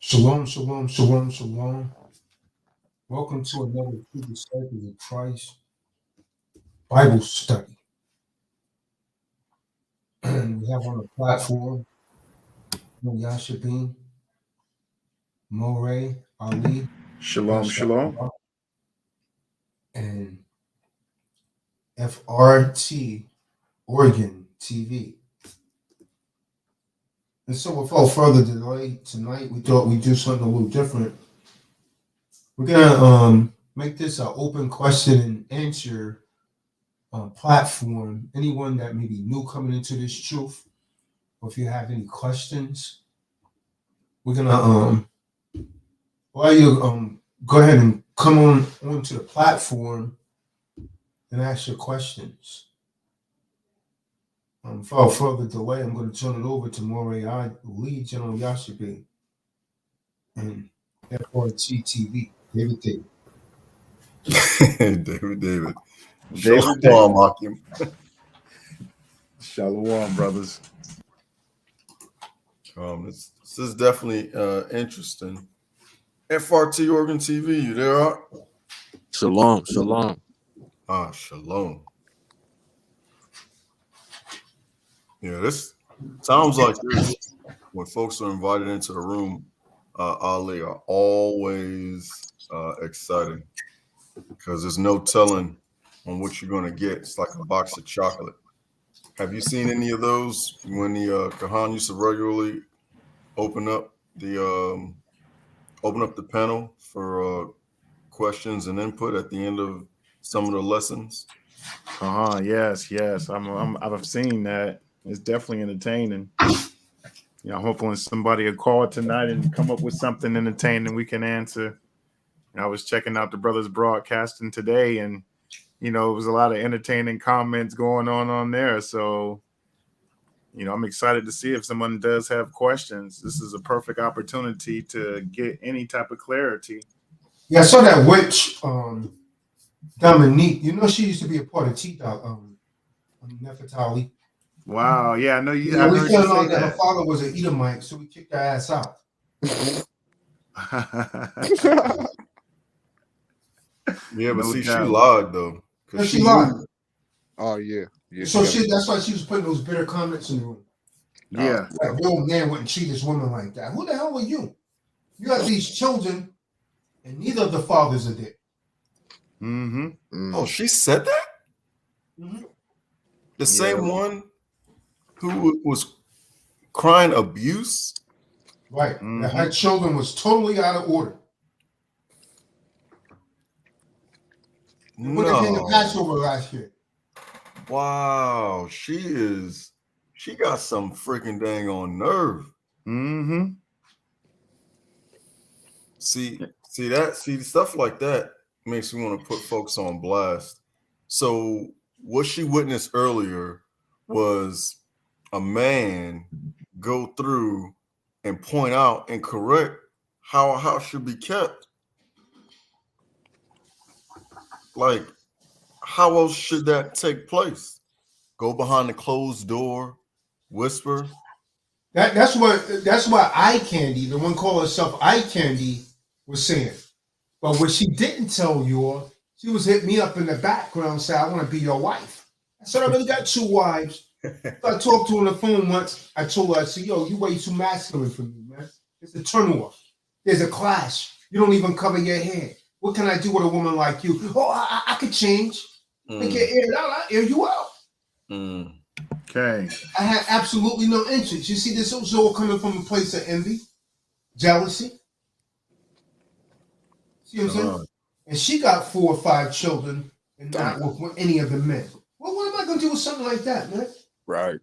Shalom, shalom, shalom, shalom. Welcome to another True Disciples of Christ Bible study. And we have on the platform Yashabin, Moray, Ali, Shalom, shalom. and FRT Oregon TV. And so without further delay, tonight we thought we'd do something a little different. We're gonna make this an open question and answer platform. Anyone that may be new coming into this truth, or if you have any questions, we're gonna while you go ahead and come onto the platform and ask your questions. Without further delay, I'm going to turn it over to Moray Lead General Yashabi and FRT TV. David. David. Shalom, Akim. Shalom, brothers. This is definitely interesting. FRT Oregon TV, you there? Art? Shalom. Shalom. Yeah, this sounds like this. When folks are invited into the room, Ali, are always exciting because there's no telling on what you're going to get. It's like a box of chocolate. Have you seen any of those when the Kahan used to regularly open up the panel for questions and input at the end of some of the lessons? Yes. I've seen that. It's definitely entertaining. You know, hopefully somebody will call tonight and come up with something entertaining we can answer. I was checking out the brothers broadcasting today, and you know, it was a lot of entertaining comments going on there. So, you know, I'm excited to see if someone does have questions. This is a perfect opportunity to get any type of clarity. Yeah, I saw that witch, Dominique. You know, she used to be a part of T-Dog, Nefertali. Wow, yeah, I know you. Yeah, we found out that her father was an Edomite, so we kicked her ass out. Yeah, but see, she lied though. Yeah, she lied. Oh yeah. So that's why she was putting those bitter comments in the room. Yeah, like the old man wouldn't treat his woman like that. Who the hell are you? You have these children, and neither of the fathers are there. Mm-hmm. Oh, she said that? Mm-hmm. The same one who was crying abuse? Right. Mm-hmm. That her children was totally out of order. When they came to Passover last year. Wow, she got some freaking dang on nerve. Mm-hmm. See stuff like that makes me want to put folks on blast. So what she witnessed earlier was a man go through and point out and correct how a house should be kept. Like, how else should that take place? Go behind the closed door, whisper. That's what Eye Candy, the one called herself Eye Candy, was saying. But what she didn't tell you, she was hitting me up in the background saying, I want to be your wife. I said, I really got 2 wives. I talked to her on the phone once. I told her, I said, yo, you way too masculine for me, man. It's a turn off. There's a clash. You don't even cover your head. What can I do with a woman like you? Oh, I could change. Make your ear out. I'll air you out. Okay. I had absolutely no interest. You see, this was all coming from a place of envy, jealousy. See what I'm saying? And she got 4 or 5 children and not with any of the men. Well, what am I going to do with something like that, man? Right.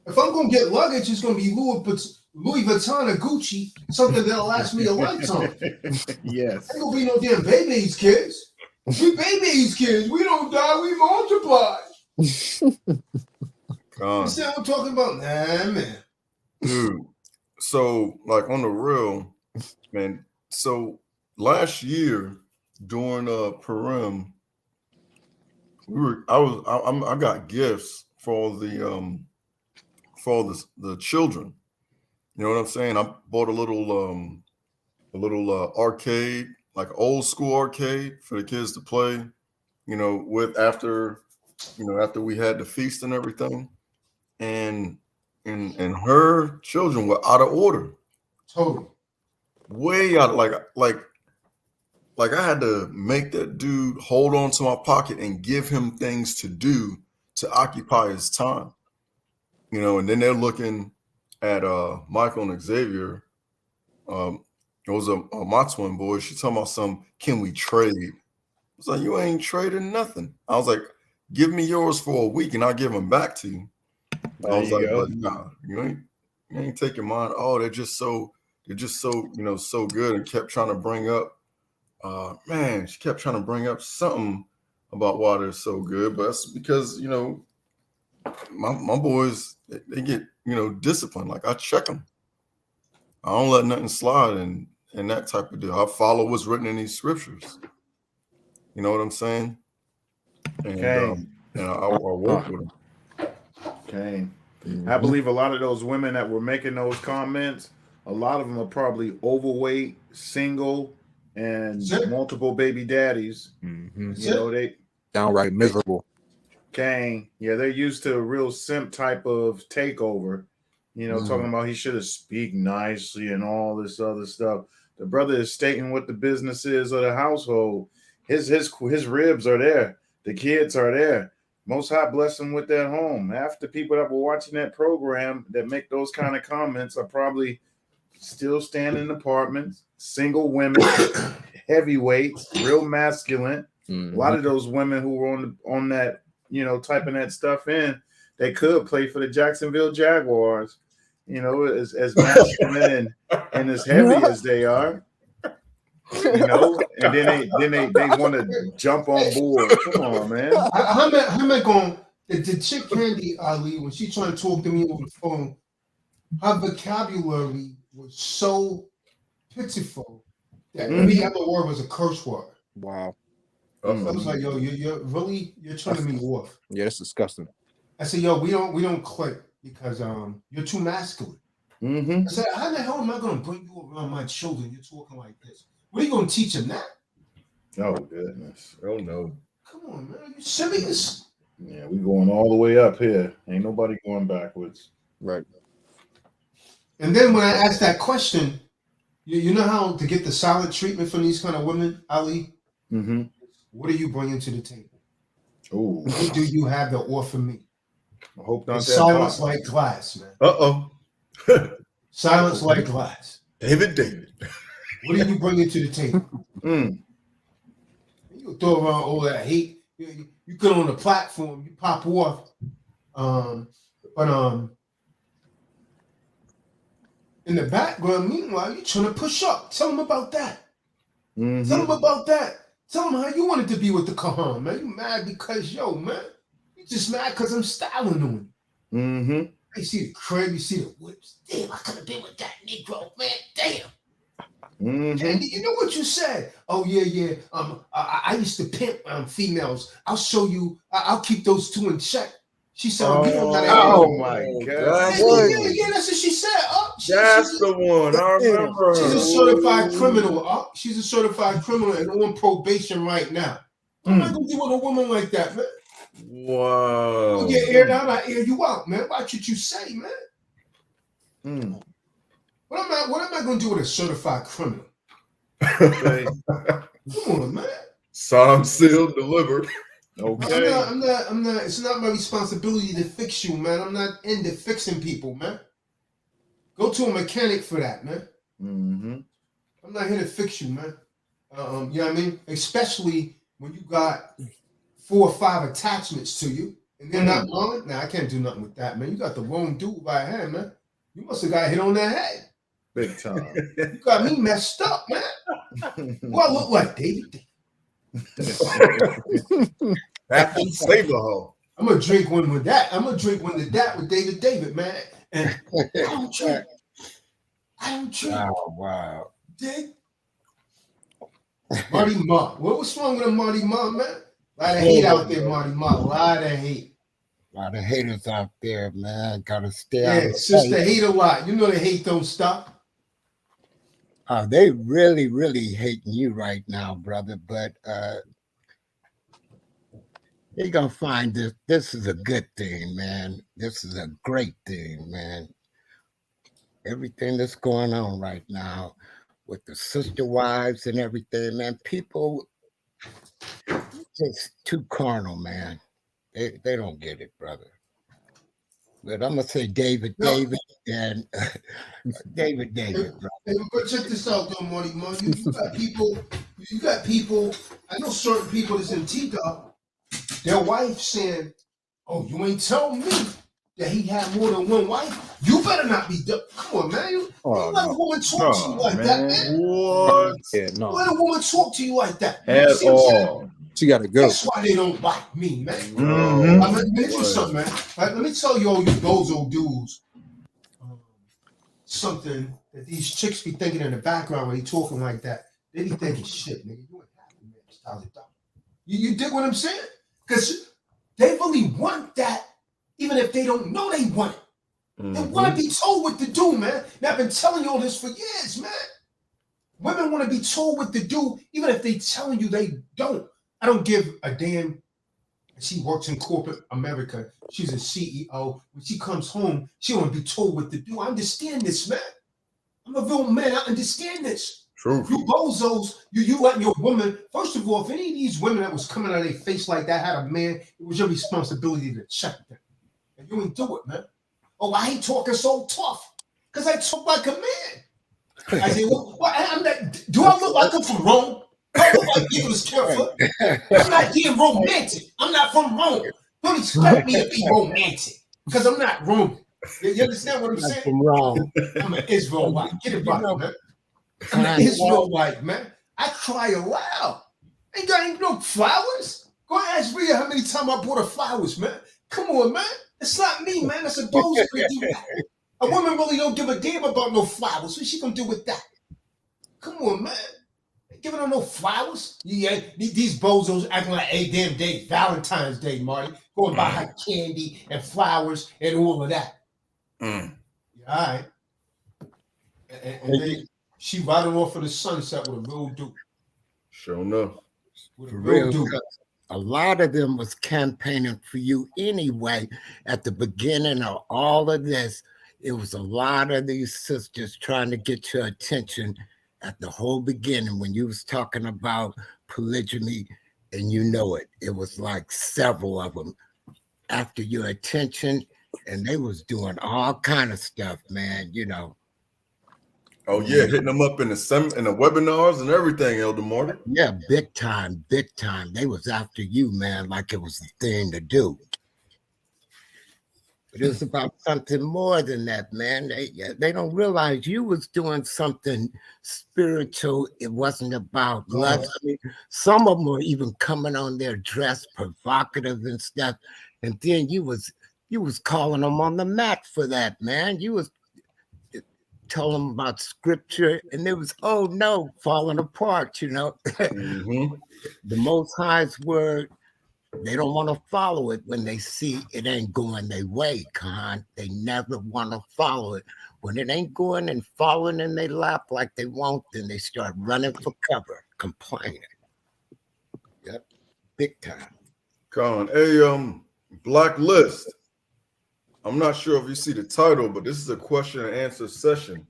If I'm going to get luggage, it's going to be Louis Vuitton or Gucci, something that'll last me a lifetime. Yes. Ain't going to be no damn baby's kids. We baby's kids. We don't die, we multiply. You see what I'm talking about? Nah, man. Dude, so like on the real, man, so last year during Purim, I got gifts for the children You know what I'm saying? I bought a little arcade, like old school arcade for the kids to play. You know, with after we had the feast and everything, and her children were out of order, Totally. way out. Like I had to make that dude hold on to my pocket and give him things to do to occupy his time. You know, and then they're looking at Michael and Xavier. It was my twin boy. She talking about can we trade? I was like, you ain't trading nothing. I was like, give me yours for a week and I'll give them back to you. I was like, but nah, you ain't taking mine. Oh, they're just so so good, and kept trying to bring up she kept trying to bring up something about why they're so good, but that's because, my boys, they get, disciplined. Like, I check them. I don't let nothing slide and that type of deal. I follow what's written in these scriptures. You know what I'm saying? And I work with them. Okay. I believe a lot of those women that were making those comments, a lot of them are probably overweight, single, and multiple baby daddies. Mm-hmm. You know, they downright miserable. Kane, yeah, they're used to a real simp type of takeover. You know, talking about he should have speak nicely and all this other stuff. The brother is stating what the business is of the household. His ribs are there. The kids are there. Most High bless them with that home. Half the people that were watching that program that make those kind of comments are probably still staying in apartments, single women, heavyweights, real masculine. Mm-hmm. A lot of those women who were on that, typing that stuff in, they could play for the Jacksonville Jaguars, as masculine and as heavy as they are. And then they want to jump on board. Come on, man. How am I going? The chick Candy Ali, when she trying to talk to me over the phone, her vocabulary was so pitiful that every other word was a curse word. Wow. I was like, yo, you're turning me off. Yeah, that's disgusting. I said, yo, we don't click because you're too masculine. Mm-hmm. I said, how the hell am I going to bring you around my children? You're talking like this. What are you going to teach them that? Oh, goodness. Oh, no. Come on, man. Are you serious? Yeah, we going all the way up here. Ain't nobody going backwards. Right. And then when I asked that question, you know how to get the solid treatment from these kind of women, Ali? Mm-hmm. What are you bringing to the table? Oh, What do you have to offer me? I hope not. Silence like glass, man. Uh-oh. Silence like glass. David. What are you bringing to the table? You throw around all that hate. You get on the platform, you pop off. But in the background, meanwhile, you're trying to push up. Tell them about that. Mm-hmm. Tell them about that. Tell them how you wanted to be with the Kahan, man. You mad because, man, you just mad because I'm styling on you. Mm-hmm. You see the crib, you see the whips. Damn, I could have been with that Negro, man. Damn. Mm-hmm. And you know what you said? Oh, yeah. I used to pimp females. I'll show you. I'll keep those two in check. She said, you don't gotta oh my God. Yeah, that's what she said. That's the one. I remember. She's a certified criminal. She's a certified criminal and on probation right now. I'm not gonna deal with a woman like that, man. Wow. You get aired out, I air you out, man. Watch what you say, man. What am I gonna do with a certified criminal? Okay. Come on, man. Signed, sealed, delivered. Okay. I'm not. It's not my responsibility to fix you, man. I'm not into fixing people, man. Go to a mechanic for that, man. Mm-hmm. I'm not here to fix you, man. You know what I mean? Especially when you got 4 or 5 attachments to you, and they're not on. Nah, I can't do nothing with that, man. You got the wrong dude by hand, man. You must have got hit on that head. Big time. You got me messed up, man. What I look like, David? Captain Saberho. I'm gonna drink one with that. I'm gonna drink one with that with David, man. And I don't drink. Wow. Dig? Marty Ma. What's wrong with a Marty Ma, man? A lot of hate out there, Marty Ma. A lot of hate. A lot of haters out there, man. Gotta stay out Yeah, of sister sight. hate a lot. You know the hate don't stop. They really, really hating you right now, brother. But you're gonna find this. This is a good thing, man. This is a great thing, man. Everything that's going on right now with the sister wives and everything, man. People just too carnal, man. They don't get it, brother. But I'm gonna say David, No. David, and David, bro. Hey, but check this out, though, Marty. Man, you got people. You got people. I know certain people that's in T-Dog. Their wife saying, "Oh, you ain't tell me that he had more than one wife. You better not be done." Come on, man. You let a woman talk to you like that, man. What? Yeah, no. Let a woman talk to you like that. You At see what I'm saying? all. She got to go. That's why they don't like me, man. Mhm. I'm gonna mention something, man. Let me tell you all you bozo dudes something that these chicks be thinking in the background when they talking like that. They be thinking, shit, nigga, you ain't happy, man. Tazadaq. You dig what I'm saying? Because they really want that, even if they don't know they want it. They want to be told what to do, man. Now, I've been telling you all this for years, man. Women want to be told what to do, even if they telling you they don't. I don't give a damn. She works in corporate America. She's a CEO. When she comes home, she want to be told what to do. I understand this, man. I'm a real man. I understand this. True. You bozos, you letting your woman. First of all, if any of these women that was coming out of their face like that had a man, it was your responsibility to check them. And you ain't do it, man. Oh, I ain't talking so tough because I talk like a man. I say, well, I'm not, do I look like I'm from Rome? Do I look like Nicholas Careful? I'm not being romantic. I'm not from Rome. Don't expect me to be romantic because I'm not Roman. You understand what I'm saying? I'm wrong. I'm an Israelite. Get it right, man. I'm an Kind of Israelite, man. I cry aloud. Ain't got no flowers. Go ask Rhea how many times I bought her flowers, man. Come on, man. It's not me, man. It's a bozo to do that. A woman really don't give a damn about no flowers. What's she gonna do with that? Come on, man. Ain't giving her no flowers. Yeah, these bozos acting like a damn day, Valentine's Day, Marty. Going buy her candy and flowers and all of that. Yeah, all right. And then she riding off of the sunset with a real dude. Sure enough. With a For real real, dude. a lot of them was campaigning for you anyway. At the beginning of all of this, it was a lot of these sisters trying to get your attention at the whole beginning when you was talking about polygamy, and you know it. It was like several of them after your attention, and they was doing all kind of stuff, man. You know. Oh yeah, hitting them up in the webinars and everything, Elder Marty. Yeah, big time, big time. They was after you, man, like it was the thing to do. But it was about something more than that, man. They don't realize you was doing something spiritual. It wasn't about lust. I mean, some of them were even coming on there dressed provocative and stuff. And then you was calling them on the mat for that, man. You was telling them about scripture, and it was, oh no, falling apart, you know. The Most High's word, they don't want to follow it when they see it ain't going their way, Khan. They never want to follow it. When it ain't going and falling in their lap like they want, then they start running for cover, complaining. Yep, big time. Con, a blacklist. I'm not sure if you see the title, but this is a question and answer session.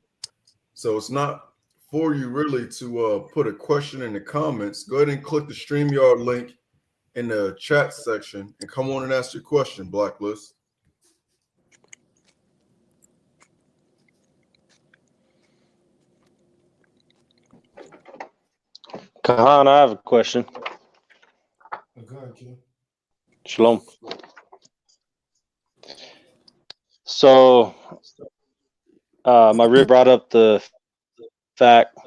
So it's not for you really to put a question in the comments. Go ahead and click the StreamYard link in the chat section and come on and ask your question, Blacklist. Kahan, I have a question. Shalom. So, my rib brought up the fact,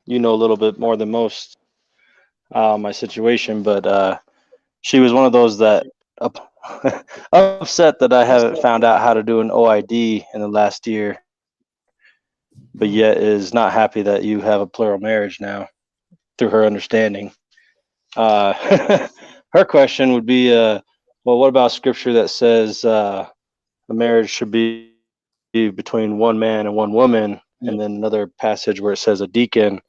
you know, a little bit more than most, my situation, but she was one of those that upset that I haven't found out how to do an OID in the last year, but yet is not happy that you have a plural marriage now through her understanding. Her question would be, Well, what about scripture that says a marriage should be between one man and one woman, and then another passage where it says a deacon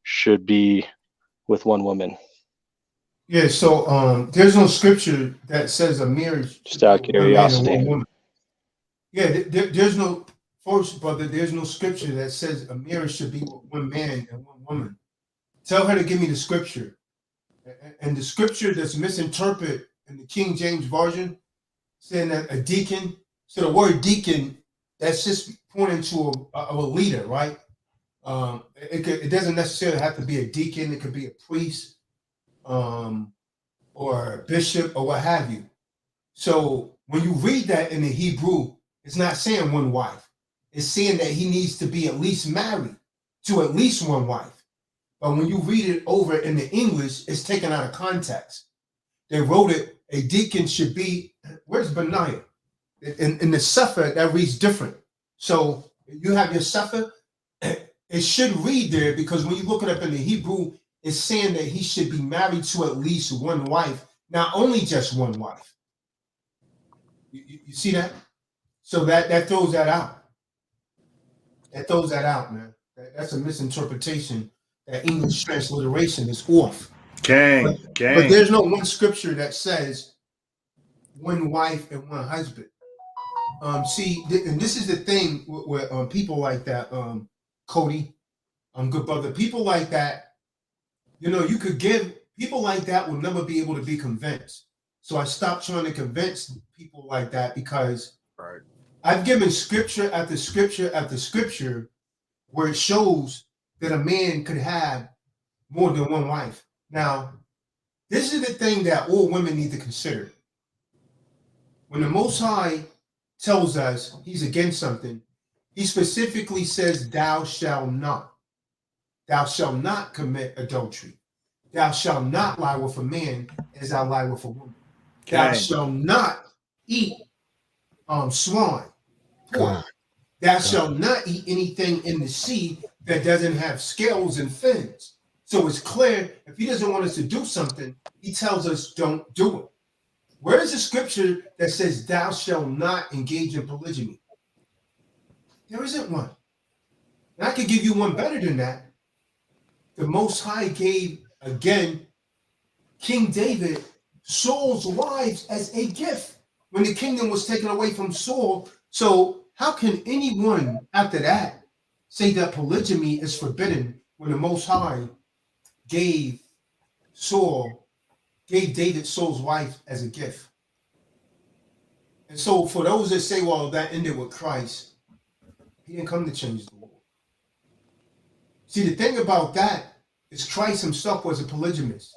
should be with one woman? Yeah, so there's no scripture that says a marriage should Just be out of with one man and curiosity. one woman. Yeah, there's no first, brother. There's no scripture that says a marriage should be with one man and one woman. Tell her to give me the scripture, and the scripture that's misinterpreted in the King James version, saying that a deacon. So the word deacon, that's just pointing to a leader, right? It doesn't necessarily have to be a deacon. It could be a priest, or a bishop, or what have you. So when you read that in the Hebrew, it's not saying one wife. It's saying that he needs to be at least married to at least one wife. But when you read it over in the English, it's taken out of context. They wrote it, a deacon should be, where's Benaiah? In the Sefer, that reads different. So you have your Sefer, it should read there, because when you look it up in the Hebrew, it's saying that he should be married to at least one wife, not only just one wife. You see that? So that throws that out. That throws that out, man. That's a misinterpretation. That English transliteration is off. Gang, But gang. there's no one scripture that says one wife and one husband. And this is the thing with people like that, Cody, good brother. People like that, you could give people like that will never be able to be convinced. So I stopped trying to convince people like that, because Right. I've given scripture after scripture after scripture where it shows that a man could have more than one wife. Now, this is the thing that all women need to consider. When the Most High tells us he's against something, he specifically says, thou shalt not. Thou shalt not commit adultery. Thou shalt not lie with a man as thou lie with a woman. Thou Gang. shalt not eat swine, pork. God. Thou shalt not eat anything in the sea that doesn't have scales and fins. So it's clear, if he doesn't want us to do something, he tells us don't do it. Where is the scripture that says thou shalt not engage in polygamy? There isn't one. And I could give you one better than that. The Most High gave, again, King David Saul's wives as a gift when the kingdom was taken away from Saul. So how can anyone after that say that polygamy is forbidden when the Most High gave David Saul's wife as a gift? And so for those that say, well, that ended with Christ, he didn't come to change the world. See, the thing about that is Christ himself was a polygamist,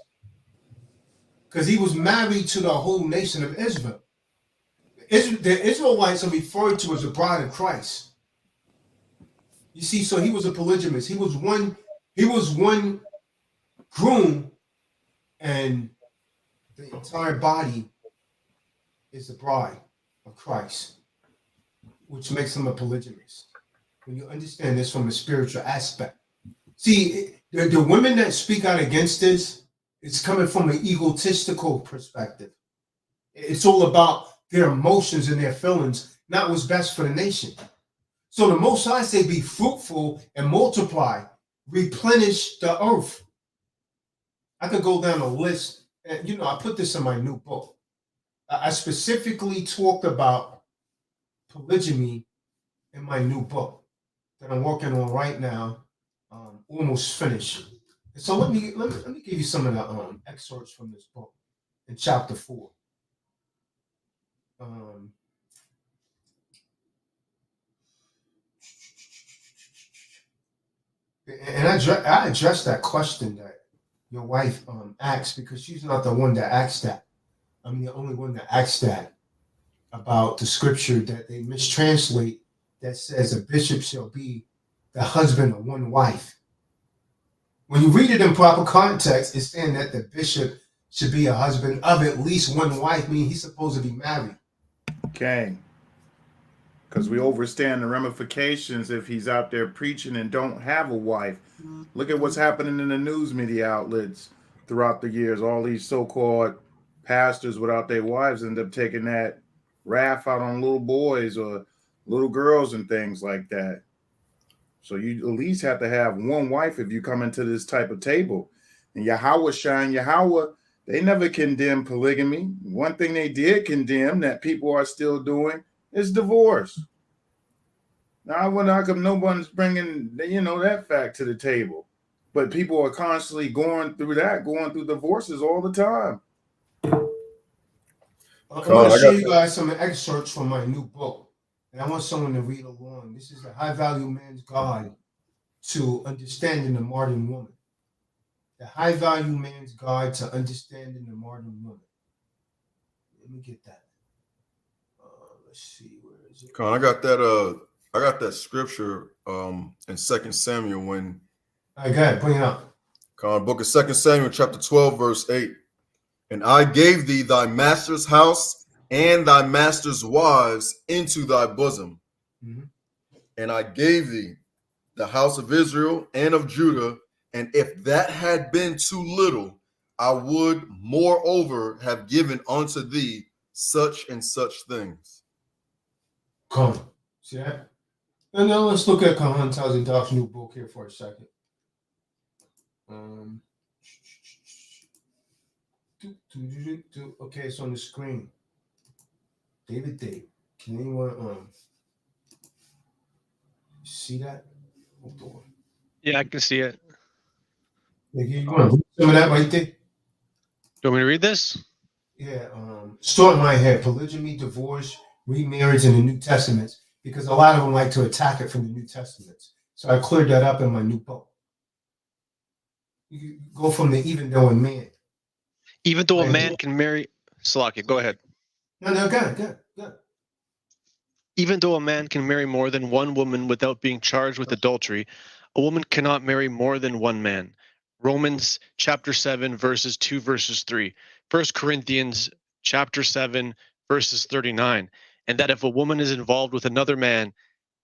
because he was married to the whole nation of Israel. The Israelites are referred to as the bride of Christ. You see, so he was a polygamist. He was one groom, and the entire body is the bride of Christ, which makes him a polygamist. When you understand this from a spiritual aspect. See, the women that speak out against this, it's coming from an egotistical perspective. It's all about their emotions and their feelings, not what's best for the nation. So the Most High say, be fruitful and multiply, replenish the earth. I could go down a list, and I put this in my new book. I specifically talked about polygyny in my new book that I'm working on right now, almost finished. So let me give you some of the excerpts from this book in chapter 4. And I addressed that question that your wife asked, because she's not the one that asked that. I'm the only one that asked that about the scripture that they mistranslate that says a bishop shall be the husband of one wife. When you read it in proper context, it's saying that the bishop should be a husband of at least one wife, meaning he's supposed to be married. Gang. Because we understand the ramifications if he's out there preaching and don't have a wife. Look at what's happening in the news media outlets throughout the years. All these so-called pastors without their wives end up taking that wrath out on little boys or little girls and things like that. So you at least have to have one wife if you come into this type of table. And Yahweh, they never condemned polygamy. One thing they did condemn that people are still doing is divorce. Now, I wonder how come no one's bringing, that fact to the table. But people are constantly going through divorces all the time. I'm going to show you guys some excerpts from my new book. And I want someone to read along. This is a high-value man's guide to understanding the modern woman. The high-value man's guide to understanding the modern woman. Let me get that. Let's see, where is it? Con, I got that scripture in 2 Samuel when I got it. Bring it up. Con, book of 2 Samuel, chapter 12, verse 8. And I gave thee thy master's house and thy master's wives into thy bosom. Mm-hmm. And I gave thee the house of Israel and of Judah. And if that had been too little, I would moreover have given unto thee such and such things. Come. See that? And now let's look at Kahan Tazadaq's new book here for a second. Okay, it's on the screen. David, can anyone see that? Hold on. Yeah, I can see it. You want to read some of that right there? Do you want me to read this? Yeah. Start in my head: polygamy, divorce, remarriage in the New Testament, because a lot of them like to attack it from the New Testament. So I cleared that up in my new book. You go from the even though a man. Even though a man can marry, Salakia, go ahead. No, good. Even though a man can marry more than one woman without being charged with adultery, a woman cannot marry more than one man. Romans chapter 7, verses 2, verses 3. 1 Corinthians chapter 7, verses 39. And that if a woman is involved with another man,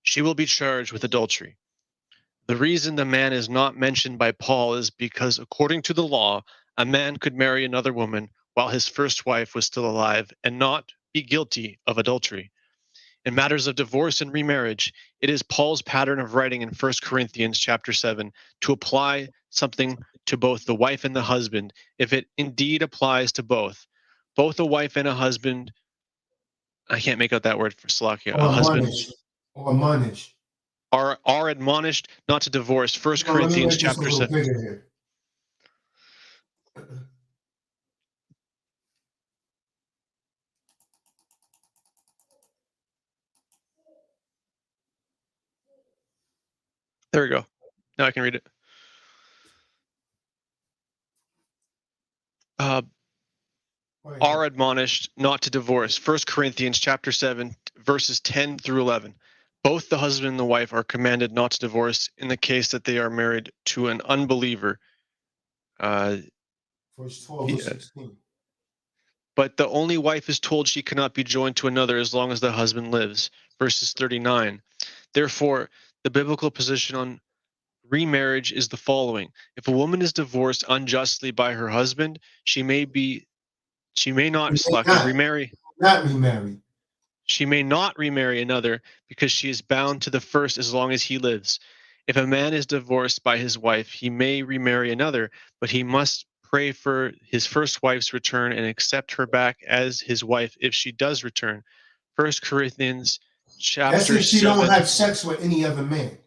she will be charged with adultery. The reason the man is not mentioned by Paul is because according to the law, a man could marry another woman while his first wife was still alive and not be guilty of adultery. In matters of divorce and remarriage, it is Paul's pattern of writing in 1 Corinthians chapter 7 to apply something to both the wife and the husband, if it indeed applies to both. Both a wife and a husband, I can't make out that word for Salakia, a husband, are admonished not to divorce. 1 Corinthians chapter 7. There we go. Now I can read it. Are admonished not to divorce. 1 Corinthians chapter 7, verses 10 through 11. Both the husband and the wife are commanded not to divorce in the case that they are married to an unbeliever. Verse 12 to 16. But the only wife is told she cannot be joined to another as long as the husband lives. Verses 39. Therefore, the biblical position on remarriage is the following. If a woman is divorced unjustly by her husband, she may not remarry. Not remarry. She may not remarry another because she is bound to the first as long as he lives. If a man is divorced by his wife, he may remarry another, but he must pray for his first wife's return and accept her back as his wife if she does return. 1 Corinthians chapter 7. That's if she don't have sex with any other man.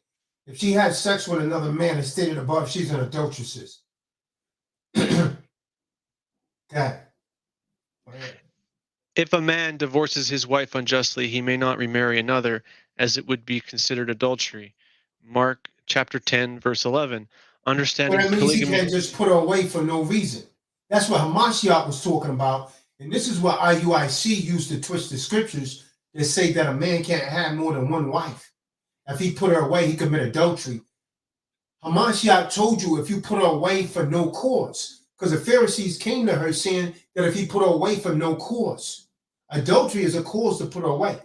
If she has sex with another man, as stated above, she's an adulteress. God. If a man divorces his wife unjustly, he may not remarry another, as it would be considered adultery. Mark chapter 10, verse 11. Understanding But it means polygamy. he can't just put her away for no reason. That's what Hamashiach was talking about. And this is what IUIC used to twist the scriptures that say that a man can't have more than one wife. If he put her away, he commit adultery. Hamashiach told you if you put her away for no cause, because the Pharisees came to her saying that if he put her away for no cause, adultery is a cause to put her away.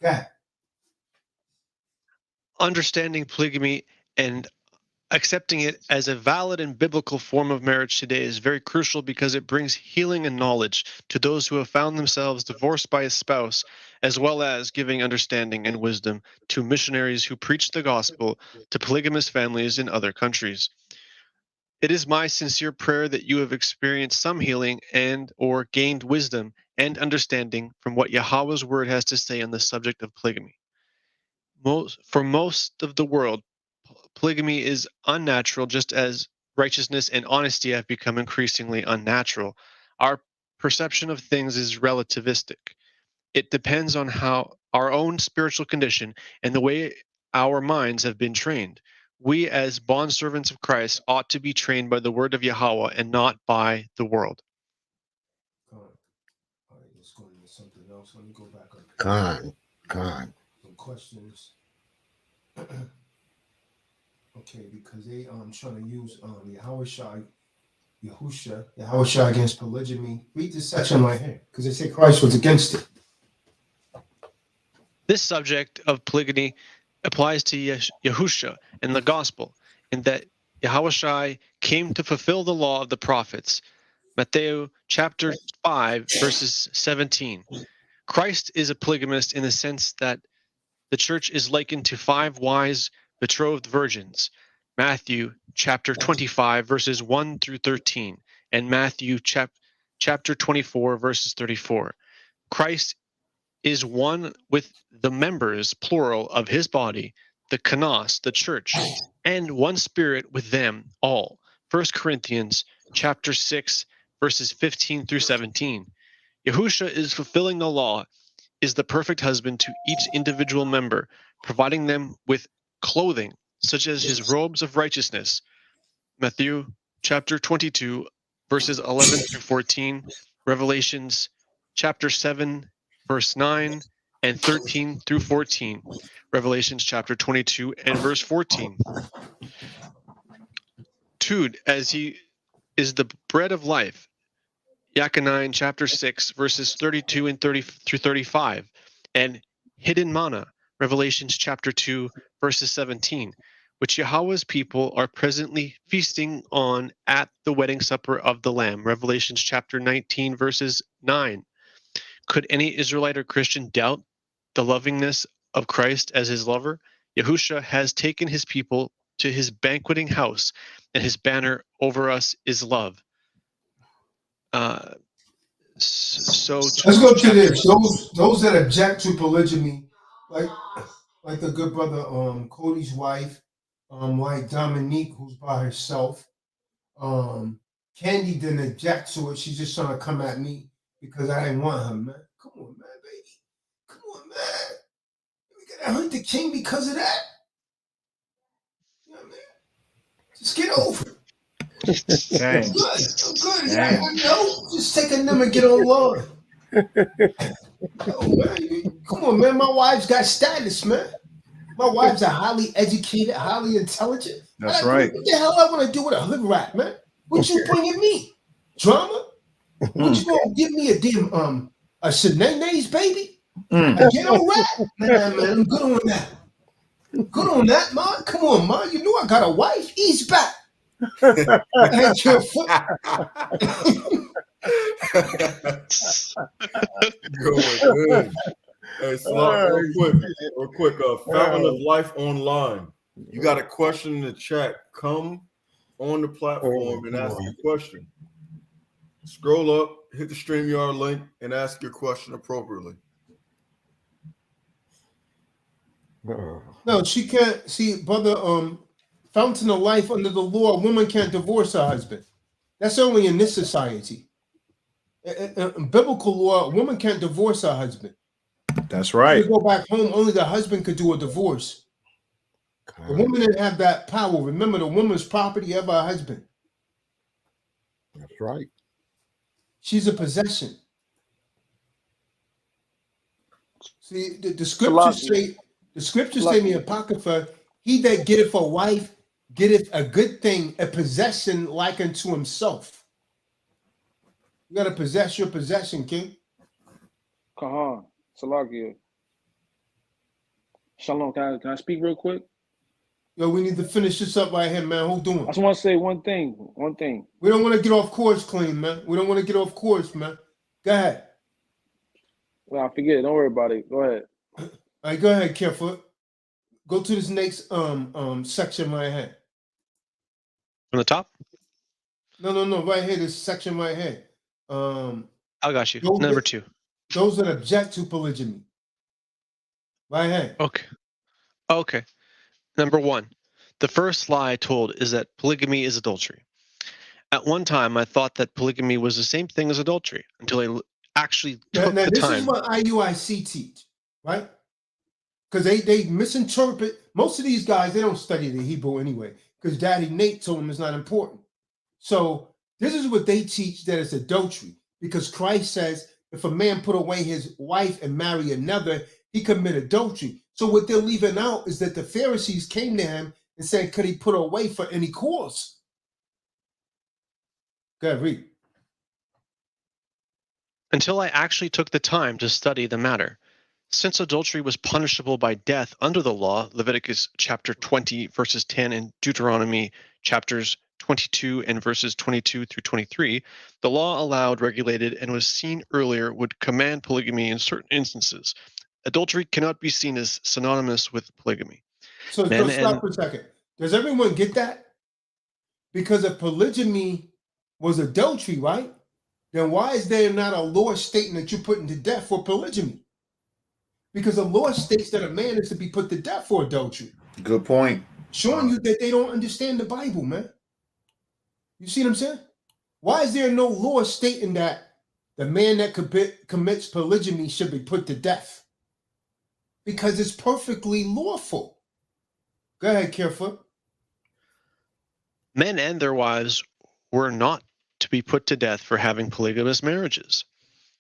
God. Understanding polygamy and accepting it as a valid and biblical form of marriage today is very crucial because it brings healing and knowledge to those who have found themselves divorced by a spouse, as well as giving understanding and wisdom to missionaries who preach the gospel to polygamous families in other countries. It is my sincere prayer that you have experienced some healing and or gained wisdom and understanding from what Yahweh's word has to say on the subject of polygamy. For most of the world, polygamy is unnatural, just as righteousness and honesty have become increasingly unnatural. Our perception of things is relativistic. It depends on how our own spiritual condition and the way our minds have been trained. We, as bondservants of Christ, ought to be trained by the word of Yahweh and not by the world. All right, let's go into something else. Let me go back up. Con. Some questions. Okay, because they trying to use Yahusha against polygamy. Read this section right here, because they say Christ was against it. This subject of polygamy applies to Yahusha and the gospel, in that Yahushua came to fulfill the law of the prophets. Matthew chapter 5, verses 17. Christ is a polygamist in the sense that the church is likened to 5 wise betrothed virgins. Matthew chapter 25, verses 1 through 13, and Matthew chapter 24, verses 34. Christ is one with the members, plural, of his body, the kanos, the church, and one spirit with them all. 1 Corinthians chapter 6, verses 15 through 17. Yahusha is fulfilling the law, is the perfect husband to each individual member, providing them with clothing, such as his robes of righteousness. Matthew chapter 22, verses 11 through 14, Revelations chapter 7, verse 9, and 13 through 14, Revelations chapter 22 and verse 14. Tud, as he is the bread of life, Yachanine chapter 6, verses 32 and 30 through 35, and hidden manna, Revelations chapter 2, verses 17, which Yahweh's people are presently feasting on at the wedding supper of the Lamb, Revelations chapter 19, verses 9. Could any Israelite or Christian doubt the lovingness of Christ as his lover? Yahusha has taken his people to his banqueting house, and his banner over us is love. So Let's go to this. Those that object to polygamy, like the good brother Cody's wife, like Dominique, who's by herself. Candy didn't object to it. She's just trying to come at me because I didn't want her, man. Come on, man, baby. Come on, man. We gotta hunt the king because of that. You know what I mean? Just get over it. Dang. I'm good. Dang. I know. Just take a number and get online. Oh, man. Come on, man. My wife's got status, man. My wife's a highly educated, highly intelligent. That's right. What the hell I want to do with a hood rat, man? What you bringing me? Drama? What you gonna give me a damn a Shanae's baby? A ghetto rat? Nah, man, I'm good on that. Good on that, man. Come on, man. You know I got a wife. Ease back. And your foot. Good. Hey, Slot, real quick. Fountain of Life Online. You got a question in the chat? Come on the platform and ask your question. Scroll up, hit the StreamYard link, and ask your question appropriately. No, she can't. See, brother, Fountain of Life, under the law, a woman can't divorce her husband. That's only in this society. In biblical law, a woman can't divorce her husband. That's right. They go back home, only the husband could do a divorce. The woman didn't have that power. Remember, the woman's property of her husband. That's right. She's a possession. See, the scriptures say, in the Apocrypha, he that getteth a wife getteth a good thing, a possession like unto himself. You got to possess your possession, King. Kahan, Salakia. Shalom, can I speak real quick? Yo, we need to finish this up right here, man. Who I doing? just want to say one thing. One thing. We don't want to get off course, clean, man. We don't want to get off course, man. Go ahead. Well, I forget. Don't worry about it. Go ahead. All right, go ahead, Careful. Go to this next section right here. From the top? No, right here, this section right here. I got you. Those Number that- 2. Those that object to polygamy. Right here. Okay. Number 1. The first lie told is that polygamy is adultery. At one time, I thought that polygamy was the same thing as adultery until I actually took Now the this time. is what IUIC teach, right? Because they misinterpret. Most of these guys, they don't study the Hebrew anyway, because Daddy Nate told them it's not important. So this is what they teach, that it's adultery, because Christ says if a man put away his wife and marry another, he commit adultery. So what they're leaving out is that the Pharisees came to him and said, could he put her away for any cause? Go ahead, read. Until I actually took the time to study the matter. Since adultery was punishable by death under the law, Leviticus chapter 20, verses 10, and Deuteronomy chapters 22 and verses 22 through 23, the law allowed, regulated, and was seen earlier would command polygamy in certain instances. Adultery cannot be seen as synonymous with polygamy. So stop for a second. Does everyone get that? Because if polygamy was adultery, right? Then why is there not a law stating that you're putting to death for polygamy? Because the law states that a man is to be put to death for adultery. Good point. Showing you that they don't understand the Bible, man. You see what I'm saying? Why is there no law stating that the man that commits polygamy should be put to death? Because it's perfectly lawful. Go ahead, Carefoot. Men and their wives were not to be put to death for having polygamous marriages.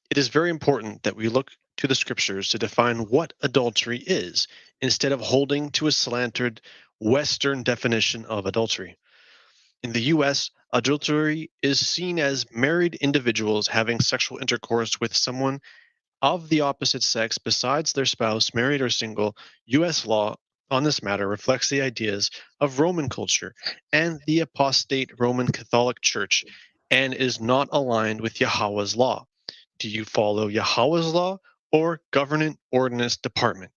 It is very important that we look to the scriptures to define what adultery is, instead of holding to a slanted Western definition of adultery. In the U.S., adultery is seen as married individuals having sexual intercourse with someone of the opposite sex besides their spouse, married or single. U.S. law on this matter reflects the ideas of Roman culture and the apostate Roman Catholic Church, and is not aligned with Yahweh's law. Do you follow Yahweh's law or government ordinance department?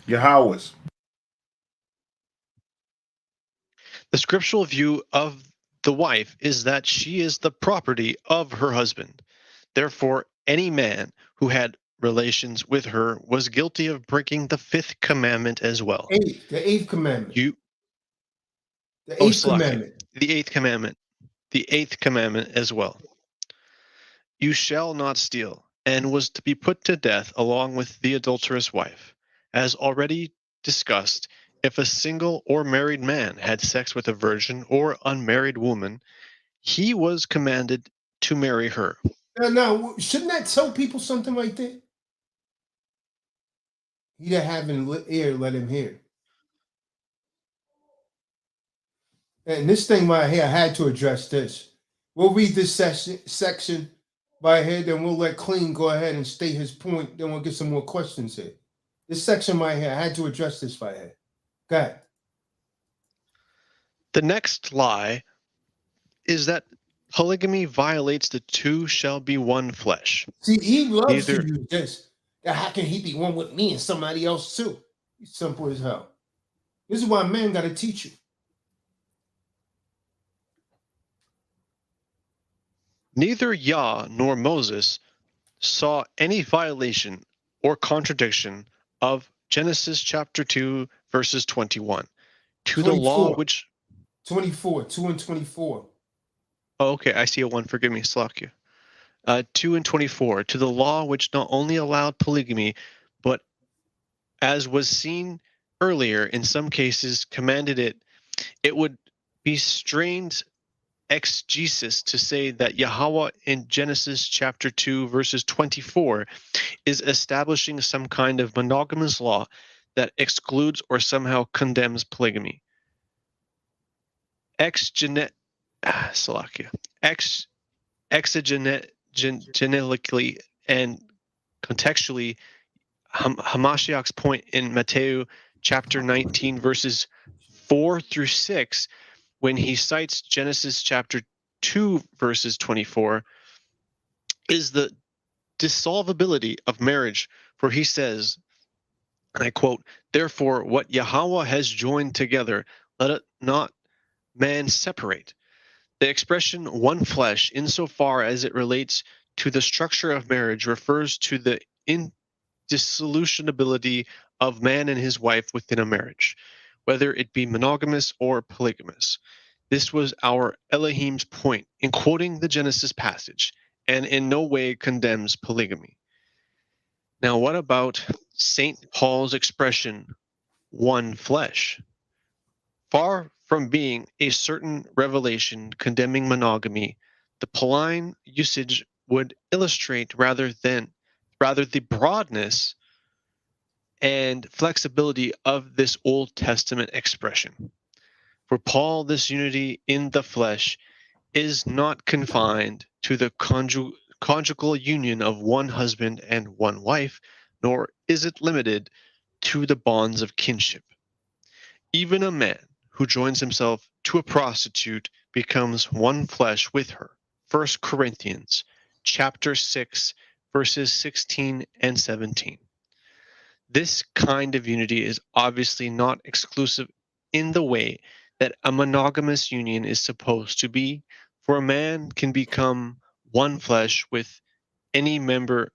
Yahweh's. The scriptural view of the wife is that she is the property of her husband. Therefore, any man who had relations with her was guilty of breaking the 5th commandment as well. The eighth commandment. The The eighth commandment. The 8th commandment. The 8th commandment as well. You shall not steal, and was to be put to death along with the adulterous wife. As already discussed, if a single or married man had sex with a virgin or unmarried woman, he was commanded to marry her. Now, shouldn't that tell people something right there? He that having ear, let him hear. And this thing right here, I had to address this. We'll read this section right here, then we'll let Clean go ahead and state his point. Then we'll get some more questions here. This section right here, I had to address this right here. Go ahead. The next lie is that polygamy violates the two shall be one flesh. See, he loves to use this. Now, how can he be one with me and somebody else too? He's simple as hell. This is why a man got to teach you. Neither Yah nor Moses saw any violation or contradiction of Genesis chapter 2, verses 21. To 24. the law which... 24, 2 and 24. Oh, okay, I see a 1. Forgive me, Slakia. 2 and 24. To the law which not only allowed polygamy, but as was seen earlier, in some cases commanded it, it would be strained exegesis to say that Yahweh in Genesis chapter 2, verses 24 is establishing some kind of monogamous law that excludes or somehow condemns polygamy. Exegetically and contextually, Hamashiach's point in Matthew chapter 19, verses 4 through 6, when he cites Genesis chapter 2, verses 24, is the dissolvability of marriage, for he says, and I quote, "Therefore, what Yahweh has joined together, let it not man separate." The expression one flesh, insofar as it relates to the structure of marriage, refers to the indissolubility of man and his wife within a marriage, whether it be monogamous or polygamous. This was our Elohim's point in quoting the Genesis passage, and in no way condemns polygamy. Now, what about St. Paul's expression, one flesh? Far from being a certain revelation condemning monogamy, the Pauline usage would illustrate rather the broadness and flexibility of this Old Testament expression. For Paul, this unity in the flesh is not confined to the conjugal union of one husband and one wife, nor is it limited to the bonds of kinship. Even a man who joins himself to a prostitute becomes one flesh with her. 1 Corinthians chapter 6, verses 16 and 17. This kind of unity is obviously not exclusive in the way that a monogamous union is supposed to be, for a man can become one flesh with any number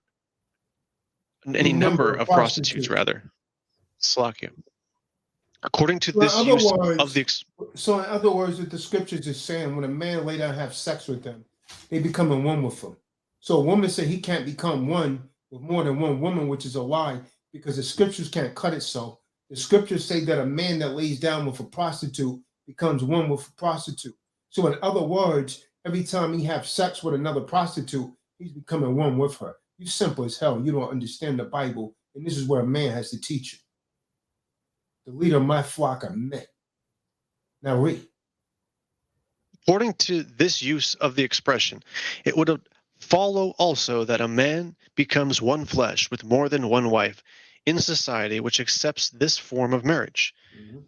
of prostitutes, rather. Slakia. According to this use of the So in other words, what the scriptures is saying, when a man lay down and have sex with them, they becoming one with them. So a woman said he can't become one with more than one woman, which is a lie, because the scriptures can't cut it so. The scriptures say that a man that lays down with a prostitute becomes one with a prostitute. So in other words, every time he has sex with another prostitute, he's becoming one with her. You're simple as hell. You don't understand the Bible, and this is where a man has to teach you. The leader of my flock are men. Now read. According to this use of the expression, it would follow also that a man becomes one flesh with more than one wife in society which accepts this form of marriage. Mm-hmm.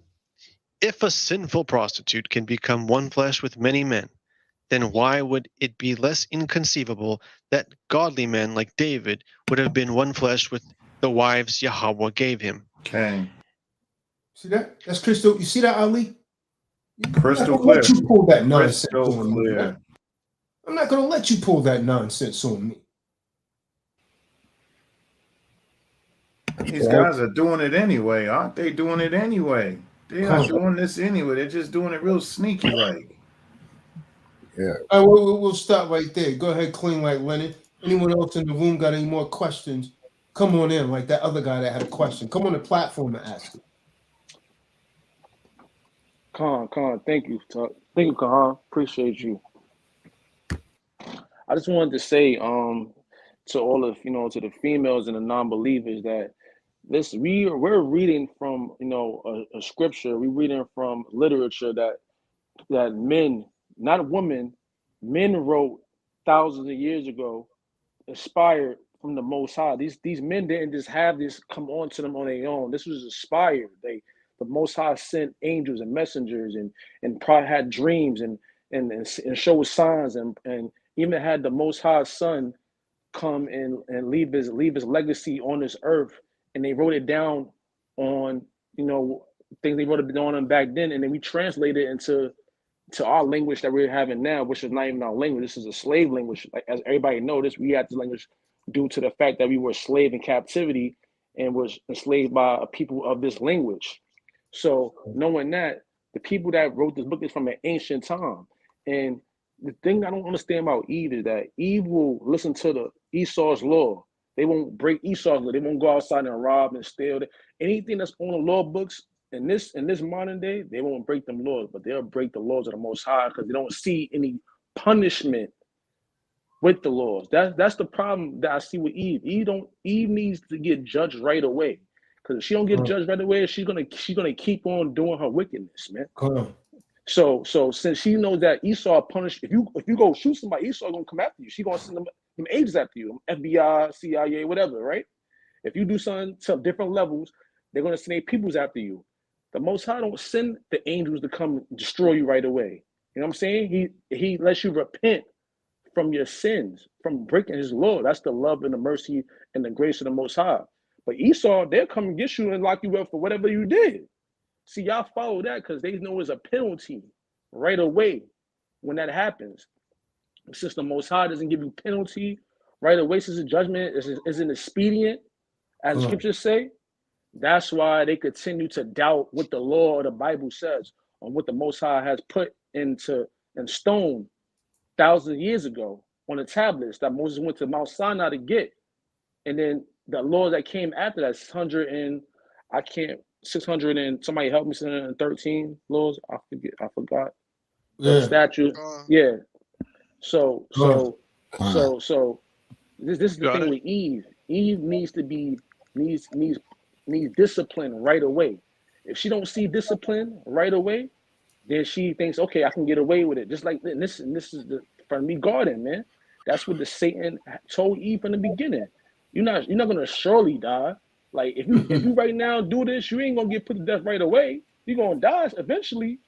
If a sinful prostitute can become one flesh with many men, then why would it be less inconceivable that godly men like David would have been one flesh with the wives Yahweh gave him? Okay. See that? That's crystal. You see that, Ali? Crystal clear. Let you pull that nonsense Crystal on me. clear. I'm not going to let you pull that nonsense on me. These guys are doing it anyway. Aren't they doing it anyway? They are doing this anyway. They're just doing it real sneaky like. Yeah. All right, we'll stop right there. Go ahead, clean like Lennon. Anyone else in the room got any more questions? Come on in, like that other guy that had a question. Come on the platform and ask it. Khan, thank you. Thank you, Khan. Appreciate you. I just wanted to say to all of, to the females and the non-believers that we're reading from, a scripture. We're reading from literature that men, not women, men wrote thousands of years ago, inspired from the Most High. These men didn't just have this come on to them on their own. This was inspired. The Most High sent angels and messengers and probably had dreams and showed signs and even had the Most High Son come and leave his legacy on this earth. And they wrote it down on, things they wrote it down on back then, and then we translated it into our language that we're having now, which is not even our language. This is a slave language. Like, as everybody knows, we had this language due to the fact that we were slave in captivity and was enslaved by a people of this language. So knowing that, the people that wrote this book is from an ancient time. And the thing I don't understand about Eve is that Eve will listen to the Esau's law. They won't break Esau's law. They won't go outside and rob and steal. Anything that's on the law books in this modern day, they won't break them laws, but they'll break the laws of the Most High because they don't see any punishment with the laws. That's the problem that I see with Eve. Eve needs to get judged right away. Because if she don't get judged right away, she's gonna keep on doing her wickedness, man. So since she knows that Esau punished, if you go shoot somebody, Esau gonna come after you. She gonna send them agents after you, FBI, CIA, whatever, right? If you do something to different levels, they're gonna send their peoples after you. The Most High don't send the angels to come destroy you right away. You know what I'm saying? He lets you repent from your sins, from breaking his law. That's the love and the mercy and the grace of the Most High. But Esau, they'll come and get you and lock you up for whatever you did. See, y'all follow that because they know it's a penalty right away when that happens. Since the Most High doesn't give you penalty right away, since the judgment isn't expedient, as the scriptures say, that's why they continue to doubt what the law or the Bible says on what the Most High has put in stone thousands of years ago on the tablets that Moses went to Mount Sinai to get. And then the laws that came after that, 600 and somebody help me, 613 laws. I forgot. The statute. Yeah. So this is the thing with Eve. Eve needs discipline right away. If she don't see discipline right away, then she thinks, okay, I can get away with it. Just like this is the from me garden, man. That's what the Satan told Eve from the beginning. You're not gonna surely die. Like if you right now do this, you ain't gonna get put to death right away. You're gonna die eventually.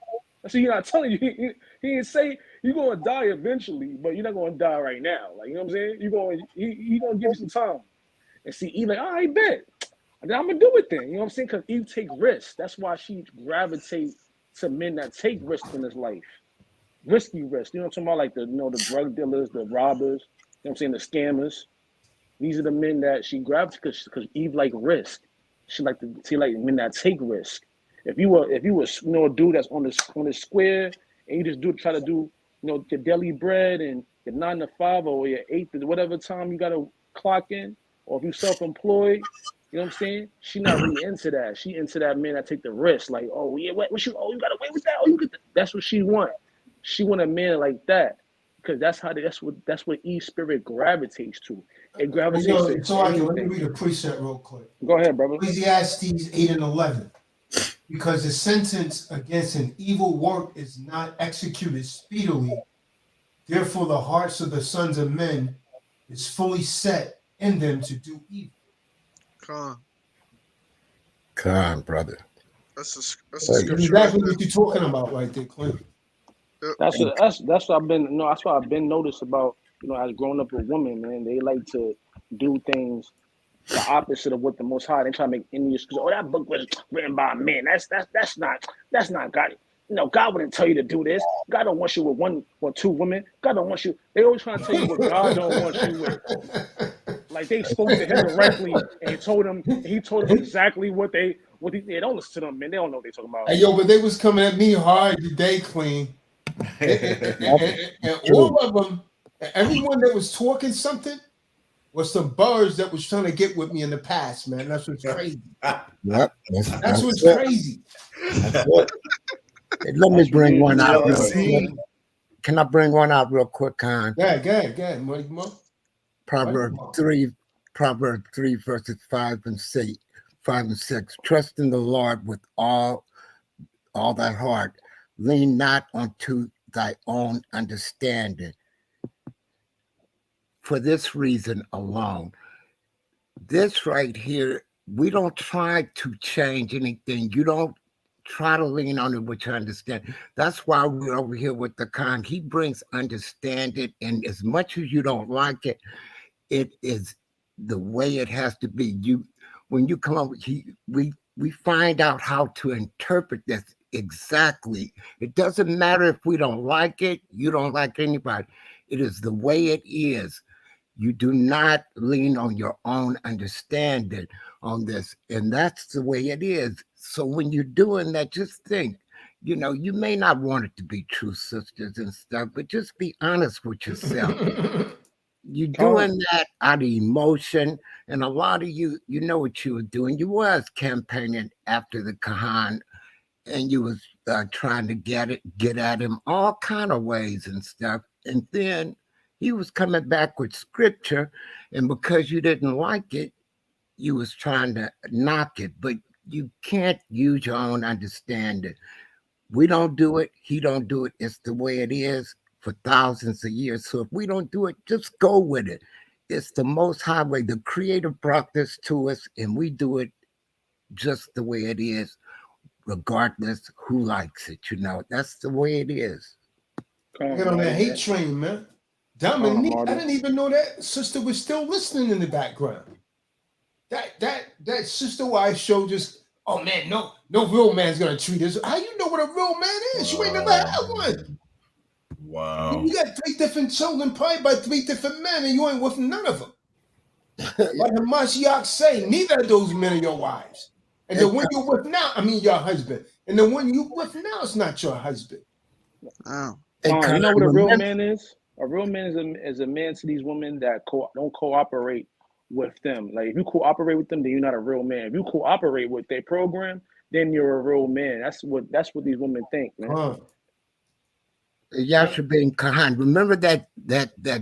So he's not telling you. He didn't say you're gonna die eventually, but you're not gonna die right now. Like, you know what I'm saying? He gonna give you some time. And see, Eve like, all right, bet. And then I'm gonna do it then. You know what I'm saying? Because Eve takes risks. That's why she gravitates to men that take risks in this life. Risky risks. You know what I'm talking about? Like the drug dealers, the robbers, you know what I'm saying, the scammers. These are the men that she gravitates because Eve like risk. She like men that take risk. If you were a dude that's on the square and you just try to do your daily bread and your 9 to 5 or your 8 to whatever time you gotta clock in, or if you self-employed, you know what I'm saying? She not really into that. She into that man that take the risk. Like, oh yeah, what you got away with that? Oh, you get that's what she want. She want a man like that because that's what Eve's spirit gravitates to. It gravitates to let me read a precept real quick. Go ahead, brother. Ecclesiastes 8 and 11. Because the sentence against an evil work is not executed speedily, therefore the hearts of the sons of men is fully set in them to do evil. Come, brother. That's a That's scripture exactly right what you're talking about right there, Clint. That's what I've been noticed about, as growing up a woman, man. They like to do things the opposite of what the Most High. They try to make any excuse. Oh, that book was written by men. That's not God. God wouldn't tell you to do this. God don't want you with one or two women. God don't want you. They always trying to tell you what God don't want you with. Like they spoke to him directly and he told them exactly what they don't listen to them, man. They don't know what they talking about. Hey, yo, but they was coming at me hard today, Clean. And all of them, everyone that was talking something was some birds that was trying to get with me in the past, man. That's what's crazy. Yep. That's what's crazy. Hey, let me bring one out. Can I bring one out real quick, Khan? Go ahead. Proverbs 3, verses 5 and 6. Trust in the Lord with all thy heart. Lean not unto thy own understanding. For this reason alone, this right here, we don't try to change anything. You don't try to lean on it, what you understand. That's why we're over here with the Khan. He brings understanding, and as much as you don't like it, it is the way it has to be. When you come up, we find out how to interpret this exactly. It doesn't matter if we don't like it. You don't like anybody. It is the way it is. You do not lean on your own understanding on this. And that's the way it is. So when you're doing that, just think, you may not want it to be true, sisters and stuff, but just be honest with yourself. You're doing that out of emotion. And a lot of you know what you were doing. You was campaigning after the Kahan, and you was trying to get at him all kind of ways and stuff. And then he was coming back with scripture, and because you didn't like it, you was trying to knock it. But you can't use your own understanding. We don't do it. He don't do it. It's the way it is for thousands of years. So if we don't do it, just go with it. It's the Most High way. The Creator brought this to us, and we do it just the way it is. regardless who likes it. That's the way it is. Get on that hate train, man. Dominique, I didn't even know that sister was still listening in the background. That sister wife show just, oh man, no real man's gonna treat us. How you know what a real man is? You ain't never had one. Wow. You got 3 different children, probably by 3 different men, and you ain't with none of them. Like the Mashiach say, neither of those men are your wives. And the one you're with now, I mean your husband. And the one you with now is not your husband. Wow. You know what a real man is? A real man is a man to these women that don't cooperate with them. Like if you cooperate with them, then you're not a real man. If you cooperate with their program, then you're a real man. That's what these women think, man. Yashabin Khan, remember that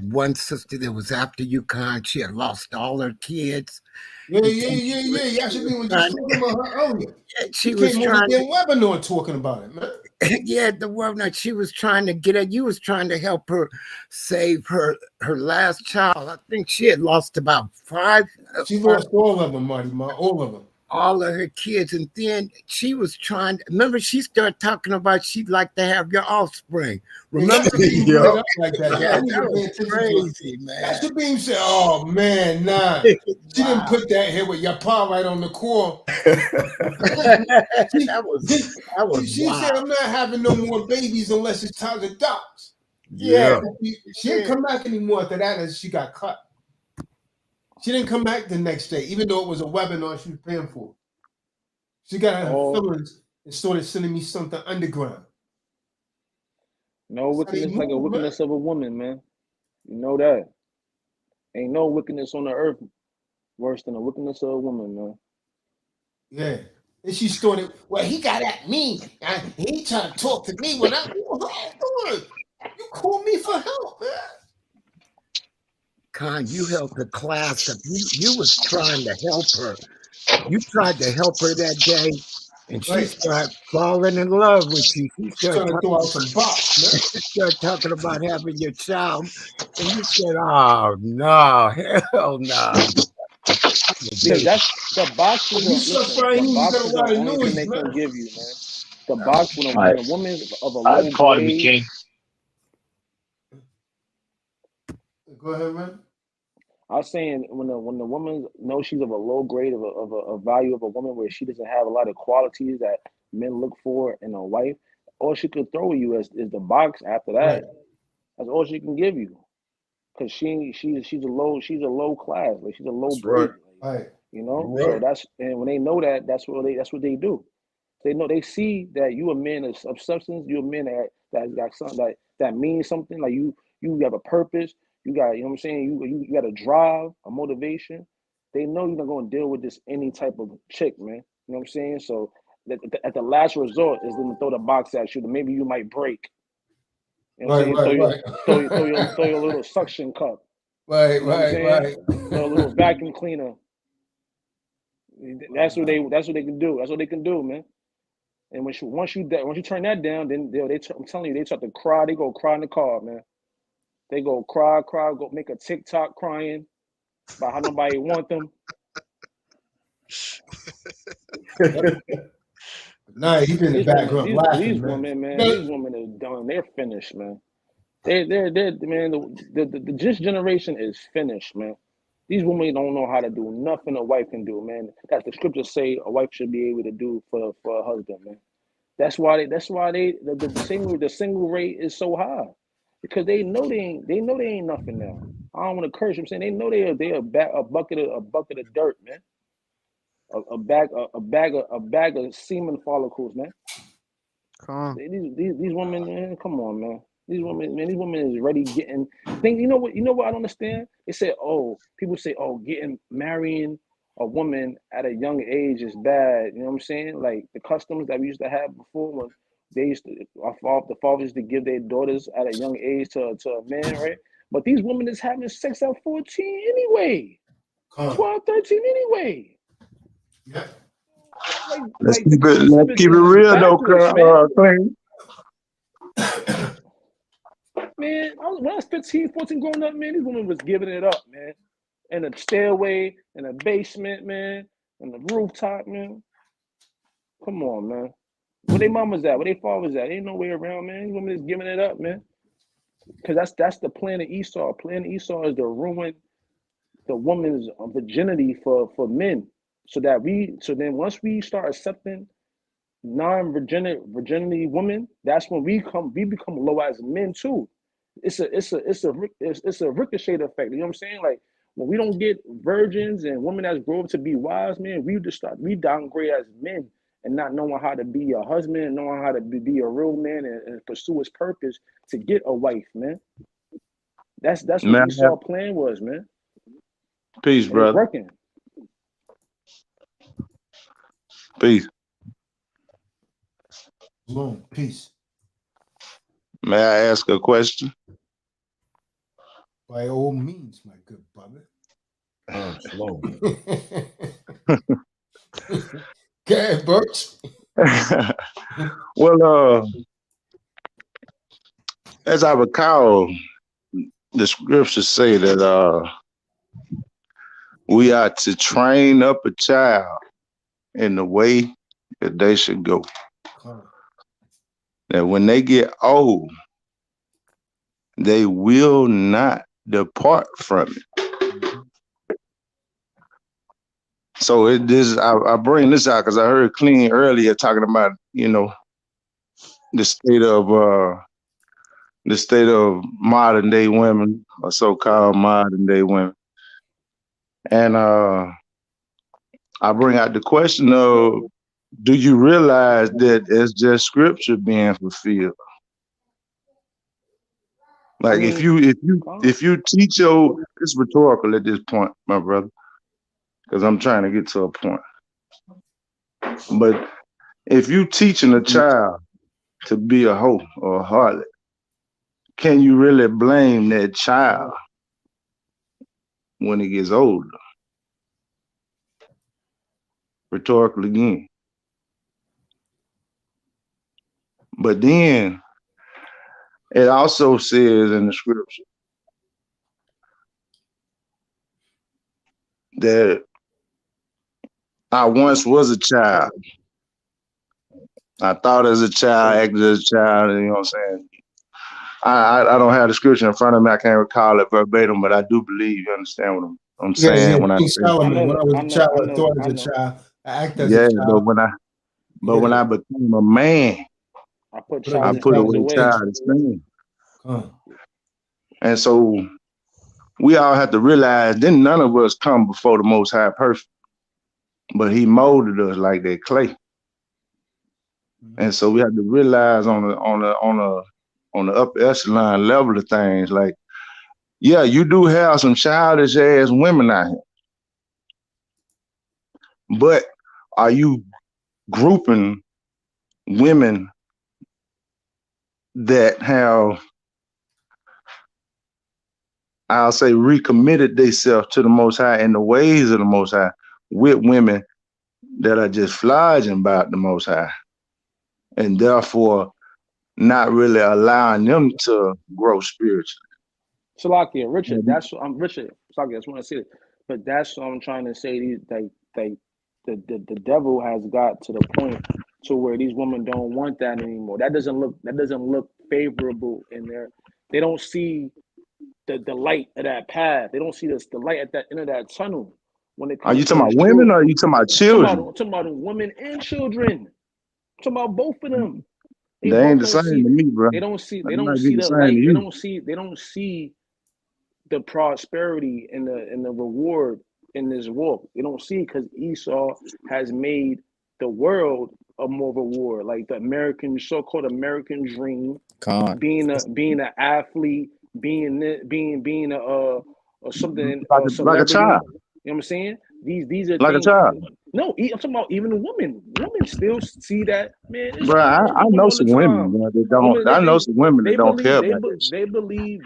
one sister that was after you, Khan? She had lost all her kids. Yeah. Yashabin was just talking about her earlier. She was came on the webinar talking about it, man. Yeah, the webinar. She was trying to get it. You was trying to help her save her last child. I think she had lost about 5. She lost all of them, Marty, all of them. All of her kids, and then she was trying. Remember, she started talking about she'd like to have your offspring. Remember, yeah, like that. Yeah, that was crazy, man. That's the beam said, "Oh man, nah." She didn't put that here with your paw right on the core. that was. She said, "I'm not having no more babies unless it's Tazadaq." Yeah. She didn't come back anymore after that, as she got cut. She didn't come back the next day, even though it was a webinar she was paying for. She got her feelings and started sending me something underground. No wickedness like a wickedness of a woman, man. You know that. Ain't no wickedness on the earth worse than the wickedness of a woman, man. Yeah. And she started, well, he got at me. He tried to talk to me when you called me for help, man. Khan, you helped the class up. You was trying to help her. You tried to help her that day, and she started falling in love with you. She started talking about having your child, and you said, "Oh no, hell no." See, that's the box. The box is the only thing they can give you, man. The box when a woman of a low grade. Go ahead, man. I was saying when the woman knows she's of a low grade of a value of a woman where she doesn't have a lot of qualities that men look for in a wife, all she could throw you is the box. After that, that's all she can give you, because she's a low class, like she's a low grade, right? You know, so and when they know that, that's what they do. They see that you a man of substance, you a man that got something that means something, like you have a purpose. You got, you know what I'm saying? You got a drive, a motivation. They know you're not going to deal with this any type of chick, man. You know what I'm saying? So at the last resort is them to throw the box at you, that maybe you might break. You know what I'm saying? Throw your little suction cup. Right. Throw a little vacuum cleaner. That's what they can do. That's what they can do, man. And once you turn that down, then I'm telling you, they start to cry. They go cry in the car, man. They go cry, go make a TikTok crying about how nobody want them. Nah, he's in the background laughing, these women, man. These women are done. They're finished, man. They're man. This generation is finished, man. These women don't know how to do nothing a wife can do, man. That's the scriptures say a wife should be able to do for a husband, man. That's why the single rate is so high. Because they know they ain't nothing now. I don't want to curse. I'm saying they know they are a bucket of dirt, man. A bag of semen follicles, man. These women, man, come on, man. These women is ready getting. You know what I don't understand? They say, people say, marrying a woman at a young age is bad. You know what I'm saying? Like the customs that we used to have before, when the fathers used to give their daughters at a young age to a man, right? But these women is having sex at 14 anyway, 12, 13 anyway. Yeah. Let's keep it real, though, Clean. Man, when I was 15, 14 growing up, man, these women was giving it up, man. In the stairway, in the basement, man, in the rooftop, man. Come on, man. Where they mamas at? Where they fathers at? Ain't no way around, man. These women is giving it up, man. Because that's the plan of Esau. Plan of Esau is to ruin the woman's virginity for men, so then once we start accepting virginity women, that's when we become low as men too. It's a ricochet effect. You know what I'm saying? Like when we don't get virgins and women that's grow up to be wise, man, we downgrade as men and not knowing how to be a husband and knowing how to be a real man and pursue his purpose to get a wife, man. That's what Esau's plan was, man. Peace, and brother. It's working. Peace. Long peace. May I ask a question? By all means, my good brother. Slow. Okay, Birch. Well, as I recall, the scriptures say that we are to train up a child in the way that they should go. That when they get old, they will not depart from it. So I bring this out because I heard Clean earlier talking about, the state of modern day women, or so-called modern day women. And I bring out the question of, do you realize that it's just scripture being fulfilled? Like if you teach it's rhetorical at this point, my brother, because I'm trying to get to a point. But if you teaching a child to be a hoe or a harlot, can you really blame that child when he gets older? Rhetorical again. But then it also says in the scripture that I once was a child. I thought as a child, acted as a child, you know what I'm saying? I don't have the scripture in front of me. I can't recall it verbatim, but I do believe you understand what I'm saying when I say Solomon, when I was a child, I thought as a child, I acted as a child. But when I became a man, I put away childish things. And so we all have to realize then none of us come before the Most High perfect, but he molded us like that clay. And so we have to realize on the upper echelon level of things, like, yeah, you do have some childish ass women out here. But are you grouping women that have, I'll say, recommitted themselves to the Most High and the ways of the Most High with women that are just flogging about the Most High, and therefore not really allowing them to grow spiritually? Salakia, Richard, that's what I'm Richard. Salakia, that's what I said. But that's what I'm trying to say. The devil has got to the point to where these women don't want that anymore. That doesn't look favorable in there. They don't see the light of that path. They don't see the light at that end of that tunnel. When it comes, are you talking about women or are you talking about children? I'm talking about women and children. I'm talking about both of them. They ain't the same to me, bro. They don't see the light. They don't see the prosperity and the reward in this walk. They don't see it because Esau has made the world a more reward, like the so-called American dream, being an athlete, being a something like a child. You know what I'm saying? These are like things, a child. No, I'm talking about even women. Women still see that, man. Bro, I know some women that don't. I know some women that don't care about this. They believe.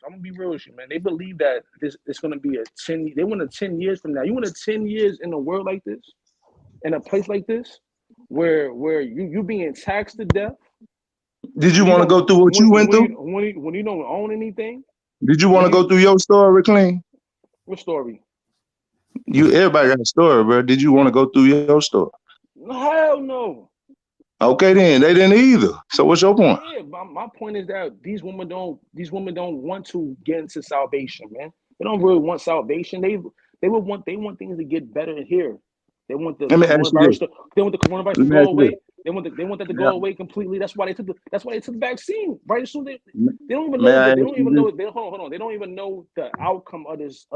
I'm gonna be real with you, man. They believe that it's gonna be a 10. They want a 10 years from now. You want a 10 years in a world like this, in a place like this, where you being taxed to death. Did you want to go through what you went through? When you don't own anything. Did you want to go through your story, Clean? What story? Everybody got a story, bro. Did you want to go through your story? Hell no. Okay, then they didn't either. So what's your point? Yeah, my point is that these women don't want to get into salvation, man. They don't really want salvation. They want things to get better here. They want the Let me ask you coronavirus this. to Let me go ask you away. this. They want that to May go I, away completely. That's why they took the vaccine. Right? So they don't even may know I that ask you this? hold on. They don't even know the outcome of this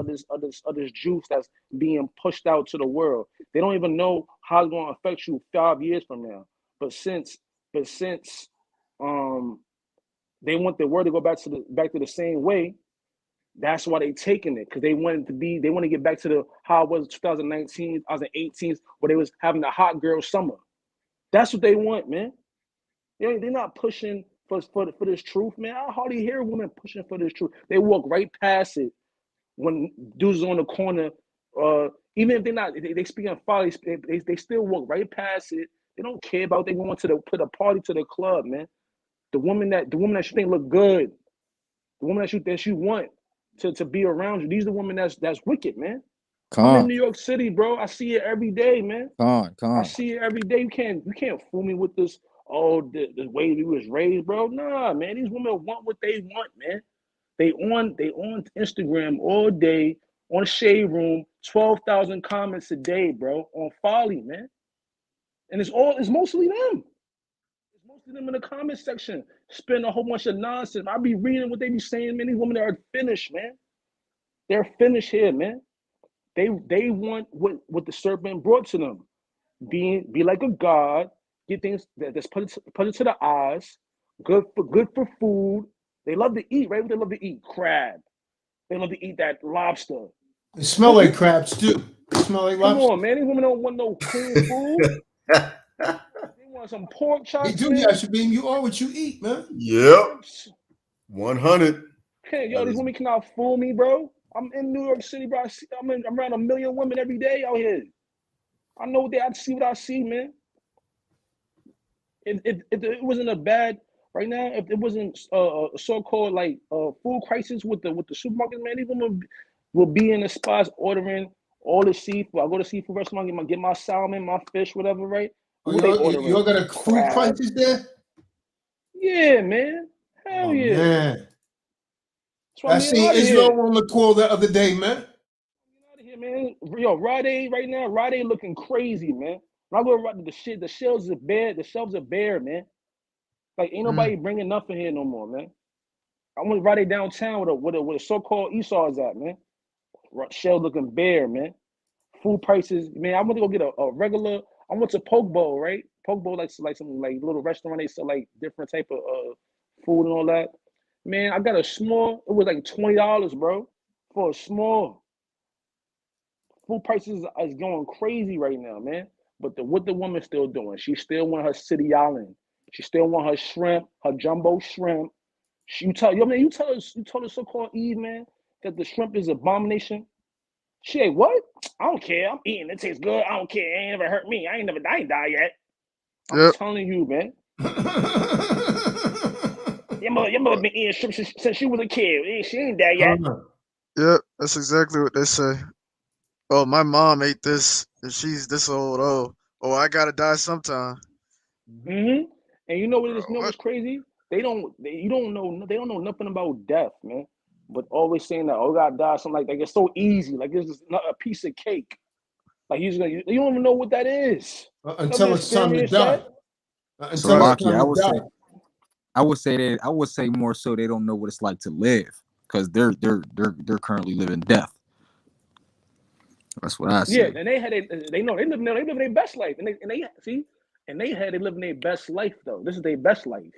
juice that's being pushed out to the world. They don't even know how it's going to affect you 5 years from now. But since they want the word to go back to the same way. That's why they taking it, because they want to get back to the how it was 2019, 2018, where they was having a hot girl summer. That's what they want, man. They're not pushing for this truth, man. I hardly hear women pushing for this truth. They walk right past it when dudes on the corner. Even if they're not, they speak on folly. They still walk right past it. They don't care about they going to the party, to the club, man. The woman that you think look good, the woman that you want to be around you. These are the women that's wicked, man. I'm in Con, New York City, bro. I see it every day, man. I con. see it every day. You can't fool me with this. Oh, the way we was raised, bro. Nah, man. These women want what they want, man. They on Instagram all day, on the Shade Room, 12,000 comments a day, bro, on folly, man. And it's mostly them. It's mostly them in the comment section, spitting a whole bunch of nonsense. I be reading what they be saying, man. These women are finished, man. They're finished here, man. They want what the serpent brought to them. Be like a god, get things that's put it to the eyes, good for food. They love to eat, right? What they love to eat? Crab. They love to eat that lobster. They smell like crabs too. They smell like Come lobster. on, man. These women don't want no clean food. They want some pork They chops, do, man. Yashabim. You are what you eat, man. Yep. 100. Yo, these women cannot fool me, bro. I'm in New York City, bro. I'm around 1 million women every day out here. I know I see what I see, man. If it wasn't a bad right now, if it wasn't a so-called like food crisis with the supermarket, man, these women will be in the spots ordering all the seafood. I go to seafood restaurant, get my salmon, my fish, whatever, right? Oh, What they y'all ordering? got a food Crab. crisis there? Yeah, man. Hell Oh yeah. man. That's why I'm I getting seen out of Israel here. on the call the other day, man. Out of here, man. Yo, Ride right now, Ride looking crazy, man. When I go to the shelves are bare. The shelves are bare, man. Like ain't nobody bringing nothing here no more, man. I went Ride downtown with a so-called Esau is at, man. Shell looking bare, man. Food prices, man. I went to go get a regular. I went to Poke Bowl, right? Poke Bowl, like some like little restaurant. They sell like different type of food and all that. Man, I got a small. It was like $20, bro, for a small. Food prices is going crazy right now, man. But what the woman still doing? She still want her city island. She still want her shrimp, her jumbo shrimp. You told her so-called Eve, man, that the shrimp is abomination. She ain't what? I don't care. I'm eating. It tastes good. I don't care. It ain't never hurt me. I ain't died yet. I'm Yep. telling you, man. Your mother been eating shrimp since she was a kid. She ain't died yet. Yep. That's exactly what they say. Oh, my mom ate this, and she's this old. Oh, I gotta die sometime. Mm-hmm. And you know what? Bro, what? What's crazy? They don't know nothing about death, man. But always saying that, oh, gotta die, something like that. It's so easy. Like it's just a piece of cake. Like you don't even know what that is. Never Until it's time to experienced die. that. Until it's Right. Salaki, time to die. I would say that I would say more so they don't know what it's like to live because they're currently living death. That's what I Yeah, say. and they know they live their best life, and they living their best life though. This is their best life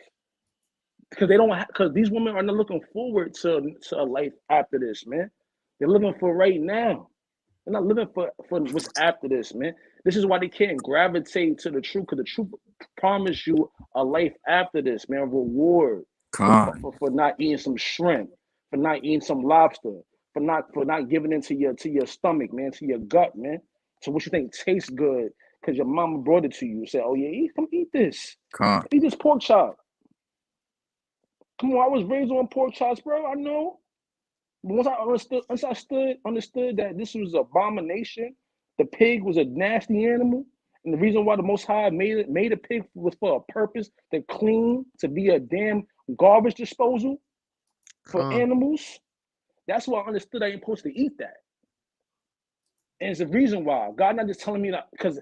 because because these women are not looking forward to a life after this, man. They're living for right now. They're not living for what's after this, man. This is why they can't gravitate to the truth, because the truth promise you a life after this, man. Reward for not eating some shrimp, for not eating some lobster, for not giving into your stomach, man, to your gut, man. So what you think tastes good because your mama brought it to you. Say, oh yeah, come eat this. Eat this pork chop. Come on, I was raised on pork chops, bro. I know. But once I understood that this was an abomination, the pig was a nasty animal, And the reason why the Most High made a pig was for a purpose, to clean, to be a damn garbage disposal for animals. That's why I understood I ain't supposed to eat that. And it's the reason why. God not just telling me that, because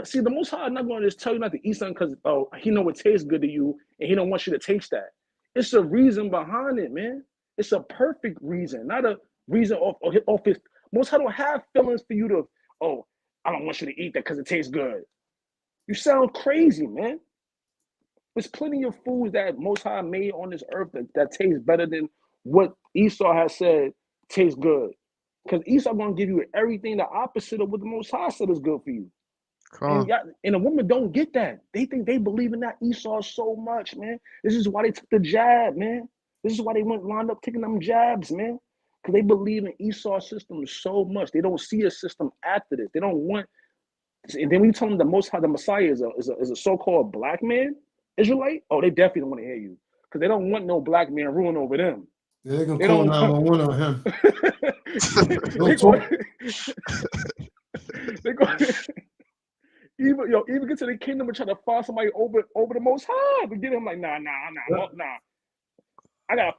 see, the Most High not going to just tell you not to eat something because he know it tastes good to you and he don't want you to taste that. It's a reason behind it, man. It's a perfect reason, not a reason off his. Most High don't have feelings for you to, I don't want you to eat that because it tastes good. You sound crazy, man. There's plenty of foods that Most High made on this earth that taste better than what Esau has said tastes good. Because Esau gonna give you everything the opposite of what the Most High said is good for you. And a woman don't get that. They think they believe in that Esau so much, man. This is why they took the jab, man. This is why they went lined up taking them jabs, man. Because they believe in Esau's system so much. They don't see a system after this. They don't want. And then when you tell them the Most High, the Messiah is a so-called black man, Israelite, they definitely don't want to hear you. Because they don't want no black man ruling over them. Yeah, they're gonna call 911 on him. They go even get to the kingdom and try to find somebody over the Most High to get him like nah.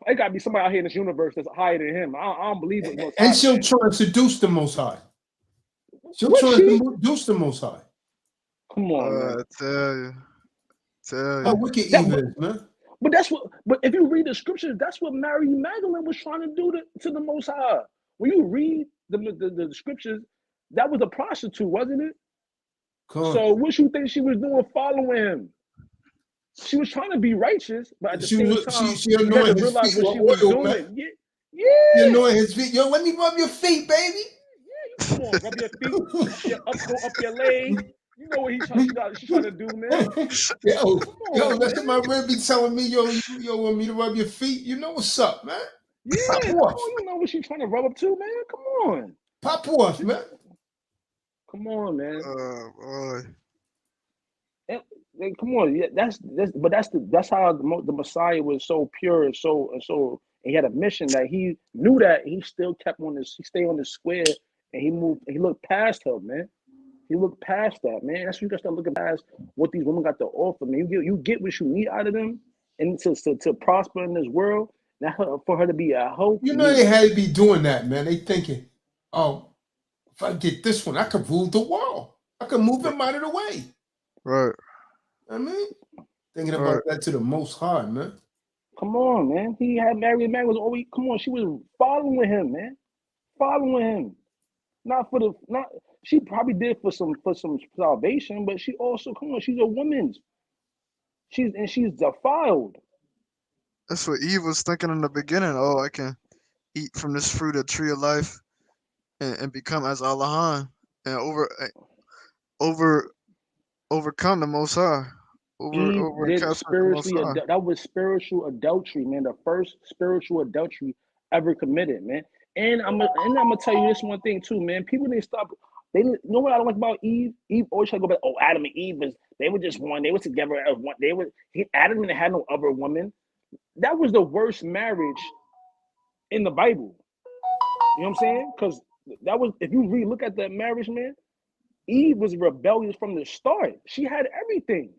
It gotta be somebody out here in this universe that's higher than him. I don't believe it. Most High, and she'll try to seduce the Most High. She'll try to seduce the Most High. Come on, man. I tell you. How wicked Eve is, man. But if you read the scriptures, that's what Mary Magdalene was trying to do to the Most High. When you read the scriptures, that was a prostitute, wasn't it? So what you think she was doing following him? She was trying to be righteous, but at the same time, she you got anointed to his realize feet what she with was oil, doing. man. Yeah. You anoint his feet. Yo, let me rub your feet, baby. Yeah, come on, rub your feet, go up your leg. You know what she's trying to do, man. Yo, that's what my rib be telling me. Yo, you want me to rub your feet? You know what's up, man? Yeah, come on. You know what she's trying to rub up to, man. Come on. Pop off, man. Come on, man. Boy. And come on, yeah, that's how the Messiah was so pure and so he had a mission that he knew that he still kept on this. He stayed on the square and he moved. He looked past her, man. He looked past that, man. That's when you got to start looking past what these women got to offer, man. You get what you need out of them, and to prosper in this world. Now for her to be a hoe. You know they had to be doing that, man. They thinking, if I get this one, I could rule the world. I could move him out of the way. Right. I mean, thinking about that to the Most High, man. Come on, man. He had Mary was always. Come on, she was following him, man. Following him. She probably did for some salvation, but she also, come on, she's a woman. She's defiled. That's what Eve was thinking in the beginning. I can eat from this fruit of tree of life and become as Allahan and overcome the Most High. That was spiritual adultery, man. The first spiritual adultery ever committed, man. And I'm gonna tell you this one thing too, man. People didn't stop. You know what I don't like about Eve? Eve always try to go back. Adam and Eve they were just one. They were together as one. Adam didn't have no other woman. That was the worst marriage in the Bible. You know what I'm saying? Because that was, if you look at that marriage, man. Eve was rebellious from the start. She had everything.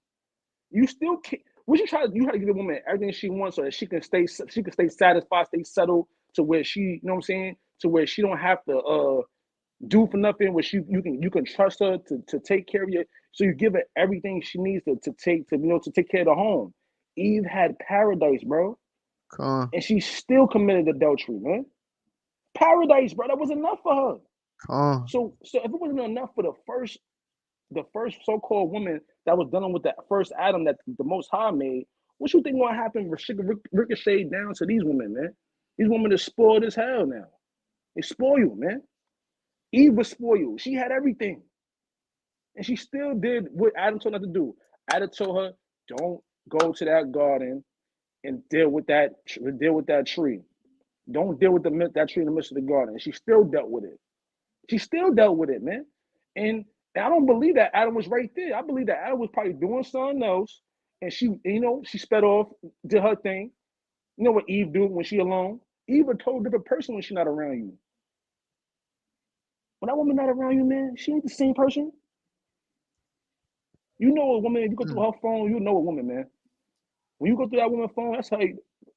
You still can't. You try to give a woman everything she wants so that she can stay satisfied, stay settled to where she, you know what I'm saying, to where she don't have to do for nothing, where you can trust her to take care of you. So you give her everything she needs to take care of the home. Eve had paradise, bro. And she still committed adultery, man. Paradise, bro. That was enough for her. So if it wasn't enough for the first so-called woman that was dealing with that first Adam that the Most High made, what you think gonna happen ricochet down to these women, man? These women are spoiled as hell now. They spoiled, man. Eve was spoiled. She had everything. And she still did what Adam told her to do. Adam told her, don't go to that garden and deal with that tree. Don't deal with that tree in the midst of the garden. And she still dealt with it. She still dealt with it, man. And I don't believe that Adam was right there. I believe that Adam was probably doing something else. And she sped off, did her thing. You know what Eve do when she alone? Eve a total different person when she's not around you. When that woman not around you, man, she ain't the same person. You know a woman, if you go through her phone, you know a woman, man. When you go through that woman's phone, that's how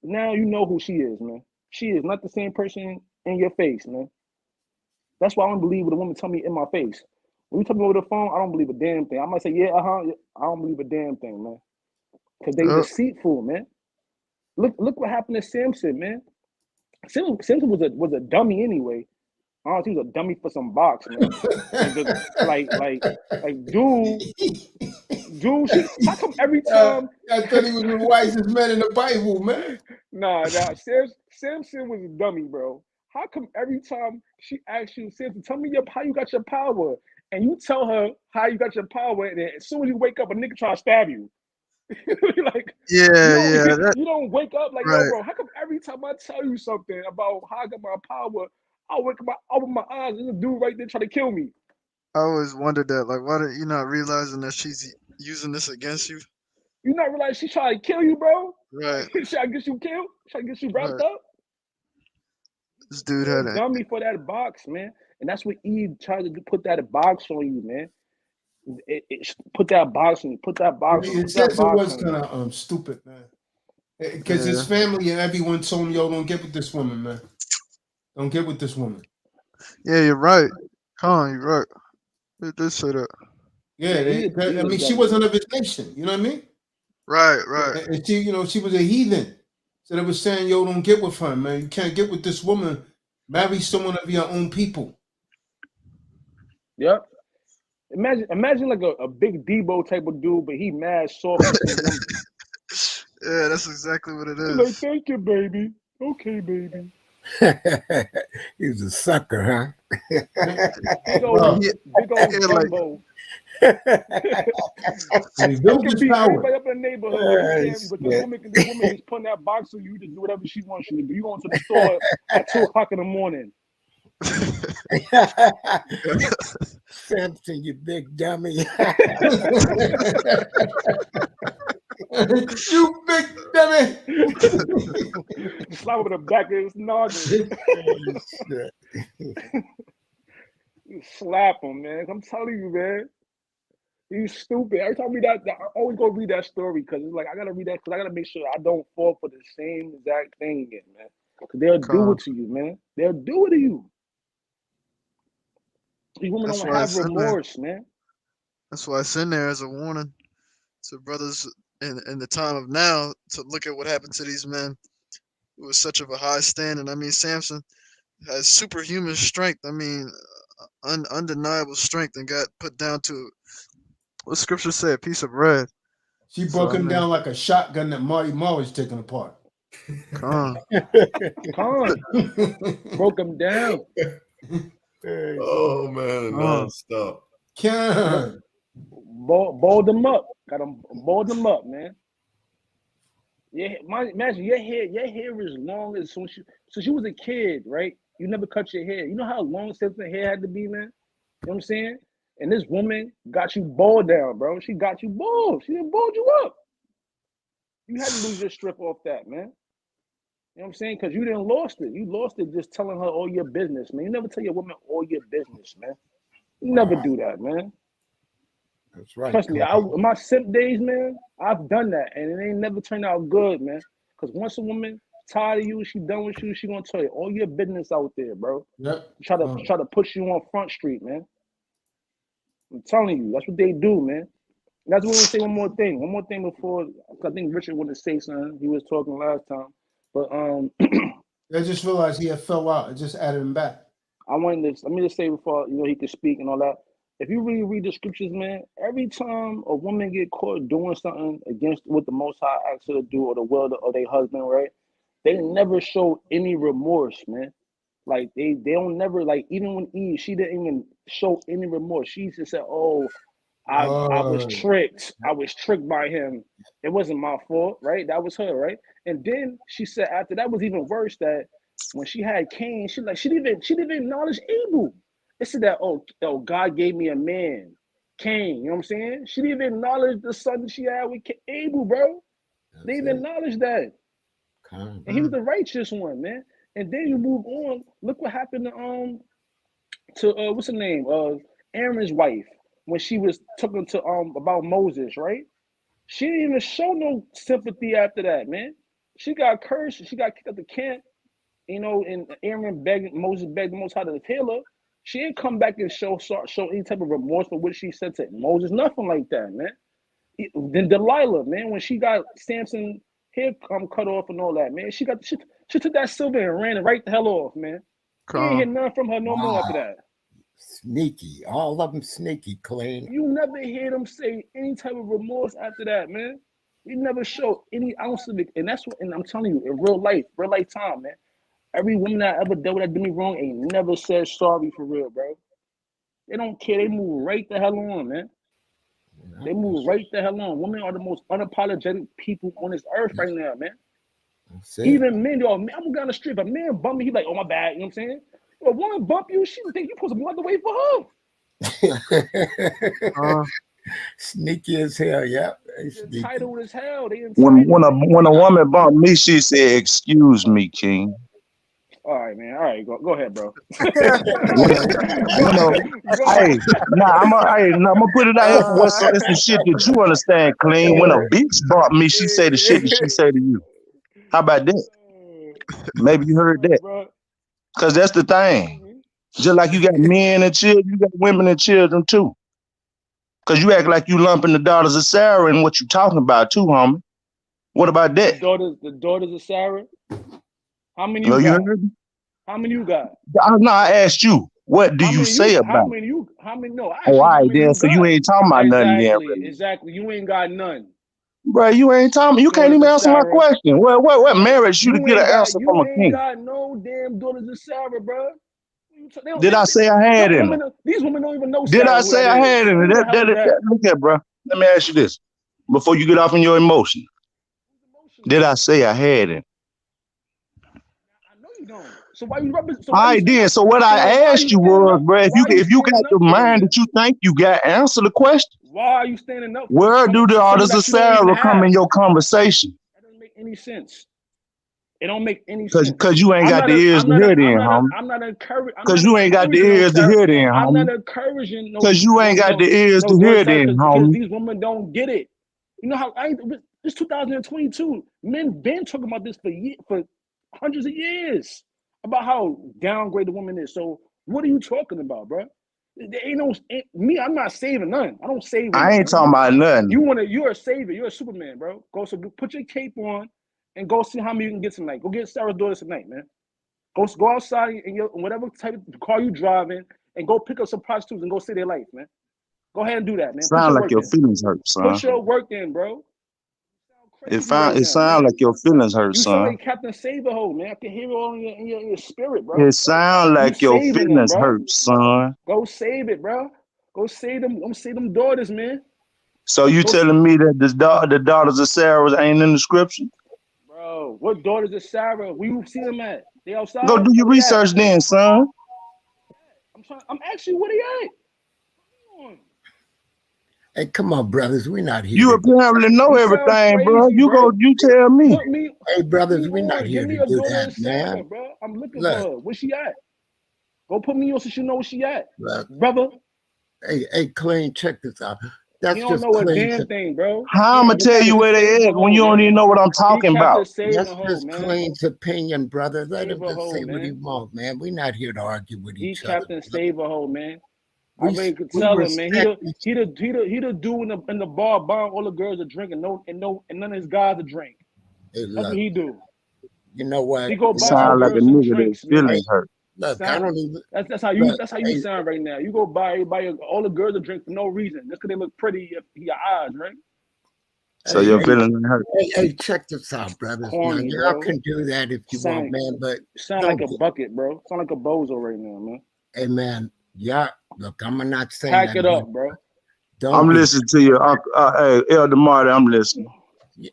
now you know who she is, man. She is not the same person in your face, man. That's why I don't believe what a woman tell me in my face. When you tell me over the phone, I don't believe a damn thing. I might say, yeah, I don't believe a damn thing, man. Because they deceitful, man. Look what happened to Samson, man. Samson was a dummy anyway. I don't know, he was a dummy for some box, man. like dude, how come every time I thought he was the wisest man in the Bible, man. Nah, Samson was a dummy, bro. How come every time she asks you, Samson, tell me how you got your power, and you tell her how you got your power, and then as soon as you wake up, a nigga try to stab you. Like, you don't wake up like, yo, bro, how come every time I tell you something about how I got my power, I wake up, I open my eyes, there's a dude right there trying to kill me. I always wondered that. Like, why are you not realizing that she's using this against you? You not realize she trying to kill you, bro? Right. She trying to get you killed? She trying to get you wrapped up? This dude You're had a dummy for that box, man. And that's what Eve tried to do, put that box on you, man. Put that box on you. Put that box on you. It says it was kind of stupid, man. Because his family and everyone told him, yo, don't get with this woman, man. Don't get with this woman. Yeah, you're right. Con, you're right. They did say that. Yeah, I mean, she wasn't of his nation. You know what I mean? Right. And she, she was a heathen. So they were saying, yo, don't get with her, man. You can't get with this woman. Marry someone of your own people. Yep. Imagine like a big Debo type of dude, but he mad soft. Yeah, that's exactly what it is. Like, thank you, baby. Okay, baby. He's a sucker, huh? Big old Jumbo. He built his power. Everybody up in the neighborhood, but this woman just putting that box on you to do whatever she wants you to do. You going to the store at 2:00 in the morning. Samson, you big dummy. You big dummy. Slap over the back of his noggin. You slap him, man. I'm telling you, man. He's stupid. Every time I read that, I always go read that story because it's like I gotta read that because I gotta make sure I don't fall for the same exact thing again, man. Because they'll do it to you, man. They'll do it to you. These women don't have remorse, man. That's why it's in there as a warning to brothers in the time of now to look at what happened to these men who was such of a high standing. I mean, Samson has superhuman strength. I mean, undeniable strength, and got put down to what scripture say, a piece of bread. She broke him down like a shotgun that Marty Moore was taking apart. Con. Broke him down. Oh man, nonstop. Con. Balled them up. Got them balled them up, man. Yeah, imagine your hair is long as since you was a kid, right? You never cut your hair. You know how long Samson's hair had to be, man? You know what I'm saying? And this woman got you balled down, bro. She got you bald. She done balled you up. You had to lose your strip off that, man. You know what I'm saying? Because you didn't lost it. You lost it just telling her all your business, man. You never tell your woman all your business, man. You never do that, man. That's right. Trust me, in my simp days, man, I've done that, and it ain't never turned out good, man. Because once a woman tired of you, she done with you, she gonna tell you all your business out there, bro. Yep. Try to push you on Front Street, man. I'm telling you, that's what they do, man. And that's what we say. One more thing before I think Richard wanted to say something. He was talking last time, but I just realized he had fell out. I just added him back. let me just say before he could speak and all that. If you really read the scriptures, man, every time a woman get caught doing something against what the Most High asks her to do or the will of their husband, right? They never show any remorse, man. Like they don't never, like, even when Eve, she didn't even show any remorse. She just said, "Oh, I was tricked. I was tricked by him. It wasn't my fault, right? That was her, right?" And then she said after that was even worse, that when she had Cain, she didn't even acknowledge Abel. It said that, oh, God gave me a man, Cain. You know what I'm saying? She didn't even acknowledge the son that she had with Abel, bro. They didn't acknowledge that. And he was the righteous one, man. And then you move on. Look what happened to what's her name? Aaron's wife. when she was talking to about Moses, right? She didn't even show no sympathy after that, man. She got cursed. She got kicked out the camp. You know, and Moses begged the Most High to heal her. She didn't come back and show any type of remorse for what she said to Moses. Nothing like that, man. Then Delilah, man, when she got Samson hair cut off and all that, man, she took that silver and ran it right the hell off, man. You ain't hear nothing from her no more after that. Sneaky, all of them sneaky, clean. You never hear them say any type of remorse after that, man. You never show any ounce of it, and that's what. And I'm telling you, in real life time, man. Every woman that ever dealt with that did me wrong ain't never said sorry for real, bro. They don't care. They move right the hell on, man. They move right the hell on. Women are the most unapologetic people on this earth right now, man. Even men, yo, I'm going down the street, but man bump me, he like, oh my bad, you know what I'm saying? If a woman bump you, she would think you're supposed to move out the way for her. Sneaky as hell, yeah. Entitled as hell. When a woman bumped me, she said, "Excuse me, King." All right, man. All right, go ahead, bro. Hey, I'm gonna put it out here for what's some shit that you understand, clean. When a bitch bumped me, she say the shit that she say to you. How about that? Maybe you heard that. Cause that's the thing. Just like you got men and children, you got women and children too. Cause you act like you lumping the daughters of Sarah and what you talking about too, homie. What about that? The daughters of Sarah. How many you got? How many you got? No, I asked you. What do you say about? How many? No. All right, then. So you ain't talking about nothing then. Exactly. You ain't got none. Bro, you ain't talking. You can't even answer my question. What marriage you to get an answer from a king? You ain't got no damn daughters of Sarah, bro. Did I say I had any? These women don't even know. Did I say I had any? Look at, bro. Let me ask you this before you get off in your emotion. Did I say I had any? I know you don't. So why you rubbing? All right, then. So what I asked you was, bro, if you got the mind that you think you got, answer the question. Why are you standing up? Where do the daughters of Sarah come in your conversation? That doesn't make any sense. It don't make any sense. Because you ain't got the ears to hear then, homie. I'm not encouraging. Because you ain't got the ears to hear then, homie. I'm not encouraging. Because you ain't got the ears to hear then, homie. Because these women don't get it. You know how it's 2022. Men been talking about this for hundreds of years about how downgraded the woman is. So what are you talking about, bro? There ain't no me. I'm not saving none. I don't save. I ain't talking about nothing. You're a savior. You're a Superman, bro. Put your cape on and go see how many you can get tonight. Go get Sarah's daughter tonight, man. Go outside in whatever type of car you driving and go pick up some prostitutes and go save their life, man. Go ahead and do that, man. Sound like your feelings hurt, son. Put your work in, bro. It sound like your feelings hurt, son. You sound like Captain Saberho, man. I can hear it all in your spirit, bro. It sound like your feelings hurt, son. Go save it, bro. Go save them. Go save them daughters, man. So you telling me that the daughters of Sarah ain't in the scripture? Bro, what daughters of Sarah? Where you see them at? They outside? Go do your research then, son. I'm actually where they at. Hey, come on, brothers. We're not here. You apparently know everything, crazy, bro. You tell me. Hey, brothers, we're not here to do that, man. Sarah, bro. I'm looking for her. Where she at? Go put me on so she know where she at, brother. Hey, Clean, check this out. That's you don't know a damn thing, bro. How I'm gonna tell you where they at when you don't even know what I'm talking about? That's just Clean's opinion, brother. Let him just say what he wants, man. We're not here to argue with each other. Captain Save-A-Hole, man. I really could tell him, man. He the dude in the bar buying all the girls a drink and none of his guys a drink. Hey, that's what he do. You know what? He go buy sound like a nigga that feelings hurt. Look, I don't even. That's how you sound right now. You go buy everybody all the girls a drink for no reason, just because they look pretty in your eyes, right? So your feelings hurt. Hey, check this out, brothers. Corny, y'all can do that if you want, man. But sound like a bucket, bro. Sound like a bozo right now, man. Hey, man. Yeah, look, I'm not saying. Pack it up, bro. I'm listening to you, hey, Elder Marty. I'm listening.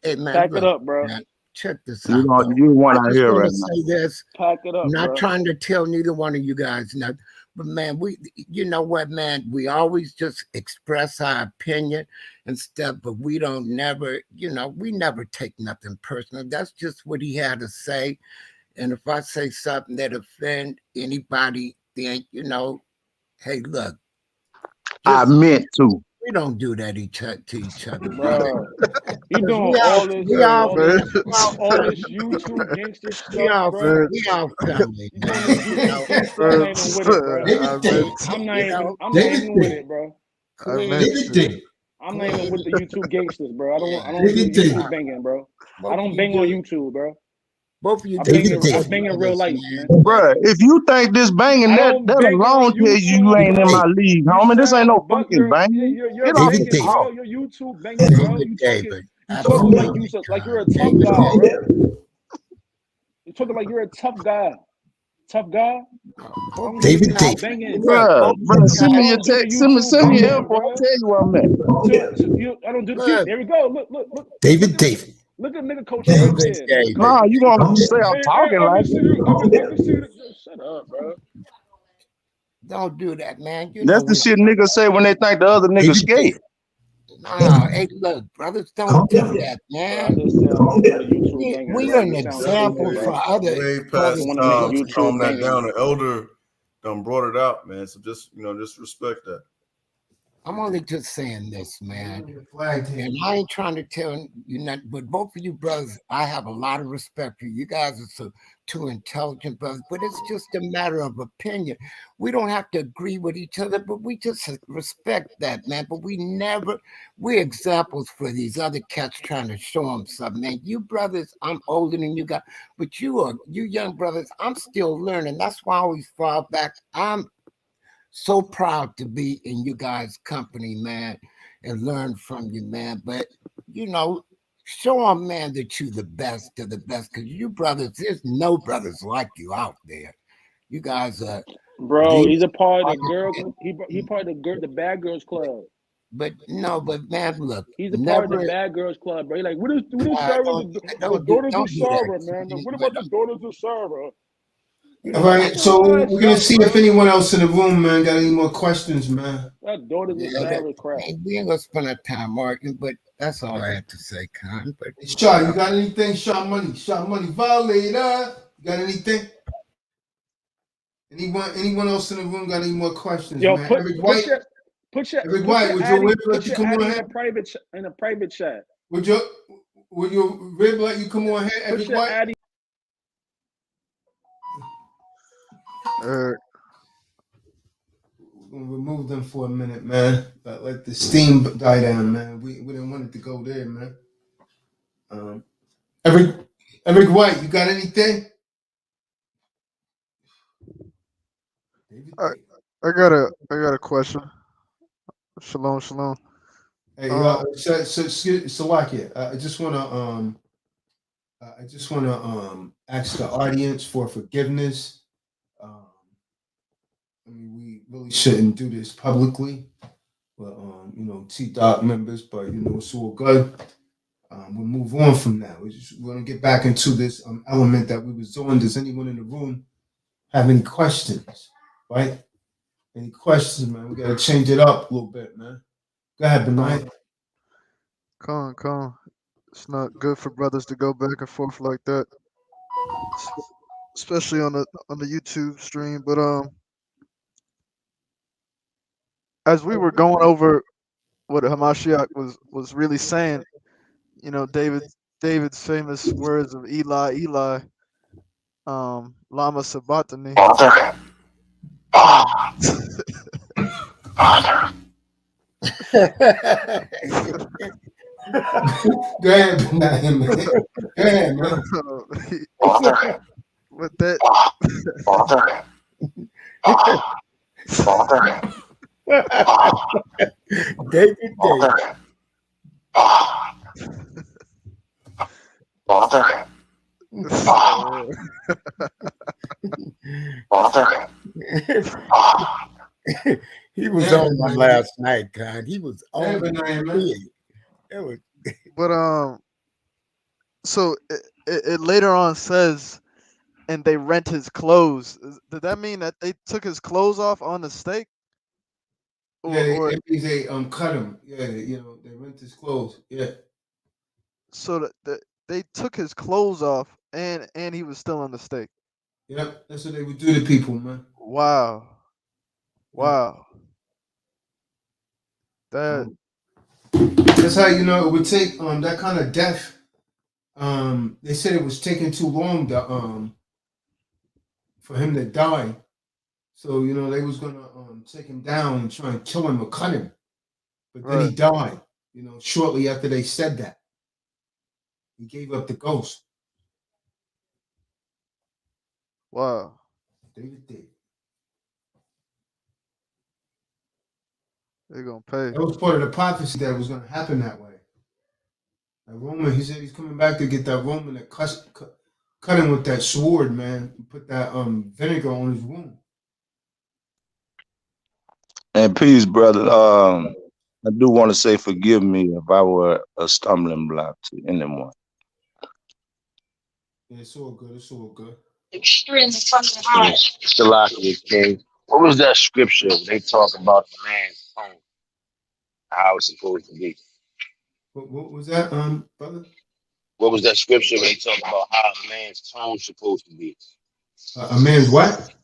Hey, man, pack it up, bro. Man, check this out. You want to hear right now. Say this. Pack it up. I'm not bro. trying to tell neither one of you guys nothing, but man, you know what, man? We always just express our opinion and stuff, but we don't we never take nothing personal. That's just what he had to say. And if I say something that offend anybody, then hey, look, I meant to. We don't do that to each other, brother. Bro, you doing We all, all this, we all, all Man, this, all this YouTube gangster we stuff, all, bro. we all family, You doing man. this You YouTube know, gangster? I'm not even with it, bro. David David. I'm not you even. know, I'm not David even with David. it, bro. David David. I'm not even with the YouTube gangsters, bro. Yeah. I don't do David David. YouTube banging, bro. Both I of don't you bang on do. YouTube, bro. Both of you I do bang David in support I David. bang in real brothers, life, man. man. Bruh, if you think this banging, I that don't that bang alone on tell you YouTube, ain't in bro. my league, You homie. This ain't sound, no but fucking banging. you're Get off David the banging, David. talk. bro. You're YouTube banging, bro. David, David. You talking like you like you're a tough David, guy, David. bro. You talking like you're a tough guy. Tough guy? Both I of don't you do David guys, David. YouTube banging. look, Bruh, both of you send I me guys, your don't do the text. YouTube Send me your banging, info. I'll bro. tell you where I'm at. I don't do the see. look, There we go. David David. Look at nigga coaching right David, there. Nigga David. Nah, coaching. you gonna say I'm Hey, talking I like can see it. you. I can see you. Shut up, bro. Don't do that, man. You know That's the we. shit niggas say when they think the other nigga David David. scared. Nah, hey, look, brothers, don't do that, Bro, I man. just said I don't do the YouTube We, banging, we bro. are an You sound example stupid, Definitely for bro. other way brothers past You want to to make time look to at. calm YouTube that banging. down. The elder done brought it out, man. So just respect that. I'm only just saying this, man. Flag him. And I ain't trying to tell you nothing, but both of you brothers, I have a lot of respect for you. You guys are two intelligent brothers, but it's just a matter of opinion. We don't have to agree with each other, but we just respect that, man. But we're examples for these other cats trying to show them something, man. You brothers, I'm older than you guys, but you young brothers, I'm still learning. That's why I always fall back. I'm so proud to be in you guys' company, man, and learn from you, man. But show them, man, that you the best of the best, because you brothers, there's no brothers like you out there. You guys are Bro, the he's a part of the girl. He part of the bad girls club. but man, look, He's a part of the never bad girls club, bro. He like, what is Sarah? The don't daughters of do that. Sarah, man. What But about the daughters of Sarah? All right, That's some so line we're gonna stuff, see if bro. anyone else in the room, man, got any more questions, man. That daughters of yeah, Sarah crap. we ain't gonna spend our time arguing, but that's all I have to say, Con. But Hey, Shaw, you got anything? Shaw Money, Violator. You got anything? Anyone else in the room got any more questions, Yo, man? Eric White, put Eric your White, would your addy rib let you come on in here? a private chat. Would your rib let you come on here, Put Eric your White? addy. We're gonna remove them for a minute, man. But let the steam die down, man. We didn't want it to go there, man. Eric White, you got anything? David I, David. I got a question. Shalom. Hey, Um, Salakia, I just wanna ask the audience for forgiveness. I mean, we really shouldn't do this publicly, but T-Dot members, but it's all good. We'll move on from that. We're gonna get back into this element that we was doing. Does anyone in the room have any questions? Right? Any questions, man? We gotta change it up a little bit, man. Go ahead, Benai. Con. It's not good for brothers to go back and forth like that, especially on the YouTube stream. But as we were going over what Hamashiach was really saying, David's famous words of Eli, Lama Sabachthani. Go ahead, Benai, man. Go ahead, man. With that, David. He was on my last night, Con. He was on. Benai, man. It was. but so it later on says, and they rent his clothes. Did that mean that they took his clothes off on the stake? It means they cut him. Yeah, they rent his clothes. Yeah. So they took his clothes off, and he was still on the stake. Yep, that's what they would do to people, man. Wow. That That's how you know it would take that kind of death. They said it was taking too long to for him to die. So you know they was gonna take him down and try and kill him or cut him, but then he Right. died. You know, shortly after they said that, he gave up the ghost. wow. David did. They're gonna pay. That was part of the prophecy that it was gonna happen that way. That Roman, he said he's coming back to get that Roman that cut him with that sword, man. Put that vinegar on his wound. And peace, brother. I do want to say forgive me if I were a stumbling block to anyone. Yeah, it's all good. It's all good. Salakia King. What was that scripture they talk about the man's tone? How it's supposed to be? What was that, brother? What was that scripture they talk about how a man's tone's supposed to be? A man's what?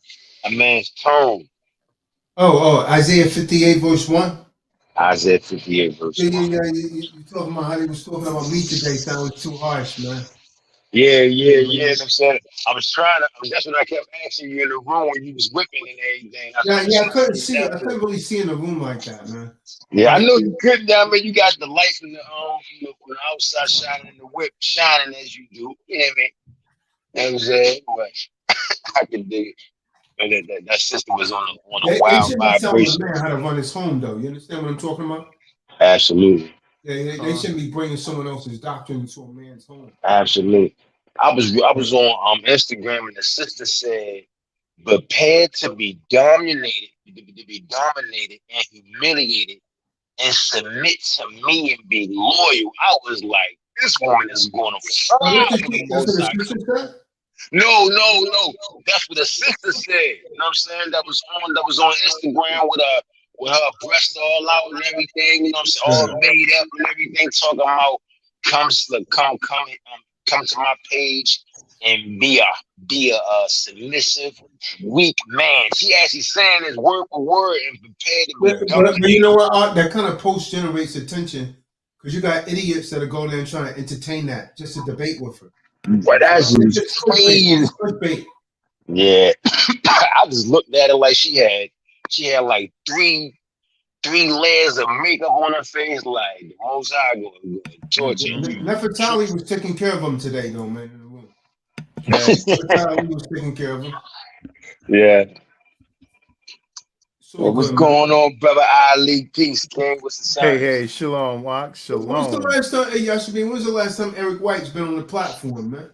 A man's tone. Oh, Isaiah 58 verse 1. Isaiah 58 verse Yeah, 1. you talking about how they was talking about me today sounded too harsh, man. Yeah. I'm saying that's what I kept asking you in the room when you was whipping and everything. I couldn't see it. I couldn't really see in the room like that, man. Yeah, I know you couldn't. I mean, you got the light from the from the outside shining and the whip shining as you do. You know what I mean? You know what I'm saying? But I can dig it. And that sister was on a They wild shouldn't be telling a vibration. man how to run his home, though. You understand what I'm talking about? Absolutely. Yeah, they shouldn't be bringing someone else's doctrine into a man's home. Absolutely. I was on Instagram and the sister said, prepared to be dominated, and humiliated and submit to me and be loyal. I was like, this woman is going to fry for the That's what the Most High. scripture said? No. That's what the sister said. You know what I'm saying? That was on Instagram with her breast all out and everything, you know what I'm saying? All made up and everything, talking about come to my page and be a submissive, weak man. She actually saying this word for word and prepared to be But you know what, Art? That kind of post generates attention because you got idiots that are going there and trying to entertain that just to debate with her. But that's crazy. Yeah. I just looked at it like she had like three layers of makeup on her face, like the Most High going to torture you. Nefertali was taking care of him today, though, man. In the room. Nefertali was taking care of him. Yeah. So what's good, going on, brother Ali? Peace, King. What's the sign? Hey, shalom, Wak. Shalom. When's the last time, hey, Yashibin, when's the last time Eric White's been on the platform, man?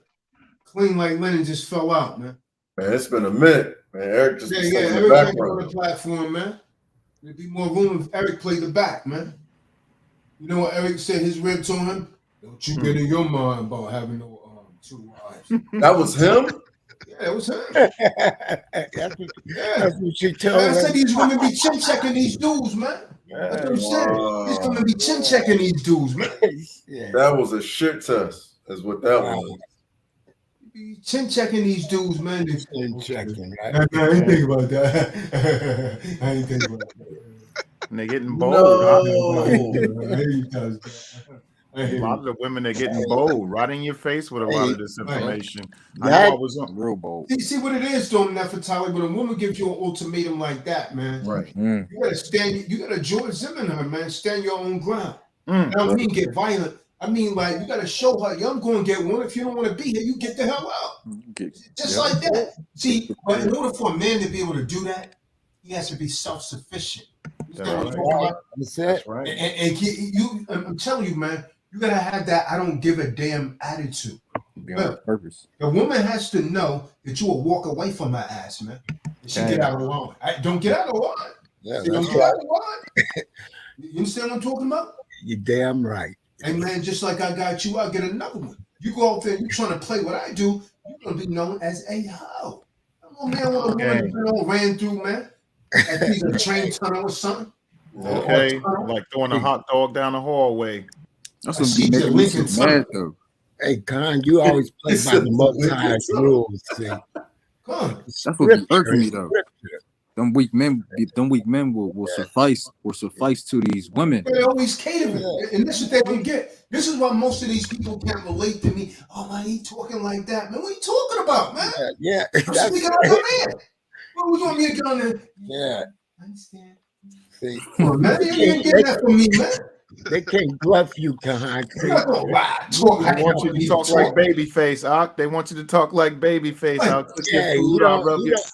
Clean like linen just fell out, man. Man, it's been a minute, man. Eric just Eric ain't on the platform, man. There'd be more room if Eric played the back, man. You know what Eric said his rib told him? Don't you get in your mind about having no two wives. That was him? Yeah, it was him. That's what she told I him. said these women be chin checking these dudes, man. That's what I'm saying. These women be chin checking these dudes, man. That was a shit test, is what that was. Be chin checking these dudes, man. Chin checking, right? I ain't think about that. I ain't think about that. And they're getting bold. A lot of the women are getting bold, right in your face with a lot of this information. I know I was on real bold. See what it is, though, Nefertali. When a woman gives you an ultimatum like that, man, Right? You gotta stand. You gotta George Zimmerman her, man. Stand your own ground. I don't mean get violent. I mean, like, you gotta show her, I'm going to get one. If you don't want to be here, you get the hell out. Just like that. See, but in order for a man to be able to do that, he has to be self-sufficient. That's right. And I'm telling you, man, you gotta have that I don't give a damn attitude. Purpose. The woman has to know that you will walk away from her ass, man. She get out of the line. Don't get out of the line. Yeah, don't get out of the line. You understand what I'm talking about? You're damn right. Hey, man, just like I got you, I'll get another one. You go out there, you trying to play what I do, you're going to be known as a hoe. Oh, man, what a woman that's all ran through, man. Like he's a train tunnel or something. Okay, like throwing a hot dog down the hallway. That's what be making me so mad, though. Hey, Con, you always play by the Most High's rules. See, Con, that's what be irking me, though. them weak men will suffice to these women. They always catering, and this is what they don't get. This is why most of these people can't relate to me. Oh man, he talking like that, man. What are you talking about, man? Yeah. I'm speaking like a man. What would you want me to get on there? Yeah. I understand. See, Come on, man. You ain't getting that from me, man. they can't bluff you, Khan. You're not gonna lie. Talk They like want you to talk like Babyface, Ak. They want you to talk like Babyface. I'll cook your food.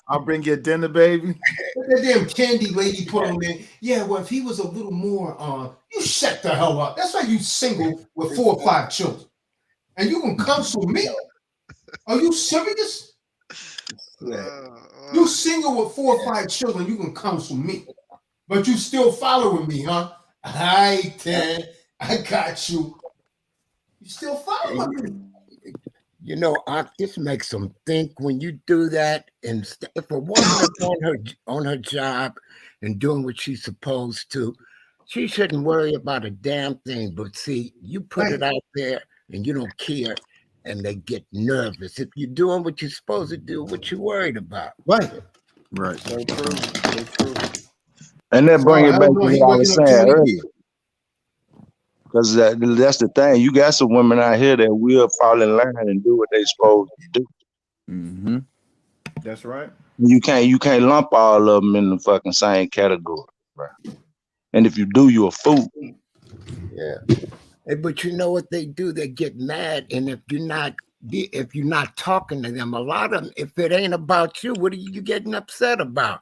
I'll bring you dinner, baby. That damn candy lady put on there. Yeah, well, if he was a little more, you shut the hell up. That's why you single with 4 or 5 children, and you can counsel me. Are you serious? You single with 4 or 5 children, you can counsel me, but you still following me, huh? I got you. You still following me. You know, this makes them think when you do that. And if a woman is on her job and doing what she's supposed to, she shouldn't worry about a damn thing. But see, you put it out there and you don't care, and they get nervous. If you're doing what you're supposed to do, what you worried about? Right. So true. So true. And that bring it back to what I was saying earlier. Because that's the thing. You got some women out here that will fall in line and do what they supposed to do. Mm-hmm. That's right. You can't lump all of them in the fucking same category, right? And if you do, you're a fool. Yeah. But you know what they do? They get mad, and if you're not talking to them, a lot of them, if it ain't about you, what are you getting upset about?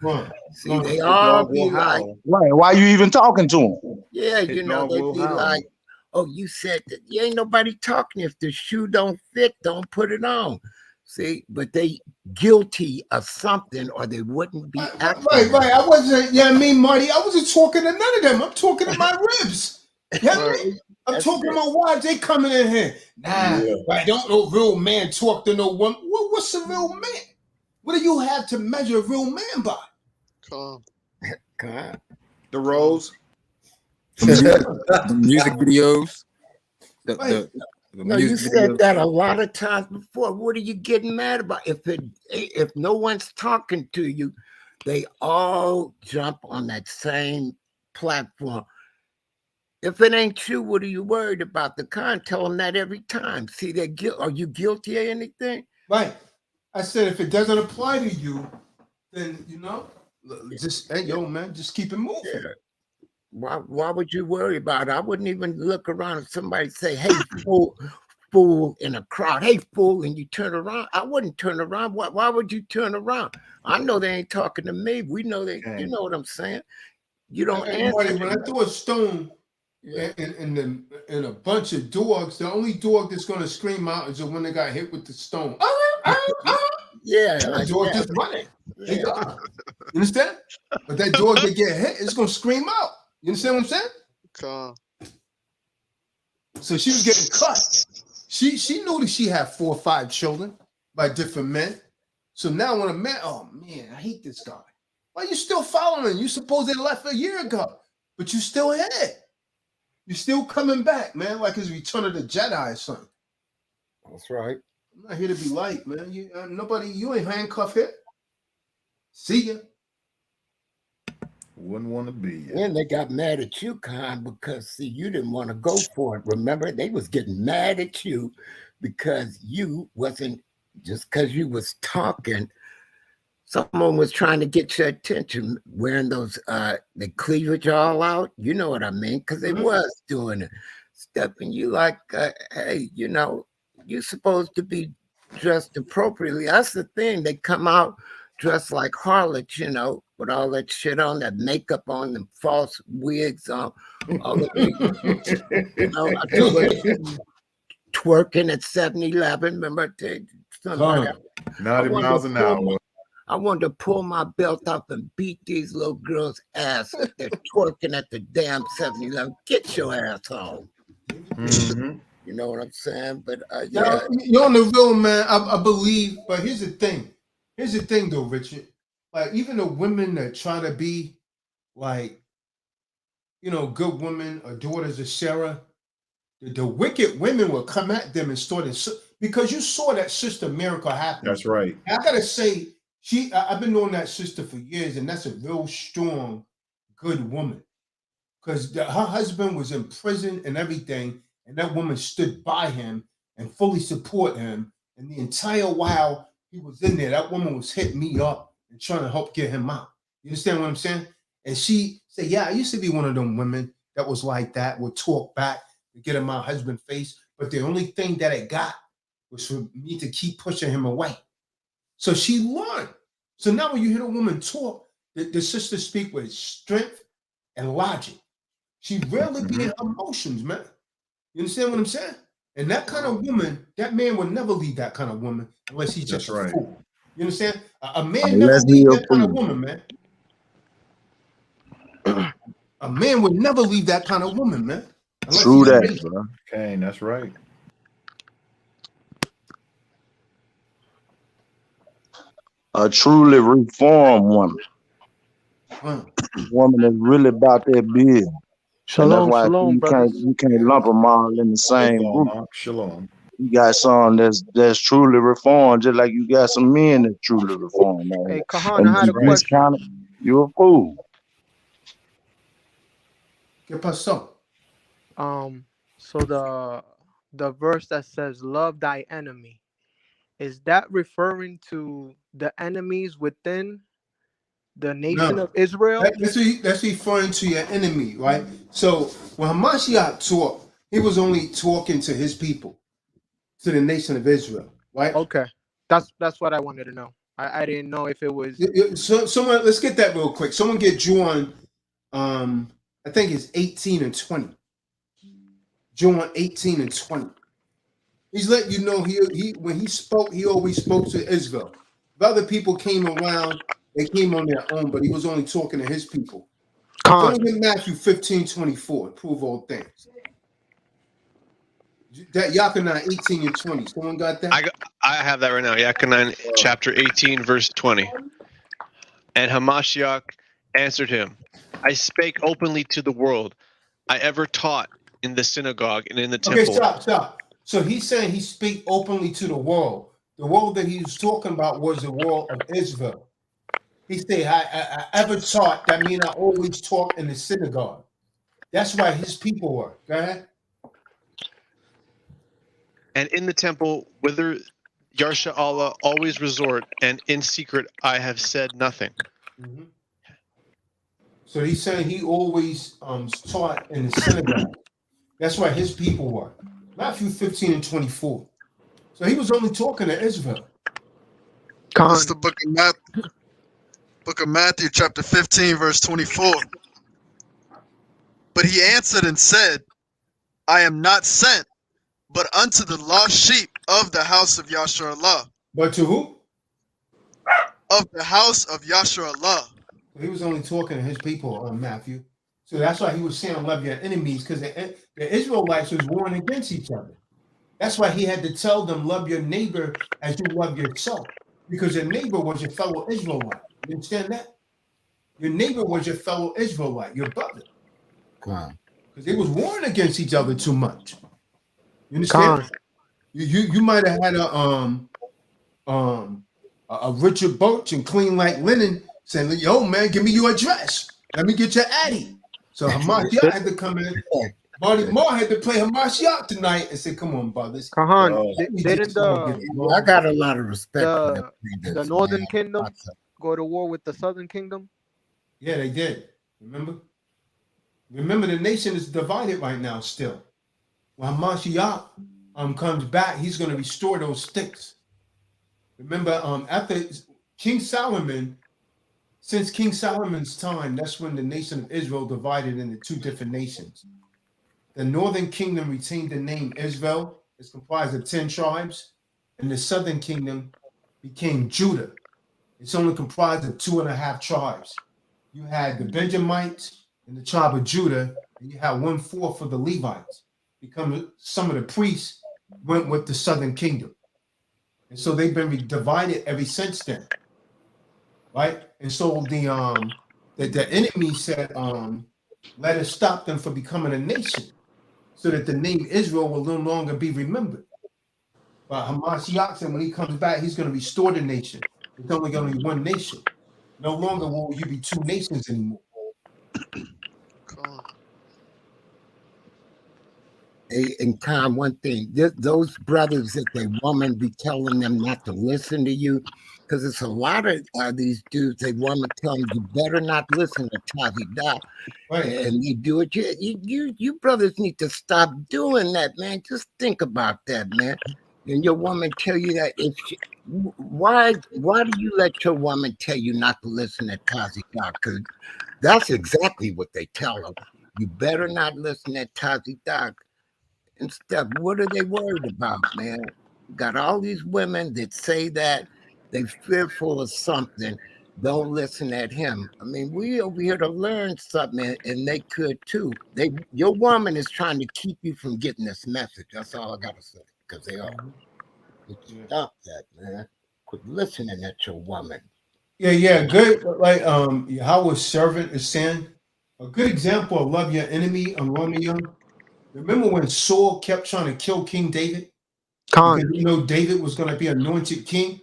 See, they all be like, right? Why you even talking to them? Yeah, you know, they be like, oh, you said that. You ain't nobody talking. If the shoe don't fit, don't put it on. See, but they guilty of something, or they wouldn't be acting. Right. I wasn't. Yeah, Marty. I wasn't talking to none of them. I'm talking to my ribs. Yeah, I'm talking to my wives. They coming in here. Nah, I don't know real man talk to no woman. What's a real man? What do you have to measure a real man by? Calm. The roles. The music videos. You said that a lot of times before. What are you getting mad about? If no one's talking to you, they all jump on that same platform. If it ain't you, what are you worried about? The con tell them that every time. See, are you guilty of anything? Right. I said if it doesn't apply to you, then just man, just keep it moving. Yeah. Why would you worry about it? I wouldn't even look around and somebody say, hey, fool in a crowd. Hey, fool, and you turn around. I wouldn't turn around. Why would you turn around? I know they ain't talking to me. We know they, you know what I'm saying? You don't answer. Marty, when I throw a stone in a bunch of dogs, the only dog that's going to scream out is the one that got hit with the stone. Yeah. The dog just running. They gone. You understand? But that dog that get hit is going to scream out. You understand what I'm saying? Calm. So she was getting cut. She knew that she had 4 or 5 children by different men. So now when a man, oh man, I hate this guy. Why are you still following him? You supposed they left a year ago, but you still here. You're still coming back, man, like it's Return of the Jedi or something. That's right. I'm not here to be light, man. You ain't handcuffed here. See ya. Wouldn't want to be. And they got mad at you, Khan, because see, you didn't want to go for it. Remember, they was getting mad at you because you wasn't, just because you was talking, someone was trying to get your attention, wearing those the cleavage all out. You know what I mean? Because they was doing it. Stepping you like, hey, you're supposed to be dressed appropriately. That's the thing. They come out dressed like harlots, with all that shit on, that makeup on, them false wigs on, all the twerking at 7-Eleven. Remember, 90 miles an hour. I wanted to pull my belt up and beat these little girls' ass. They're twerking at the damn 7-Eleven. Get your ass home. Mm-hmm. You know what I'm saying? But you're on the real, man. I believe. But here's the thing. Here's the thing, though, Richard. Like, even the women that try to be like, good women or daughters of Sarah, the wicked women will come at them and start because you saw that Sister Miracle happen. That's right. I gotta say, I've been knowing that sister for years, and that's a real strong, good woman. Because her husband was in prison and everything, and that woman stood by him and fully support him. And the entire while he was in there, that woman was hitting me up and trying to help get him out. You understand what I'm saying? And she said, "Yeah, I used to be one of them women that was like that, would talk back to get in my husband's face. But the only thing that it got was for me to keep pushing him away." So she learned. So now when you hear a woman talk, the sister speak with strength and logic. She rarely be in emotions, man. You understand what I'm saying? And that kind of woman, that man would never leave that kind of woman unless he's just a fool. You understand? A man never Unless he leave a that kind of fool. woman, man. A man would never leave that kind of woman, man. Unless True he's that, amazing. bro. Okay, that's right. A truly reformed woman. Woman that's really about that business. And that's Shalom, why I think shalom, you brothers. can't lump them all in the same group. Shalom. You got some that's truly reformed, just like you got some men that's truly reformed. Man. Hey, Kahan, And I had a this question. kind of, you're a fool. ¿Qué pasó? So the verse that says "Love thy enemy," is that referring to the enemies within the nation of Israel? That's referring to your enemy, right? So when Hamashiach talked, he was only talking to his people, to the nation of Israel, right? Okay, that's what I wanted to know. I didn't know if it was. So someone, let's get that real quick. Someone get John, I think it's 18 and 20. John 18 and 20. He's letting you know he when he spoke, he always spoke to Israel. If other people came around, they came on their own, but he was only talking to his people. Someone get Matthew 15:24, prove all things. That Yakanan 18 and 20. Someone got that? I have that right now. Yakanan chapter 18, verse 20. And Hamashiach answered him, I spake openly to the world. I ever taught in the synagogue and in the temple. Okay, stop. So he's saying he speak openly to the world. The world that he was talking about was the world of Israel. He said, I ever taught, that means I always taught in the synagogue. That's why his people were. Go ahead. And in the temple, whither Yarsha Allah always resort, and in secret I have said nothing. Mm-hmm. So he's saying he always taught in the synagogue. That's why his people were. Matthew 15 and 24. So he was only talking to Israel. That's the book of Matthew, chapter 15, verse 24. But he answered and said, I am not sent, but unto the lost sheep of the house of Yashar Allah. But to who? Of the house of Yashar Allah. He was only talking to his people, Matthew. So that's why he was saying, love your enemies, because the Israelites was warring against each other. That's why he had to tell them, love your neighbor as you love yourself. Because your neighbor was your fellow Israelite. You understand that? Your neighbor was your fellow Israelite, your brother. Because they was warring against each other too much. You understand? You might have had a Richard Birch and Clean Like Linen saying, yo, man, give me your address. Let me get your addy. So Hamashiach had to come in. Marty Moore had to play Hamashiach tonight and say, come on, brothers. Kahan, didn't I got a lot of respect for the Northern Kingdom go to war with the Southern Kingdom? Yeah, they did. Remember, the nation is divided right now still. When Hamashiach comes back, he's going to restore those sticks. Remember, after King Solomon, since King Solomon's time, that's when the nation of Israel divided into two different nations. The Northern Kingdom retained the name Israel. It's comprised of 10 tribes. And the Southern Kingdom became Judah. It's only comprised of 2.5 tribes. You had the Benjamites and the tribe of Judah, and you had 1/4 of the Levites. Some of the priests went with the Southern Kingdom. And so they've been divided ever since then. Right? And so the enemy said, let us stop them from becoming a nation, so that the name Israel will no longer be remembered. But Hamashiach said when he comes back, he's going to restore the nation. It's only going to be one nation. No longer will you be two nations anymore. Cool. Hey, and Con, one thing, those brothers that they woman be telling them not to listen to you, because it's a lot of these dudes, they woman tell them, you better not listen to Tazadaq. Right. And you do it. You brothers need to stop doing that, man. Just think about that, man. And your woman tell you that. Why do you let your woman tell you not to listen to Tazadaq? Because that's exactly what they tell them. You better not listen to Tazadaq and stuff. What are they worried about, man? You got all these women that say that they're fearful of something. Don't listen at him. I mean, we over here to learn something, and they could too. Your woman is trying to keep you from getting this message. That's all I gotta say, because they are. Stop that, man. Quit listening at your woman. Yeah, good. Like Yahweh's servant is saying, a good example of love your enemy on Romeo. Remember when Saul kept trying to kill King David? Con. Because you know David was going to be anointed king.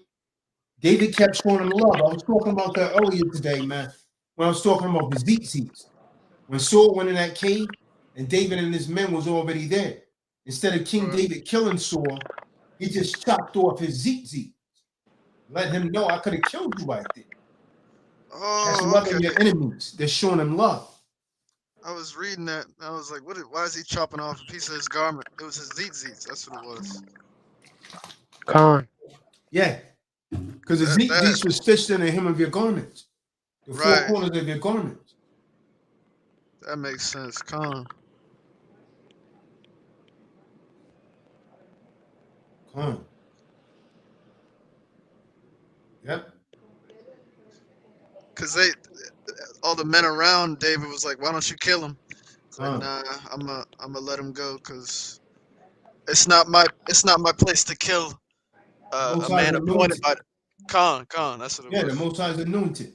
David kept showing him love. I was talking about that earlier today, man. When I was talking about the Zeetzies. When Saul went in that cave and David and his men was already there. Instead of King David killing Saul, he just chopped off his Zeetzies. Let him know I could have killed you right there. That's loving your enemies. They're showing them love. I was reading that. I was like, why is he chopping off a piece of his garment? It was his zeets. That's what it was. Con. Yeah. Because the Zeetzies was stitched in the hem of your garments. The four corners of your garments. That makes sense. Con. Yep. Because all the men around David was like, why don't you kill him? It's like, nah, I'm gonna let him go because it's not my place to kill a man appointed by Khan. That's what it was. The Most High is anointed.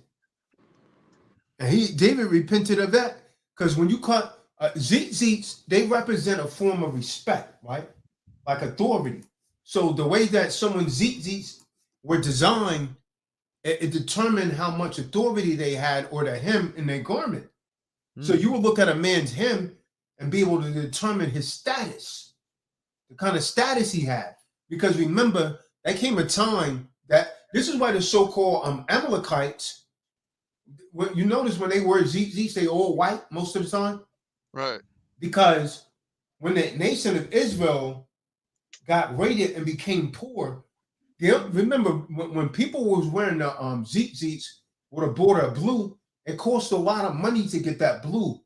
And David repented of that. Because when you cut Zeets, they represent a form of respect, right? Like authority. So the way that someone's Zeets were designed, it determined how much authority they had or the hem in their garment. So you would look at a man's hem and be able to determine his status, the kind of status he had. Because remember, there came a time that this is why the so-called Amalekites, you notice when they wear Zeets, they all white most of the time. Right. Because when the nation of Israel got raided and became poor, remember when people was wearing the Zeets with a border of blue, it cost a lot of money to get that blue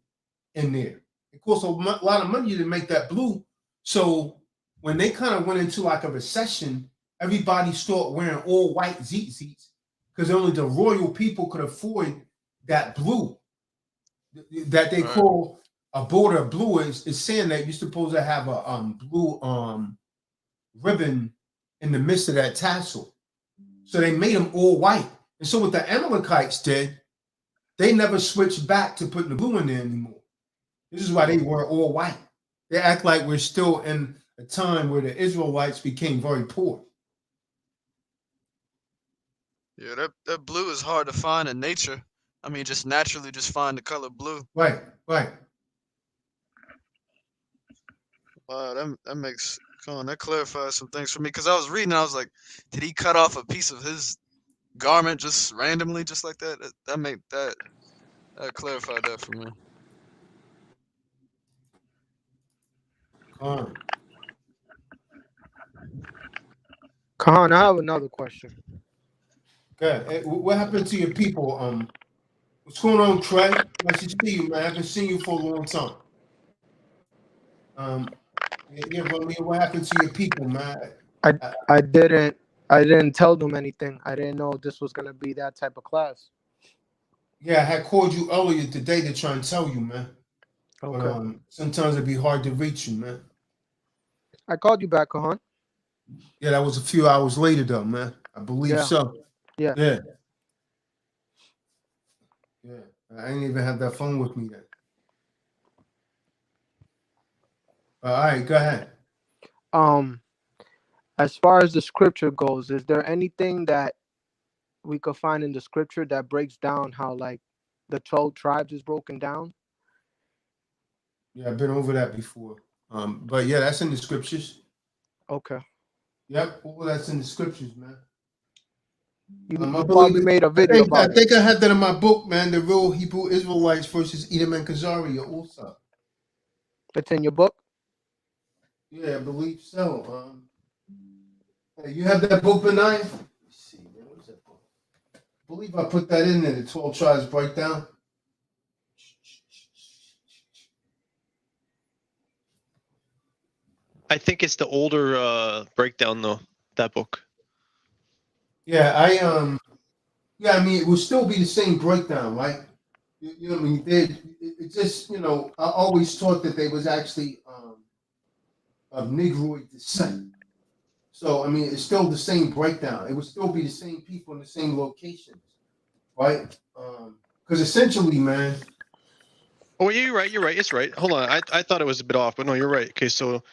in there. It cost a lot of money to make that blue. So when they kind of went into like a recession, everybody started wearing all white Zeets because only the royal people could afford that blue that they call a border of blue. Is saying that you're supposed to have a blue ribbon in the midst of that tassel. So they made them all white. And so what the Amalekites did, they never switched back to putting the blue in there anymore. This is why they were all white. They act like we're still in a time where the Israelites became very poor. Yeah, that blue is hard to find in nature. I mean, just naturally, just find the color blue. Right. Wow, that clarifies some things for me. Because I was reading, I was like, did he cut off a piece of his garment just randomly, just like that? That clarified that for me. Khan, I have another question. Good. Hey, what happened to your people? What's going on, Trey? Nice to see you, man. I haven't seen you for a long time. What happened to your people, man? I didn't tell them anything. I didn't know this was gonna be that type of class. Yeah, I had called you earlier today to try and tell you, man. Okay. But sometimes it'd be hard to reach you, man. I called you back, Khan. Yeah, that was a few hours later, though, man. I believe so. Yeah. I didn't even have that phone with me then. All right, go ahead. As far as the scripture goes, is there anything that we could find in the scripture that breaks down how like the 12 tribes is broken down? Yeah, I've been over that before. But yeah, that's in the scriptures. Okay. Yep, all that's in the scriptures, man. You, I you believe probably it. made a I video think I about it. think I had that in my book, man. The real Hebrew Israelites versus Edom and Khazariah also. It's in your book? Yeah, I believe so. Hey, you have that book, Benai? Let me see, man. Where's that book? I believe I put that in there, the 12 tribes breakdown. I think it's the older breakdown though. That book. Yeah, yeah, I mean, it will still be the same breakdown, right? You know what I mean? It just, I always thought that they was actually of Negroid descent. So, I mean, it's still the same breakdown. It would still be the same people in the same locations, right? Because essentially, man. Oh, yeah, you're right. You're right. It's right. Hold on. I thought it was a bit off, but no, you're right. Okay, so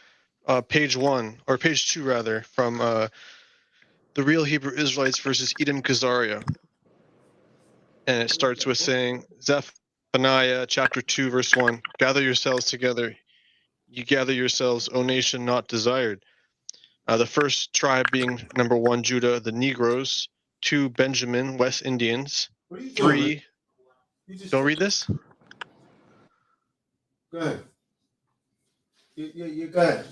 page 1 or page 2 rather from the real Hebrew Israelites versus Edom Khazariah, and it starts with saying Zephaniah chapter 2 verse 1. Gather yourselves together. You gather yourselves, O nation not desired. The first tribe being number 1, Judah, the Negroes. 2, Benjamin, West Indians. What are you doing, man? 3, don't read this? Go ahead. You go ahead.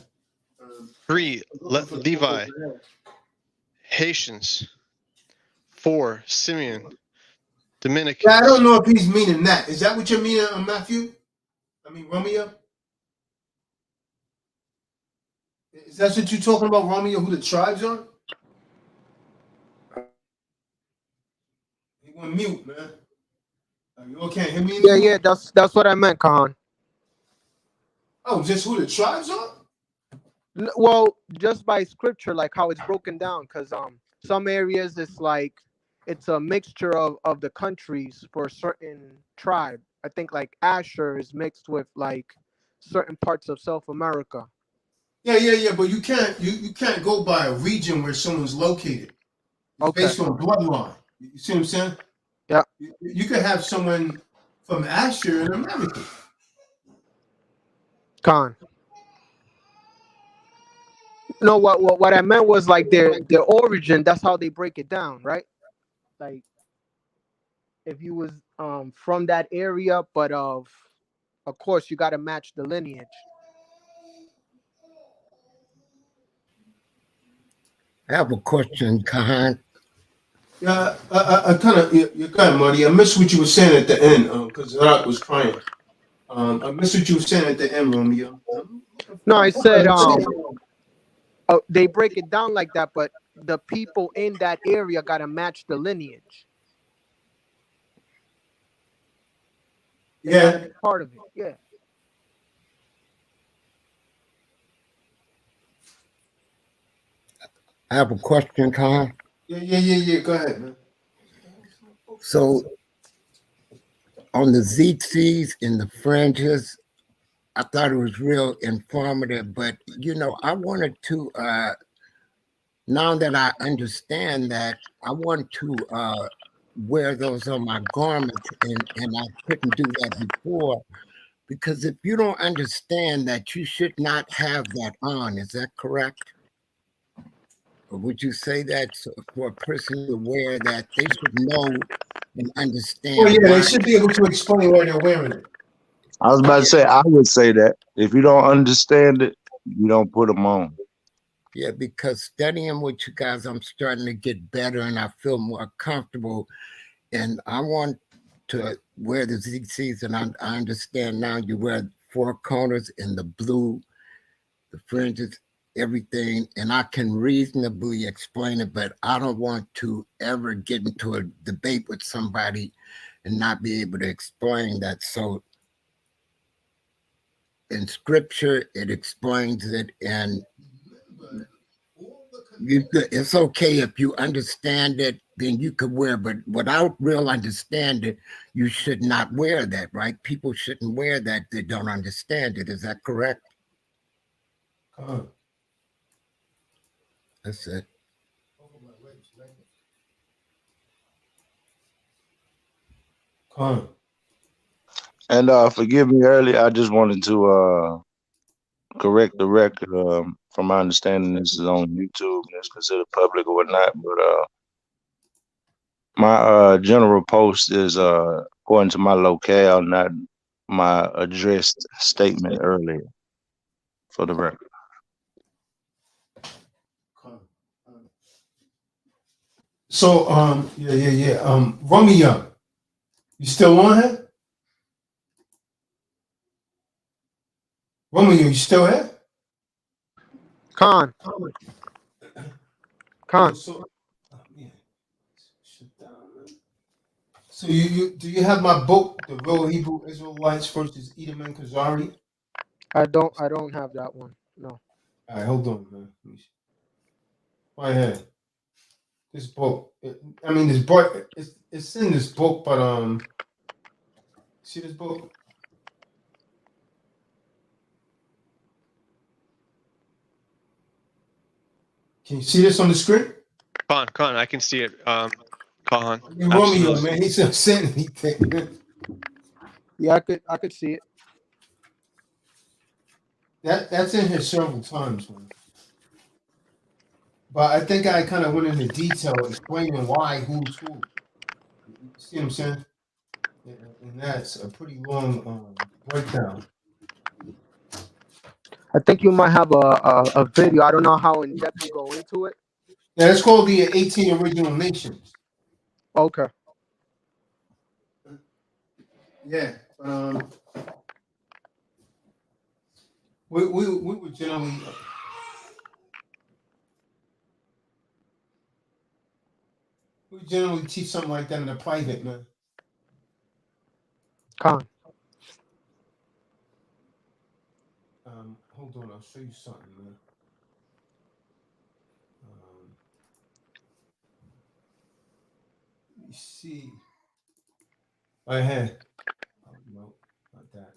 3, Levi, Haitians. 4, Simeon, Dominicans. Yeah, I don't know if he's meaning that. Is that what you're meaning, Matthew? I mean, Romeo? Is that what you're talking about, Romeo, who the tribes are? He went mute, man. You can't hear me anymore? Yeah, that's what I meant, Khan. Oh, just who the tribes are? Well, just by scripture, like how it's broken down, because some areas it's a mixture of the countries for a certain tribe. I think like Asher is mixed with like certain parts of South America. Yeah, but you can't go by a region where someone's located. It's Okay. based on bloodline. You see what I'm saying? Yeah. You could have someone from Asher in America. Khan. No, what I meant was like their origin. That's how they break it down, right? Like if you was from that area, but of course you got to match the lineage. I have a question, Khan. Yeah, I kind of you're kind of muddy. I missed what you were saying at the end, because Rock was crying. I missed what you were saying at the end, Romeo. No, I said they break it down like that, but the people in that area got to match the lineage. Yeah. Part of it. Yeah. I have a question, Khan. Yeah. Go ahead, man. So on the ZTs and the fringes, I thought it was real informative, but I wanted to now that I understand that, I want to wear those on my garments, and I couldn't do that before, because if you don't understand that, you should not have that on. Is that correct? Or would you say that for a person to wear that, they should know and understand? Oh yeah, why? they should be able to explain why they're wearing it. I was about to say, I would say that if you don't understand it, you don't put them on. Yeah, because studying with you guys, I'm starting to get better and I feel more comfortable. And I want to wear the ZCs, and I understand now you wear 4 corners and the blue, the fringes, everything, and I can reasonably explain it, but I don't want to ever get into a debate with somebody and not be able to explain that. So in scripture, it explains it, and it's okay if you understand it, then you could wear, but without real understanding, you should not wear that, right? People shouldn't wear that. They don't understand it. Is that correct? That's it. And forgive me earlier. I just wanted to correct the record. From my understanding, this is on YouTube and it's considered public or whatnot. But my general post is according to my locale, not my addressed statement earlier. For the record. So yeah. Romeo, you still on here? Romeo, you still here? Khan. So you do you have my book, The Real Hebrew Israelites versus Edom and Khazari? I don't have that one. No. All right, hold on, man. Right here. This book. This book. It's in this book, but see this book? Can you see this on the screen? Khan, I can see it. Khan. Romeo, man, he's not saying anything. Yeah, I could see it. That's in here several times, man. But I think I kind of went into detail explaining why, who's who. You see what I'm saying? And that's a pretty long breakdown. I think you might have a video. I don't know how in depth you go into it. Yeah, it's called the 18 Original Nations. Okay. Yeah. We would generally teach something like that in a private, man. Khan. Hold on, I'll show you something, man. You see, right here. Oh no, not that.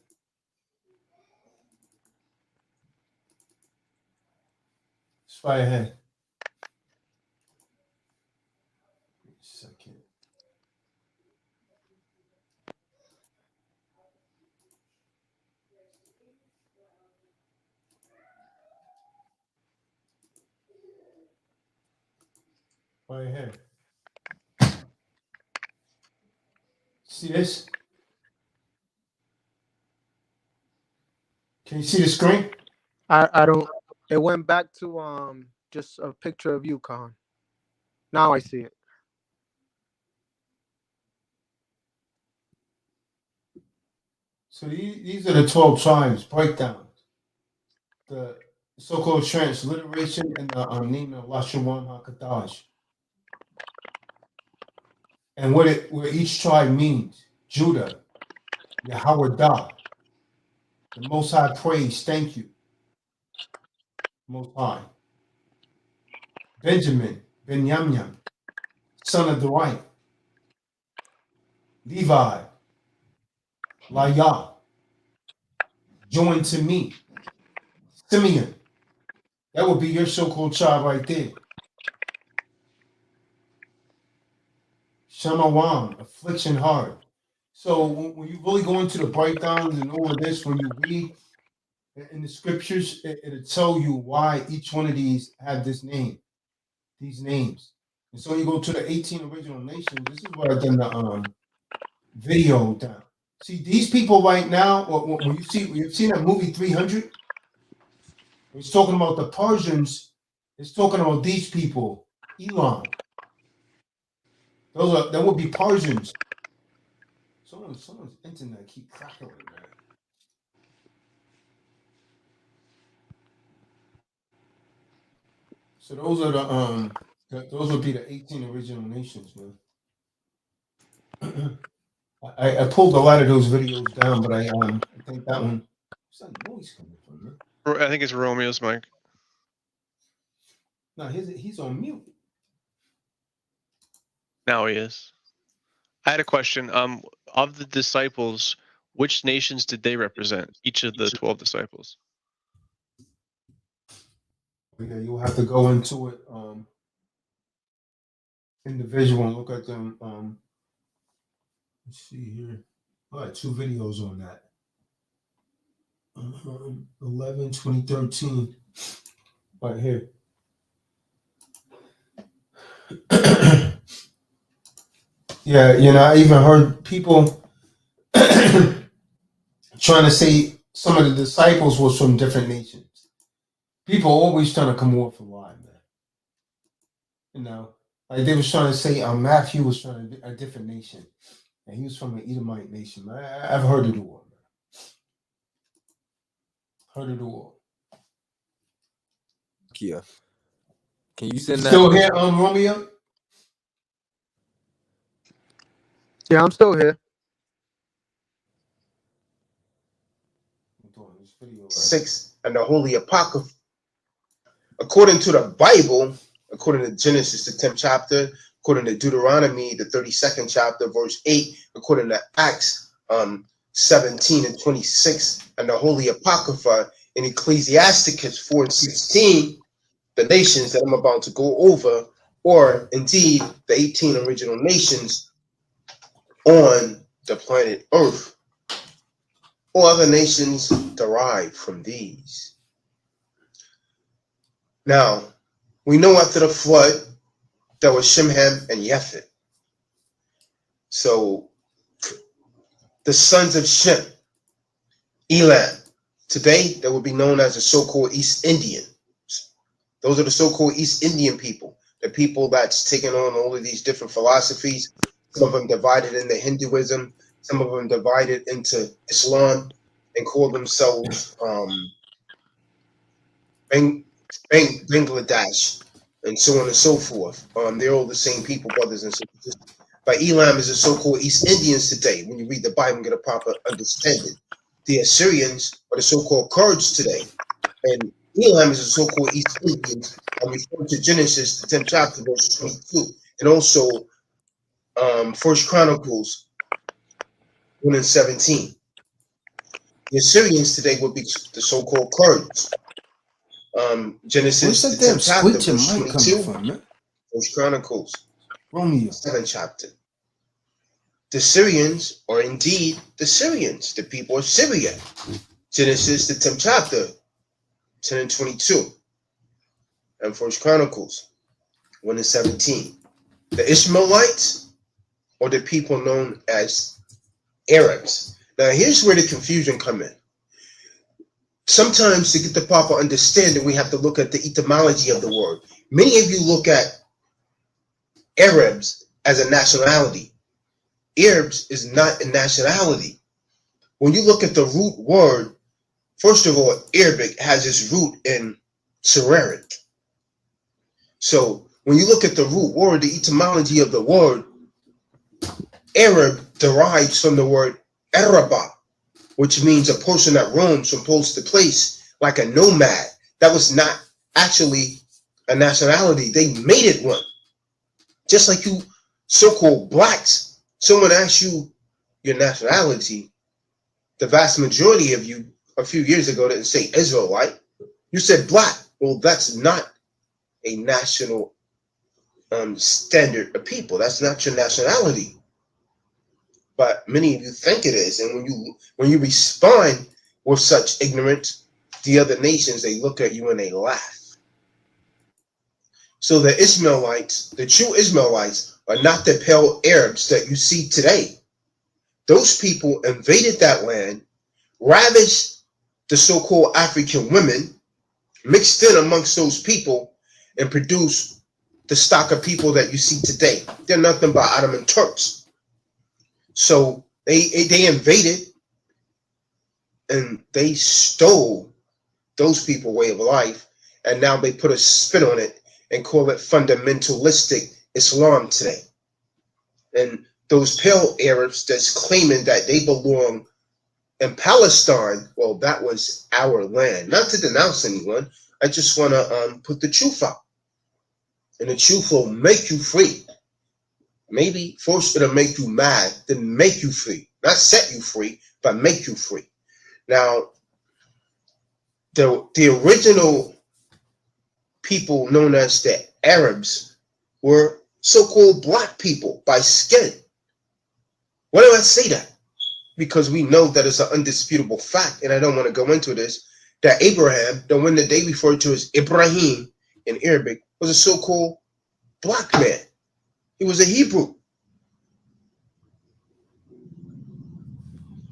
It's right here. Wait a second. Right here. See this? Can you see the screen? I don't. It went back to just a picture of you, Khan. Now I see it. So these are the 12 tribes breakdowns. The so-called transliteration and the name of Lashawan HaKadash. And what each tribe means. Judah, Yahweh, the Most High praise, thank you. Most High. Benjamin, Benyamin, son of Dwight. Levi, Layah, joined to me. Simeon, that would be your so-called tribe right there. Shemawam, affliction hard. So when you really go into the breakdowns and all of this, when you read in the scriptures, it'll tell you why each one of these have this name, these names. And so you go to the 18 original nations. This is where I've done the video down. See, these people right now, when you've seen that movie 300, it's talking about the Persians, it's talking about these people, Elon. That would be Persians. Someone's internet keep crackling, man. So those are those would be the 18 original nations, man. I pulled a lot of those videos down, but I think that one. Where's that noise coming from, man? I think it's Romeo's mic. No, he's on mute. Now he is. I had a question. Of the disciples, which nations did they represent? Each of the 12 disciples. Yeah, you'll have to go into it individual and look at them. Let's see here. All right, 2 videos on that. 11, 2013. Right here. Yeah, I even heard people trying to say some of the disciples was from different nations. People always trying to come off a lie, man. Like they was trying to say Matthew was from a different nation, and he was from an Edomite nation. I've heard it all, man. Heard it all. Kia, can you You send that? still here, Romeo? Yeah, I'm still here. 6 and the Holy Apocrypha. According to the Bible, according to Genesis, the 10th chapter, according to Deuteronomy, the 32nd chapter, verse 8, according to Acts 17 and 26, and the Holy Apocrypha in Ecclesiasticus 4 and 16, the nations that I'm about to go over, or indeed the 18 original nations on the planet Earth, or other nations derived from these. Now, we know after the flood, there was Shem, Ham, and Japheth. So, the sons of Shem, Elam, today they would be known as the so-called East Indian. Those are the so-called East Indian people, the people that's taken on all of these different philosophies. Some of them divided into Hinduism, some of them divided into Islam, and call themselves Bangladesh, and so on and so forth. They're all the same people, brothers and sisters. But Elam is the so-called East Indians today. When you read the Bible and get a proper understanding, the Assyrians are the so-called Kurds today, and Elam is the so-called East Indians. I'm referring to Genesis, the 10th chapter, verse 22, and also First Chronicles 1 and 17. The Assyrians today would be the so-called Kurds. Genesis, the 10th chapter, verse 22, First Chronicles, Romeo. 7th chapter. The Syrians are indeed the Syrians, the people of Syria. Genesis, the 10th chapter, 10 and 22, and First Chronicles 1 and 17. The Ishmaelites are the people known as Arabs. Now, here's where the confusion comes in. Sometimes to get the proper understanding, we have to look at the etymology of the word. Many of you look at Arabs as a nationality. Arabs is not a nationality. When you look at the root word, first of all, Arabic has its root in Syriac. So when you look at the root word, the etymology of the word, Arab derives from the word Araba, which means a person that roams from place to place like a nomad. That was not actually a nationality. They made it one. Just like you so-called blacks, someone asks you your nationality, the vast majority of you a few years ago didn't say Israelite. You said black. Well, that's not a national standard of people. That's not your nationality. But many of you think it is. And when you respond with such ignorance, the other nations, they look at you and they laugh. So the Ishmaelites, the true Ishmaelites, are not the pale Arabs that you see today. Those people invaded that land, ravished the so-called African women, mixed in amongst those people, and produced the stock of people that you see today. They're nothing but Ottoman Turks. So they invaded and they stole those people's way of life, and now they put a spin on it and call it fundamentalistic Islam today. And those pale Arabs that's claiming that they belong in Palestine, well, that was our land. Not to denounce anyone, I just want to put the truth out. And the truth will make you free. Maybe first it'll make you mad, then make you free. Not set you free, but make you free. Now, the original people known as the Arabs were so-called black people by skin. Why do I say that? Because we know that it's an undisputable fact, and I don't want to go into this, that Abraham, the one that they refer to as Ibrahim in Arabic, was a so-called black man. He was a Hebrew.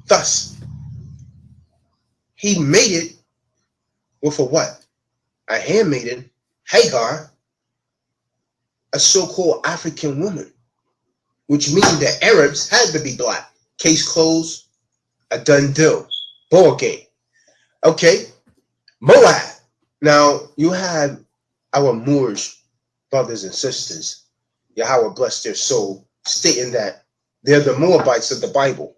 Thus, he mated with a what? A handmaiden, Hagar, a so-called African woman, which means that Arabs had to be black. Case closed, a done deal, ball game. Okay, Moab. Now, you have our Moorish brothers and sisters, Yahweh bless their soul, stating that they're the Moabites of the Bible.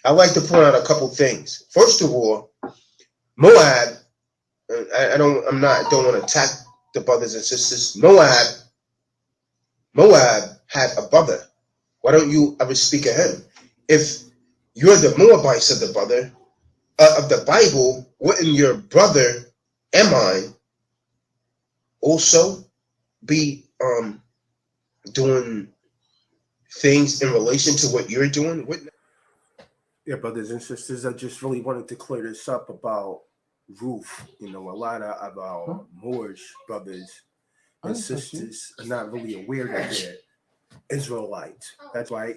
I like to point out a couple things. First of all, Moab, I don't want to attack the brothers and sisters. Moab had a brother. Why don't you ever speak of him? If you're the Moabites of the brother of the Bible, wouldn't your brother Ammon also be doing things in relation to what you're doing? Yeah, brothers and sisters, I just really wanted to clear this up about Ruth. You know, a lot of our Moorish brothers and sisters are not really aware that they're Israelites. That's right.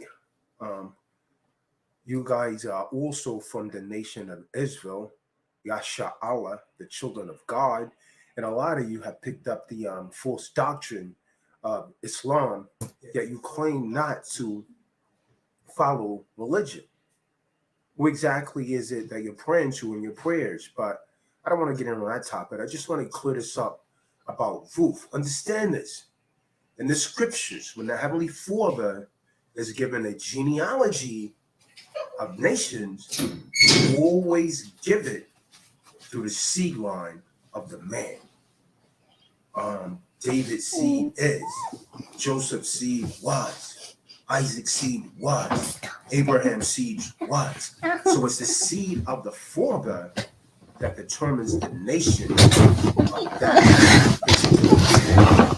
You guys are also from the nation of Israel, Yasha Allah, the children of God, and a lot of you have picked up the false doctrine of Islam, yet you claim not to follow religion. Who exactly is it that you're praying to in your prayers? But I don't want to get into that topic. I just want to clear this up about Ruth. Understand this. In the scriptures, when the Heavenly Father is given a genealogy of nations, you always give it through the seed line of the man. David's seed is, Joseph's seed was, Isaac's seed was, Abraham's seed was. So it's the seed of the father that determines the nation of that particular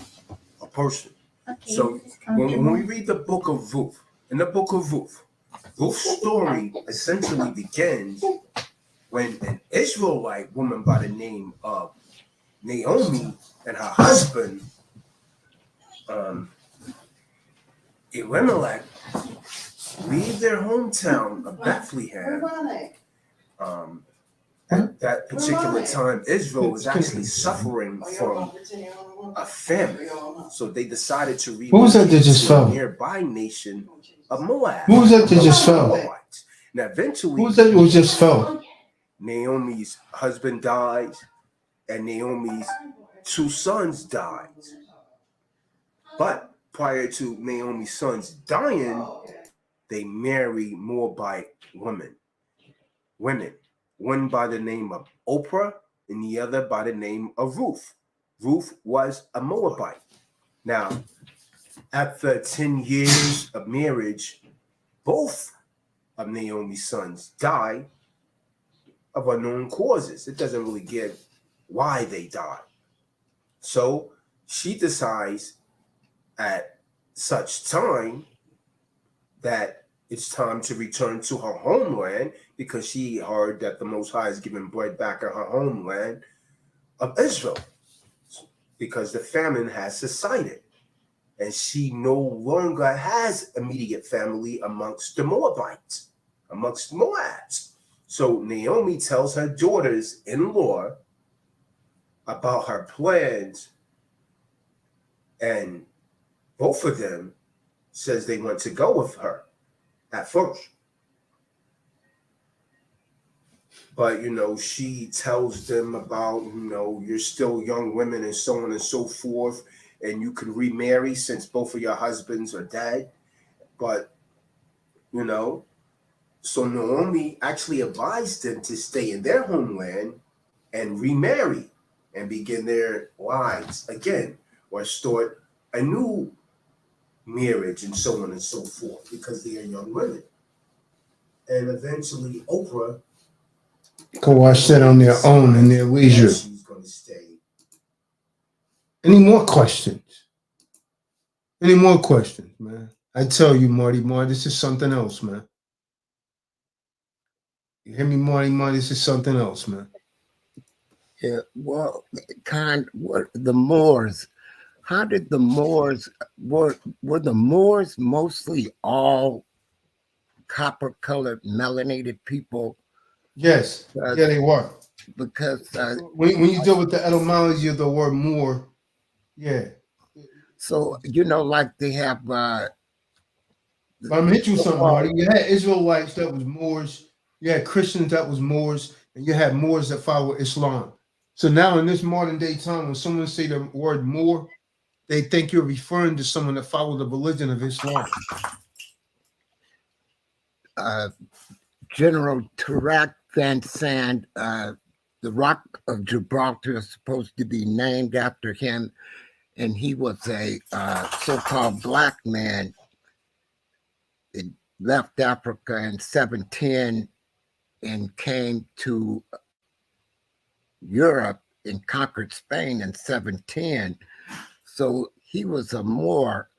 a person. So when we read the book of Ruth, in the book of Ruth, Ruth's story essentially begins when an Israelite woman by the name of Naomi and her husband, Elimelech, leave their hometown of Bethlehem. At that particular time, Israel was actually suffering from a famine. So they decided to relocate to a nearby nation of Moab. Who was that that just fell? Now, eventually, Who was that who just fell? Naomi's husband dies, and Naomi's two sons died. But prior to Naomi's sons dying, they marry Moabite women. One by the name of Oprah and the other by the name of Ruth. Ruth was a Moabite. Now, after 10 years of marriage, both of Naomi's sons died of unknown causes. It doesn't really give why they died. So she decides at such time that it's time to return to her homeland because she heard that the Most High is giving bread back in her homeland of Israel because the famine has subsided and she no longer has immediate family amongst the Moabites, amongst Moabs. So Naomi tells her daughters-in-law about her plans, and both of them says they want to go with her at first. But, she tells them about, you're still young women and so on and so forth, and you can remarry since both of your husbands are dead. But, so Naomi actually advised them to stay in their homeland and remarry and begin their lives again or start a new marriage and so on and so forth because they are young women. And eventually Oprah Go watch that on their own in their leisure. She's going to stay. Any more questions? Any more questions, man? I tell you, Marty Moore, this is something else, man. You hear me, Marty? This is something else, man. Yeah, well, what the Moors? How did the Moors were the Moors mostly all copper-colored, melanated people? Yes, yeah, they were. Because when you deal with the etymology of the word Moor, yeah. So like they have. But I'm gonna hit you with something, Marty. You had Israelites that was Moors, you had Christians that was Moors, and you had Moors that follow Islam. So now in this modern day time, when someone say the word Moor, they think you're referring to someone that followed the religion of Islam. General Tarak Van Sand, the Rock of Gibraltar is supposed to be named after him, and he was a so-called black man. It left Africa in 710 and came to Europe and conquered Spain in 710. So he was a Moor.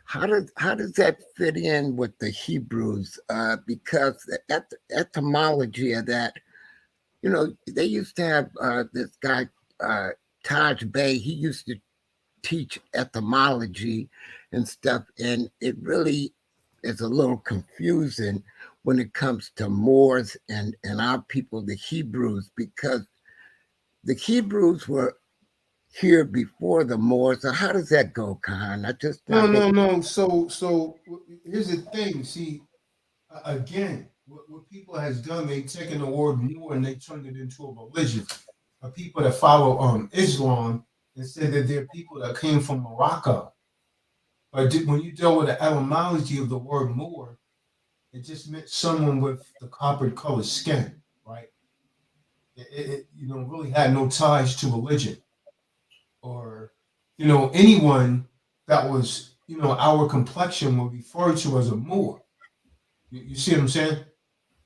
How does that fit in with the Hebrews? Because the etymology of that, they used to have this guy, Taj Bey. He used to teach etymology and stuff, and it really is a little confusing when it comes to Moors and our people, the Hebrews, because the Hebrews were here before the Moors. So how does that go, Khan? No. So here's the thing. See, again, what people has done, they've taken the word Moor and they turned it into a religion. People that follow Islam and said that they're people that came from Morocco. But when you deal with the etymology of the word Moor, it just meant someone with the coppered colored skin, right? It really had no ties to religion or anyone that was our complexion were referred to as a Moor. You see what I'm saying?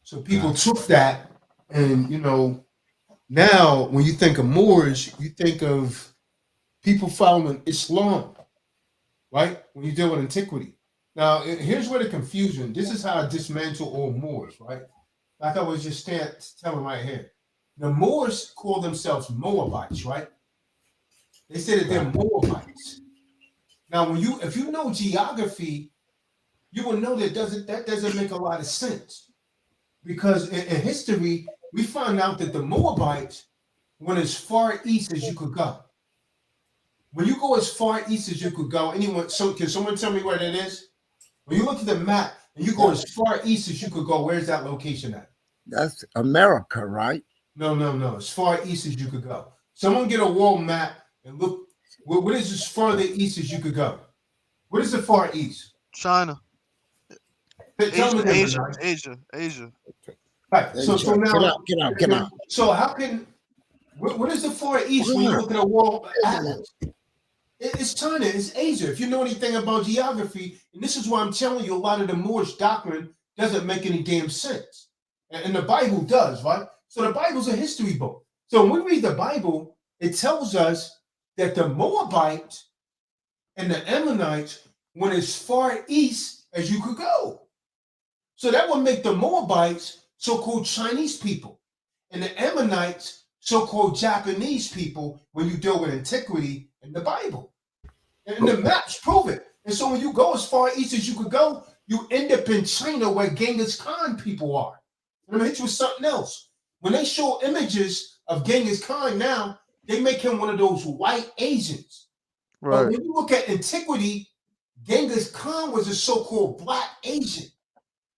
So people took that, and now when you think of Moors, you think of people following Islam, right? When you deal with antiquity. Now, here's where the confusion. This is how I dismantle all Moors, right? Like I was just telling right here. The Moors call themselves Moabites, right? They say that they're Moabites. Now, if you know geography, you will know that doesn't make a lot of sense, because in history we found out that the Moabites went as far east as you could go. When you go as far east as you could go, can someone tell me where that is? When you look at the map and you go as far east as you could go, where's that location at? That's America, right? No. As far east as you could go. Someone get a world map and look. What is as farther east as you could go? What is the far east? China. Asia. Right. So now, get out. So how can? What is the far east when you look at a world atlas? It's China. It's Asia. If you know anything about geography, and this is why I'm telling you, a lot of the Moorish doctrine doesn't make any damn sense, and the Bible does, right? So the Bible's a history book. So when we read the Bible, it tells us that the Moabites and the Ammonites went as far east as you could go. So that would make the Moabites so-called Chinese people, and the Ammonites so-called Japanese people when you deal with antiquity in the Bible. And the maps prove it. And so when you go as far east as you could go, you end up in China where Genghis Khan people are. And I'm gonna hit you with something else. When they show images of Genghis Khan now, they make him one of those white Asians. Right. But when you look at antiquity, Genghis Khan was a so-called black Asian.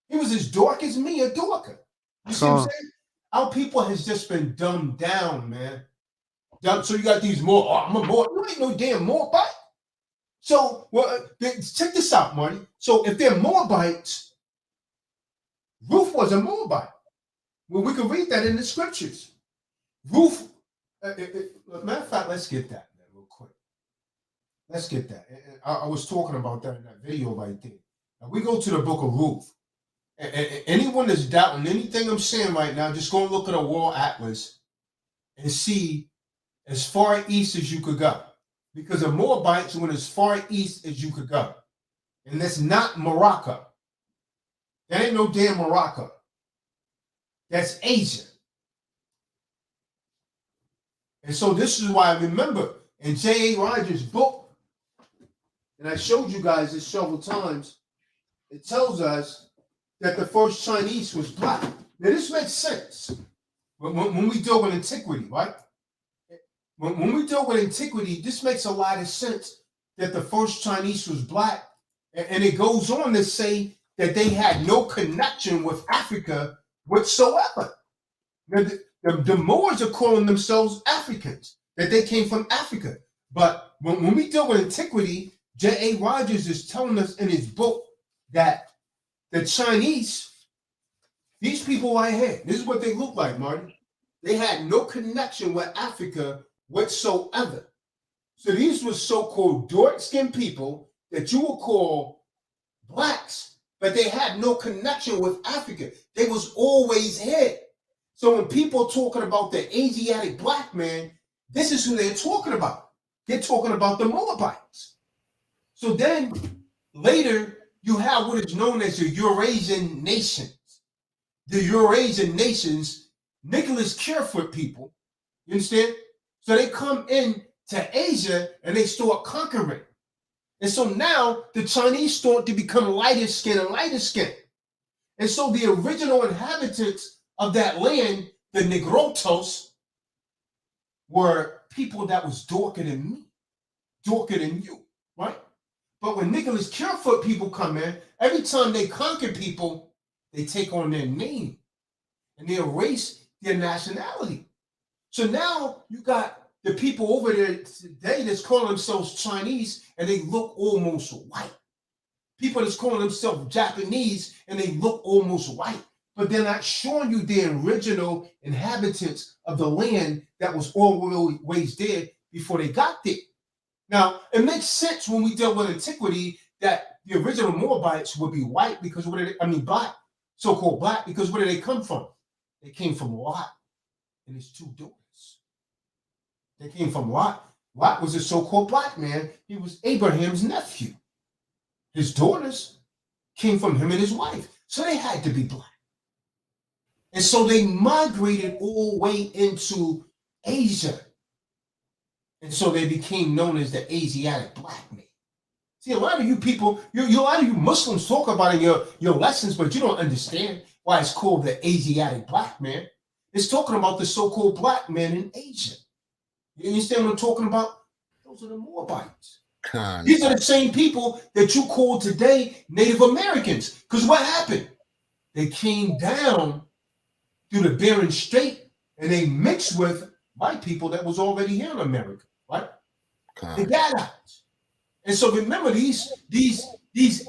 He was as dark as me, a darker. You see what I'm saying? Our people has just been dumbed down, man. So you got these more. I'm a more. You ain't no damn Moabite. So check this out, Marty. So if they're Moabites, Ruth was a Moabite. Well, we can read that in the scriptures. Ruth. Matter of fact, let's get that real quick. Let's get that. I was talking about that in that video right there. Now we go to the book of Ruth. Anyone that's doubting anything I'm saying right now, just go and look at a world atlas and see as far east as you could go. Because the Moabites went as far east as you could go. And that's not Morocco. That ain't no damn Morocco. That's Asia. And so this is why I remember in J.A. Rogers' book, and I showed you guys this several times, it tells us that the first Chinese was black. Now this makes sense when we deal with antiquity, right? When we deal with antiquity, this makes a lot of sense that the first Chinese was black. And it goes on to say that they had no connection with Africa whatsoever. Now, the Moors are calling themselves Africans, that they came from Africa. But when we deal with antiquity, J.A. Rogers is telling us in his book that the Chinese, these people right here, this is what they look like, Martin. They had no connection with Africa whatsoever. So these were so-called dark-skinned people that you would call blacks, but they had no connection with Africa. They was always here. So when people talking about the Asiatic black man, this is who they're talking about. They're talking about the Moabites. So then later you have what is known as the Eurasian nations. The Eurasian nations, Nicholas Kerfoot people, you understand? So they come in to Asia and they start conquering. And so now the Chinese start to become lighter skin and lighter skin. And so the original inhabitants of that land, the Negrotos, were people that was darker than me, darker than you, right? But when Nicholas Kerfoot people come in, every time they conquer people, they take on their name and they erase their nationality. So now you got the people over there today that's calling themselves Chinese and they look almost white. People that's calling themselves Japanese and they look almost white, but they're not showing you the original inhabitants of the land that was always there before they got there. Now, it makes sense when we deal with antiquity that the original Moabites would be white because black, so-called black, because where did they come from? They came from Lot and his two daughters. They came from Lot. Lot was a so-called black man. He was Abraham's nephew. His daughters came from him and his wife. So they had to be black. And so they migrated all the way into Asia. And so they became known as the Asiatic black man. See, a lot of you people, a lot of you Muslims talk about it in your lessons, but you don't understand why it's called the Asiatic black man. It's talking about the so-called black man in Asia. You understand what I'm talking about? Those are the Moabites. These are the same people that you call today Native Americans. Because what happened? They came down through the Bering Strait and they mixed with white people that was already here in America, right? The Gadites. And so remember, these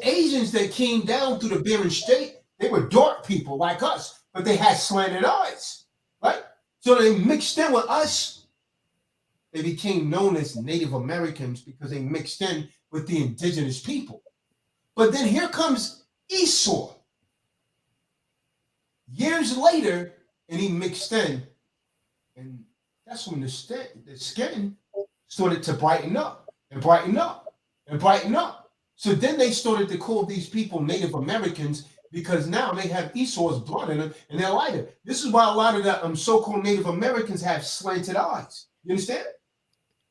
Asians that came down through the Bering Strait, they were dark people like us, but they had slanted eyes, right? So they mixed in with us. They became known as Native Americans because they mixed in with the indigenous people. But then here comes Esau. Years later, and he mixed in, and that's when the skin started to brighten up and brighten up and brighten up. So then they started to call these people Native Americans because now they have Esau's blood in them and they're lighter. This is why a lot of the so-called Native Americans have slanted eyes. You understand?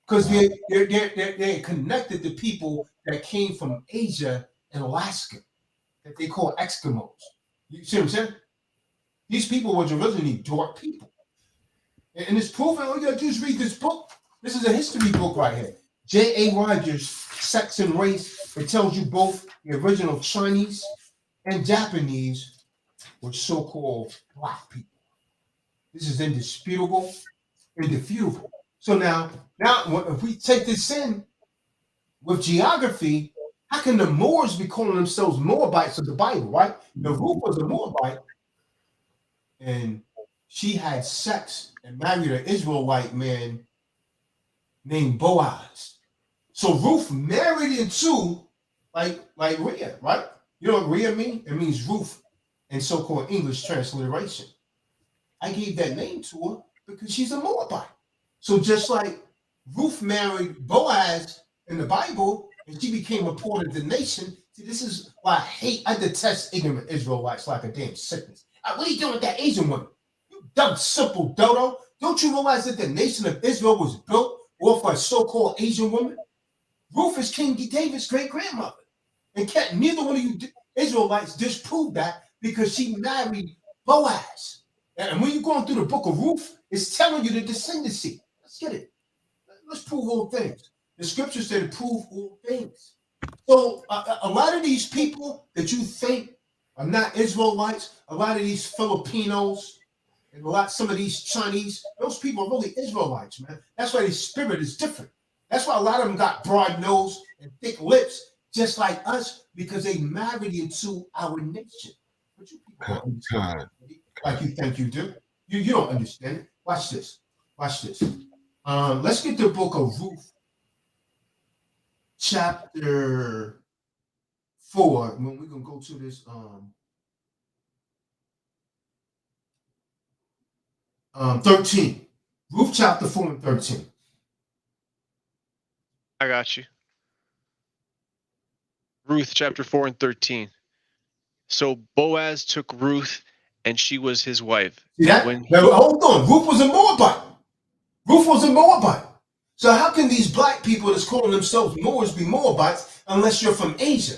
Because they're connected to people that came from Asia and Alaska that they call Eskimos. You see what I'm saying? These people were originally dark people. And it's proven, all you gotta do is read this book. This is a history book right here. J.A. Rogers, Sex and Race. It tells you both the original Chinese and Japanese were so-called black people. This is indisputable, indefutable. So now, if we take this in with geography, how can the Moors be calling themselves Moabites of the Bible, right? The Ruth was a Moabite, and she had sex and married an Israelite man named Boaz. So Ruth married into like Rhea, right? You know what Rhea means? It means Ruth in so-called English transliteration. I gave that name to her because she's a Moabite. So just like Ruth married Boaz in the Bible, and she became a part of the nation. See, this is why I detest ignorant Israelites like a damn sickness. What are you doing with that Asian woman? dumb, simple dodo. Don't you realize that the nation of Israel was built off a so-called Asian woman? Ruth is King David's great-grandmother. And can't neither one of you Israelites disprove that because she married Boaz. And when you're going through the book of Ruth, it's telling you the descendancy. Let's get it. Let's prove all things. The scriptures say to prove all things. So a lot of these people that you think are not Israelites, a lot of these Filipinos, and some of these Chinese, those people are really Israelites, man. That's why their spirit is different. That's why a lot of them got broad nose and thick lips, just like us, because they married into our nation. But you people don't understand it like you think you do. You don't understand it. Watch this. Watch this. Let's get the book of Ruth, chapter 4. When we're gonna go to this 13. Ruth chapter 4 and 13. I got you. Ruth chapter 4 and 13. So Boaz took Ruth, and she was his wife. See that? Now, hold on. Ruth was a Moabite. Ruth was a Moabite. So how can these black people that's calling themselves Moors be Moabites unless you're from Asia?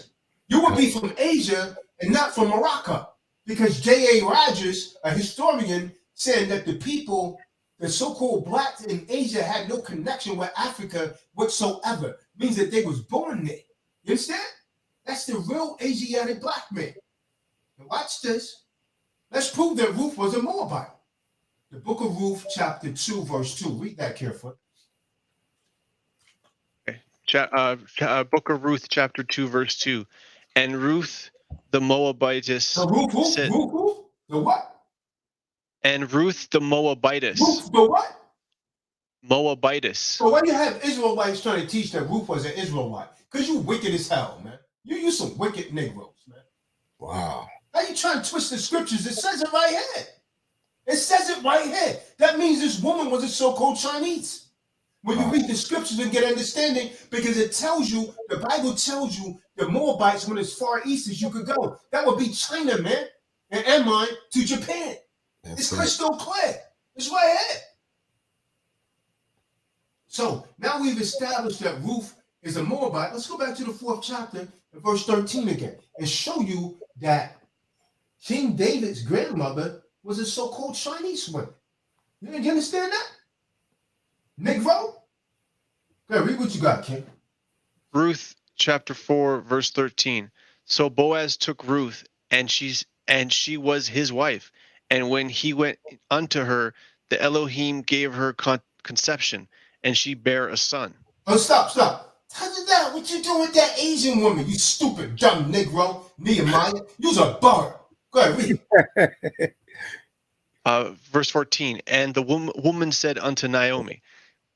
You would be from Asia and not from Morocco. Because J.A. Rogers, a historian, said that the people, the so-called blacks in Asia, had no connection with Africa whatsoever. Means that they was born there. You understand? That's the real Asiatic black man. Now watch this. Let's prove that Ruth was a Moabite. The book of Ruth, chapter 2, verse 2. Read that carefully. Okay. Book of Ruth, chapter 2, verse 2. And Ruth the Moabitess said, Ruth, the what? And Ruth the Moabitess. Ruth the what? Moabitess. So why do you have Israelites trying to teach that Ruth was an Israelite? Because you wicked as hell, man. You some wicked Negroes, man. Wow. How you trying to twist the scriptures? It says it right here. It says it right here. That means this woman was a so-called Chinese. When you read the scriptures and get understanding, because it tells you, the Bible tells you the Moabites went as far east as you could go. That would be China, man. And Ammon to Japan. It's crystal clear. It's right here. So now we've established that Ruth is a Moabite. Let's go back to the 4th chapter and verse 13 again and show you that King David's grandmother was a so-called Chinese woman. You understand that? Negro? Go ahead, read what you got, King. Ruth chapter 4, verse 13. So Boaz took Ruth, and she was his wife. And when he went unto her, the Elohim gave her conception, and she bare a son. Oh, stop. Tazadaq, what you doing with that Asian woman, you stupid, dumb Negro, Nehemiah? You's a bird. Go ahead, read. Verse 14. And the woman said unto Naomi,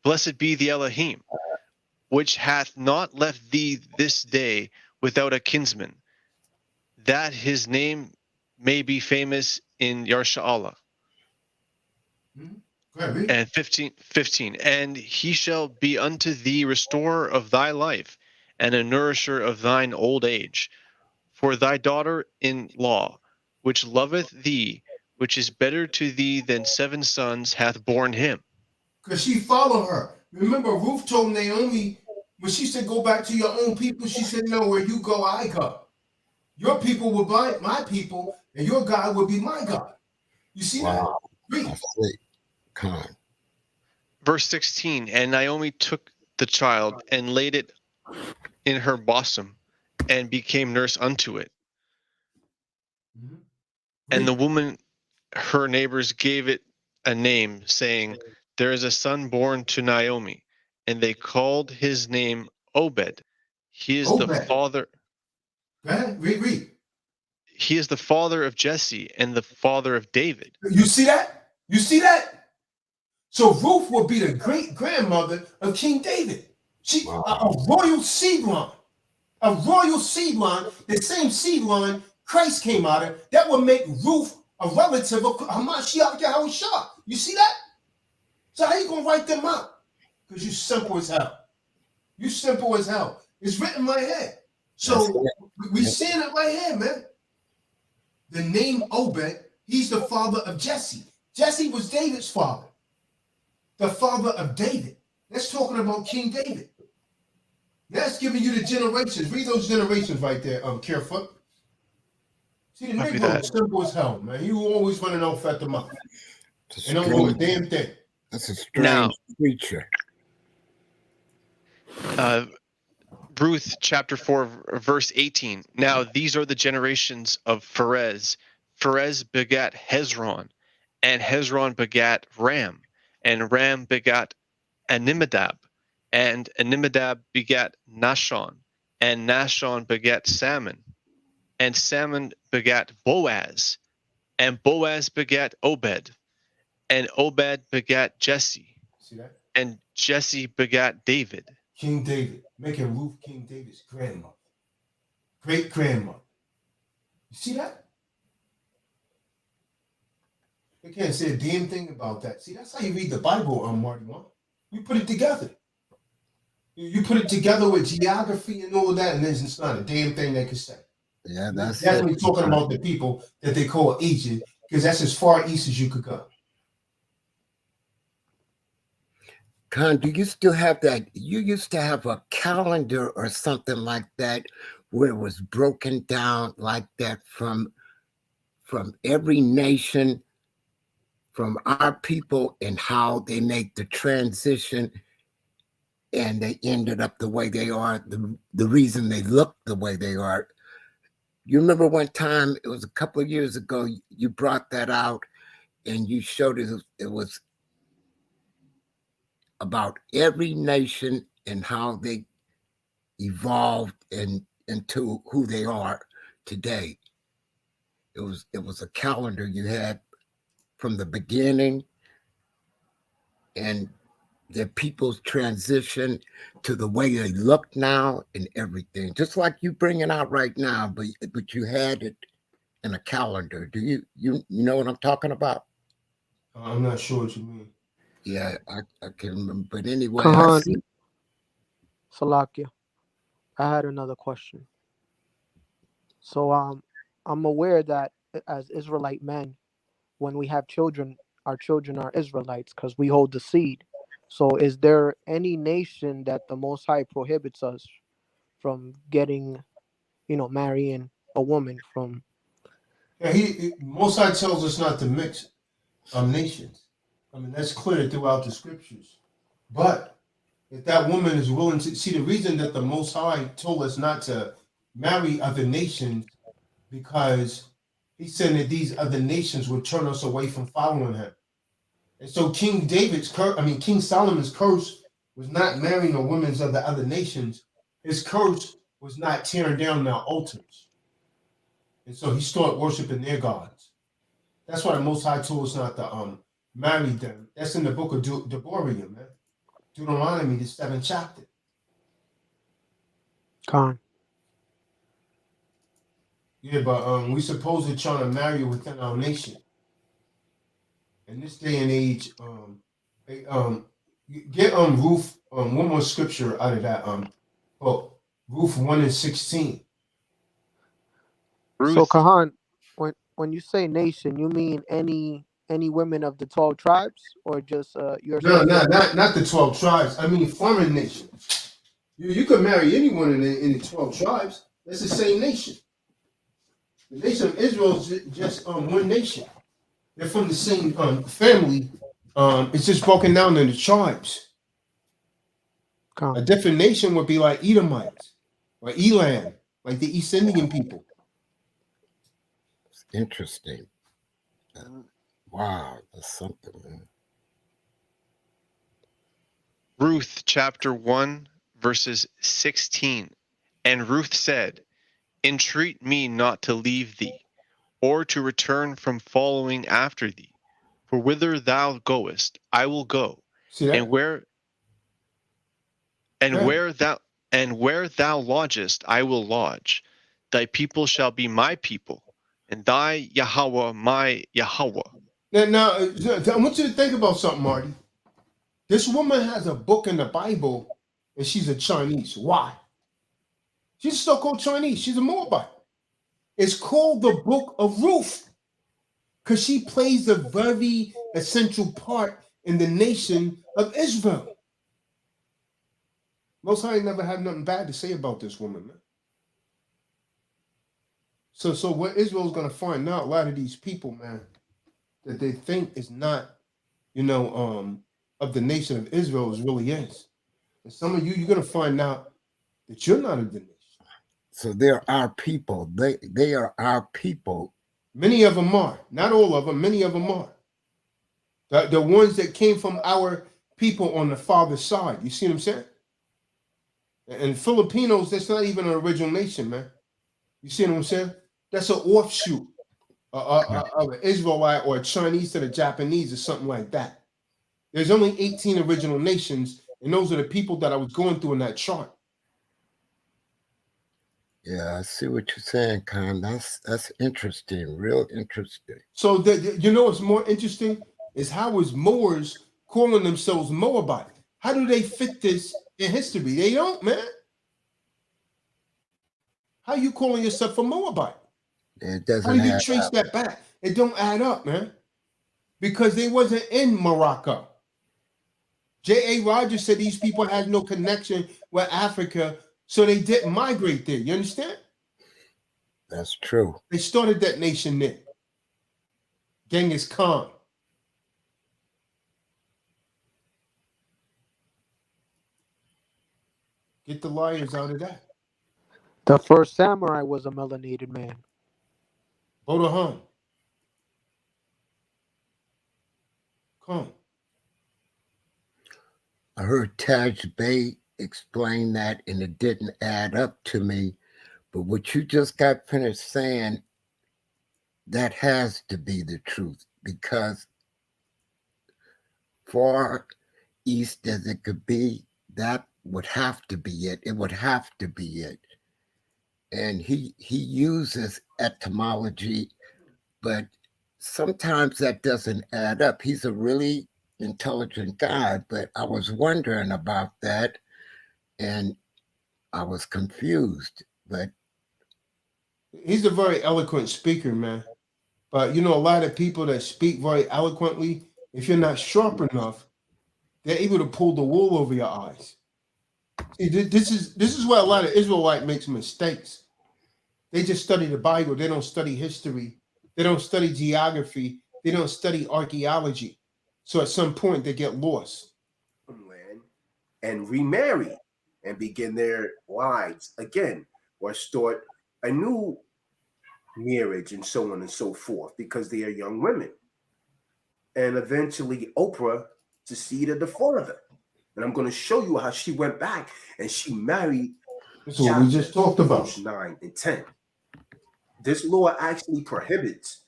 Blessed be the Elohim, which hath not left thee this day without a kinsman, that his name may be famous in Yarshalah. And 15. And he shall be unto thee restorer of thy life, and a nourisher of thine old age. For thy daughter-in-law, which loveth thee, which is better to thee than 7 sons, hath borne him. Because she followed her. Remember, Ruth told Naomi, when she said, go back to your own people, she said, no, where you go, I go. Your people will be my people, and your God will be my God. You see that? Read. Verse 16, and Naomi took the child and laid it in her bosom and became nurse unto it. And the woman, her neighbors, gave it a name, saying, there is a son born to Naomi, and they called his name Obed. He is the father. Go ahead, read. He is the father of Jesse and the father of David. You see that? You see that? So Ruth will be the great grandmother of King David. She a royal seed line. A royal seed line, the same seed line Christ came out of, that will make Ruth a relative of Hamashiach Yahushua. You see that? So how you gonna write them out? Because you simple as hell. You simple as hell. It's written right here. So we seeing it right here, man. The name Obed, he's the father of Jesse. Jesse was David's father, the father of David. That's talking about King David. That's giving you the generations. Read those generations right there, Carefoot. See, the Copy Negro that. was simple as hell, man. He was always running off at the mouth. It's And a don't do a strange, damn thing. that's a Now, strange creature. Ruth chapter 4, verse 18. Now these are the generations of Pharez. Pharez begat Hezron, and Hezron begat Ram, and Ram begat Animadab, and Animadab begat Nashon, and Nashon begat Salmon, and Salmon begat Boaz, and Boaz begat Obed, and Obed begat Jesse, See that? and Jesse begat David. King David, making Ruth King David's grandmother, great grandmother. You see that? They can't say a damn thing about that. See, that's how you read the Bible, Marty. You put it together. You put it together with geography and all of that, and then it's not a damn thing they could say. Yeah, We're that's definitely it. talking about the people that they call Asian, because that's as far east as you could go. Con, do you still have that? You used to have a calendar or something like that where it was broken down like that from every nation, from our people, and how they make the transition, and they ended up the way they are, the reason they look the way they are. You remember one time, it was a couple of years ago, you brought that out and you showed it was about every nation and how they evolved into who they are today. It was a calendar you had from the beginning and their people's transition to the way they look now and everything. Just like you bringing out right now, but you had it in a calendar. Do you know what I'm talking about? I'm not sure what you mean. Yeah, I can remember. But anyway, Kahan, Salakia, I had another question. So I'm aware that as Israelite men, when we have children, our children are Israelites because we hold the seed. So is there any nation that the Most High prohibits us from getting, marrying a woman from? Yeah, he Most High tells us not to mix nations. I mean, that's clear throughout the scriptures. But if that woman is willing to see, the reason that the Most High told us not to marry other nations, because he said that these other nations would turn us away from following him. And so King Solomon's curse was not marrying the women of the other nations. His curse was not tearing down their altars. And so he started worshiping their gods. That's why the Most High told us not to marry them. That's in the book of Deborah, man. Deuteronomy, the 7th chapter. Khan. Yeah, but we supposed to try to marry within our nation. In this day and age, get Ruth one more scripture out of that book. Ruth 1:16. So Kahan, when you say nation, you mean any women of the 12 tribes, or just your No, specific? not the 12 tribes. I mean foreign nation. You could marry anyone in the 12 tribes. That's the same nation. The nation of Israel is just one nation. They're from the same family. It's just broken down into tribes. A different nation would be like Edomites or Elam, like the East Indian people. Interesting. Wow, that's something, man. Ruth chapter 1, verses 16. And Ruth said, entreat me not to leave thee, or to return from following after thee. For whither thou goest, I will go, and where thou lodgest, I will lodge. Thy people shall be my people, and thy Yahweh my Yahweh. Now, I want you to think about something, Marty. This woman has a book in the Bible, and she's a Chinese. Why? She's so-called Chinese. She's a Moabite. It's called the Book of Ruth. Because she plays a very essential part in the nation of Israel. Most High never had nothing bad to say about this woman, man. So what Israel's gonna find out, a lot of these people, man, that they think is not, of the nation of Israel is really is. And some of you, you're gonna find out that you're not of the nation. So they're our people. They are our people. Many of them are. Not all of them. Many of them are. The ones that came from our people on the father's side. You see what I'm saying? And Filipinos, that's not even an original nation, man. You see what I'm saying? That's an offshoot of an Israelite or a Chinese to the Japanese or something like that. There's only 18 original nations, and those are the people that I was going through in that chart. Yeah, I see what you're saying, Khan. That's interesting, real interesting. So what's more interesting is how is Moors calling themselves Moabite? How do they fit this in history? They don't, man. How you calling yourself a Moabite? It doesn't. How do you trace that back? It don't add up, man. Because they wasn't in Morocco. J.A. Rogers said these people had no connection with Africa, so they didn't migrate there. You understand? That's true. They started that nation there. Genghis Khan. Get the liars out of that. The first samurai was a melanated man. Bodohan. Come. I heard Taj Bey explain that, and it didn't add up to me. But what you just got finished saying, that has to be the truth, because far east as it could be, that would have to be it. It would have to be it. And he uses etymology, but sometimes that doesn't add up. He's a really intelligent guy, but I was wondering about that, and I was confused. But he's a very eloquent speaker, man. But a lot of people that speak very eloquently, if you're not sharp enough, they're able to pull the wool over your eyes. See, this is where a lot of Israelite makes mistakes. They just study the Bible. They don't study history. They don't study geography. They don't study archaeology. So at some point they get lost. And remarry and begin their lives again, or start a new marriage and so on and so forth, because they are young women. And eventually Oprah succeeded the father. And I'm going to show you how she went back and she married. That's what we just talked about. Verse 9 and 10. This law actually prohibits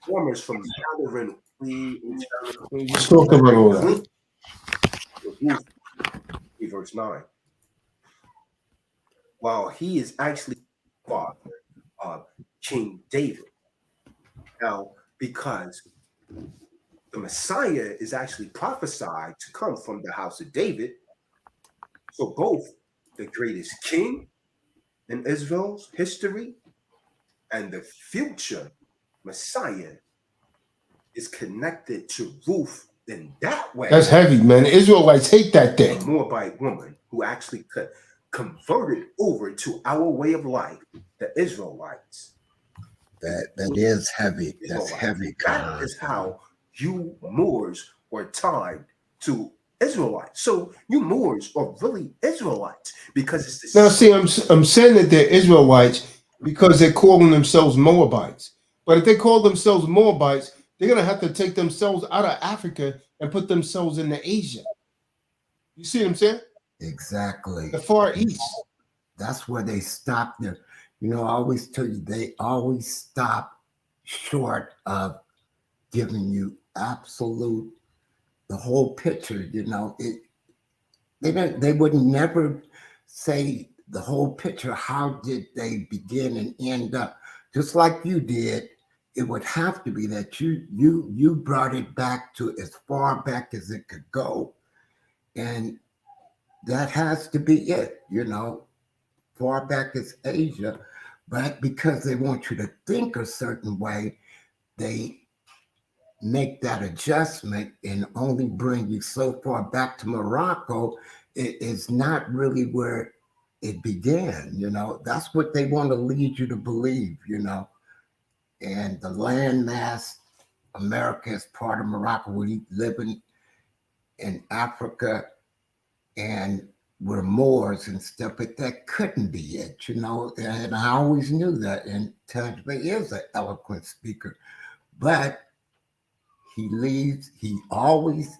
farmers from gathering. Let's talk about all that. Verse 9. While he is actually father of King David. Now, because the Messiah is actually prophesied to come from the house of David, so both the greatest king in Israel's history and the future Messiah is connected to Ruth in that way. That's heavy, man. The Israelites hate that thing. A Moabite woman who actually converted over to our way of life, the Israelites. That is heavy. That's heavy. That is how you Moors were tied to Israelites. So you Moors are really Israelites because it's the now. See, I'm saying that they're Israelites because they're calling themselves Moabites. But if they call themselves Moabites, they're gonna have to take themselves out of Africa and put themselves into Asia. You see what I'm saying? Exactly. The Far East. That's where they stop there. I always tell you, they always stop short of giving you absolute, the whole picture. They would never say the whole picture. How did they begin and end up? Just like you did, it would have to be that you brought it back to as far back as it could go. And that has to be it, far back as Asia. But because they want you to think a certain way, they make that adjustment and only bring you so far back to Morocco, it is not really where it began. That's what they want to lead you to believe. And the landmass, America is part of Morocco. We live in Africa, and we're Moors and stuff, but that couldn't be it, and I always knew that. And Tazadaq is an eloquent speaker, but he always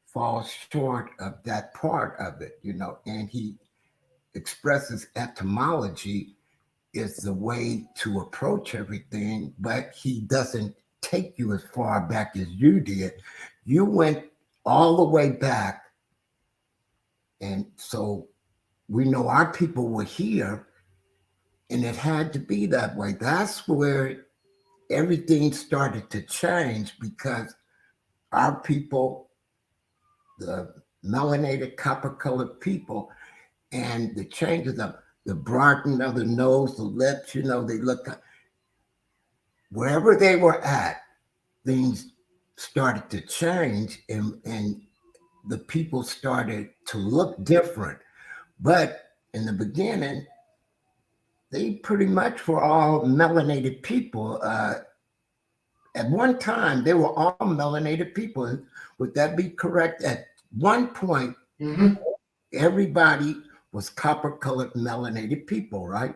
falls short of that part of it, and he expresses etymology is the way to approach everything, but he doesn't take you as far back as you did. You went all the way back, and so we know our people were here, and it had to be that way. That's where everything started to change, because our people, the melanated, copper-colored people, and the changes of the broadening of the nose, the lips, they look wherever they were at, things started to change, and the people started to look different. But in the beginning, they pretty much were all melanated people. At one time, they were all melanated people. Would that be correct? At one point, everybody was copper-colored melanated people, right?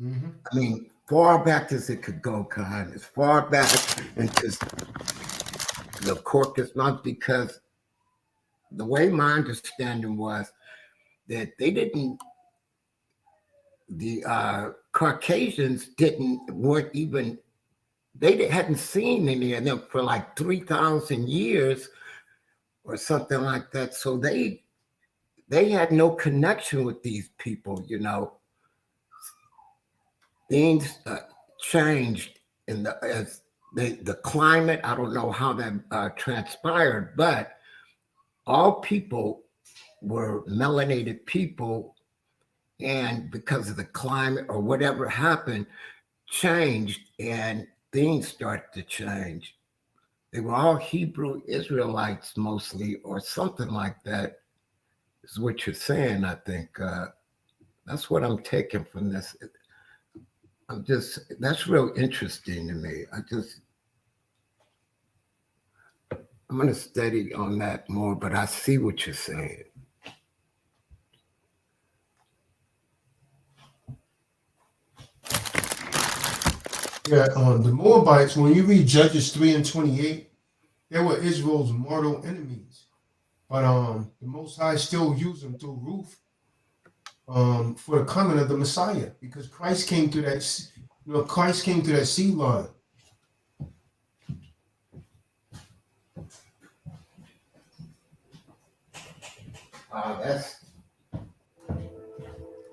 I mean, far back as it could go, Khan, as far back into the Caucasus, not, because the way my understanding was that the Caucasians hadn't seen any of them for like 3,000 years or something like that. So they had no connection with these people, Things changed as the climate. I don't know how that transpired, but all people were melanated people, and because of the climate or whatever happened, changed, and things started to change. They were all Hebrew Israelites mostly, or something like that, is what you're saying, I think. That's what I'm taking from this. That's real interesting to me. I'm going to study on that more, but I see what you're saying. Yeah, the Moabites, when you read Judges 3:28, they were Israel's mortal enemies. But the Most High still used them through Ruth for the coming of the Messiah, because Christ came through that, Christ came through that seed line. That's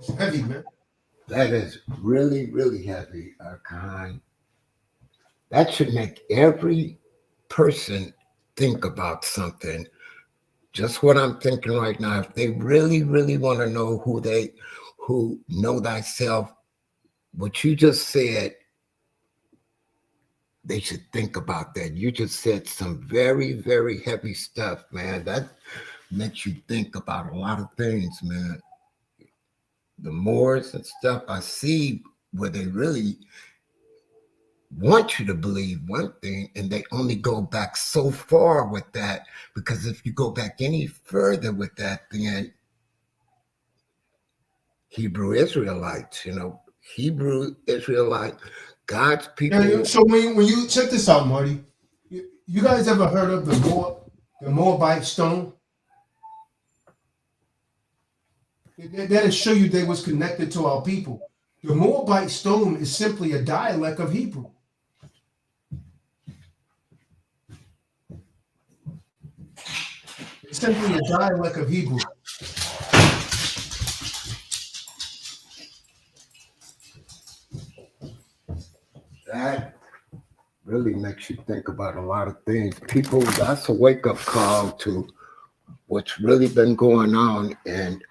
It's heavy, man. That is really, really heavy, Khan. That should make every person think about something. Just what I'm thinking right now. If they really, really want to know who know thyself, what you just said, they should think about that. You just said some very, very heavy stuff, man. That makes you think about a lot of things, man. The Moors and stuff, I see where they really want you to believe one thing, and they only go back so far with that, because if you go back any further with that, then Hebrew Israelites, Hebrew Israelite, God's people. Yeah, so when you check this out, Marty, you guys ever heard of the Moabite stone? That'll show you they was connected to our people. The Moabite stone is simply a dialect of Hebrew. It's simply a dialect of Hebrew. That really makes you think about a lot of things. People, that's a wake-up call to what's really been going on, and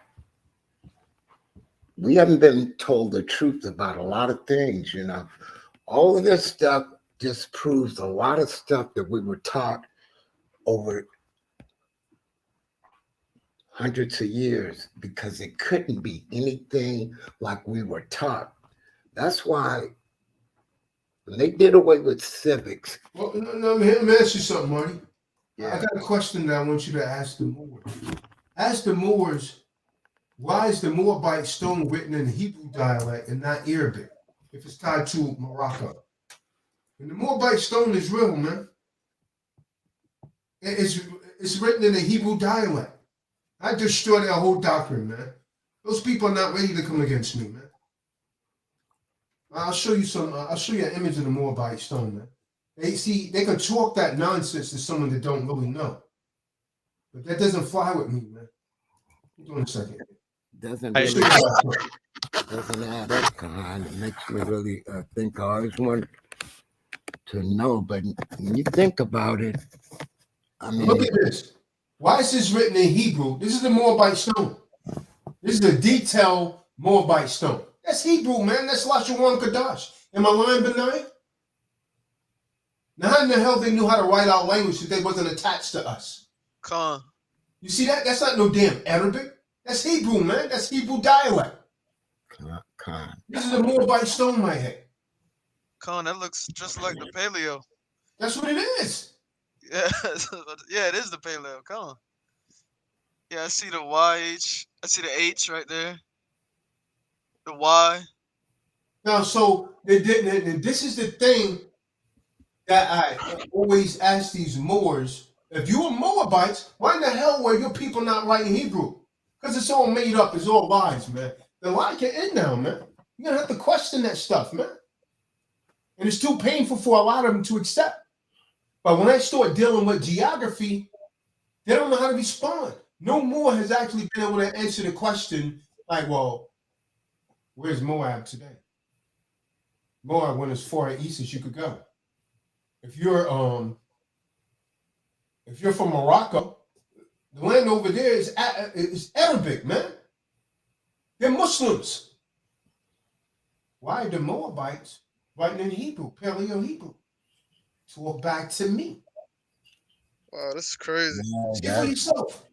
we haven't been told the truth about a lot of things, All of this stuff just proves a lot of stuff that we were taught over hundreds of years, because it couldn't be anything like we were taught. That's why when they did away with civics. Well, no, let me ask you something, Marty. Yeah. I got a question that I want you to ask the Moors. Ask the Moors, why is the Moabite stone written in Hebrew dialect and not Arabic if it's tied to Morocco? And the Moabite stone is real, man. It's written in the Hebrew dialect. I destroy their whole doctrine, man. Those people are not ready to come against me, man. I'll show you I'll show you an image of the Moabite stone, man. They can talk that nonsense to someone that don't really know, but that doesn't fly with me, man. Hold on a second. Doesn't add up, Khan. It makes me really think. I always want to know, but when you think about it, I mean, look at this. Why is this written in Hebrew? This is the Moabite stone. This is a detailed Moabite stone. That's Hebrew, man. That's Lashawan Kadash. Am I lying, Benai? Now, how in the hell they knew how to write our language if they wasn't attached to us? Khan. You see that? That's not no damn Arabic. That's Hebrew, man. That's Hebrew dialect. Khan. This is a Moabite stone right here. Khan, that looks just like the paleo. That's what it is. Yeah, yeah, it is the paleo. Come on. Yeah, I see the YH. I see the H right there. The Y. Now, so this is the thing that I always ask these Moors. If you were Moabites, why in the hell were your people not writing Hebrew? Because it's all made up. It's all lies, man. The lie can end now, man. You're going to have to question that stuff, man. And it's too painful for a lot of them to accept. But when I start dealing with geography, they don't know how to respond. No Moor has actually been able to answer the question like, well, where's Moab today? Moab went as far east as you could go. If you're from Morocco, the land over there is Arabic, man. They're Muslims. Why are the Moabites writing in Hebrew, Paleo Hebrew? Talk back to me. Wow, this is crazy. See for yourself.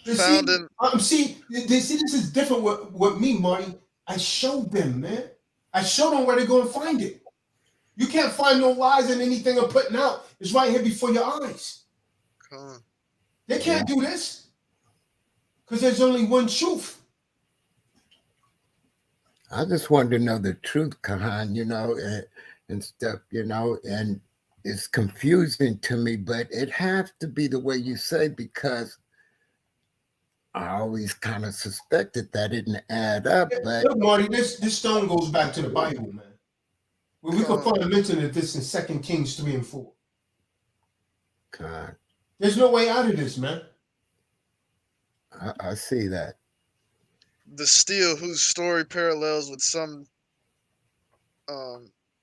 Found in. See, this is different with me, Marty. I showed them, man. I showed them where to go and find it. You can't find no lies in anything I'm putting out. It's right here before your eyes. They can't do this because there's only one truth. I just wanted to know the truth, Kahan, and stuff, and it's confusing to me, but it has to be the way you say, because I always kind of suspected that didn't add up. But look, Marty, this stone goes back to the Bible, man. Well, we can find a mention of this in 2 Kings 3 and 4. God. There's no way out of this, man. I see that. The steel, whose story parallels with some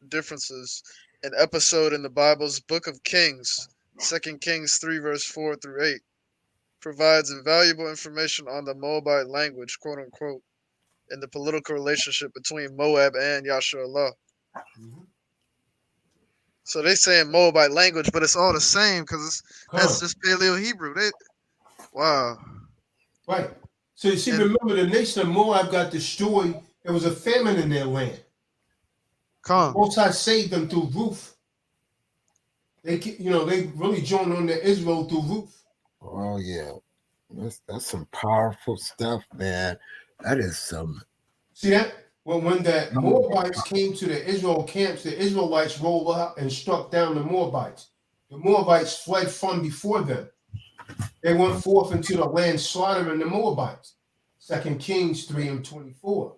differences, an episode in the Bible's Book of Kings, 2 Kings 3, verse 4 through 8, provides invaluable information on the Moabite language, quote unquote, and the political relationship between Moab and Yasharallah. Mm-hmm. So they saying Moabite language, but it's all the same because that's just Paleo Hebrew. Wow. Right. So you see, remember the nation of Moab got destroyed. There was a famine in their land. Most High saved them through Ruth. They really joined on to Israel through Ruth. Oh yeah, that's some powerful stuff, man. That is some. See that? When the Moabites came to the Israel camps, the Israelites rolled up and struck down the Moabites. The Moabites fled from before them. They went forth into the land slaughtering the Moabites. 2 Kings 3 and 24.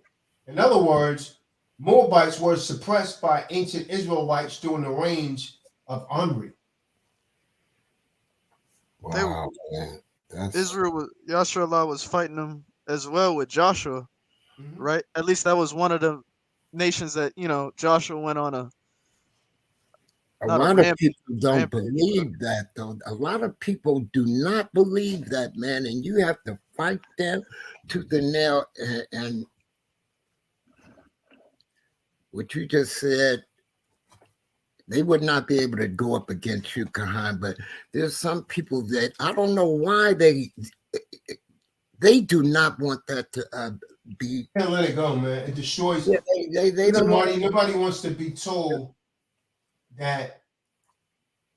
In other words, Moabites were suppressed by ancient Israelites during the reign of Omri. Wow, Israel, Yasharallah was fighting them as well with Joshua, right? At least that was one of the nations that, Joshua went on a lot of people don't believe that, though. A lot of people do not believe that, man. And you have to fight them to the nail. And what you just said, they would not be able to go up against you, Kahan. But there's some people that I don't know why they do not want that to be. Can't let it go, man. It destroys. Yeah, they Listen, don't want. Marty, nobody wants to be told that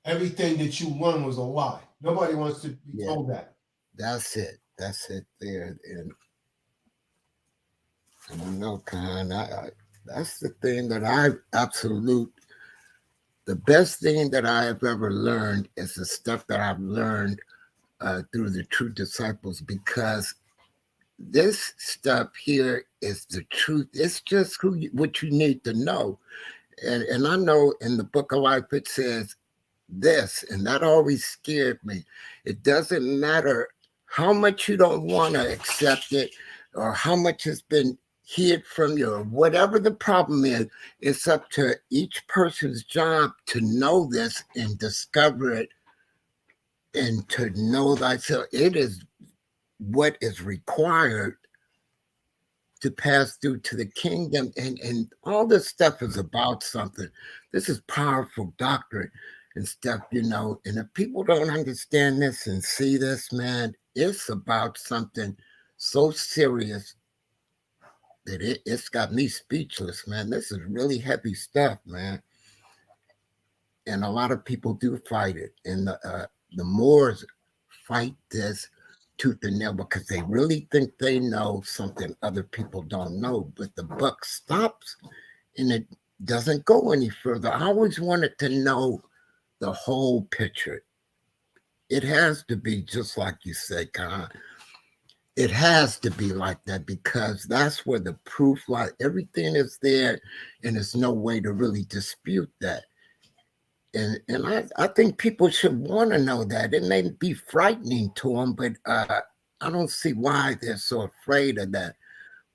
everything that you won was a lie. Nobody wants to be told that. That's it. That's it there. And I don't know, Khan. That's the thing that the best thing that I have ever learned is the stuff that I've learned through the true disciples, because this stuff here is the truth. It's just what you need to know. And I know in the book of life it says this, and that always scared me. It doesn't matter how much you don't want to accept it or how much has been hid from you or whatever the problem is. It's up to each person's job to know this and discover it and to know thyself. It is what is required to pass through to the kingdom, and all this stuff is about something. This is powerful doctrine and stuff, and if people don't understand this and see this, man, it's about something so serious that it's got me speechless, man. This is really heavy stuff, man, and a lot of people do fight it, and the Moors fight this tooth and nail because they really think they know something other people don't know. But the buck stops and it doesn't go any further. I always wanted to know the whole picture. It has to be just like you say, Khan. It has to be like that because that's where the proof lies. Everything is there and there's no way to really dispute that. And I think people should want to know that. It may be frightening to them, but I don't see why they're so afraid of that.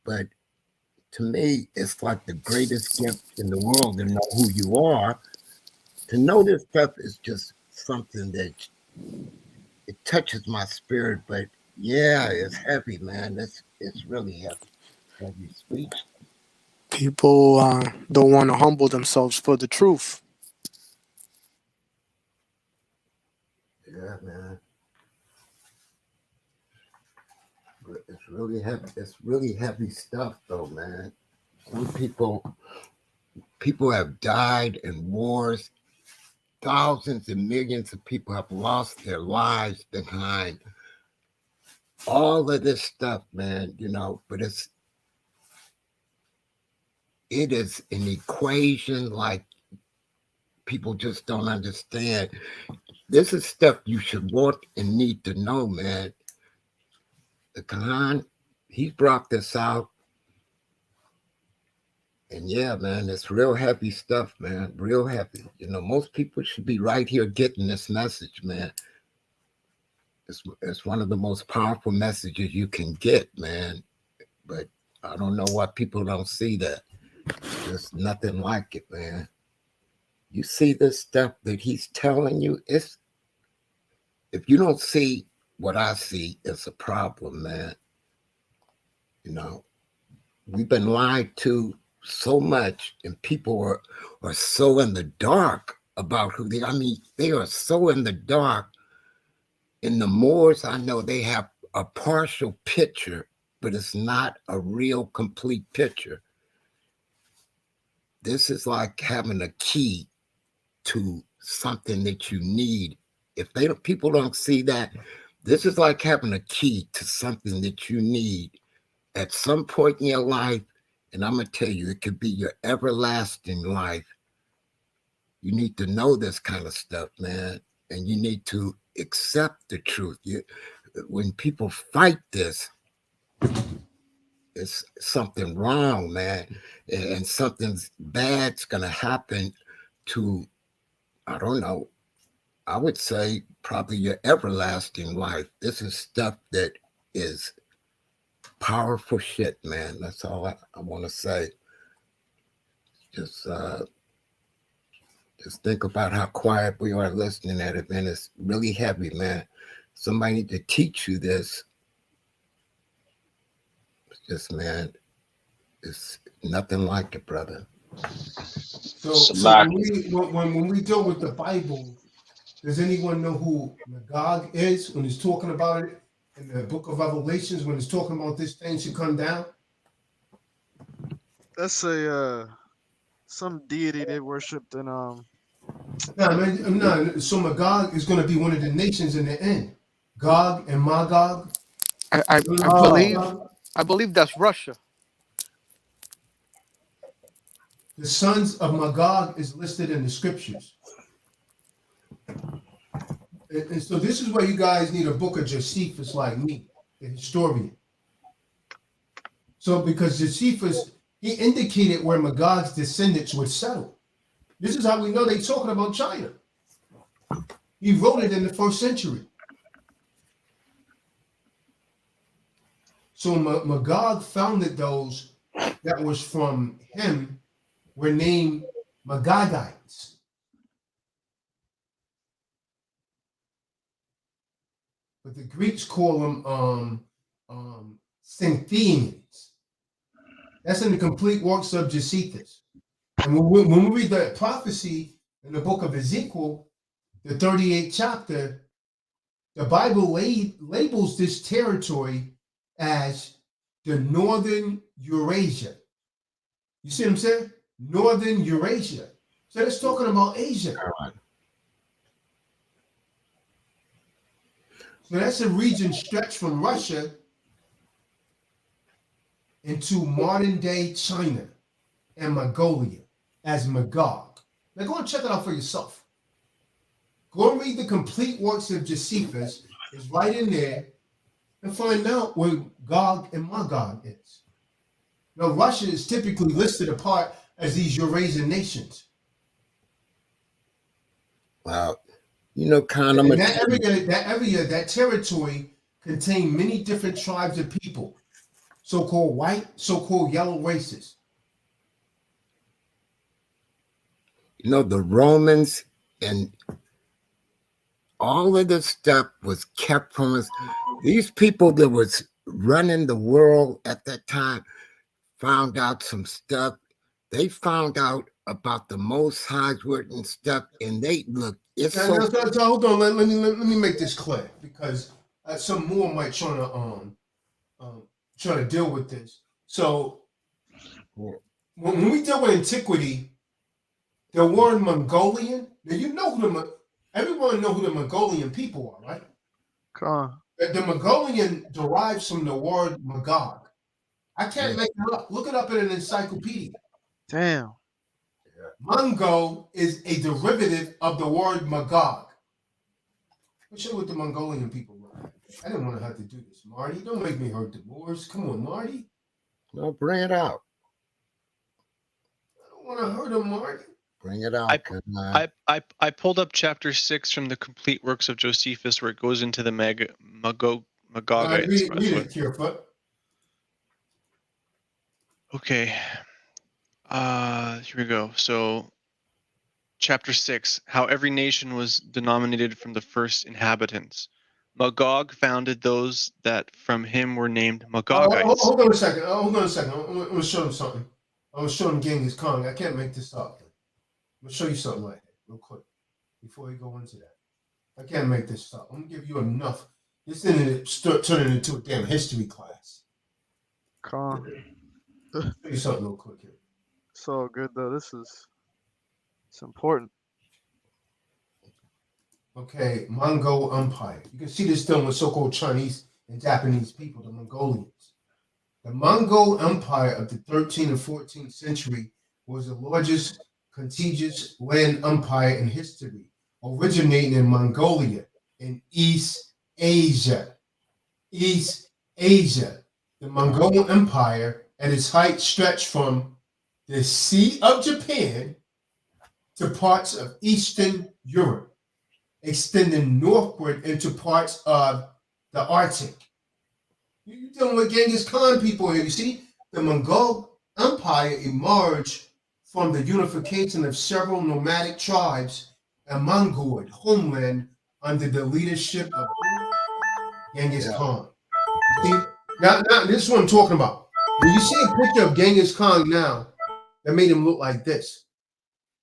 But to me, it's like the greatest gift in the world to know who you are. To know this stuff is just something that it touches my spirit. But yeah, it's heavy, man. It's really heavy speech. People don't want to humble themselves for the truth. Yeah, man. But it's really heavy. It's really heavy stuff, though, man. Some people have died in wars. Thousands and millions of people have lost their lives behind all of this stuff, man. But it is an equation like people just don't understand. This is stuff you should want and need to know, man. The Khan, he brought this out. And yeah, man, it's real heavy stuff, man. Real heavy. Most people should be right here getting this message, man. It's one of the most powerful messages you can get, man. But I don't know why people don't see that. There's nothing like it, man. You see this stuff that he's telling you, if you don't see what I see, it's a problem, man. We've been lied to so much, and people are so in the dark about who they are. I mean, they are so in the dark. In the Moors, I know they have a partial picture, but it's not a real complete picture. This is like having a key to something that you need. If people don't see that, this is like having a key to something that you need at some point in your life. And I'm going to tell you, it could be your everlasting life. You need to know this kind of stuff, man. And you need to accept the truth. When people fight this, it's something wrong, man. And something bad's going to happen to, I don't know, I would say probably your everlasting life. This is stuff that is powerful shit, man. That's all I want to say. Just think about how quiet we are listening at it, man. It's really heavy, man. Somebody need to teach you this. It's just, man, it's nothing like it, brother. So when we deal with the Bible, does anyone know who Magog is when he's talking about it in the book of Revelations when he's talking about this thing should come down? That's a some deity they worshipped in No, man, no. So Magog is going to be one of the nations in the end. Gog and Magog. I believe that's Russia. The sons of Magog is listed in the scriptures. And so this is where you guys need a book of Josephus like me, the historian. So because Josephus, he indicated where Magog's descendants would settle. This is how we know they're talking about China. He wrote it in the 1st century. So Magog founded those that was from him were named Magogites. But the Greeks call them Cynthians. That's in the complete works of Josephus. And when we read the prophecy in the book of Ezekiel, the 38th chapter, the Bible labels this territory as the Northern Eurasia. You see what I'm saying? Northern Eurasia. So it's talking about Asia. So that's a region stretched from Russia into modern day China and Mongolia as Magog. Now go and check it out for yourself. Go and read the complete works of Josephus. It's right in there and find out where Gog and Magog is. Now Russia is typically listed apart as these Eurasian nations. Wow. You know, kind of that territory contained many different tribes of people, so-called white, so-called yellow races. You know, the Romans and all of this stuff was kept from us. These people that was running the world at that time found out some stuff. They found out about the Most High's word and stuff, and they look. It's so hold on. Let me make this clear because some more might try to deal with this. So when we deal with antiquity, the word Mongolian. Now you know who everyone know who the Mongolian people are, right? The Mongolian derives from the word Magog. I can't make it up. Look it up in an encyclopedia. Damn. Mongo is a derivative of the word Magog. Let's show what the Mongolian people were. I didn't want to have to do this, Marty. Don't make me hurt the Moors. Come on, Marty. No, bring it out. I don't want to hurt them, Marty. Bring it out. I pulled up chapter 6 from the complete works of Josephus where it goes into the Magogites. Read it, Kierfoot. Okay. Here we go. So, chapter 6, how every nation was denominated from the first inhabitants. Magog founded those that from him were named Magogites. Hold on a second. I'm going to show them something. I'm going to show them Genghis Khan. I can't make this up. I'm going to show you something right here, real quick, before we go into that. I can't make this up. I'm going to give you enough. This didn't start turning into a damn history class. Khan. Show you something real quick here. So good though. It's important. Okay, Mongol Empire. You can see this done with so-called Chinese and Japanese people, the Mongolians. The Mongol Empire of the 13th and 14th century was the largest contiguous land empire in history, originating in Mongolia in East Asia. East Asia. The Mongol Empire at its height stretched from the Sea of Japan to parts of Eastern Europe, extending northward into parts of the Arctic. You're dealing with Genghis Khan people here. You see, the Mongol Empire emerged from the unification of several nomadic tribes and Mongol homeland under the leadership of Genghis Khan. See, now this is what I'm talking about. When you see a picture of Genghis Khan now, that made him look like this.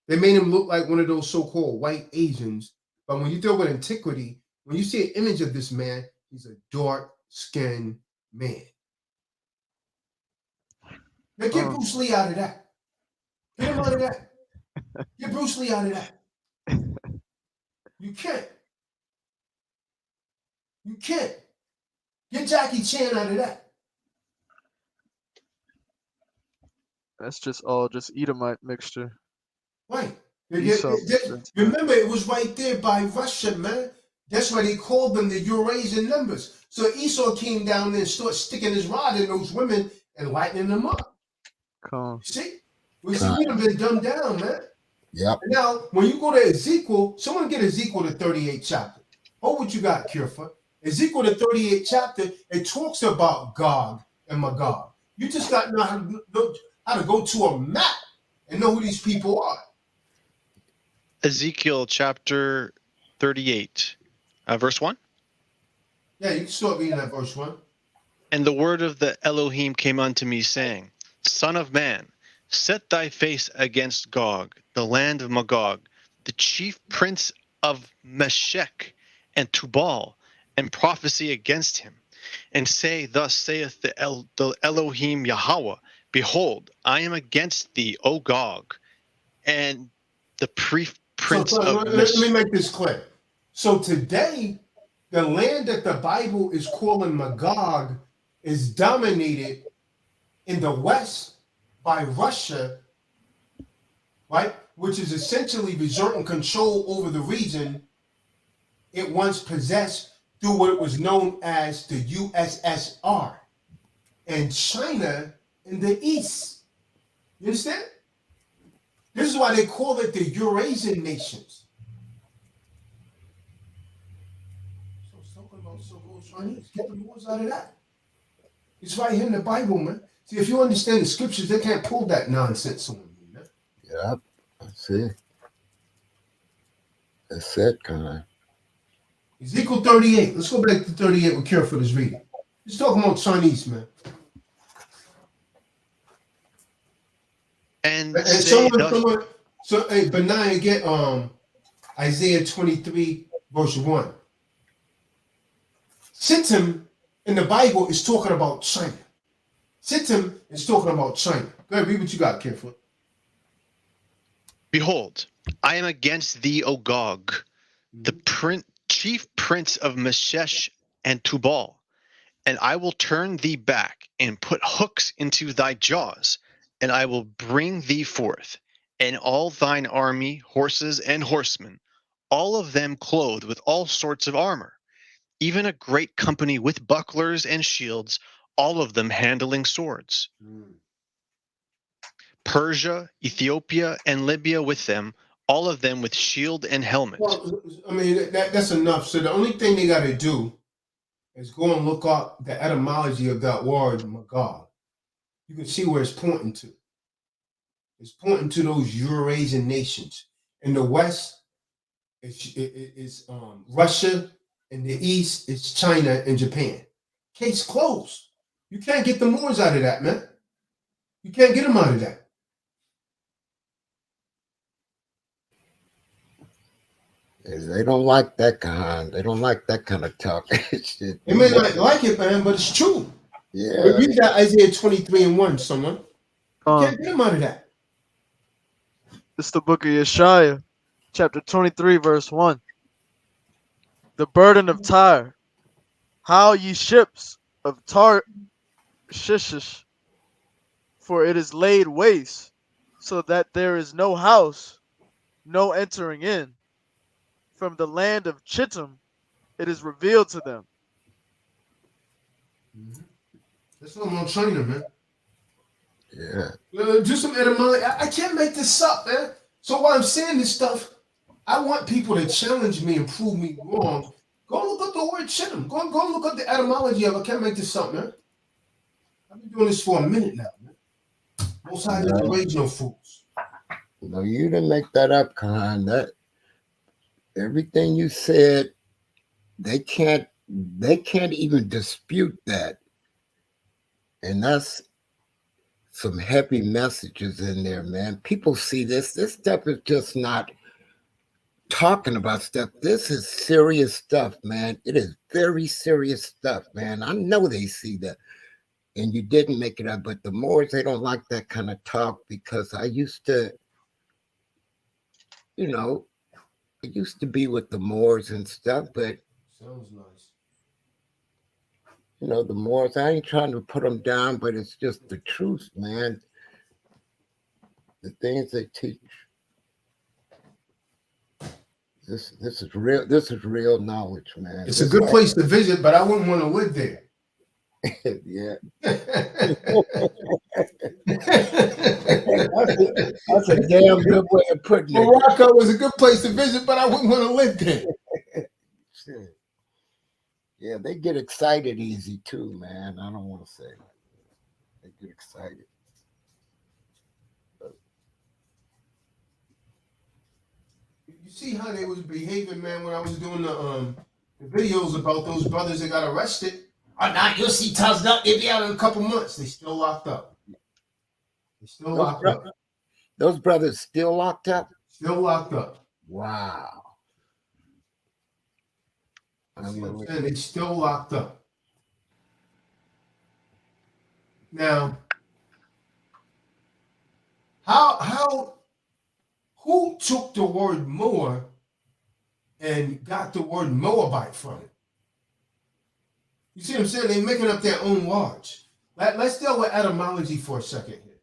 They made him look like one of those so-called white Asians. But when you deal with antiquity, when you see an image of this man, he's a dark-skinned man. Now get Bruce Lee out of that. Get him out of that. Get Bruce Lee out of that. You can't. You can't. Get Jackie Chan out of that. That's just all just Edomite mixture. Right. Esau. Remember, it was right there by Russia, man. That's why they called them the Eurasian numbers. So Esau came down there and started sticking his rod in those women and lightening them up. Come. See? We done been dumbed down, man. Yep. And now, when you go to Ezekiel, someone get Ezekiel the 38th chapter. Oh, what you got, Kirfa? Ezekiel the 38th chapter, it talks about Gog and Magog. You just got to know how to go to a map and know who these people are. Ezekiel chapter 38, verse 1. Yeah, you can start reading that verse 1. And the word of the Elohim came unto me, saying, Son of man, set thy face against Gog, the land of Magog, the chief prince of Meshech and Tubal, and prophesy against him, and say, Thus saith the Elohim Yahweh, Behold, I am against thee, O Gog, and the prince of Meshech. Let me make this clear. So today, the land that the Bible is calling Magog is dominated in the West by Russia, right? Which is essentially exerting control over the region it once possessed through what was known as the USSR, and China in the East. You understand? This is why they call it the Eurasian nations. So it's talking about so-called Chinese. Get the words out of that. It's right here in the Bible, man. See, if you understand the scriptures, they can't pull that nonsense on you, man. Yep, that's it. That's it, kind. Ezekiel 38. Let's go back to 38 with careful this reading. It's talking about Chinese, man. And someone, so hey, Benaiah, get Isaiah 23, verse 1. Sittim in the Bible is talking about China. Sittim is talking about China. Go ahead, read what you got, careful. Behold, I am against thee, O Gog, the chief prince of Meshech and Tubal, and I will turn thee back and put hooks into thy jaws, and I will bring thee forth, and all thine army, horses and horsemen, all of them clothed with all sorts of armor, even a great company with bucklers and shields, all of them handling swords. Persia, Ethiopia, and Libya with them, all of them with shield and helmet. Well, I mean, that's enough. So the only thing they got to do is go and look up the etymology of that word, Magog. You can see where it's pointing to. It's pointing to those Eurasian nations. In the West, it's Russia. In the East, it's China and Japan. Case closed. You can't get the Moors out of that, man. You can't get them out of that. They don't like that kind. They don't like that kind of talk. Shit. They may not like it, man, but it's true. Yeah. Read that Isaiah 23 and 1, someone. You can't get them out of that. It's the book of Yeshaya, chapter 23, verse 1. The burden of Tyre. How ye ships of Tarshish, for it is laid waste, so that there is no house, no entering in. From the land of Chittim, it is revealed to them. That's what I'm on China, man. Yeah. Do some etymology. I can't make this up, man. So while I'm saying this stuff, I want people to challenge me and prove me wrong. Go look up the word Chittim. Go look up the etymology of it. I can't make this up, man. I've been doing this for a minute now, man. Most high never raised no fools. No, you didn't make that up, Khan. That everything you said, they can't even dispute that. And that's some heavy messages in there, man. People see this. This stuff is just not talking about stuff. This is serious stuff, man. It is very serious stuff, man. I know they see that. And you didn't make it up, but the Moors, they don't like that kind of talk because I used to, you know, I used to be with the Moors and stuff, but Sounds nice. you know, the Moors, I ain't trying to put them down, but it's just the truth, man. The things they teach. This is real. This is real knowledge, man. It's a good place to visit, but I wouldn't want to live there. Yeah. That's a damn good way of putting it. Morocco is a good place to visit, but I wouldn't want to live there. Shit. Yeah, they get excited easy too, man. I don't want to say that. They get excited. You see how they was behaving, man, when I was doing the videos about those brothers that got arrested. Now you'll see Tazadaq, they'll be out in a couple months. They still locked up. They still locked up. Those brothers still locked up? Still locked up. Wow. And they still locked up. Now, who took the word Moor and got the word Moabite from it? You see what I'm saying? They're making up their own words. Let's deal with etymology for a second here.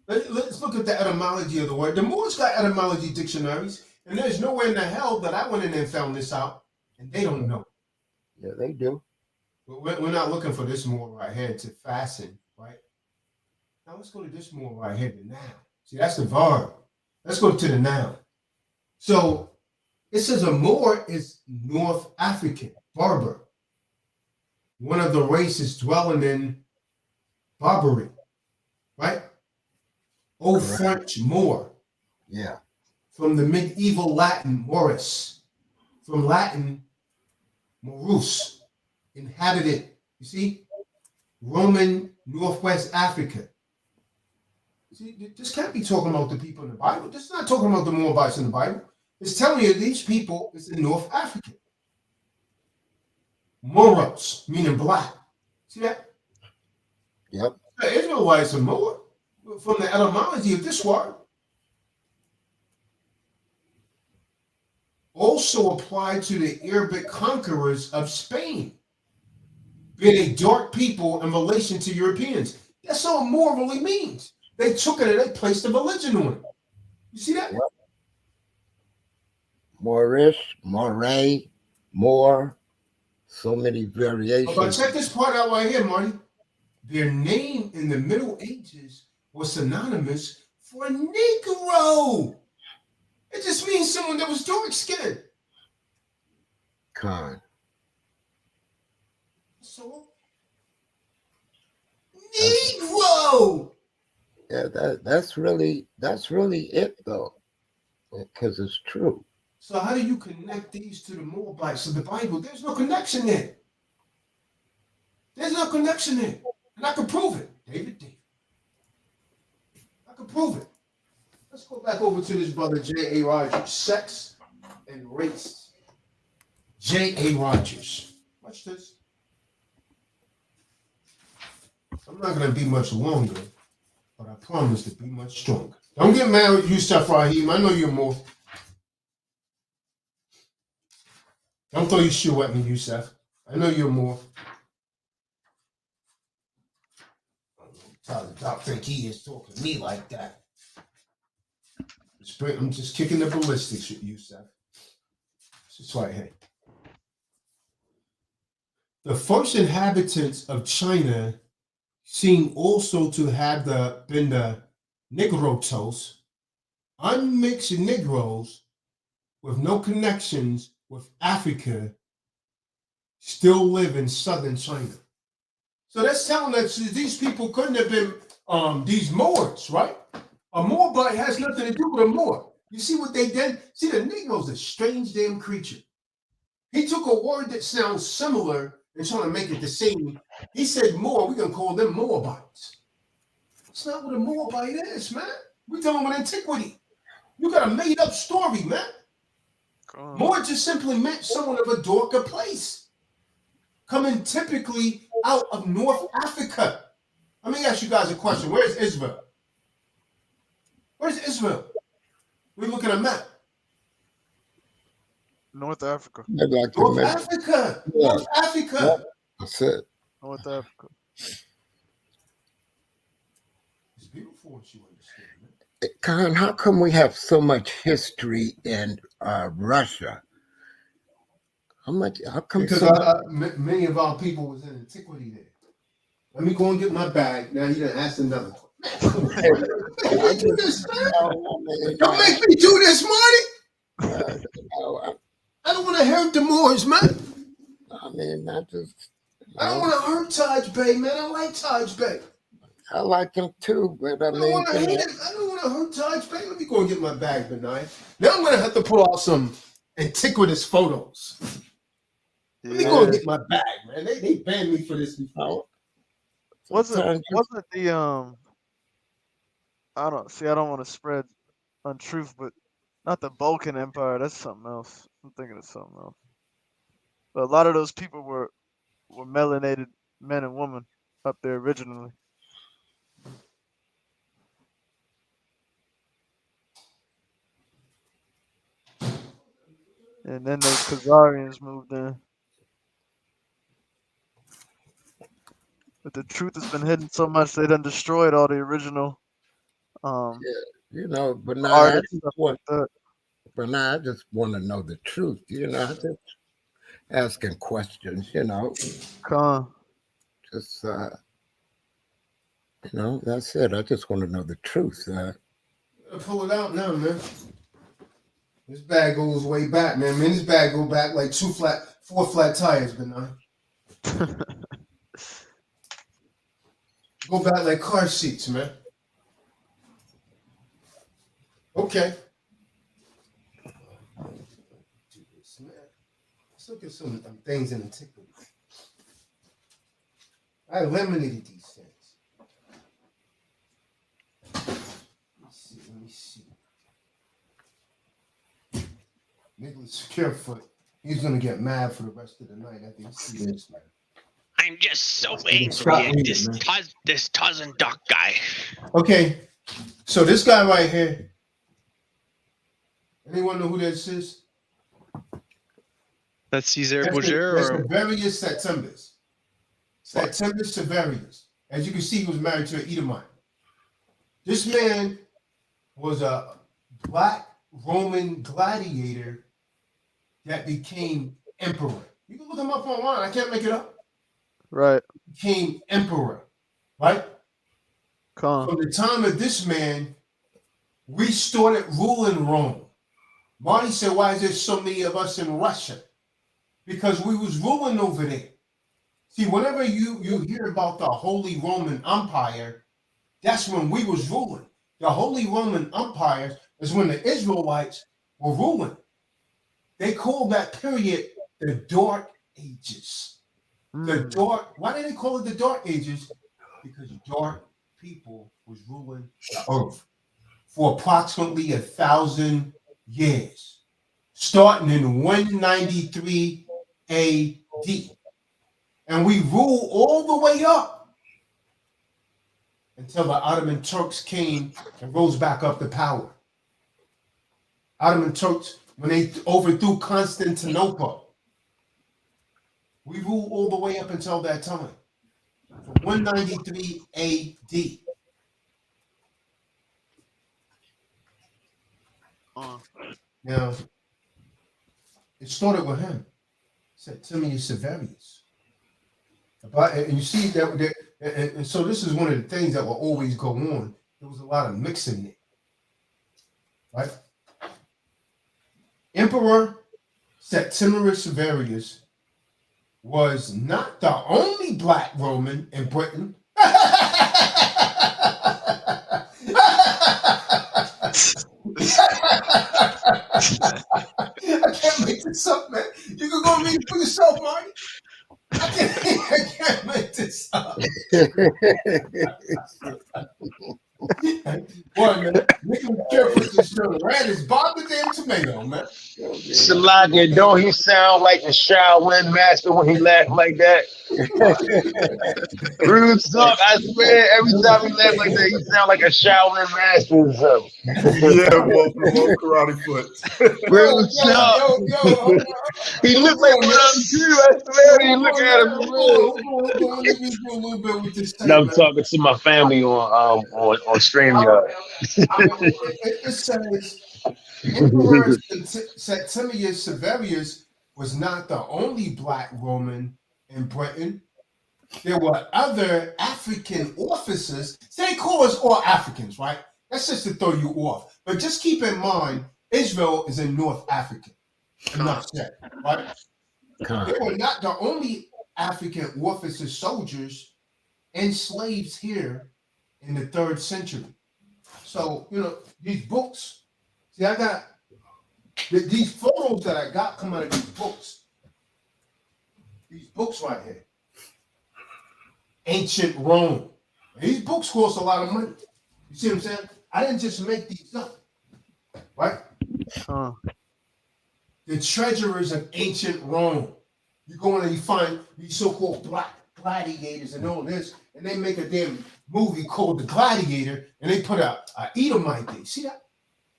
Let's look at the etymology of the word. The Moors got etymology dictionaries, and there's nowhere in the hell that I went in and found this out, and they don't know. Yeah, they do. We're not looking for this Moor right here to fasten, right? Now let's go to this Moor right here, the noun. See, that's the verb. Let's go to the noun. So it says a Moor is North African, Berber, one of the races dwelling in Barbary, right? Old French Moor. Yeah. From the medieval Latin Moris, from Latin Morus, inhabited, you see, Roman Northwest Africa. See, this can't be talking about the people in the Bible. This is not talking about the Moabites in the Bible. It's telling you these people is in North Africa. Moros, meaning black. See that? Yep. The Israelites are Moor from the etymology of this word. Also applied to the Arabic conquerors of Spain, being a dark people in relation to Europeans. That's all Moor really means. They took it and they placed a religion on it. You see that? Yep. Moorish, Moray, Moor, so many variations. But check this part out right here, Marty. Their name in the Middle Ages was synonymous for a Negro. It just means someone that was dark skinned. Con. So, Negro. Yeah, that's really it though, because it's true. So how do you connect these to the Moabites of the Bible? There's no connection there. There's no connection there. And I can prove it. David. I can prove it. Let's go back over to this brother J.A. Rogers. Sex and Race. J.A. Rogers. Watch this. I'm not going to be much longer, but I promise to be much stronger. Don't get mad with Yusuf Rahim. I know you're more. Don't throw your shoe at me, Yusuf. I know you're more. Tazadaq think he is talking to me like that. I'm just kicking the ballistics with Yusuf. It's right here. The first inhabitants of China seem also to have been the Nigrotos, unmixed Negroes with no connections with Africa, still live in southern China. So that's telling us these people couldn't have been these Moors, right? A Moabite has nothing to do with a Moor. You see what they did? See, the Negro's a strange damn creature. He took a word that sounds similar and trying to make it the same. He said Moor, we're going to call them Moabites. That's not what a Moabite is, man. We're dealing with antiquity. You got a made up story, man. Moor just simply meant someone of a darker place, coming typically out of North Africa. Let me ask you guys a question. Where's Israel? Where's Israel? We look at a map. North Africa. North Africa. Yeah. North Africa. That's it. North Africa. It's beautiful once you understand. Khan, how come we have so much history in Russia? How come? Because many of our people was in antiquity there. Let me go and get my bag. Now you done asked another question. Don't make me do this, man. Don't make me do this, Marty. I don't want to hurt the Moors, man. I mean, I don't want to hurt Taj Bey, man. I like Taj Bey. I like him too, but I don't want to hate him. I don't want to hurt Taj Bey. Let me go and get my bag, Benai. Now I'm gonna have to pull out some antiquitous photos. Let me go and get my bag, man. They banned me for this before. Wasn't the I don't want to spread untruth, but not the Balkan Empire. That's something else. I'm thinking of something else. But a lot of those people were melanated men and women up there originally. And then those Khazarians moved in. But the truth has been hidden so much they done destroyed all the original but now art and stuff like that. But now I just want to know the truth, I just asking questions, Just that's it. I just want to know the truth. Pull it out now, man. This bag goes way back, man. This bag go back like 4 flat tires, Benai. Go back like car seats, man. Okay. Do this, man. Let's look at some things in antiquity. I eliminated these things. Let me see. Nicholas Carefoot, he's gonna get mad for the rest of the night after he sees this, man. I'm just so angry at this Tazadaq guy. Okay, so this guy right here. Anyone know who this is? That's Caesar Borgia, That's or Severius Septimius. Septimius Severius. As you can see, he was married to an Edomite. This man was a black Roman gladiator that became emperor. You can look him up online. I can't make it up. Right. Became emperor. Right? From the time of this man, we started ruling Rome. Marty said, why is there so many of us in Russia? Because we was ruling over there. See, whenever you hear about the Holy Roman Empire, that's when we was ruling. The Holy Roman Empire is when the Israelites were ruling. They call that period the Dark Ages. Why do they call it the Dark Ages? Because dark people was ruling the earth for approximately 1,000 years, starting in 193 AD. And we rule all the way up until the Ottoman Turks came and rose back up to power. Ottoman Turks, when they overthrew Constantinople, we ruled all the way up until that time, from 193 AD. Now, it started with him. Septimius Severius. And you see that, and so this is one of the things that will always go on. There was a lot of mixing there, right? Emperor Septimius Severius was not the only black Roman in Britain. I can't make this up, man. You can go read it for yourself, Marty. I can't make this up. boy, man. Nigga care for this show. Red is Bob the damn tomato, man. Salaka, don't he sound like a Shaolin master when he laughs like that? Real talk, I swear, every time he laughs like that, he sound like a Shaolin master or something. Yeah, Wolf karate foot. Real talk. He look like one of them too. I swear, he look at him. Let me do a little bit with this tape, Now I'm man. talking to my family on StreamYard. It says Emperor Septimius Severus was not the only black Roman in Britain. There were other African officers. They call us all Africans, right? That's just to throw you off. But just keep in mind, Israel is in North Africa. Enough said, right? They were not the only African officers, soldiers, and slaves here in the 3rd century. So, these books, see, I got these photos that I got come out of these books. These books right here. Ancient Rome. These books cost a lot of money. You see what I'm saying? I didn't just make these up, right? The treasurers of ancient Rome. You go in and you find these so-called black gladiators and all this, and they make a damn movie called The Gladiator, and they put a Edomite there. See that?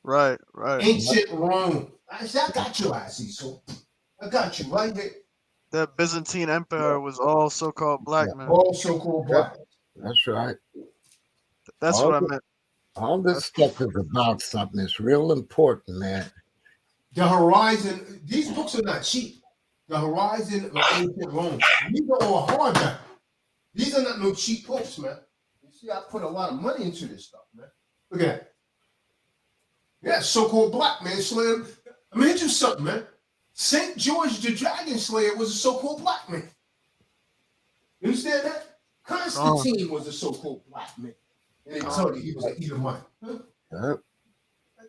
Right. Ancient Rome. I got your ass, so I got you right there. That Byzantine Empire was all so-called black, man. All so-called black. That's right. That's what I meant. All this stuff is about something. It's real important, man. The Horizon, these books are not cheap. The Horizon of Ancient Rome. These are all hardback. These are not no cheap books, man. You see, I put a lot of money into this stuff, man. Look at that. Yeah, so-called black man slayer. I mean, do something, man. St. George the Dragon Slayer was a so-called black man. You understand that? Constantine was a so-called black man. And they tell you he was an Edomite. Huh? Yep.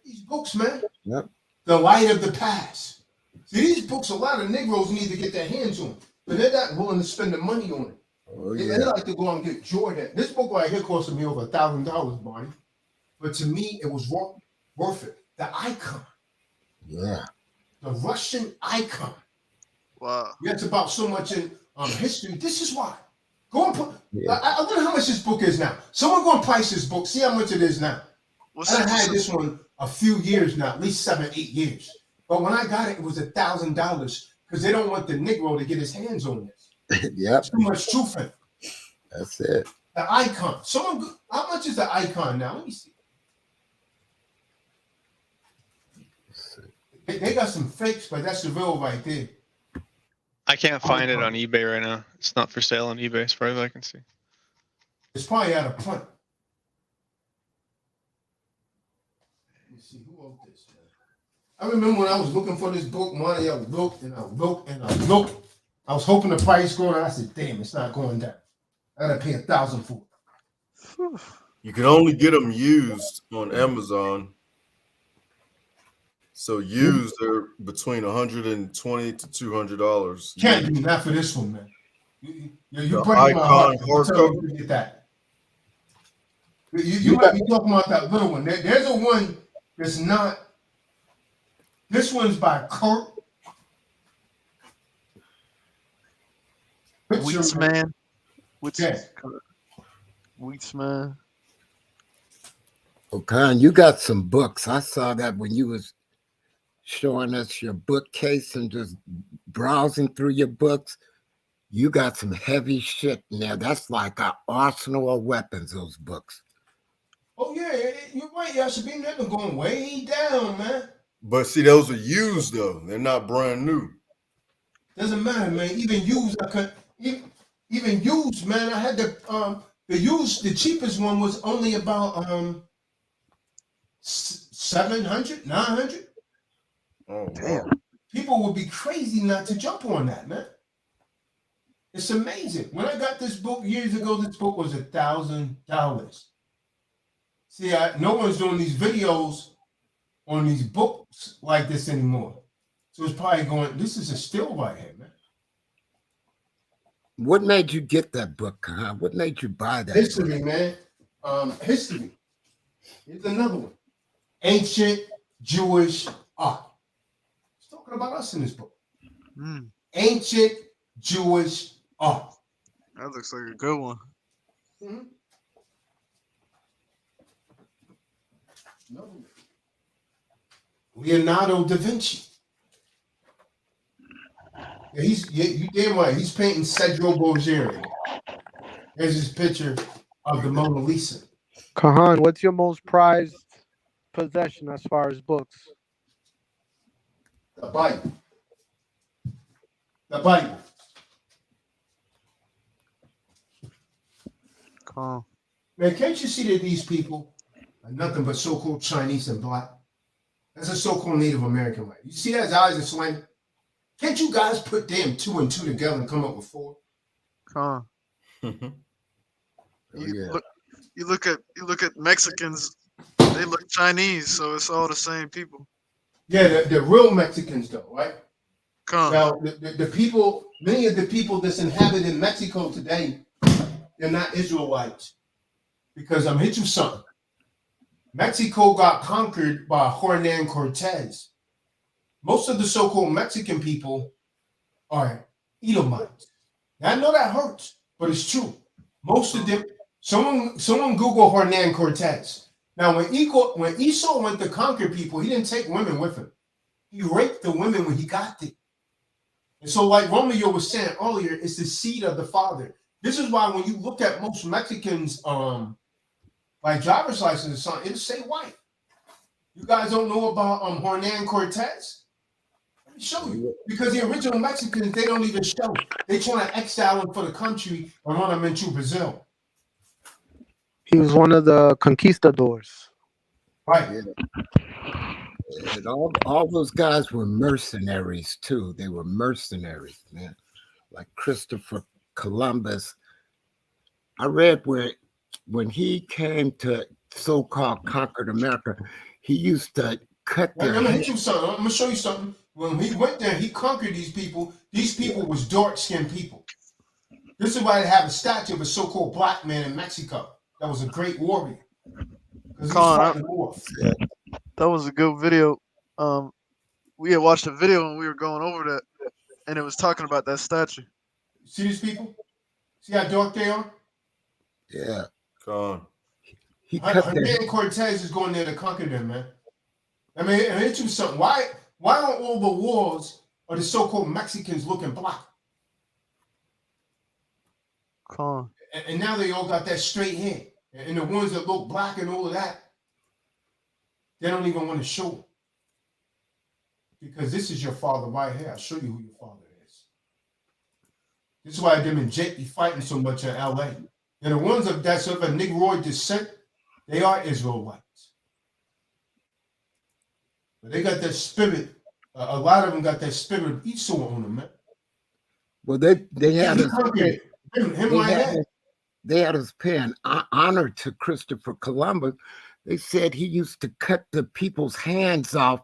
These books, man. Yep. The Light of the Past. See, these books, a lot of Negroes need to get their hands on, but they're not willing to spend the money on it. Oh, They yeah. like to go out and get Jordan. This book right here cost me over $1,000, Barney. But to me, it was worth it. The icon. Yeah. The Russian icon. Wow. That's about so much in history. This is why. Go and put. Yeah. I wonder how much this book is now. Someone go and price this book. See how much it is now. I had this one a few years now, at least 7, 8 years. But when I got it, it was $1,000 because they don't want the Negro to get his hands on this. Yep. Too much truth in it. That's it. The icon. Someone, how much is the icon now? Let me see. They got some fakes, but that's the real right there. I can't find it on eBay right now. It's not for sale on eBay as far as I can see. It's probably out of print. Let me see who wrote this. I remember when I was looking for this book, money, I looked and I looked and I looked. I was hoping the price going down. I said, damn, it's not going down. I gotta pay $1,000 for it. You can only get them used on Amazon. So used, they're between $120 to $200. Can't do that for this one, man. You The break my heart. icon I'm telling hardcover. you to get that. You might be talking about that little one. There's a one that's not. This one's by Kurt. Wheatsman. Yeah. Wheatsman. Oh, Con, you got some books. I saw that when you was showing us your bookcase and just browsing through your books. You got some heavy shit in there. That's like an arsenal of weapons, those books. Oh, yeah, you're right. Y'all should be never going way down, man. But see, those are used though. They're not brand new. Doesn't matter, man. Even used, I could even used, man. I had the used, the cheapest one was only about 700, 900. Oh, damn. People would be crazy not to jump on that, man. It's amazing. When I got this book years ago, this book was $1,000. See, no one's doing these videos on these books like this anymore. So it's probably going, this is a steal right here, man. What made you get that book, Con? What made you buy that History, book? man. History. Here's another one. Ancient Jewish art. It's talking about us in this book. Ancient Jewish art. That looks like a good one. Mm-hmm. No. Leonardo da Vinci. Yeah, you damn right. He's painting Cedro Borgia. There's his picture of the Mona Lisa. Kahan, what's your most prized possession as far as books? The Bible. The Bible. Calm. Man, can't you see that these people are nothing but so-called Chinese and black? That's a so-called Native American right. You see that his eyes are slanted? Can't you guys put damn 2 and 2 together and come up with 4? Calm. You look at Mexicans, they look Chinese, so it's all the same people. Yeah, the real Mexicans though, right? Calm. Now, the people, many of the people that's inhabited Mexico today, they're not Israelites. Because I'm hit you something. Mexico got conquered by Hernan Cortez. Most of the so-called Mexican people are Edomites. Now, I know that hurts, but it's true. Most of them, someone Google Hernan Cortez. Now, when Esau went to conquer people, he didn't take women with him. He raped the women when he got there. And so, like Romeo was saying earlier, it's the seed of the father. This is why when you look at most Mexicans, like driver's license or something, it'll say white. You guys don't know about Hernan Cortez? Let me show you. Because the original Mexicans, they don't even show. They trying to exile them for the country and run them into Brazil. He was one of the conquistadors. Right. Yeah. And all those guys were mercenaries too. They were mercenaries, man. Like Christopher Columbus. I read where when he came to so-called conquered America, he used to cut their I'm heads. gonna show you something. When he went there, he conquered these people. These people was dark-skinned people. This is why they have a statue of a so-called black man in Mexico that was a great warrior. Because he was fighting the war. That was a good video. We had watched a video and we were going over that, and it was talking about that statue. See these people? See how dark they are? Yeah. Con. He cut their Hernan Cortez is going there to conquer them, man. I mean, it's you something. Why aren't all the wars of the so-called Mexicans looking black? Con. And now they all got that straight hair. And the ones that look black and all of that, they don't even want to show it. Because this is your father right here. I'll show you who your father is. This is why them and Jake be fighting so much in LA. And the ones that's of a Negroid descent, they are Israelites. But they got that spirit. A lot of them got that spirit of Esau on them, man. Well, they had us pay, they had us pay an honor to Christopher Columbus. They said he used to cut the people's hands off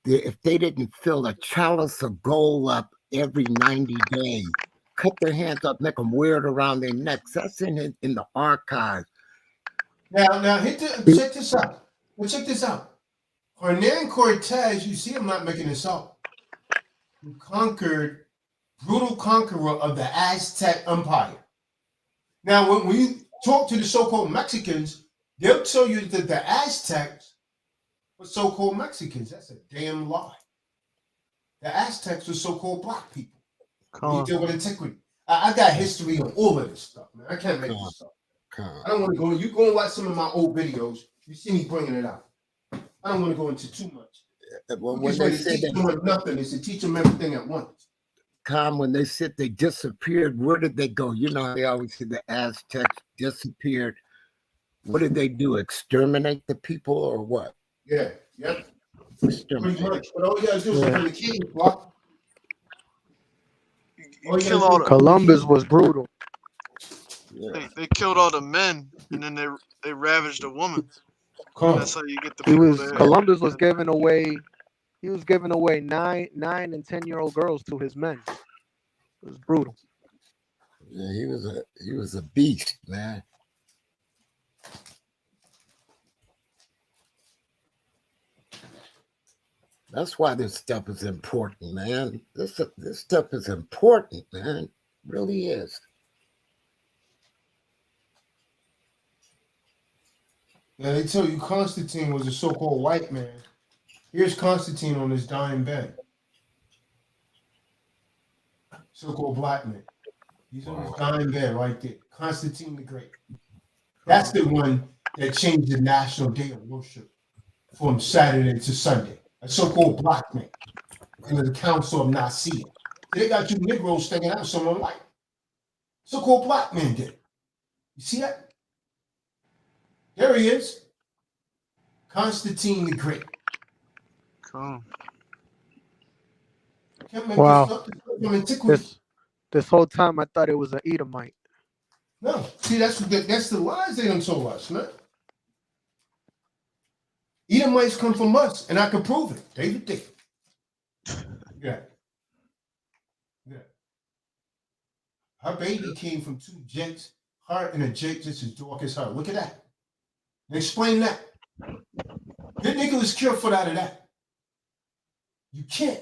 if they didn't fill a chalice of gold up every 90 days. Cut their hands up, make them wear it around their necks. That's in the archives. Now check this out. Well, check this out. Hernan Cortez, you see, I'm not making this up. Who conquered, brutal conqueror of the Aztec Empire. Now, when we talk to the so-called Mexicans, they'll tell you that the Aztecs were so-called Mexicans. That's a damn lie. The Aztecs were so-called black people. When you deal with antiquity. I got history on all of this stuff, man. I can't make this stuff. I don't want to go. You go and watch some of my old videos. You see me bringing it out. I don't want to go into too much. Well, when they said that nothing is to teach them everything at once. When they said they disappeared, where did they go? You know, they always say the Aztecs disappeared. What did they do? Exterminate the people or what? Yeah, yep. Exterminate. Pretty much. But all you gotta do is open the cave block. Columbus was brutal. They killed all the men, and then they ravaged the women. That's how you get the people there. Columbus was giving away. He was giving away 9 and 10-year-old girls to his men. It was brutal. Yeah, he was a beast, man. That's why this stuff is important, man. This stuff is important, man. It really is. Now they tell you Constantine was a so-called white man. Here's Constantine on his dying bed. So-called black man. He's on his dying bed right there. Constantine the Great. That's the one that changed the national day of worship from Saturday to Sunday. A so-called black man under the Council of Nicaea. They got you Negroes thinking that was someone white. So-called black man did. You see that? There he is. Constantine the Great. Cool. Can't make Wow. this up. This is from antiquity. This whole time I thought it was an Edomite. No, see, that's the lies they done told us, man. Edomites come from us, and I can prove it. David Dick. Yeah. Yeah. Her baby came from two jakes. Her and a jake just as dark as her. Look at that. Now explain that. Get Nicholas Careful out of that. You can't.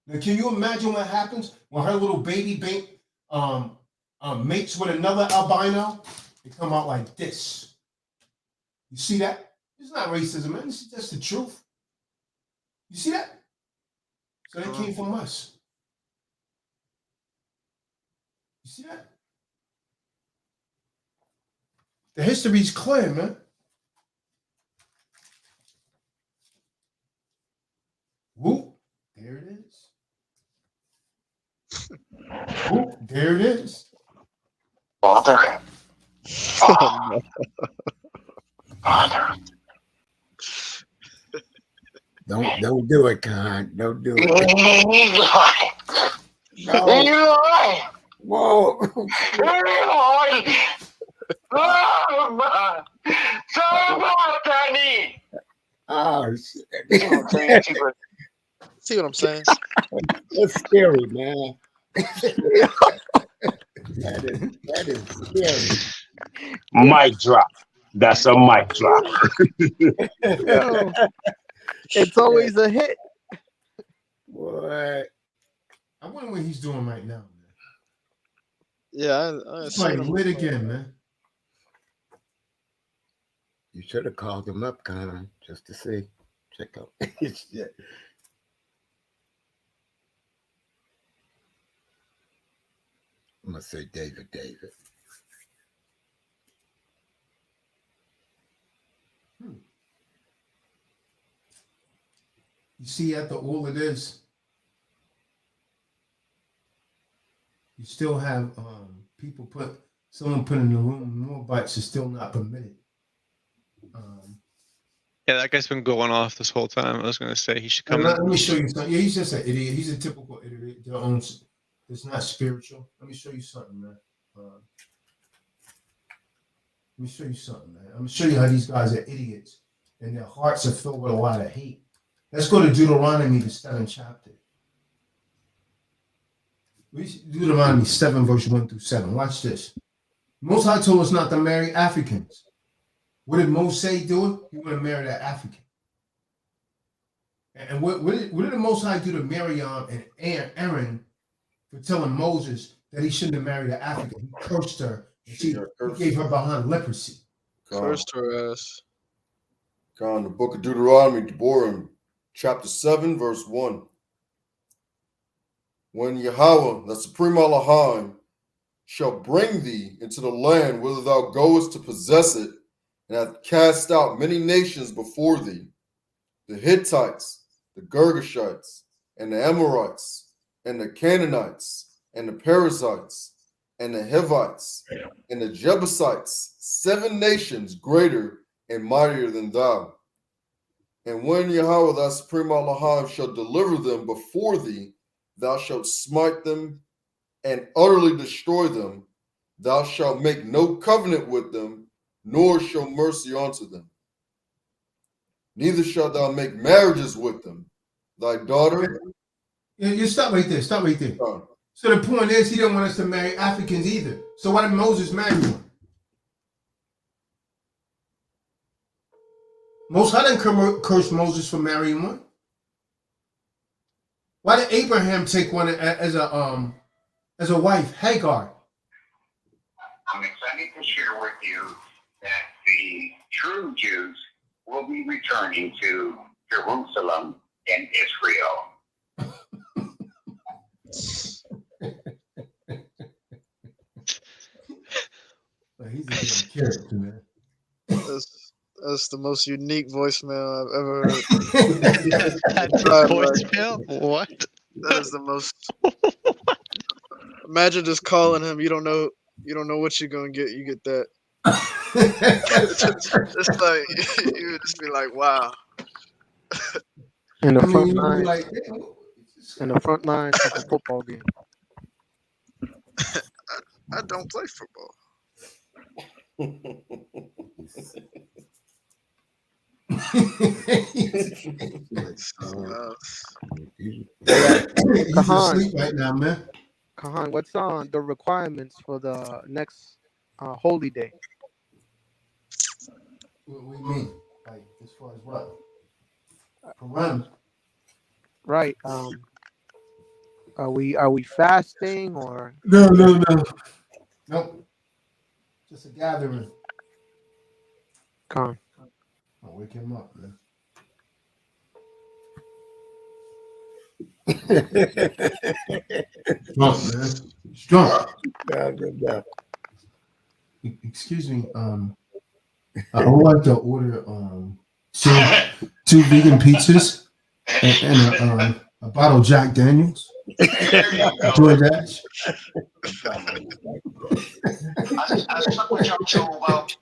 Now, can you imagine what happens when her little baby mates with another albino? They come out like this. You see that? It's not racism, man. This is just the truth. You see that? So they came from us. You see that? The history's clear, man. Whoop, there it is. Whoop, there it is. Father. Father. Don't do it, Khan. Don't do it. No. Whoa. Oh, shit. See what I'm saying? That's scary, man. that is scary. Mic drop. That's a mic drop. Yo, it's always a hit. What? I wonder what he's doing right now, man. Yeah, I He's like lit again, man. You should have called him up, Connor, just to see. Check out his shit. I'm gonna say David. You see, after all of this, you still have people someone put in the room more butts is still not permitted. Yeah, that guy's been going off this whole time. I was going to say he should come Let in. me show you something. Yeah, he's just an idiot. He's a typical idiot. It's not spiritual. Let me show you something, man. Let me show you something, man. I'm going to show you how these guys are idiots and their hearts are filled with a lot of hate. Let's go to Deuteronomy, the 7th chapter. Deuteronomy 7, verse 1 through 7. Watch this. Most High told us not to marry Africans. What did Moses do? He wanted to marry that African. And what did the Most High do to Miriam and Aaron for telling Moses that he shouldn't have married an African? He cursed her. He gave her behind leprosy. Cursed her ass. Con, the book of Deuteronomy, Deborah, chapter 7, verse 1. When Yahweh, the supreme Elohim, shall bring thee into the land whither thou goest to possess it, and hath cast out many nations before thee, the Hittites, the Girgashites, and the Amorites, and the Canaanites, and the Perizzites, and the Hivites, and the Jebusites, 7 nations greater and mightier than thou. And when Yahweh thy supreme Elohim shall deliver them before thee, thou shalt smite them and utterly destroy them. Thou shalt make no covenant with them, nor show mercy unto them. Neither shalt thou make marriages with them. Thy daughter. You stop right there. Stop right there. So the point is, he didn't want us to marry Africans either. So why did Moses marry one? Most High didn't curse Moses for marrying one. Why did Abraham take one as a wife, Hagar? I'm excited to share with you that the true Jews will be returning to Jerusalem and Israel. He's a good character, man. That's the most unique voicemail I've ever heard. That's a voicemail? What? That is the most. Imagine just calling him. You don't know what you're gonna get. You get that. It's like you would just be like, wow. In the I mean, front you'd be line, like, in the front line of a football game. I don't play football. He's Kahan, asleep right now, man. Kahan, what's the requirements for the next holy day? What do you mean? Like, as far as what? Quran. Right. Are we fasting or? No. Nope. Just a gathering. Khan. I'll wake him up, man. Drunk, man. He's drunk. Excuse me. I would like to order two vegan pizzas and a bottle of Jack Daniels. DoorDash. I stuck with y'all till about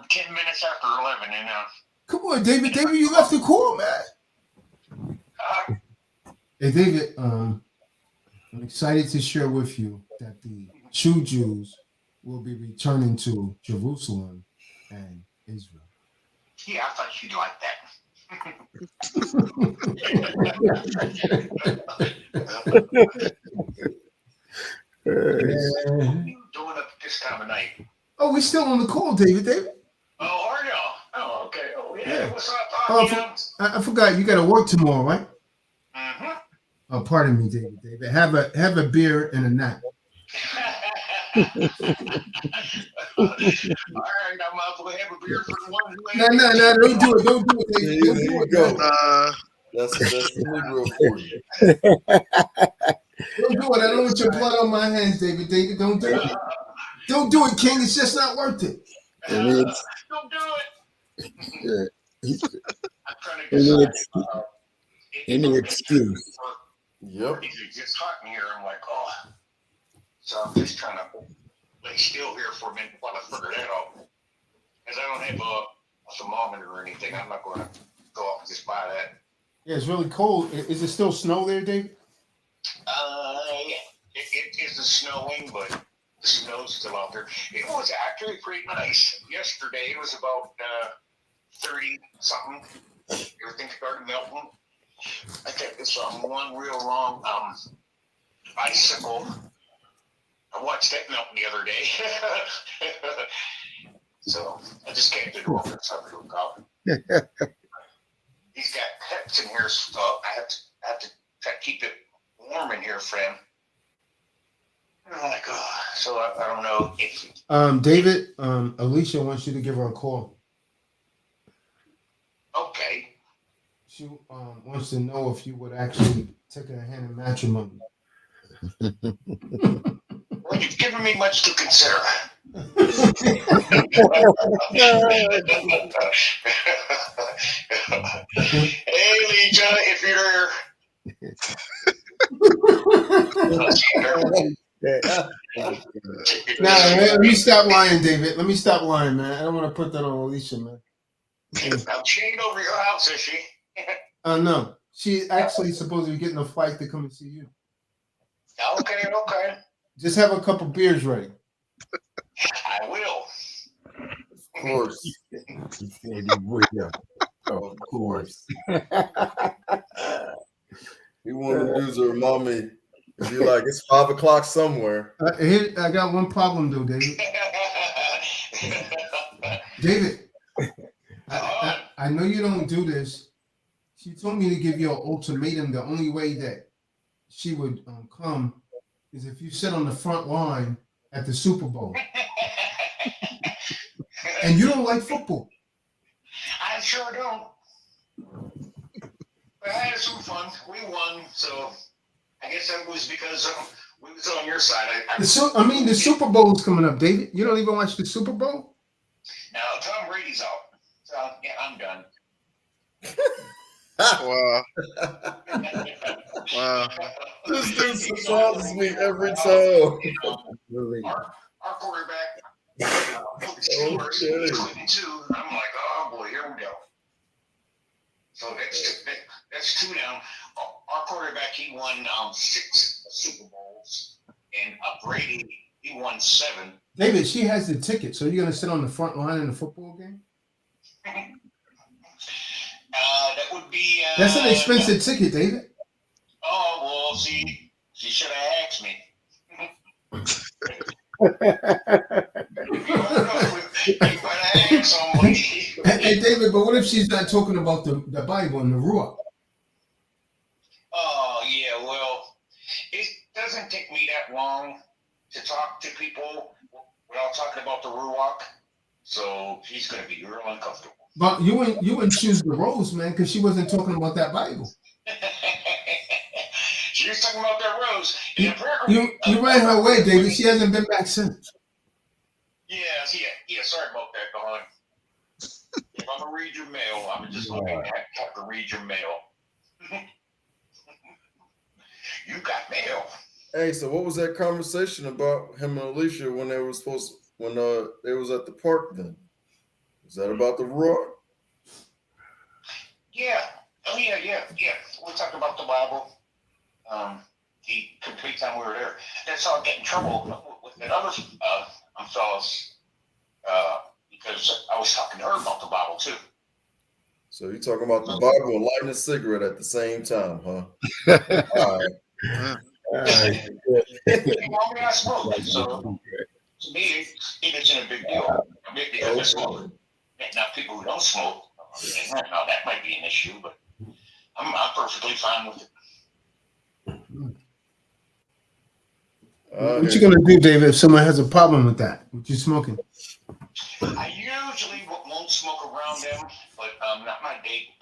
10 minutes after 11, you know. Come on, David. David, you left the call, man. Hey, David. I'm excited to share with you that the true Jews will be returning to Jerusalem and Israel. Yeah, I thought you'd like that. What are you doing up this time of night? Oh, we're still on the call, David. Oh, are y'all? Oh, okay. Oh, yeah. What's up? Oh, I forgot. You got to work tomorrow, right? Mm-hmm. Oh, pardon me, David. Have a beer and a nap. All right, I'm out to have a beer for the one who No, don't do it. Don't do it, David. Don't do it. Go. That's Negro for you. Don't do it. I don't want your blood on my hands, David. David, don't do it. Don't do it, King. It's just not worth it. Don't do it. I'm trying to decide. Any excuse. Yep. It gets hot in here. I'm like, oh. So I'm just trying to lay still here for a minute while I figure that out. Because I don't have a thermometer or anything. I'm not going to go off and just buy that. Yeah, it's really cold. Is it still snow there, David? Yeah. It isn't snowing, but the snow's still out there. It was actually pretty nice. Yesterday it was about 30 something. Everything started melting. I think it's one real long icicle. I watched that melt the other day. So I just can't do it for something to coffee. He's got pets in here, so I have to try to keep it warm in here, friend. Oh my God. So I don't know if David, Alicia wants you to give her a call. Okay. She wants to know if you would actually take her hand in matrimony. Well, you've given me much to consider. Hey, Lisa, if you're Let me stop lying, David. Let me stop lying, man. I don't want to put that on Alicia, man. I'm chained over your house, is she? No. She actually supposed to be getting a flight to come and see you. Okay. Just have a couple beers ready. I will. Of course. Of course. He wanted to use her mommy. Be like, it's 5 o'clock somewhere. Here, I got one problem though, David. David, I know you don't do this. She told me to give you an ultimatum. The only way that she would come is if you sit on the front line at the Super Bowl. And you don't like football. I sure don't. But I had some fun. We won, so I guess that was because we was on your side. The Super Bowl's coming up, David. You don't even watch the Super Bowl? No, Tom Brady's out. So yeah, I'm done. Wow. Wow. This dude surprises me every time. Our quarterback, Steelers, 22. I'm like, oh boy, here we go. So that's 2 down. Our quarterback, he won 6 Super Bowls, and Brady, he won 7. David, she has the ticket, so you're gonna sit on the front line in the football game? That would be. That's an expensive ticket, David. Oh well, she should have asked me. Hey, David, but what if she's not talking about the Bible and the Ruach? Oh yeah, well, it doesn't take me that long to talk to people without talking about the Ruach, so she's gonna be real uncomfortable. But you wouldn't choose the rose, man, because she wasn't talking about that Bible. She was talking about that rose. You ran her away, David. She hasn't been back since. Yeah. Sorry about that, Don. If I'm gonna read your mail, I'm just gonna have to read your mail. You got mail. Hey, so what was that conversation about him and Alicia when they were when they was at the park then? Is that about the roar? Yeah. Oh yeah. We talked about the Bible. The complete time we were there. That's how I get in trouble with that other fellas. Because I was talking to her about the Bible too. So you're talking about the Bible and lighting a cigarette at the same time, huh? All right. I smoke, so to me, it isn't a big deal. Because I smoke. Now, people who don't smoke, now that might be an issue, but I'm perfectly fine with it. What you gonna do, David, if someone has a problem with that? With you smoking? I usually won't smoke around them, but not my date.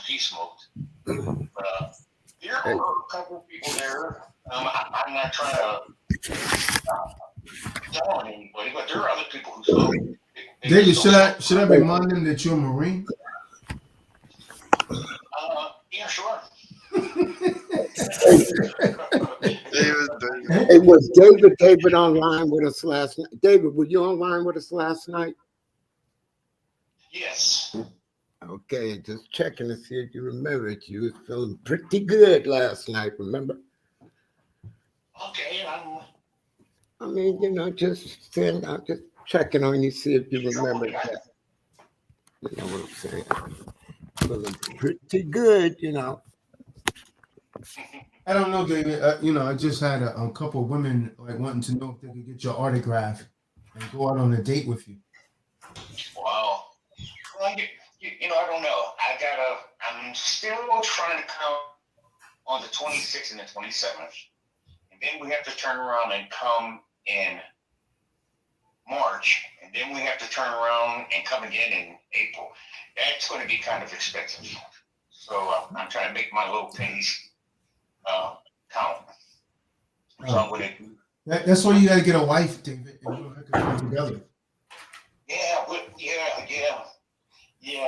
She smoked. But there are a couple of people there. I'm not trying to tell on anybody, but there are other people who smoke. David, should I remind them that you're a Marine? Yeah, sure. Hey, was David online with us last night? David, were you online with us last night? Yes. Okay, just checking to see if you remember it. You was feeling pretty good last night, remember? Okay, I mean, just checking on you, see if you remember that. You know what I'm saying? Feeling pretty good, I don't know, David. I just had a couple of women wanting to know if they could get your autograph and go out on a date with you. Wow. Well, I don't know. I'm still trying to come on the 26th and the 27th. And then we have to turn around and come in March. And then we have to turn around and come again in April. That's going to be kind of expensive. So I'm trying to make my little pennies count. So I'm going to. That's why you got to get a wife, David, and you have to come together. Yeah.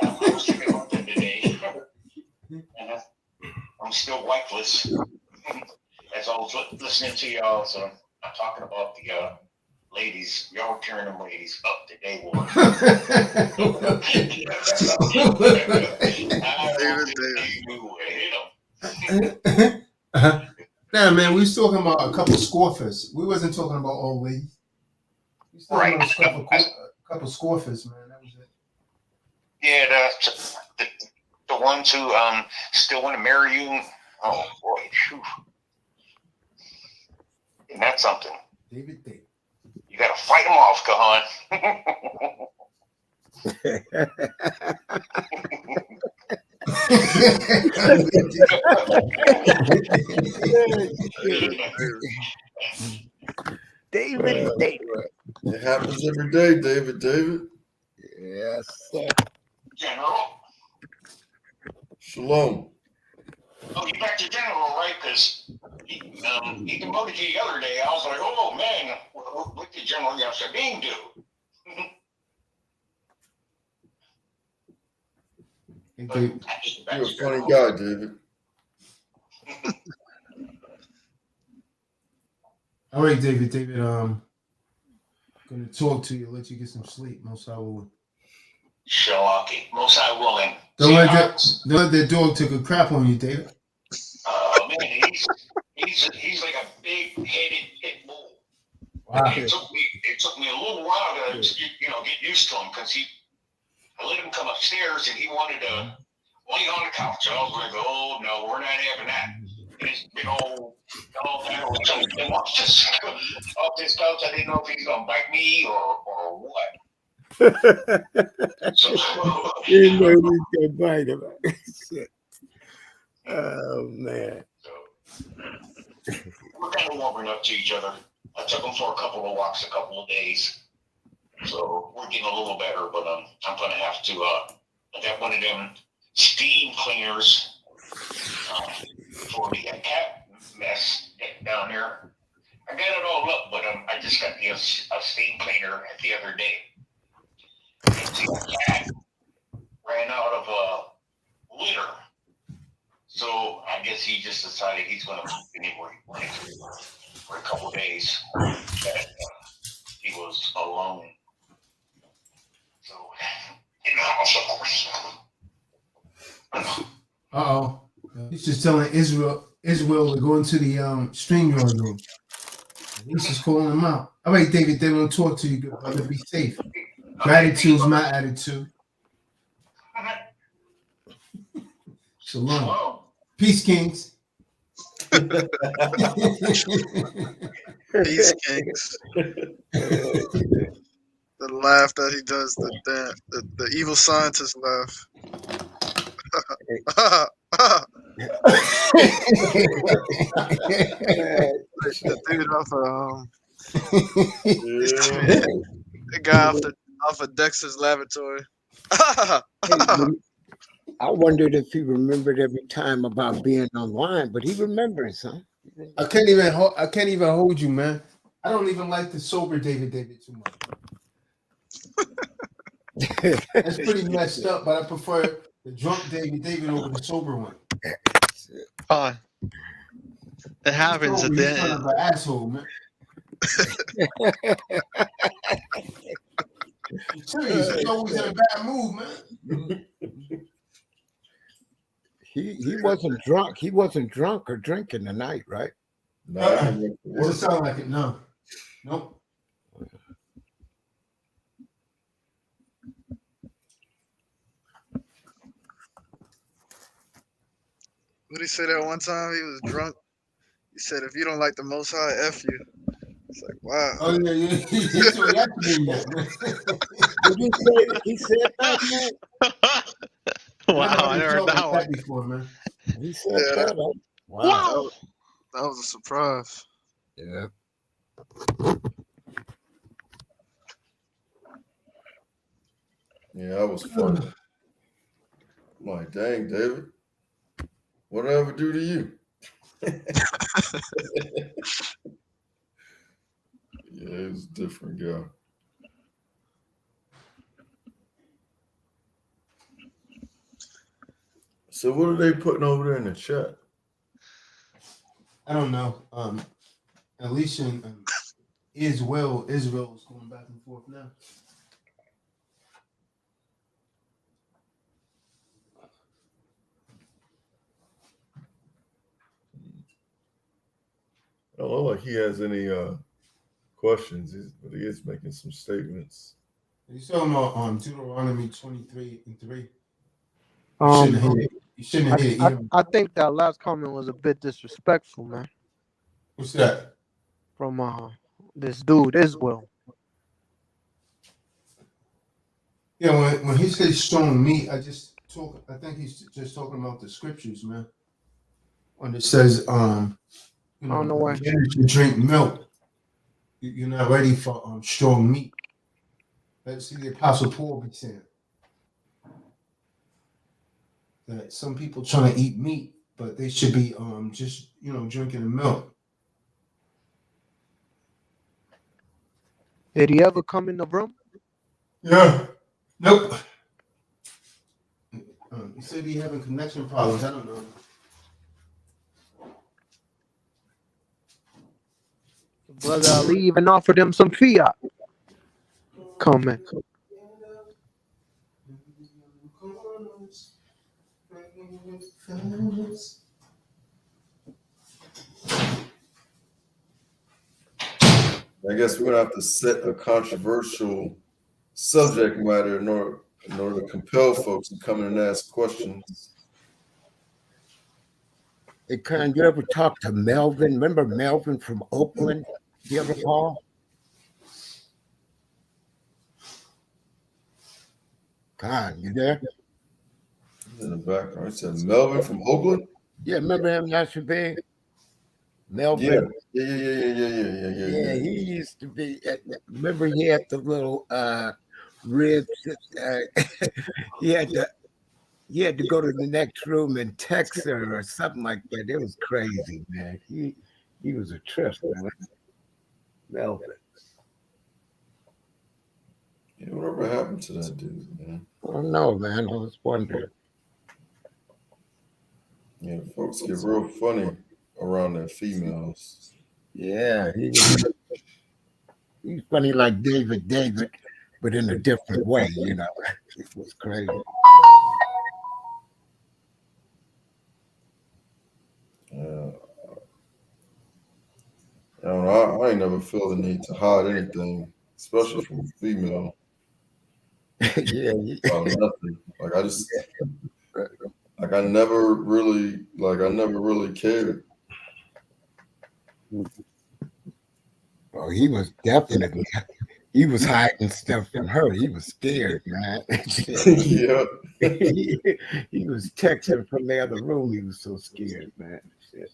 I was thinking about that today. I'm still wifeless. As I was listening to y'all, so I'm talking about the ladies. Y'all turn them ladies up today, boy. Nah, man, we was talking about a couple scoffers. We wasn't talking about old ladies. We was talking about a couple scoffers, man. That was it. Yeah, the ones who still want to marry you. Oh boy, whew. And that's something. David. You got to fight them off, Kahan. David. It happens every day, David. Yes, sir. General. Shalom. Oh, you back to General, right? Because he demoted you the other day. I was like, oh man, what did General Yashabin do? You're a funny guy, David. All right, David. Gonna talk to you, let you get some sleep. Most I will. Shalaki. Most I willing. Don't let that dog take a crap on you, David. Oh man, he's like a big-headed pit bull. Wow. It took me a little while to get used to him because I let him come upstairs and he wanted to lay on the couch. I was like, oh no, we're not having that. And his big old dog was jumping off this couch. I didn't know if he was gonna bite me or what. You know he's gonna bite him. Oh man. We're kind of warming up to each other. I took him for a couple of walks, a couple of days. So we're getting a little better, but I'm going to have to, I got one of them steam cleaners for the cat mess down there. I got it all up, but I just got a steam cleaner the other day. And the cat ran out of litter. So I guess he just decided he's going to move anywhere he wanted for a couple of days. That he was alone. So in the house, of course. Uh-oh. He's just telling Israel to go into the StreamYard room. He's just calling him out. All right, David, they won't talk to you, good brother. Be safe. Gratitude's my attitude. Shalom. Peace, kings. Peace, kings. The laugh that he does, the evil scientist laugh. The dude the guy off of Dexter's Laboratory. I wondered if he remembered every time about being online, but he remembers, huh? I can't even hold you, man. I don't even like the sober David too much. That's pretty messed up, but I prefer the drunk David over the sober one. It happens at the end. Kind of an asshole, man. I'm serious. He's always in a bad mood, man. He wasn't drunk. He wasn't drunk or drinking tonight, right? No. Doesn't sound like it. No. Nope. What did he say that one time? He was drunk. He said, "If you don't like the Most High, F you." It's like, wow. Oh yeah. He's so reacting that. Did he said that, man? Wow, I never heard that one before, man. He said that. Wow. That was a surprise. Yeah. Yeah, that was fun. I'm like, dang, David, what did I ever do to you? Yeah, it was a different guy. So what are they putting over there in the chat? I don't know. Alicia and Israel is going back and forth now. I don't look like he has any questions, but he is making some statements. He's talking about Deuteronomy 23:3. You shouldn't have hit it. I think that last comment was a bit disrespectful, man. What's that? From this dude, Israel. Yeah, when he says strong meat, I just talking. I think he's just talking about the scriptures, man. When it says, you On the know, way. you should drink milk. You're not ready for strong meat. Let's see the Apostle Paul be saying that some people trying to eat meat, but they should be just drinking the milk. Did he ever come in the room? Yeah. Nope. He said he having connection problems. I don't know. Brother Ali even offered him some fiat. Come in. I guess we're gonna have to set a controversial subject matter in order to compel folks to come in and ask questions. Hey, Karen, you ever talk to Melvin? Remember Melvin from Oakland? You ever call? Karen, you there? In the background, it said Melvin from Oakland. Yeah, remember him? That should be Melvin. Yeah. He used to be. Remember, he had the little ribs. He had to go to the next room and text her or something like that. It was crazy, man. He was a trip, man. Melvin. Yeah, whatever happened to that dude, man? I don't know, man. I was wondering. Yeah, folks get real funny around their females. Yeah, he's funny like David, but in a different way, you know. It was crazy. I ain't never feel the need to hide anything, especially from a female. Yeah. Nothing. I never really cared. Oh, he was hiding stuff from her. He was scared, man. Yeah. he was texting from the other room. He was so scared, man. Shit.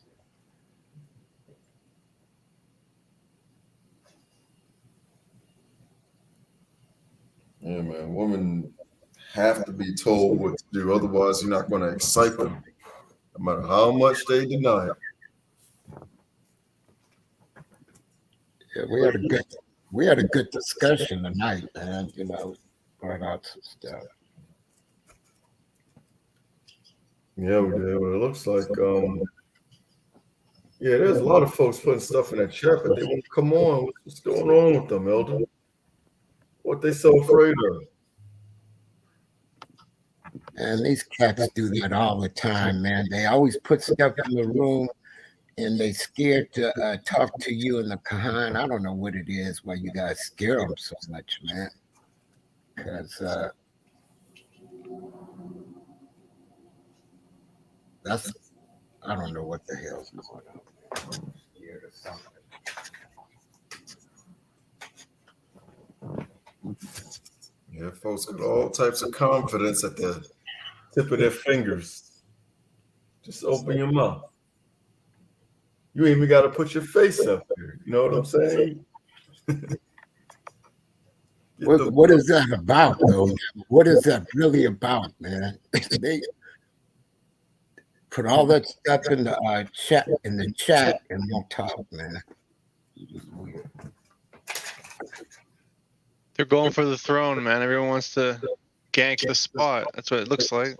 Yeah, man. Women have to be told what to do. Otherwise, you're not going to excite them, no matter how much they deny it. Yeah, we had a good discussion tonight, man. You know, brought out some stuff. Yeah, we did. But it looks like, there's a lot of folks putting stuff in that chat, but they won't come on. What's going on with them, Elder? What they so afraid of? And these cats do that all the time, man. They always put stuff in the room, and they scared to talk to you in the Kahan. I don't know what it is why you guys scare them so much, man. Because I don't know what the hell's going on. Scared of something. Yeah, folks got all types of confidence at the tip of their fingers. Just open your mouth. You ain't even got to put your face up there. You know what I'm saying? What is that about, though? What is that really about, man? They put all that stuff in the chat, and won't talk, man. It's weird. They're going for the throne, man. Everyone wants to gank the spot. That's what it looks like.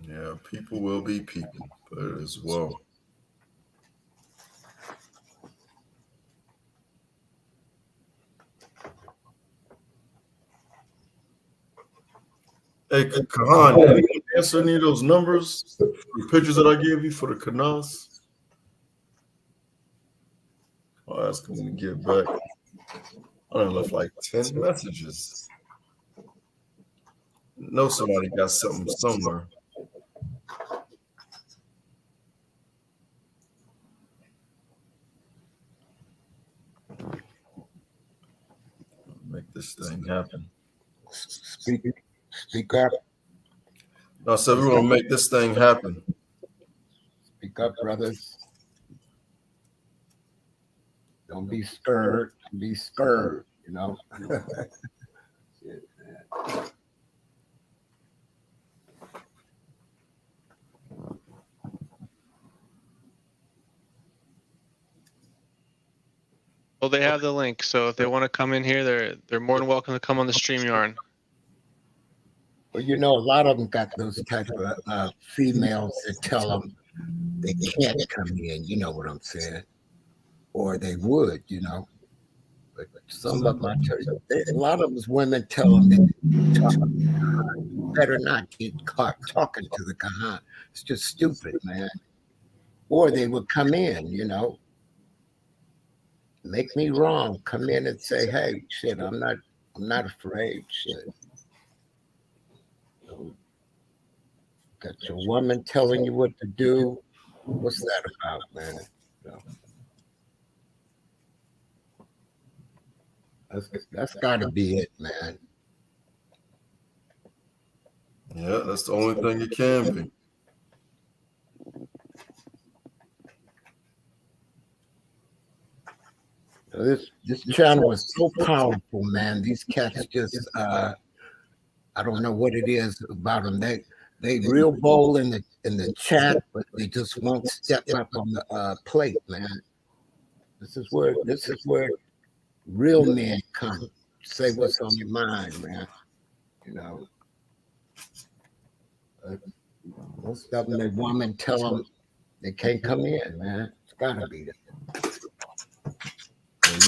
Yeah, people will be people, but as well. Hey, Kahan, did anyone answer any of those numbers, the pictures that I gave you for the Kanas? I'll ask him when we get back. I done left like 10 messages. Know somebody got something somewhere. Make this thing happen. Speak up. No, so we're gonna make this thing happen. Speak up, brothers. Don't be scared. Be scared, you know. Shit, man. Well, they have the link, so if they want to come in here, they're more than welcome to come on the StreamYard. Well, you know, a lot of them got those type of females that tell them they can't come in. You know what I'm saying? Or they would, you know. But some of them, I tell you, a lot of them's women tell them that you better not get caught talking to the Kahan. It's just stupid, man. Or they would come in, you know, make me wrong, come in and say, hey, shit, I'm not afraid, shit. Got your woman telling you what to do. What's that about, man? You know, that's got to be it, man. Yeah, that's the only thing it can be. This channel is so powerful, man. These cats just I don't know what it is about them. They real bold in the chat, but they just won't step up on the plate, man. This is where real men come. Say what's on your mind, man. You know. Most of them, the woman tell them they can't come in, man. It's gotta be that.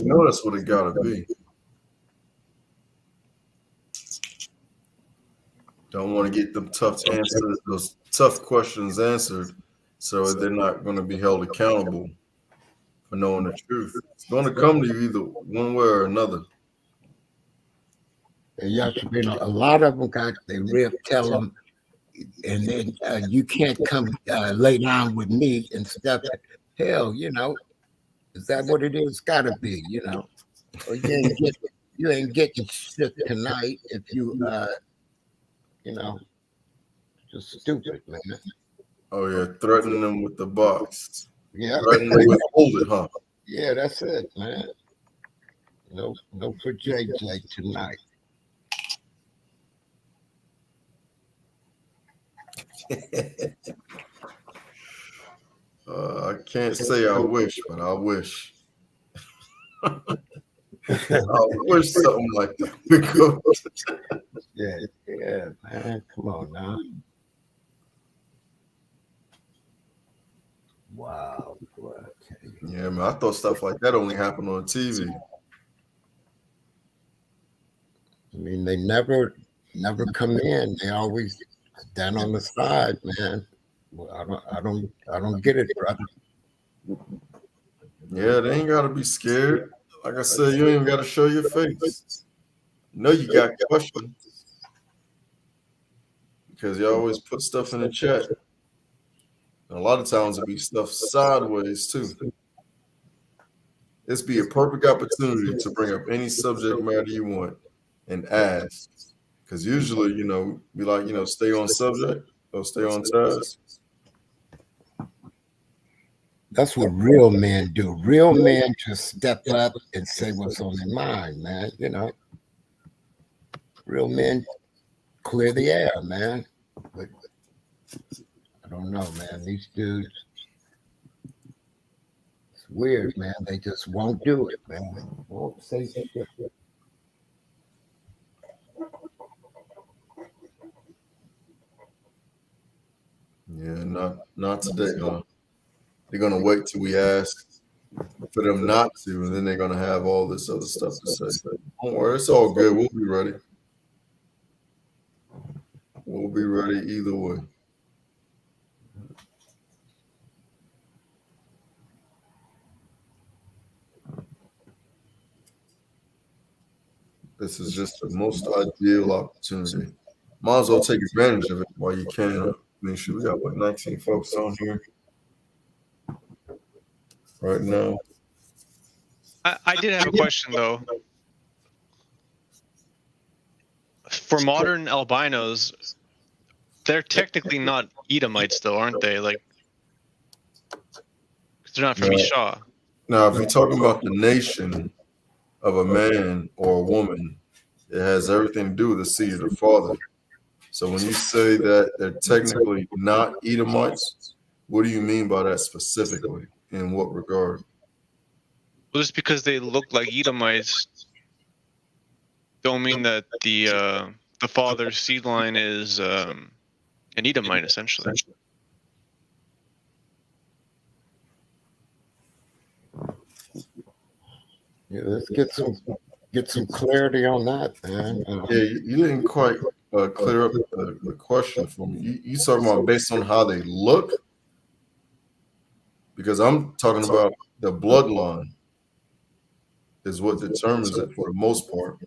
You know that's what it gotta be. Don't want to get them tough answers, those tough questions answered, so they're not going to be held accountable for knowing the truth. It's going to come to you either one way or another. Yeah, a lot of them got they real tell them, and then you can't come lay down with me and stuff. Hell, you know, is that what it is? Gotta be, you know. Or you ain't getting shit tonight if you you know, just stupid, man. Oh yeah, threatening them with the box. Yeah, threatening them with hold it, huh? Yeah, that's it, man. No for JJ tonight. I can't say I wish, but I wish. I wish something like that would go. Yeah, man. Come on now. Wow. Yeah, man. I thought stuff like that only happened on TV. I mean, they never come in. They always stand on the side, man. Well, I don't get it, brother. Yeah, they ain't gotta be scared. Like I said, you ain't gotta show your face. You know you got questions because you always put stuff in the chat. And a lot of times it be stuff sideways too. This be a perfect opportunity to bring up any subject matter you want and ask. Because usually, you know, be like, you know, stay on subject or stay on task. That's what real men do. Real men just step up and say what's on their mind, man. You know, real men clear the air, man. But I don't know, man. These dudes, it's weird, man. They just won't do it, man. Won't say shit. Yeah, not today, huh? They're gonna wait till we ask for them not to, and then they're gonna have all this other stuff to say. Don't worry, it's all good. We'll be ready. We'll be ready either way. This is just the most ideal opportunity. Might as well take advantage of it while you can. I mean, shoot, we got like 19 folks on here right now. I did have a question though. for modern albinos, they're technically not Edomites, though, aren't they? Like, 'cause they're not from Now, Esau. now, if you're talking about the nation of a man or a woman, it has everything to do with the seed of the father. So when you say that they're technically not Edomites, what do you mean by that specifically? In what regard? Well, just because they look like Edomites, don't mean that the father's seed line is an Edomite, essentially. Yeah, let's get some clarity on that, man. Yeah, you didn't quite clear up the question for me. You talking about based on how they look? Because I'm talking about the bloodline is what determines it for the most part.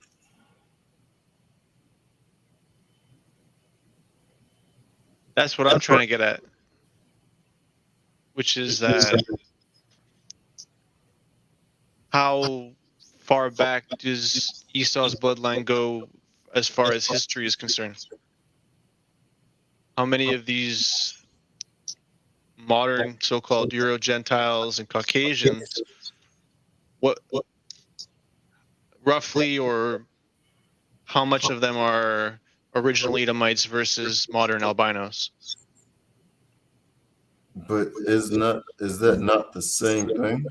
That's what I'm trying to get at, which is that how far back does Esau's bloodline go as far as history is concerned? How many of these modern so-called Euro-Gentiles and Caucasians, what roughly, or how much of them are original Edomites versus modern albinos? But is that not the same thing?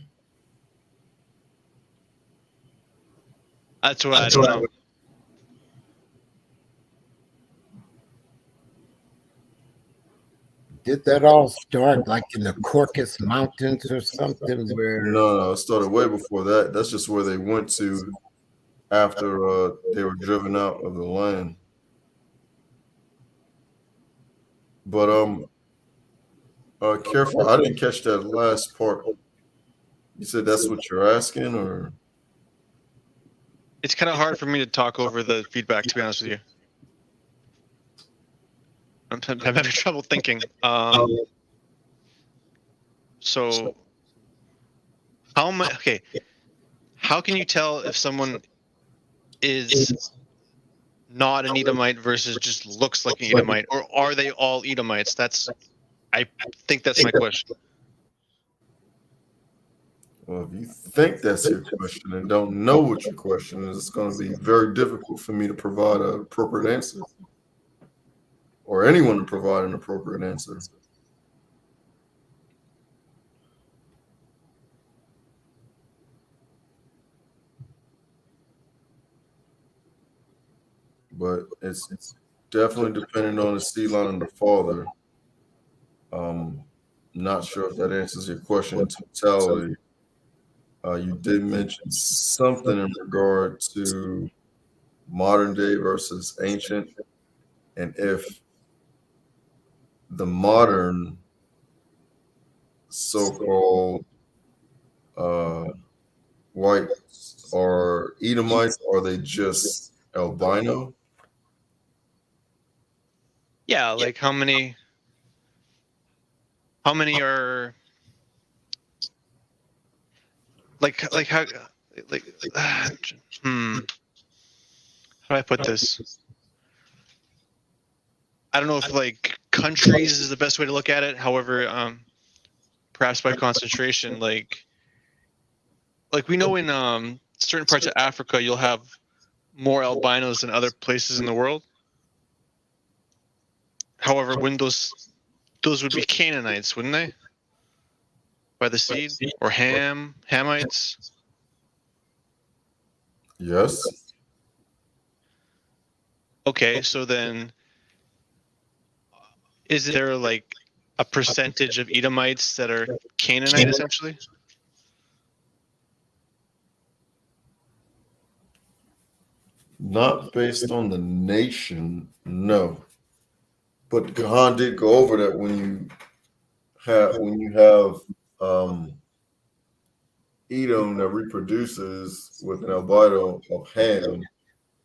That's what I don't know. Did that all start like in the Caucasus Mountains or something? Where No, it started way before that. That's just where they went to after they were driven out of the land. But careful, I didn't catch that last part. You said that's what you're asking, or It's kind of hard for me to talk over the feedback, to be honest with you. I'm having trouble thinking. So how much? Okay, how can you tell if someone is not an Edomite versus just looks like an Edomite, or are they all Edomites? I think that's my question. well, if you think that's your question and don't know what your question is, it's going to be very difficult for me to provide an appropriate answer, or anyone to provide an appropriate answer. But it's definitely dependent on the seed line of the father. Not sure if that answers your question in totality. You did mention something in regard to modern day versus ancient, and if the modern so-called whites are Edomites, or are they just albino? Yeah, like how many are like how like how do I put this? I don't know if like countries is the best way to look at it. However, perhaps by concentration, like we know in certain parts of Africa, you'll have more albinos than other places in the world. However, when those would be Canaanites, wouldn't they? By the seed, or Hamites? Yes. Okay, so then is there like a percentage of Edomites that are Canaanite essentially? Not based on the nation, no. But Kahan did go over that when you have Edom that reproduces with an albino of Ham,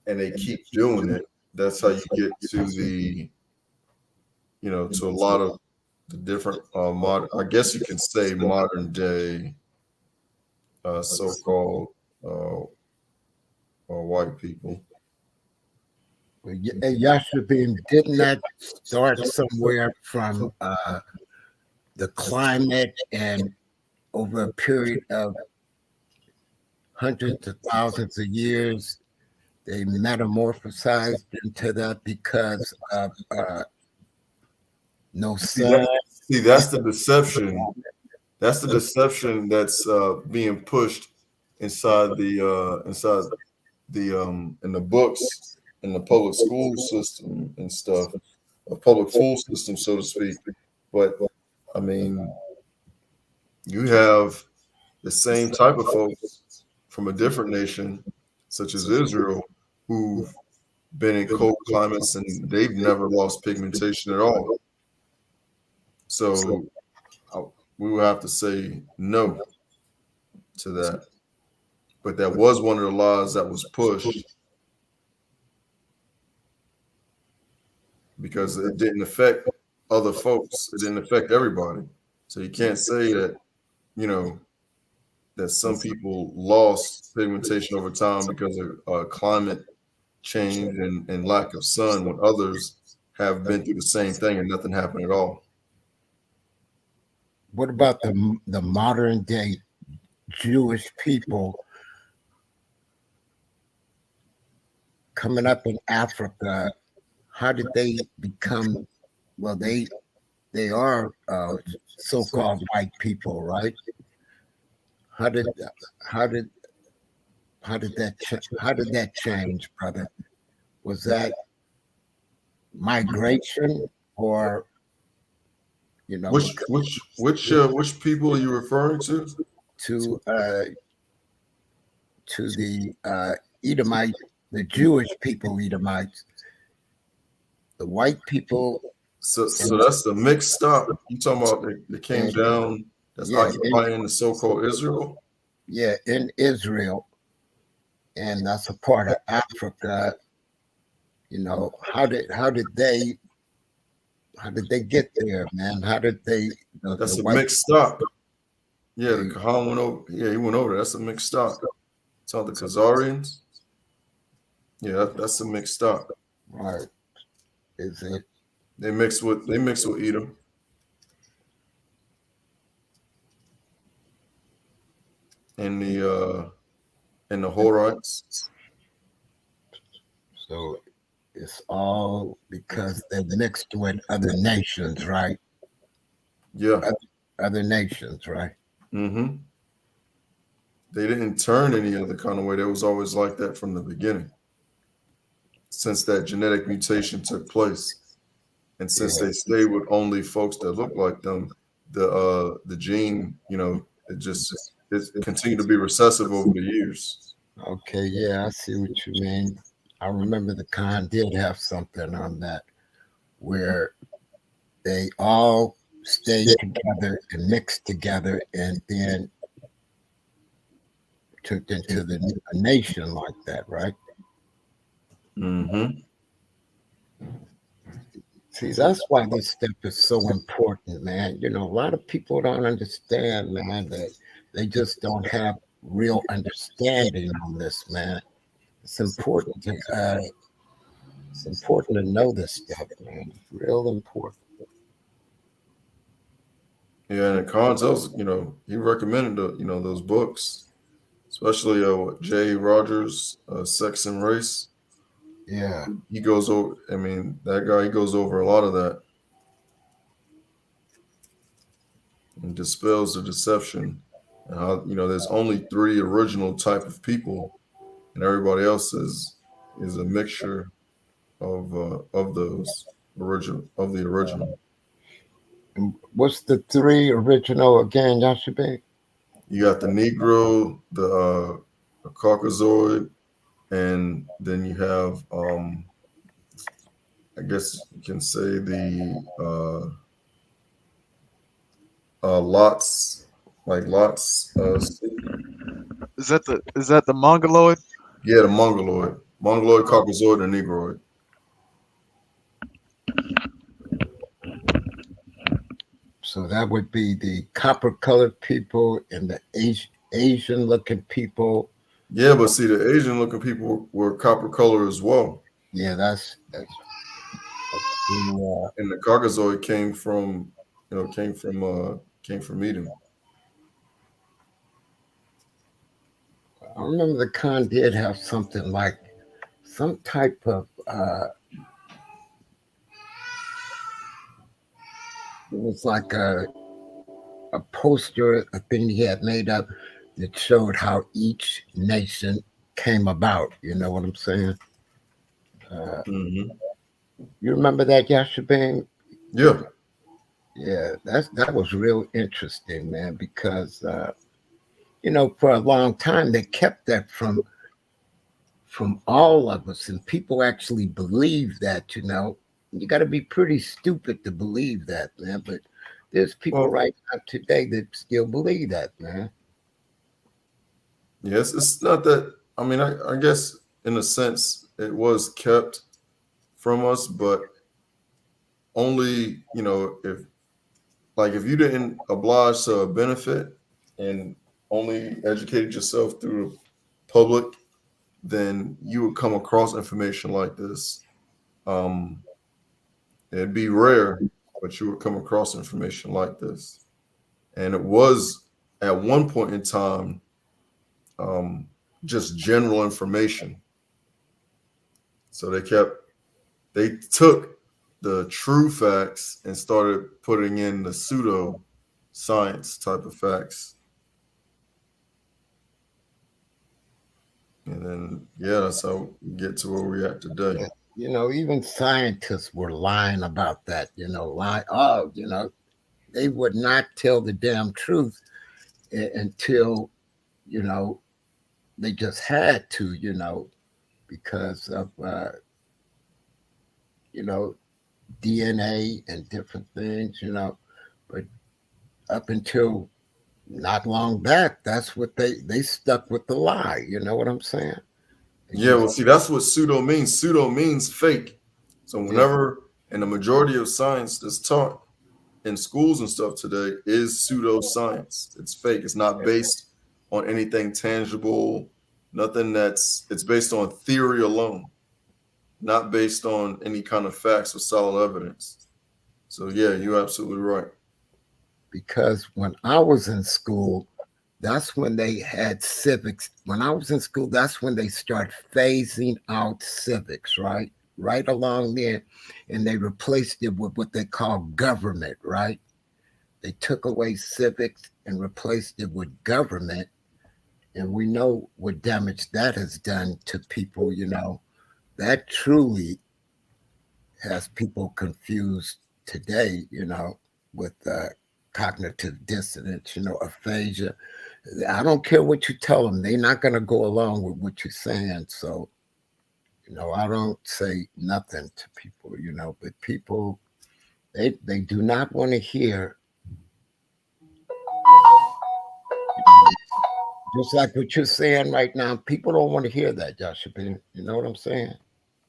and they keep doing it. That's how you get to the, to a lot of the different modern, I guess you can say modern day so-called white people. Well, Yashabim, didn't that start somewhere from the climate and over a period of hundreds of thousands of years, they metamorphosized into that because of no sun? That's the deception. That's the deception that's being pushed inside the in the books, in the public school system and stuff, a public school system, so to speak. But I mean, you have the same type of folks from a different nation, such as Israel, who've been in cold climates and they've never lost pigmentation at all. So we will have to say no to that. But that was one of the laws that was pushed because it didn't affect other folks. It didn't affect everybody. So you can't say that, you know, that some people lost pigmentation over time because of climate change and lack of sun, when others have been through the same thing and nothing happened at all. What about the modern day Jewish people coming up in Africa? How did they become? Well, they are so-called white people, right? How did that change, brother? Was that migration, or you know, which people are you referring to? To the Edomite, the Jewish people, Edomites, the white people. So that's the mixed stop. You talking about they came down that's occupying the so-called Israel? Yeah, in Israel, and that's a part of Africa. You know, how did they get there, man? How did they? That's a mixed stop. Yeah, the Kahan went over. Yeah, he went over there. That's a mixed stop. It's all the Khazarians. Yeah, that's a mixed stop. Right. Is it? They mix with Edom. And the Horites. So it's all because they're mixed with other nations, right? Yeah. Other nations, right? Mm-hmm. They didn't turn any other kind of way. They was always like that from the beginning. Since that genetic mutation took place. And since they stayed with only folks that look like them, the gene, you know, it continued to be recessive over the years. Okay, yeah, I see what you mean. I remember the Khan did have something on that where they all stayed together and mixed together and then took into a nation like that, right? Mm-hmm. See, that's why this stuff is so important, man. You know, a lot of people don't understand, man, that they just don't have real understanding on this, man. It's important to know this stuff, man. It's real important. Yeah, and Khan tells, you know, he recommended those books, especially J. Rogers, Sex and Race. Yeah. He goes over, I mean, that guy, he goes over a lot of that and dispels the deception and how, you know, there's only 3 original type of people and everybody else is a mixture of the original. And what's the 3 original again, Yashabe? You got the Negro, the Caucasoid, and then you have I guess you can say the Lots, like Lots. Is that the Mongoloid? Yeah, the Mongoloid, Caucasoid, and Negroid. So that would be the copper-colored people and the Asian-looking people. Yeah, but see, the Asian-looking people were copper color as well. Yeah, that's And the Caucasoid came from Edom. I remember the Khan did have something like some type of it was like a poster, a thing he had made up that showed how each nation came about. You know what I'm saying? You remember that, Yashabin? Yeah. Yeah, that was real interesting, man, because you know, for a long time they kept that from all of us, and people actually believe that. You know, you got to be pretty stupid to believe that, man. But there's people right now today that still believe that, man. Yes, it's not that. I mean, I guess in a sense it was kept from us, but only if you didn't oblige to a benefit and only educated yourself through the public, then you would come across information like this. It'd be rare, but you would come across information like this. And it was at one point in time just general information. So they took the true facts and started putting in the pseudo science type of facts. And then, that's how we get to where we're at today. You know, even scientists were lying about that. You know, oh, you know, they would not tell the damn truth until, you know, they just had to, you know, because of, you know, DNA and different things, you know. But up until not long back, that's what they stuck with the lie. You know what I'm saying? Yeah, well, see, that's what pseudo means. Pseudo means fake. So whenever, and the majority of science that's taught in schools and stuff today is pseudoscience. It's fake. It's not based on anything tangible, nothing it's based on theory alone, not based on any kind of facts or solid evidence. So yeah, you're absolutely right. Because when I was in school, that's when they had civics. When I was in school, that's when they start phasing out civics, right? Right along there. And they replaced it with what they call government, right? They took away civics and replaced it with government. And we know what damage that has done to people, you know. That truly has people confused today, you know, with cognitive dissonance, you know, aphasia. I don't care what you tell them, they're not going to go along with what you're saying. So, you know, I don't say nothing to people, you know, but people, they do not want to hear, just like what you're saying right now. People don't want to hear that, Joshua. You know what I'm saying?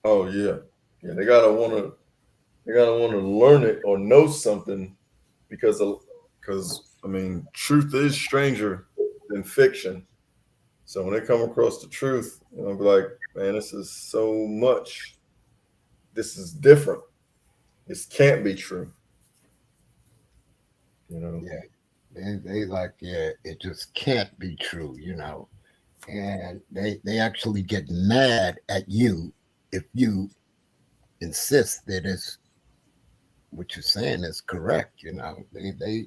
Oh yeah, they gotta want to learn it or know something because I mean, truth is stranger than fiction. So when they come across the truth, I'll be like, man, this is so much. This is different. This can't be true. You know? Yeah. They like, yeah, it just can't be true, you know. And they actually get mad at you if you insist that it's what you're saying is correct, you know. They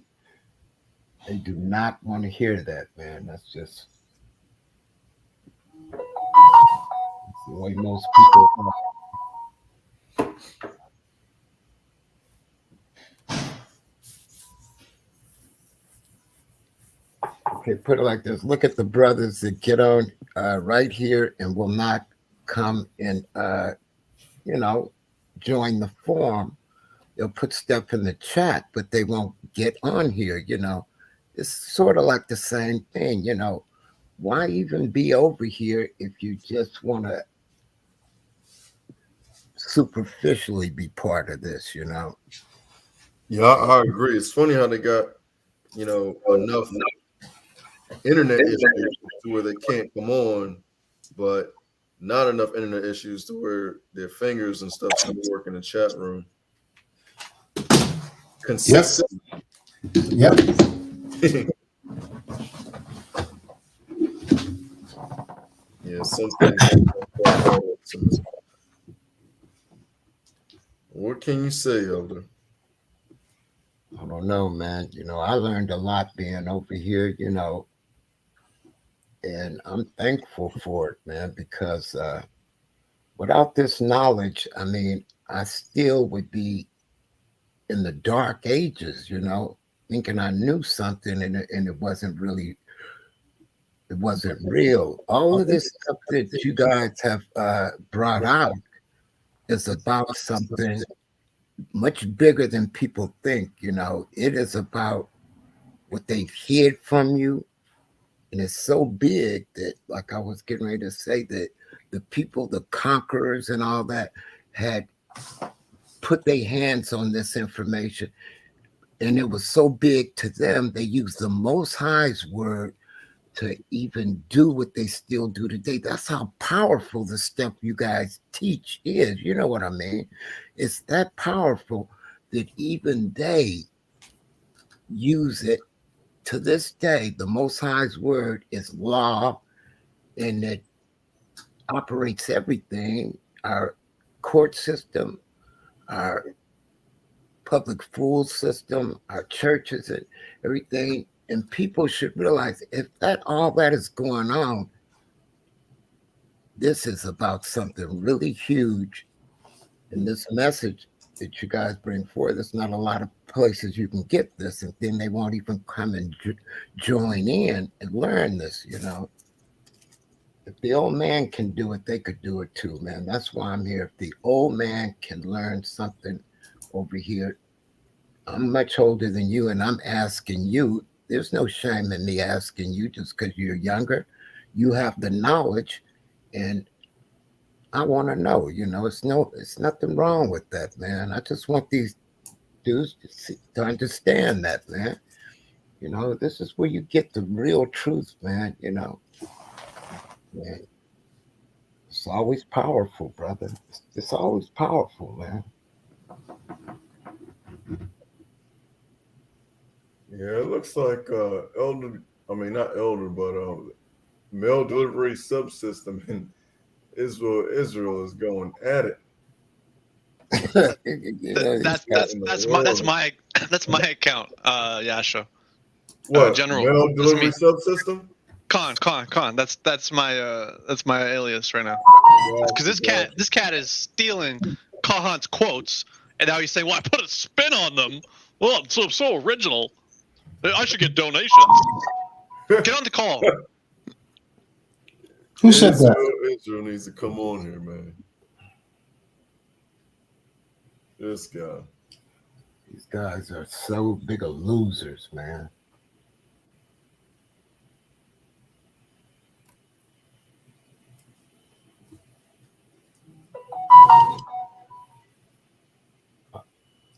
do not want to hear that, man. That's just the way most people are. Okay, put it like this. Look at the brothers that get on right here and will not come and, you know, join the forum. They'll put stuff in the chat, but they won't get on here, you know. It's sort of like the same thing, you know. Why even be over here if you just want to superficially be part of this, you know? Yeah, I agree. It's funny how they got, enough internet issues to where they can't come on, but not enough internet issues to where their fingers and stuff can work in the chat room. Consistent. Yep. Yeah, some things quite hard to me. What can you say, Elder? I don't know, man. I learned a lot being over here, and I'm thankful for it, man, because without this knowledge, I mean, I still would be in the dark ages, thinking I knew something and it wasn't real. All of this stuff that you guys have brought out is about something much bigger than people think. It is about what they've hid from you. And it's so big that, like I was getting ready to say, that the people, the conquerors and all that, had put their hands on this information. And it was so big to them, they used the Most High's word to even do what they still do today. That's how powerful the stuff you guys teach is. You know what I mean? It's that powerful that even they use it to this day. The Most High's word is law, and it operates everything. Our court system, our public school system, our churches, and everything. And people should realize if all that is going on, this is about something really huge. And this message that you guys bring forth, there's not a lot of places you can get this, and then they won't even come and join in and learn this, If the old man can do it, they could do it too, man. That's why I'm here. If the old man can learn something over here, I'm much older than you, and I'm asking you. There's no shame in me asking you just because you're younger. You have the knowledge, and I want to know. It's nothing wrong with that, man. I just want these dudes to understand that, man. This is where you get the real truth, man. Man, it's always powerful, brother. It's always powerful, man. Yeah, it looks like not elder, but mail delivery subsystem in Israel is going at it. That's my account, Yasha. What? General Mail delivery subsystem? Khan. That's my alias right now. Because this cat is stealing Khan's quotes, and now he's saying, "Well, I put a spin on them. Well, I'm so original. I should get donations." Get on the call. Who said that? Israel needs to come on here, man. This guy. These guys are so big of losers, man.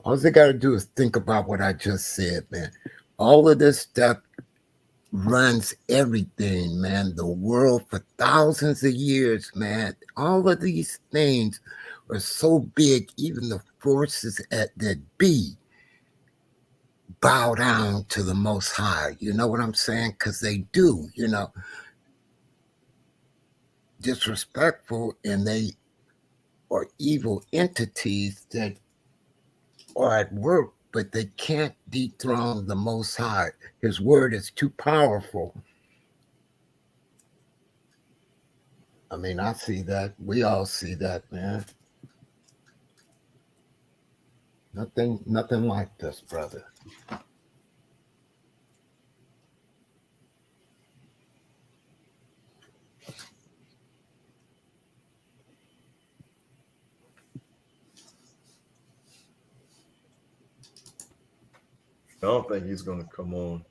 All they got to do is think about what I just said, man. All of this stuff runs everything, man. The world for thousands of years, man. All of these things are so big, even the forces that be bow down to the Most High. You know what I'm saying? Because they do, disrespectful, and they are evil entities that are at work, but they can't dethrone the Most High. His word is too powerful. I mean, I see that. We all see that, man. Nothing like this, brother. I don't think he's going to come on.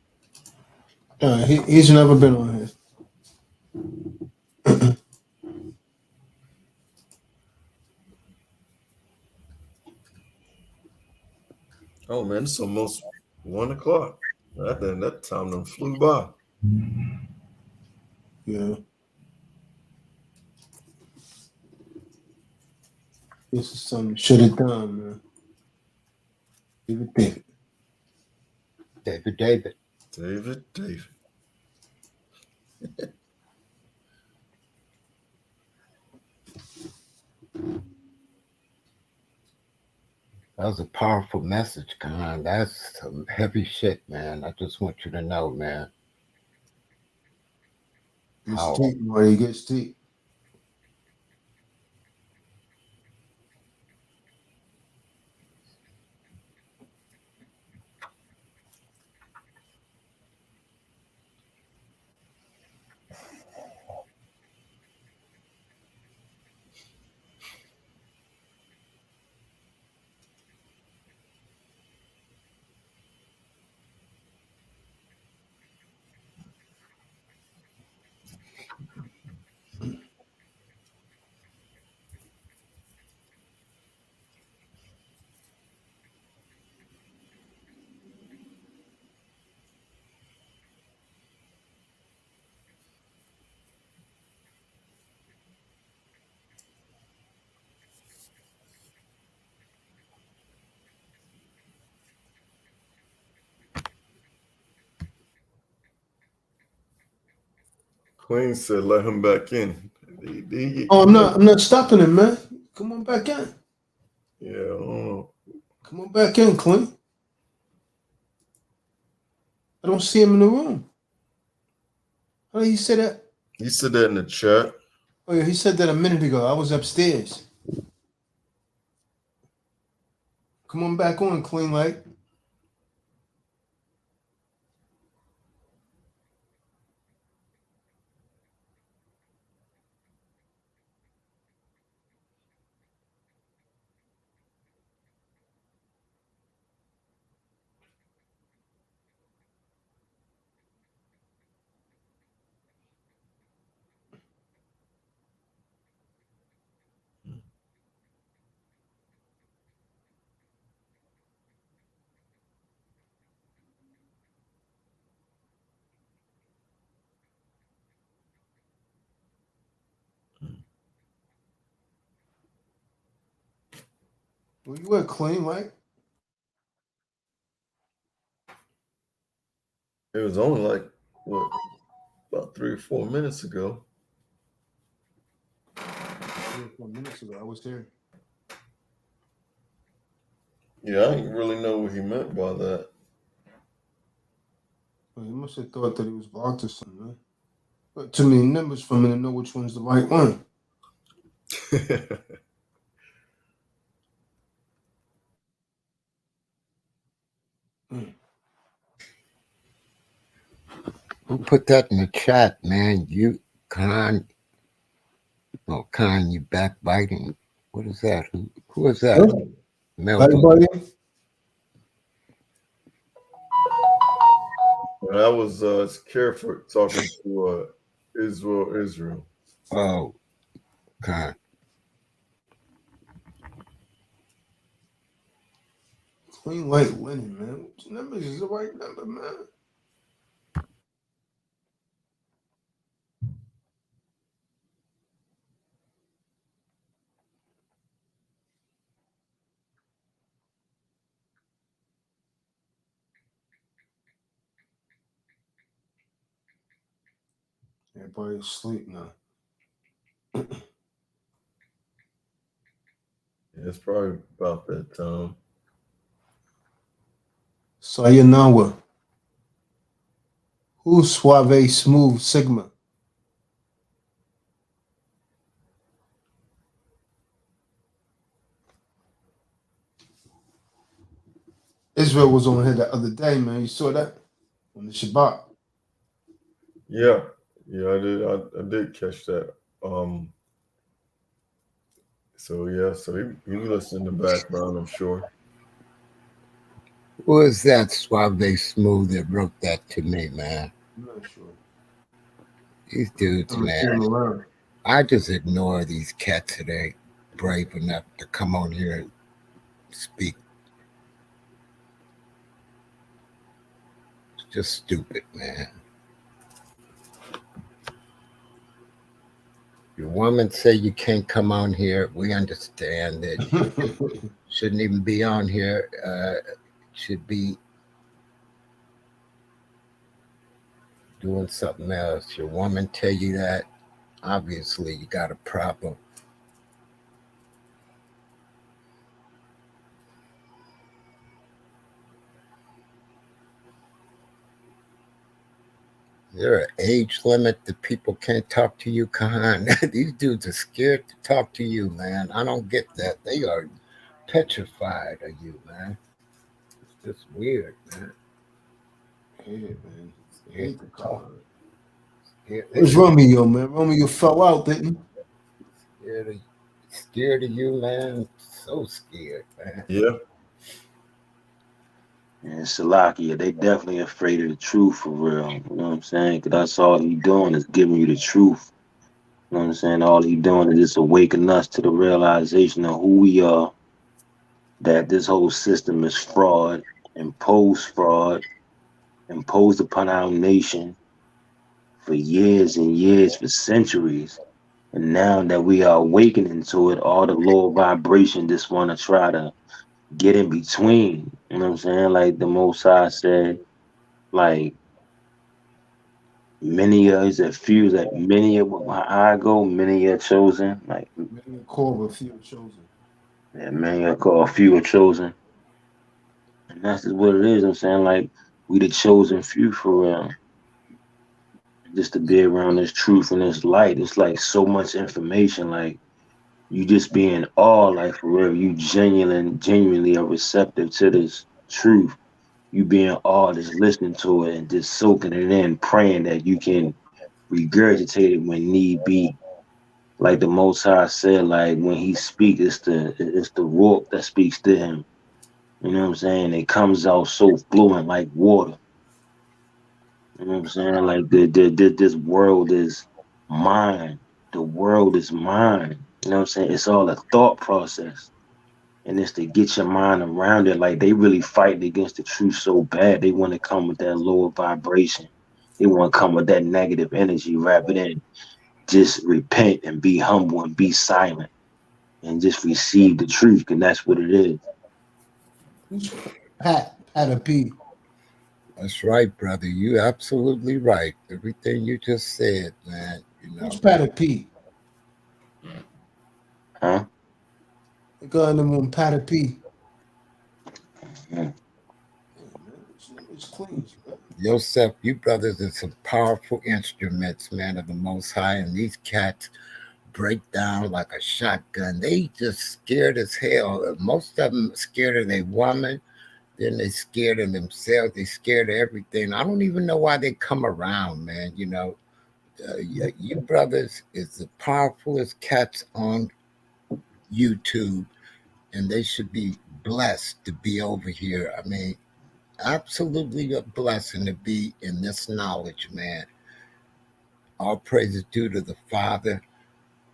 He's never been on here. Oh man, it's almost 1 o'clock. That time done flew by. Yeah. This is something should have done, man. David. David. That was a powerful message, Con. That's some heavy shit, man. I just want you to know, man. It's deep, boy. It gets deep. Queen said, "Let him back in." Oh, I'm not stopping him, man. Come on back in. Yeah, I don't know. Come on back in, Clint. I don't see him in the room. How did he say that? He said that in the chat. Oh yeah, he said that a minute ago. I was upstairs. Come on back on, Clean Light. Where you at, Clean Light? It was only like what, about 3 or 4 minutes ago. 3 or 4 minutes ago, I was there. Yeah, I didn't really know what he meant by that. Well, he must have thought that he was blocked or something, man. But too many numbers for me to know which one's the right one. Who put that in the chat, man? You, Con. Oh, Con, you backbiting. What is that? Who is that? Huh? Melvin. Backbiting? That was Careford talking to Israel. Oh, Con. Clean Light winning, man. Which numbers is the right number, man? Everybody's asleep now. Yeah, it's probably about that time. Sayanawa. Who's Suave Smooth Sigma? Israel was on here the other day, man. You saw that on the Shabbat. Yeah, I did catch that. So he listened in the background, I'm sure. Who is that Suave Smooth that wrote that to me, man? I'm not sure. These dudes, I'm gonna see him man. around. I just ignore these cats that ain't brave enough to come on here and speak. It's just stupid, man. Your woman say you can't come on here. We understand that. Shouldn't even be on here. Should be doing something else. Your woman tell you that. Obviously, you got a problem. Is there an age limit that people can't talk to you, Khan? These dudes are scared to talk to you, man. I don't get that. They are petrified of you, man. It's just weird, man. Yeah, man. Scared to talk. Where's Romeo, man? Romeo fell out, didn't he? Scared of you, man. So scared, man. Yeah. And Salakia, they definitely afraid of the truth for real. You know what I'm saying? Because that's all he doing is giving you the truth. You know what I'm saying? All he doing is just awakening us to the realization of who we are, that this whole system is fraud, imposed upon our nation for years and years, for centuries. And now that we are awakening to it, all the lower vibration just want to try to get in between. You know what I'm saying? Like the Most High said, like, many is a few, that many I go, many are chosen. Like Many are called, but few are chosen. yeah, many are called, few are chosen. And that's just what it is. I'm saying, like, we the chosen few for real. Just to be around this truth and this light. It's like so much information. Like you just be in awe, like for real. You genuinely are receptive to this truth. You be in awe, just listening to it and just soaking it in, praying that you can regurgitate it when need be. Like the Most High said, like when he speaks, it's the rock that speaks to him. You know what I'm saying? It comes out so fluent like water. You know what I'm saying? Like this world is mine. The world is mine. You know what I'm saying? It's all a thought process. And it's to get your mind around it. Like they really fighting against the truth so bad. They want to come with that lower vibration. They want to come with that negative energy rather than just repent and be humble and be silent and just receive the truth, and that's what it is. Who's Pat a P? That's right, brother. You absolutely right. Everything you just said, man. You know. Who's Pat a P? Huh? The guy named on Pat a P. It's clean. Yosef, you brothers are some powerful instruments, man, of the Most High, and these cats break down like a shotgun. They just scared as hell. Most of them scared of their woman. Then they scared of themselves. They scared of everything. I don't even know why they come around, man. You know, you brothers is the powerfulest cats on YouTube, and they should be blessed to be over here. I mean, absolutely a blessing to be in this knowledge, man. All praises due to the Father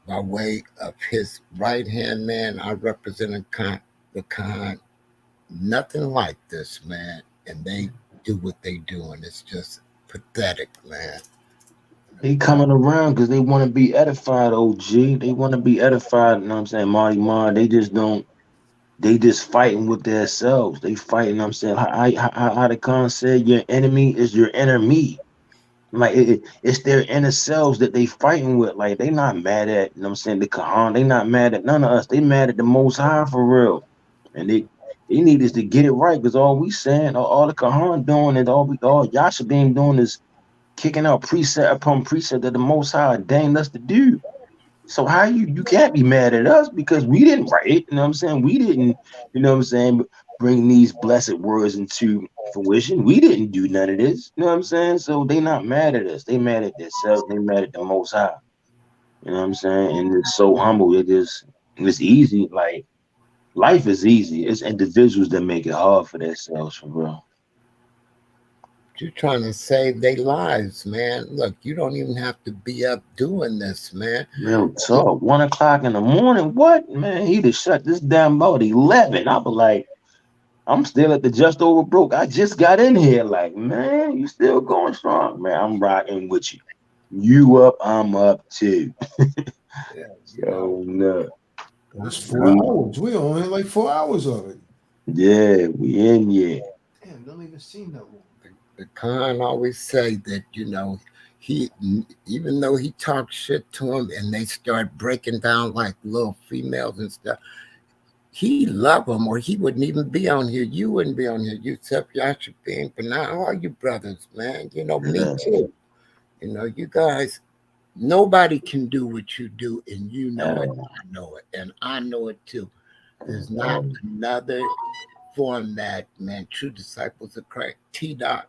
by way of his right hand man. I represent the Khan. Nothing like this, man. And they do what they do, and it's just pathetic, man. They coming around because they want to be edified, OG. They want to be edified, you know what I'm saying? Marty Mar, they just fighting with themselves. They fighting, you know what I'm saying? How the Khan said, your enemy is your enemy. Like it's their inner selves that they fighting with. Like they not mad at, you know what I'm saying, the Khan. They not mad at none of us. They mad at the Most High for real. And they need us to get it right, because all we saying, all the Khan doing, and all Yasha being doing is kicking out precept upon precept that the Most High ordained us to do. So how you can't be mad at us because we didn't write it, you know what I'm saying? We didn't, you know what I'm saying, bring these blessed words into fruition. We didn't do none of this, you know what I'm saying? So they not mad at us. They mad at themselves. They mad at the Most High. You know what I'm saying? And it's so humble. It's easy. Like life is easy. It's individuals that make it hard for themselves, for real. You're trying to save their lives, man. Look, you don't even have to be up doing this, man. Real talk. 1 o'clock in the morning. What, man? He'd have shut this down about 11. I was like, I'm still at the just over broke. I just got in here. Like, man, you still going strong, man. I'm rocking with you. You up, I'm up too. Yeah, So no. It's 4 hours. We only like 4 hours of it. Yeah, we in here. Damn, don't even seem that long. The Khan always say that, he, even though he talks shit to him and they start breaking down like little females and stuff, he love them or he wouldn't even be on here. You wouldn't be on here. You Yashipin, but now all you brothers, man, me too. You guys, nobody can do what you do, and you know it. I know it, and I know it too. There's not another format, man. True disciples of Christ. T-Dot.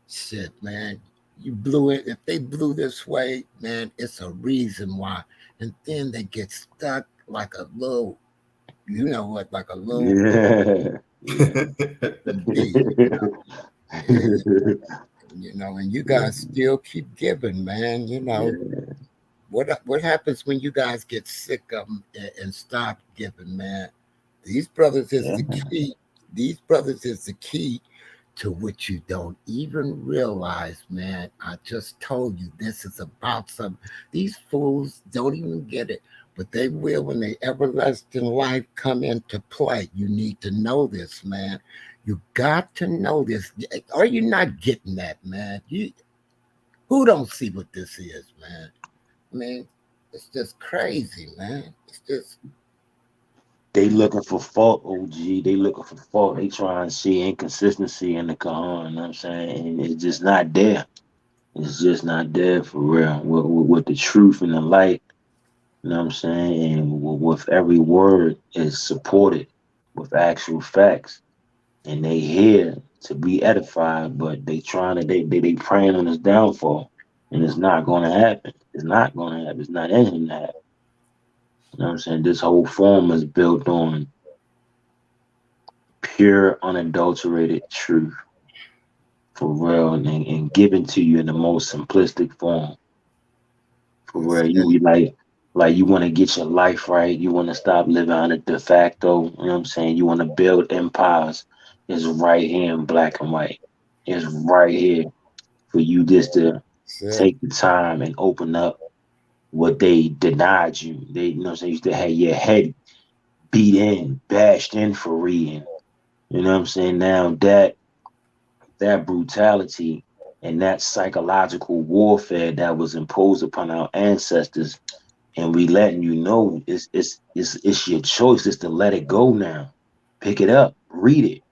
Shit, man. You blew it. If they blew this way, man, it's a reason why. And then they get stuck like a little, like a little bee, and you guys still keep giving, man. What happens when you guys get sick of them and stop giving, man? These brothers is the key. These brothers is the key to what you don't even realize, man. I just told you this is about some. These fools don't even get it, but they will when they everlasting life come into play. You need to know this, man. You got to know this. Are you not getting that, man? Who don't see what this is, man? I mean, it's just crazy, man. It's just. They looking for fault, OG. They looking for fault. They trying to see inconsistency in the Quran. You know what I'm saying? And it's just not there. It's just not there for real. With the truth and the light, you know what I'm saying? And with every word is supported with actual facts. And they here to be edified, but they trying to they praying on his downfall. And it's not gonna happen. It's not gonna happen. It's not in that. You know what I'm saying? This whole form is built on pure, unadulterated truth for real, and given to you in the most simplistic form. For real, you be like you want to get your life right. You want to stop living under de facto. You know what I'm saying? You want to build empires. It's right here in black and white. It's right here for you just to take the time and open up what they denied you. They, you know what I'm saying? You used to have your head beat in, bashed in for reading. You know what I'm saying? Now that brutality and that psychological warfare that was imposed upon our ancestors, and we letting you know it's your choice. It's to let it go now. Pick it up, read it.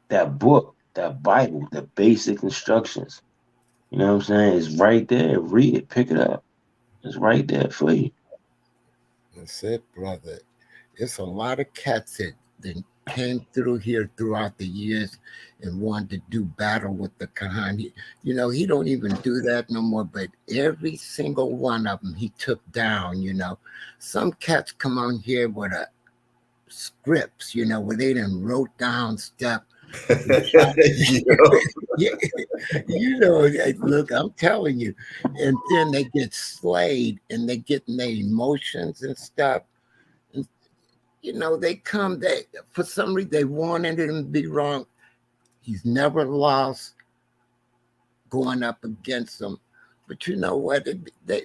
That book, that Bible, the basic instructions. You know what I'm saying? It's right there. Read it, pick it up. It's right there for you. That's it, brother. It's a lot of cats that came through here throughout the years and wanted to do battle with the Khan. He don't even do that no more, but every single one of them he took down, Some cats come on here with a scripts, where they done wrote down stuff. Look, I'm telling you. And then they get slayed and they get in their emotions and stuff. And, they for some reason they wanted him to be wrong. He's never lost going up against them. But you know what?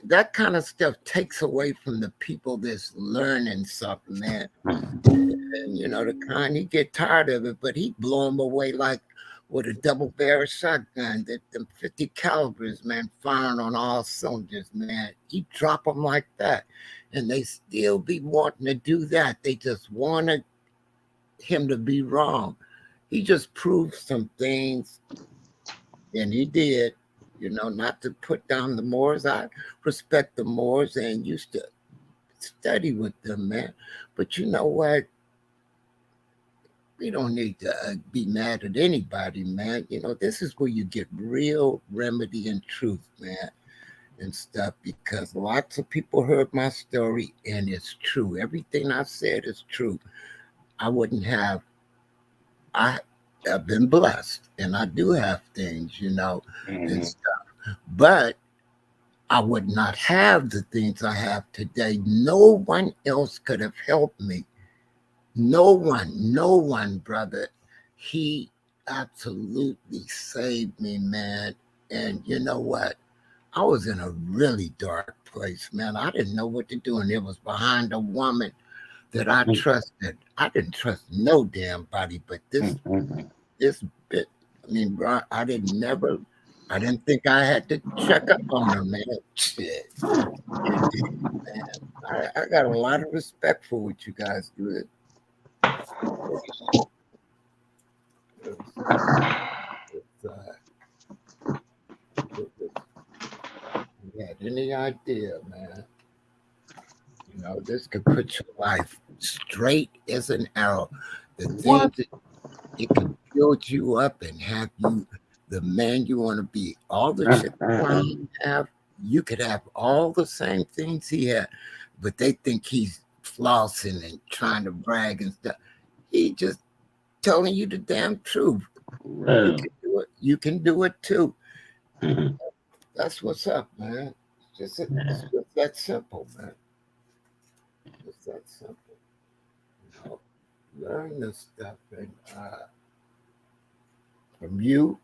That kind of stuff takes away from the people that's learning something, man. And the kind he get tired of it, but he blow them away like with a double barrel shotgun. Them 50 calibers, man, firing on all cylinders, man. He drop them like that, and they still be wanting to do that. They just wanted him to be wrong. He just proved some things, and he did. Not to put down the Moors. I respect the Moors and used to study with them, man. But you know what? We don't need to be mad at anybody, man. This is where you get real remedy and truth, man, and stuff, because lots of people heard my story and it's true. Everything I said is true. I have been blessed and I do have things, and stuff. But I would not have the things I have today. No one else could have helped me. No one, brother. He absolutely saved me, man. And you know what? I was in a really dark place, man. I didn't know what to do, and it was behind a woman that I trusted. I didn't trust no damn body, but this bit. I mean, bro, I didn't think I had to check up on her, man. Shit. It did, man. I got a lot of respect for what you guys do. You had any idea, man? You know, this could put your life straight as an arrow. The things that it could build you up and have you the man you want to be. All the shit Brian have, you could have all the same things he had, but they think he's flossing and trying to brag and stuff. He just telling you the damn truth. You can do it. You can do it too. That's what's up, man. It's just that simple, man. It's that simple. You know, learn this stuff and from you,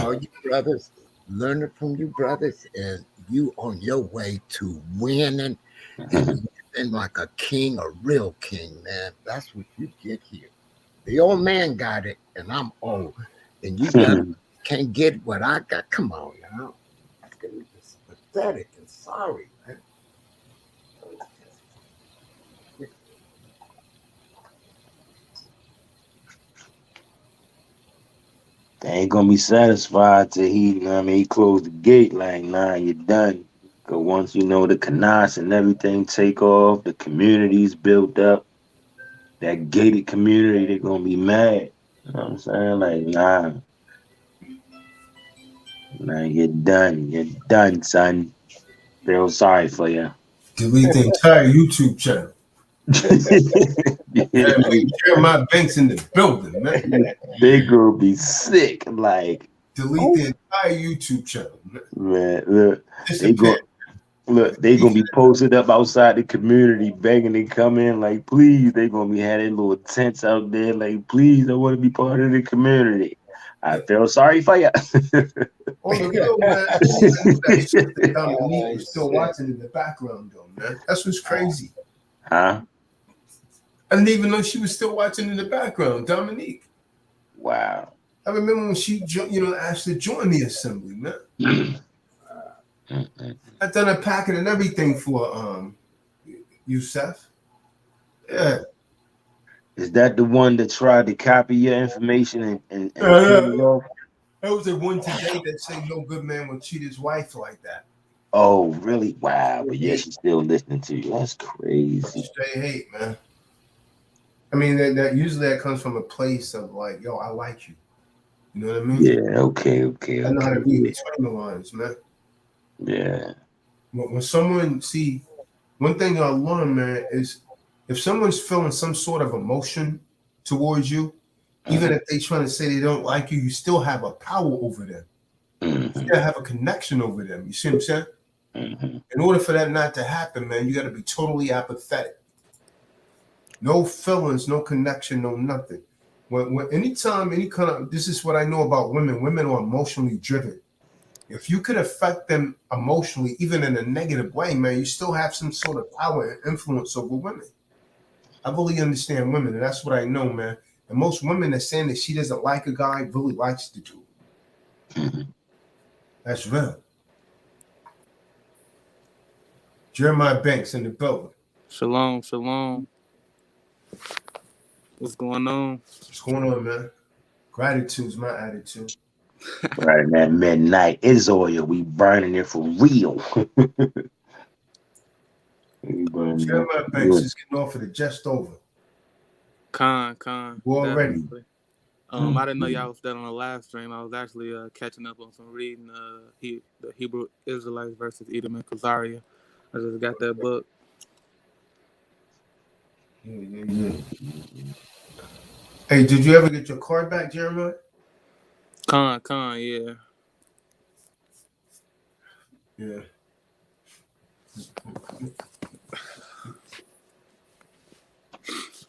all you brothers, learn it from you brothers, and you on your way to winning and living like a king, a real king, man. That's what you get here. The old man got it, and I'm old, and you can't get what I got. Come on, now. It's pathetic and sorry, man. They ain't gonna be satisfied till he closed the gate. Like, nah, you're done. Cause once you know the Kanas and everything take off, the community's built up, that gated community, they're gonna be mad. You know what I'm saying? Like, nah, you're done. You're done, son. Feel sorry for you. Delete the entire YouTube channel. Jeremiah Banks in the building, man. They gonna be sick. Like, delete the entire YouTube channel, man. Look, they gonna be posted up outside the community, begging to come in. Like, please, they gonna be having little tents out there. Like, please, I want to be part of the community. I feel sorry for you. On the real, man, I knew that sister Dominique was still watching in the background, though, man. That's what's crazy. Huh? I didn't even know she was still watching in the background, Dominique. Wow. I remember when she, actually joined the assembly, man. I done a packet and everything for Youssef. Yeah. Is that the one that tried to copy your information and That was the one today that said no good man will cheat his wife like that. Oh, really? Wow. But yeah, she's still listening to you. That's crazy. Straight hate, man. I mean, that usually that comes from a place of like, yo, I like you. You know what I mean? Yeah, okay. I know how to read between the lines, man. Yeah. When someone, one thing I learned, man, is if someone's feeling some sort of emotion towards you, even if they trying to say they don't like you, you still have a power over them. You still have a connection over them. You see what I'm saying? In order for that not to happen, man, you got to be totally apathetic. No feelings, no connection, no nothing. When anytime, any kind of, this is what I know about women. Women are emotionally driven. If you could affect them emotionally, even in a negative way, man, you still have some sort of power and influence over women. I really understand women, and that's what I know, man. And most women are saying that she doesn't like a guy, really likes to do. That's real. Jeremiah Banks in the building. Shalom, shalom. What's going on? What's going on, man? Gratitude's my attitude. Right in that midnight Israel, we burning it for real. Jeremiah Banks is getting off of the just over. Con. We're already. I didn't know y'all was still on the live stream. I was actually catching up on some reading the Hebrew Israelites versus Edom and Khazaria. I just got that book. Yeah. Hey, did you ever get your card back, Jeremiah? Con, yeah. Yeah.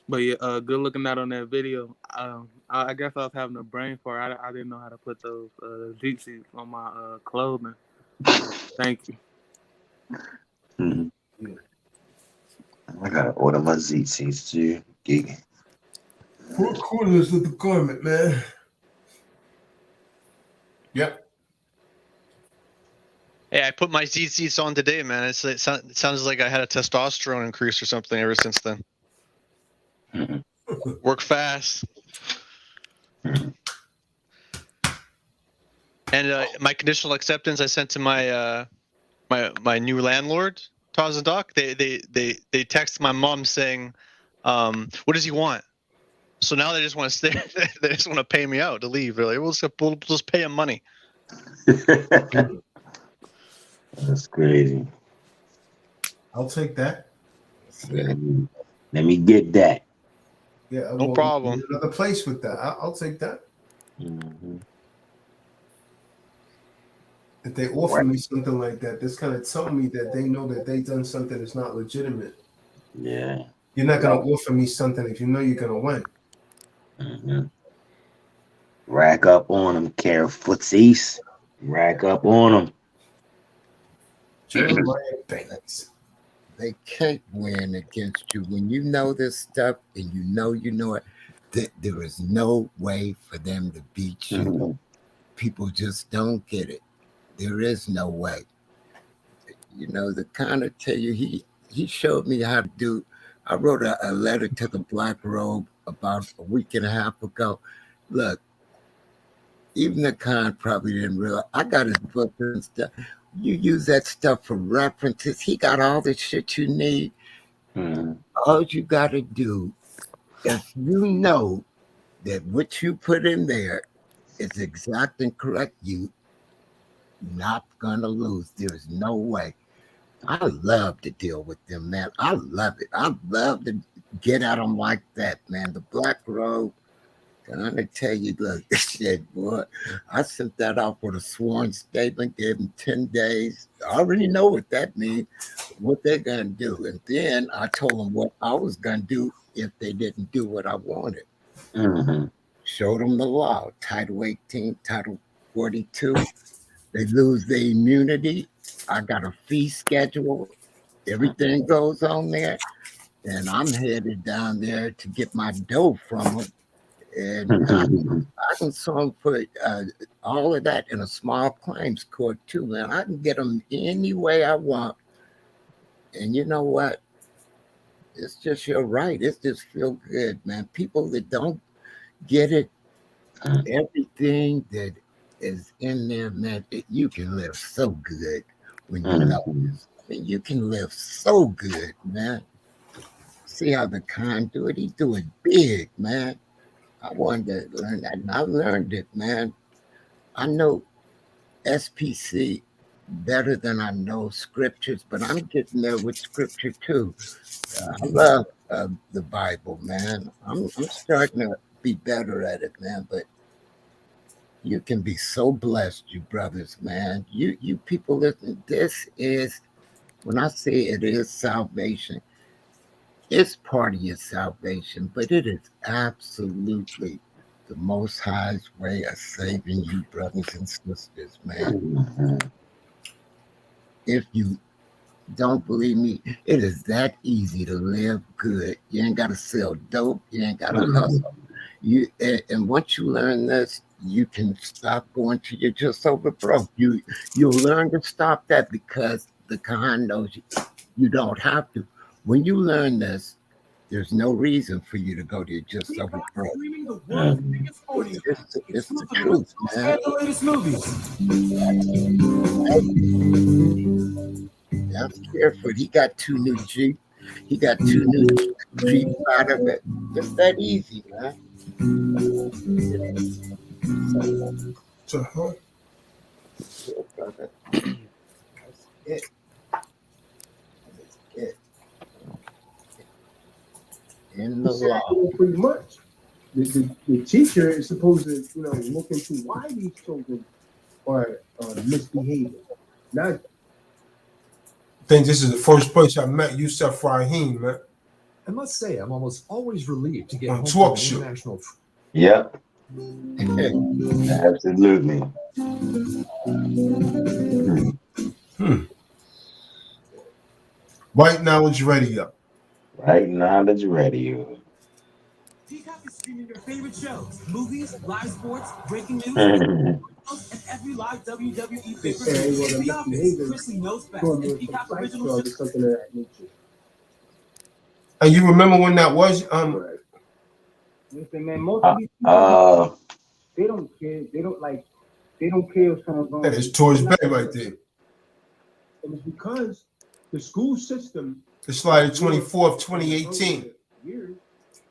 But yeah, good looking out on that video. I guess I was having a brain fart. I didn't know how to put those Jeep seats on my clothing. Thank you. Mhm. I gotta order my ZCs too. Gigging. 4 quarters of the garment, man. Yep. Hey, I put my ZZs on today, man. It sounds like I had a testosterone increase or something ever since then. Work fast. And my conditional acceptance I sent to my my new landlord, Tazadaq. They text my mom saying, "What does he want?" So now they just want to stay. They just want to pay me out to leave. They're like, we'll just pay him money. That's crazy. I'll take that. Let me get that. Yeah, No problem. Another place with that. I'll take that. Mm-hmm. If they offer me something like that, that's kind of telling me that they know that they done something that's not legitimate. Yeah. You're not gonna offer me something if you know you're gonna win. Mm-hmm. Rack up on them, care footsies. Rack up on them. Jeremiah Banks. They can't win against you when you know this stuff and you know it. There is no way for them to beat you. Mm-hmm. People just don't get it. There is no way. You know, the kind of tell you he showed me how to do. I wrote a letter to the Black Robe about a week and a half ago. Look, even the Khan probably didn't realize I got his book and stuff. You use that stuff for references. He got all the shit you need. Mm-hmm. All you got to do, if you know that what you put in there is exact and correct, you not gonna lose. There's no way. I love to deal with them, man. I love it. I love to get at them like that, man. The Black Robe. And I'm gonna tell you, look, shit, boy. I sent that off with a sworn statement, gave them 10 days. I already know what that means, what they're gonna do. And then I told them what I was gonna do if they didn't do what I wanted. Mm-hmm. Showed them the law, Title 18, Title 42. They lose their immunity. I got a fee schedule. Everything goes on there. And I'm headed down there to get my dough from them. And I can sue them for all of that in a small claims court too, man. I can get them any way I want. And you know what? It's just your right. It's just feel good, man. People that don't get it, everything that is in there, man, you can live so good when you know this. I mean, you can live so good, man. See how the Khan do it? He do it big, man. I wanted to learn that, and I learned it, man. I know SPC better than I know scriptures, but I'm getting there with scripture too. I love the Bible, man. I'm starting to be better at it, man. But you can be so blessed, you brothers, man. You people listen. This is when I say it is salvation. It's part of your salvation, but it is absolutely the Most High's way of saving you, brothers and sisters, man. If you don't believe me, it is that easy to live good. You ain't got to sell dope. You ain't got to hustle. And once you learn this, you can stop going to you're just over broke. You'll learn to stop that because the Khan knows you don't have to. When you learn this, there's no reason for you to go to just over broke. It's the truth, man. That's Careford. He got 2 new Jeep. He got 2 new Jeeps out of it. It's that easy, man. So, brother. That's it. That's it. In the law. Pretty much. The teacher is supposed to, look into why these children are misbehaving. Not. I think this is the first place I met Yusuf Rahim, man. I must say, I'm almost always relieved to get On home talk from show. international. Yep. Absolutely. White Knowledge Radio. Right Knowledge Radio. Peacock is streaming your favorite shows, movies, live sports, breaking news, and every live WWE pay-per-view. It's The Office, Chrissy Knows Best, and Peacock Original Shows. And you remember when that was? Listen, man, most of these people, they don't care. They don't care if someone's going. That is Toys Bay right there. And it's because the school system. It's like the 24th, 2018. Years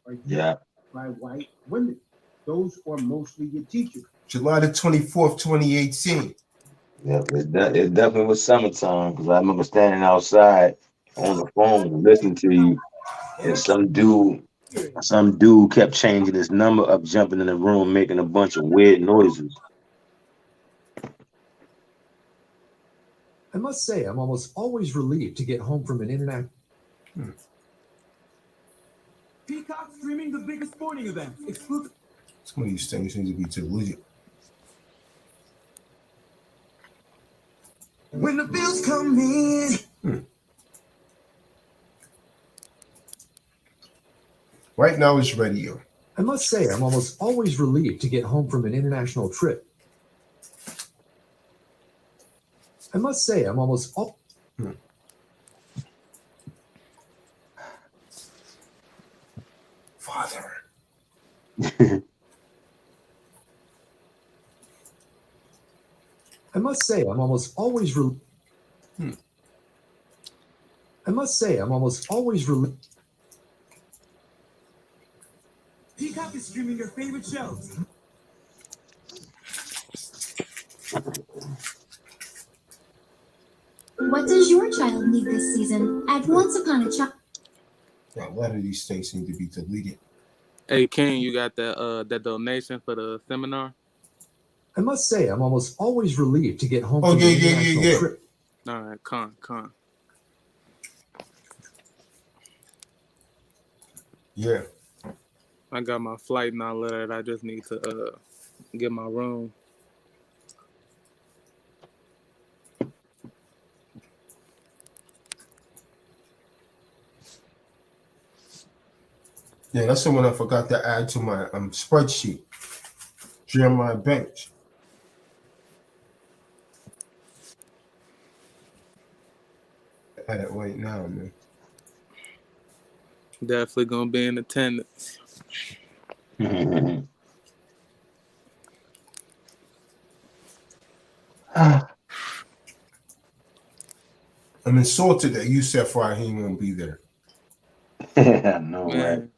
are Yeah. by white women. Those are mostly your teachers. July the 24th, 2018. Yeah, it definitely was summertime because I remember standing outside on the phone listening to you, and some dude kept changing his number up, jumping in the room, making a bunch of weird noises. I must say, I'm almost always relieved to get home from an international. Peacock streaming the biggest sporting events. Exclusive. Some of these things need to be deleted. When the bills come in. Right Knowledge Radio. I must say, I'm almost always relieved to get home from an international trip. I must say, I'm almost all. Father. I must say, I'm almost always I must say, I'm almost always Peacock is streaming your favorite shows. What does your child need this season? At Once Upon a Child. Yeah, a lot of these things need to be deleted. Hey King, you got that donation for the seminar? I must say, I'm almost always relieved to get home Oh, from yeah, an yeah, international yeah, yeah. trip. All right, con. Yeah. I got my flight now later. I just need to get my room. Yeah, that's the one I forgot to add to my spreadsheet. Jeremiah Banks. Add it right now, man. Definitely gonna be in attendance. I'm insulted that Yusef Rahim won't be there. No, man.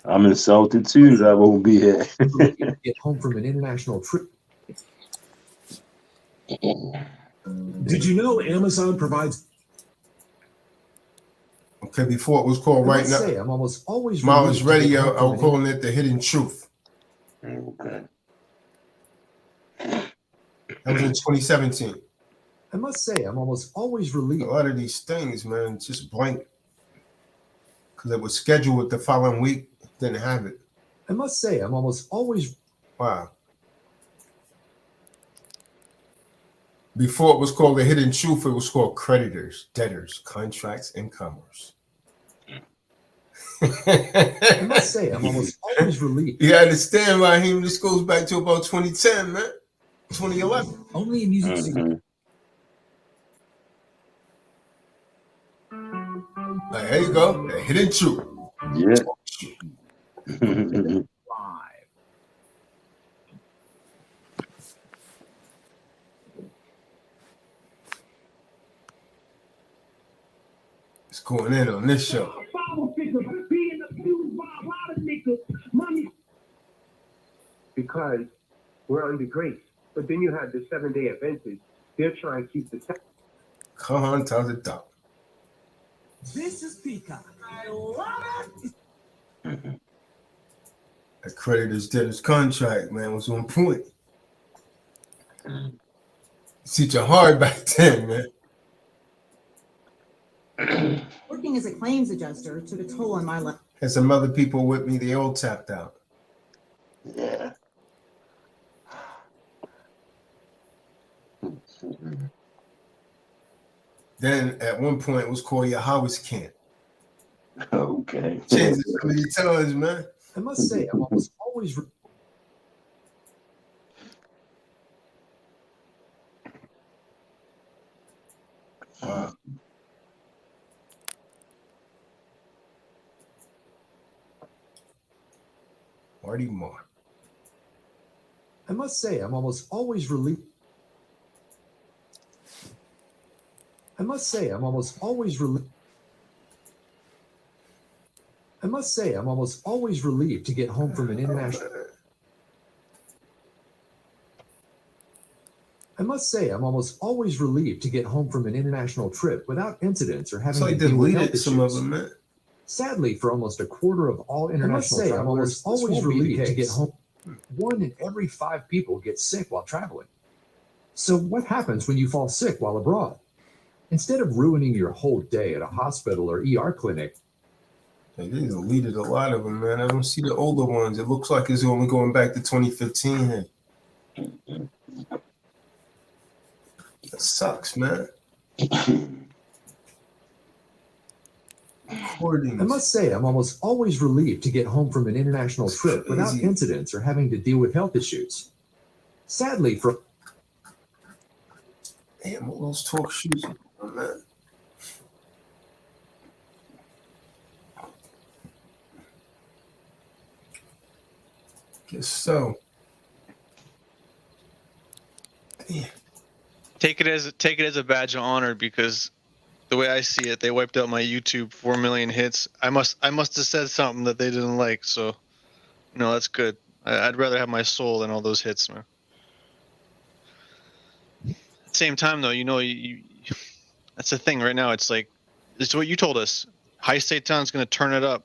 I'm insulted too that I won't be here. Get home from an international trip. Did you know Amazon provides? Okay, before it was called I Right must Now. say, I'm almost always Miles relieved to get Radio, home from I'm an calling it The Hidden Truth. Okay. That was in 2017. I must say, I'm almost always relieved. A lot of these things, man, just blank. Because it was scheduled the following week, didn't have it. I must say, I'm almost always. Wow. Before it was called The Hidden Truth, it was called Creditors, Debtors, Contracts, and Commerce. I must say, I'm almost always relieved. You understand, Raheem? This goes back to about 2010, man. 2011. Only in music. Like, there you go. The Hidden Truth. Yeah. It's going in on this show. Because we're under grace. But then you have the 7-day Adventist. They're trying to keep the Come on, Tazadaq. This is Peacock. I love it. That Creditors Debtors contract, man, was on point. See your hard back then, man. Working as a claims adjuster took a toll on my life. Had some other people with me, they all tapped out. Yeah. Then at one point it was called Yahweh's Camp. Okay. Changed it so many times, man. I must say, I'm almost always. Wow. Marty Mark. I must say, I'm almost always relieved. I must say, I'm almost always relieved. I must say, I'm almost always relieved to get home from an international. I must say, I'm almost always relieved to get home from an international trip without incidents or having to deal with health some of issues. them, man. Sadly, for almost a quarter of all international travelers, I'm almost always relieved to get home. 1 in every 5 people get sick while traveling. So what happens when you fall sick while abroad? Instead of ruining your whole day at a hospital or ER clinic, They deleted a lot of them, man. I don't see the older ones. It looks like it's only going back to 2015 here. That sucks, man. I must say, I'm almost always relieved to get home from an international trip without incidents or having to deal with health issues. Sadly, for damn, all those talk shoes, man. Guess so. Yeah. Take it as a badge of honor, because the way I see it, they wiped out my YouTube 4 million hits. I must have said something that they didn't like. So, no, that's good. I'd rather have my soul than all those hits, man. At the same time, though, you that's the thing right now. It's like, it's what you told us. High Satan's going to turn it up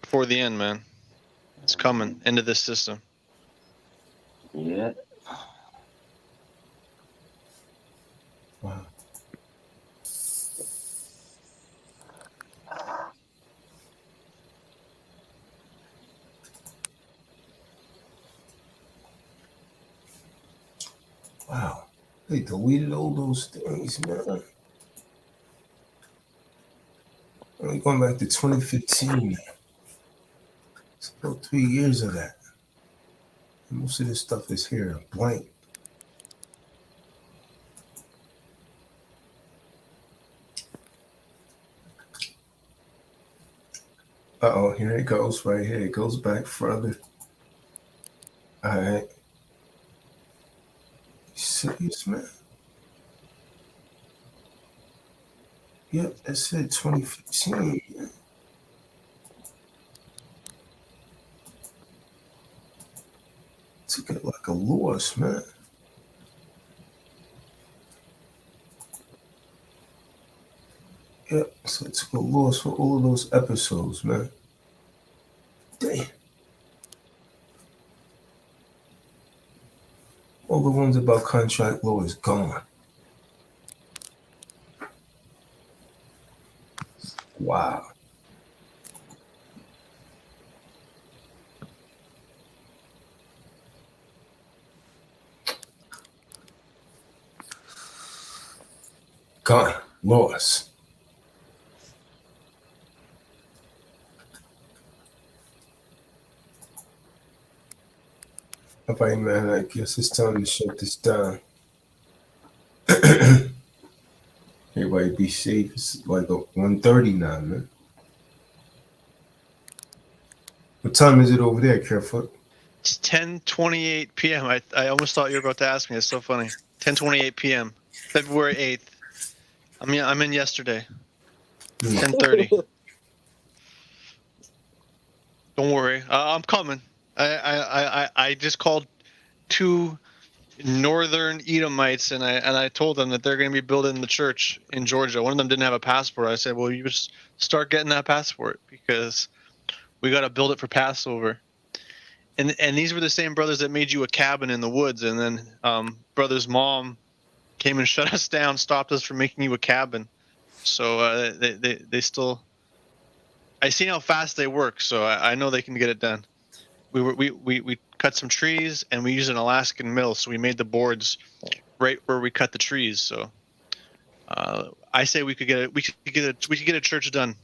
before the end, man. It's coming into this system. Yeah. Wow. Wow. They deleted all those things, man. Only going back to 2015. It's about 3 years of that. And most of this stuff is here, blank. Uh-oh, here it goes right here. It goes back further. All right. Serious, man? Yep, that's it, 2015. Took it like a loss, man. Yep, so it took a loss for all of those episodes, man. Damn. All the ones about contract law is gone. Wow. Gone. Lost. All right, man, I guess it's time to shut this down. Everybody be safe. It's like 1:30 now, man. What time is it over there, Carefoot? It's 10:28 p.m. I almost thought you were about to ask me. It's so funny. 10:28 p.m. February 8th. I'm in yesterday. 10:30. Don't worry. I'm coming. I just called 2 northern Edomites and I told them that they're going to be building the church in Georgia. One of them didn't have a passport. I said, well, you just start getting that passport because we got to build it for Passover. And these were the same brothers that made you a cabin in the woods. And then brother's mom came and shut us down, stopped us from making you a cabin. So they still, I seen how fast they work. So I know they can get it done. We cut some trees and we used an Alaskan mill. So we made the boards right where we cut the trees. So I say we could get a church done.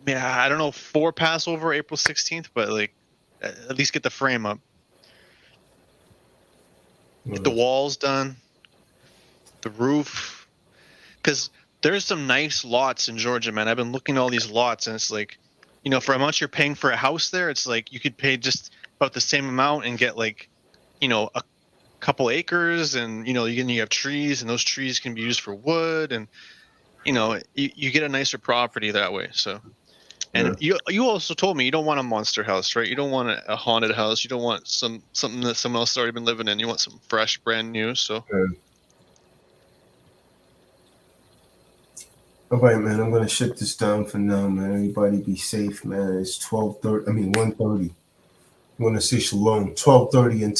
Yeah, I don't know, 4 Passover, April 16th, but like at least get the frame up. Get the walls done, the roof, because there's some nice lots in Georgia, man. I've been looking at all these lots, and it's like, you know, for how much you're paying for a house there, it's like you could pay just about the same amount and get like, you know, a couple acres, and you know, you have trees, and those trees can be used for wood, and you know, you get a nicer property that way. So, and you also told me you don't want a monster house, right? You don't want a haunted house. You don't want something that someone else has already been living in. You want something fresh, brand new. So. All right, man. I'm gonna shut this down for now, man. Everybody be safe, man. It's 12:30. I mean 1:30. I want to say shalom. 12:30 in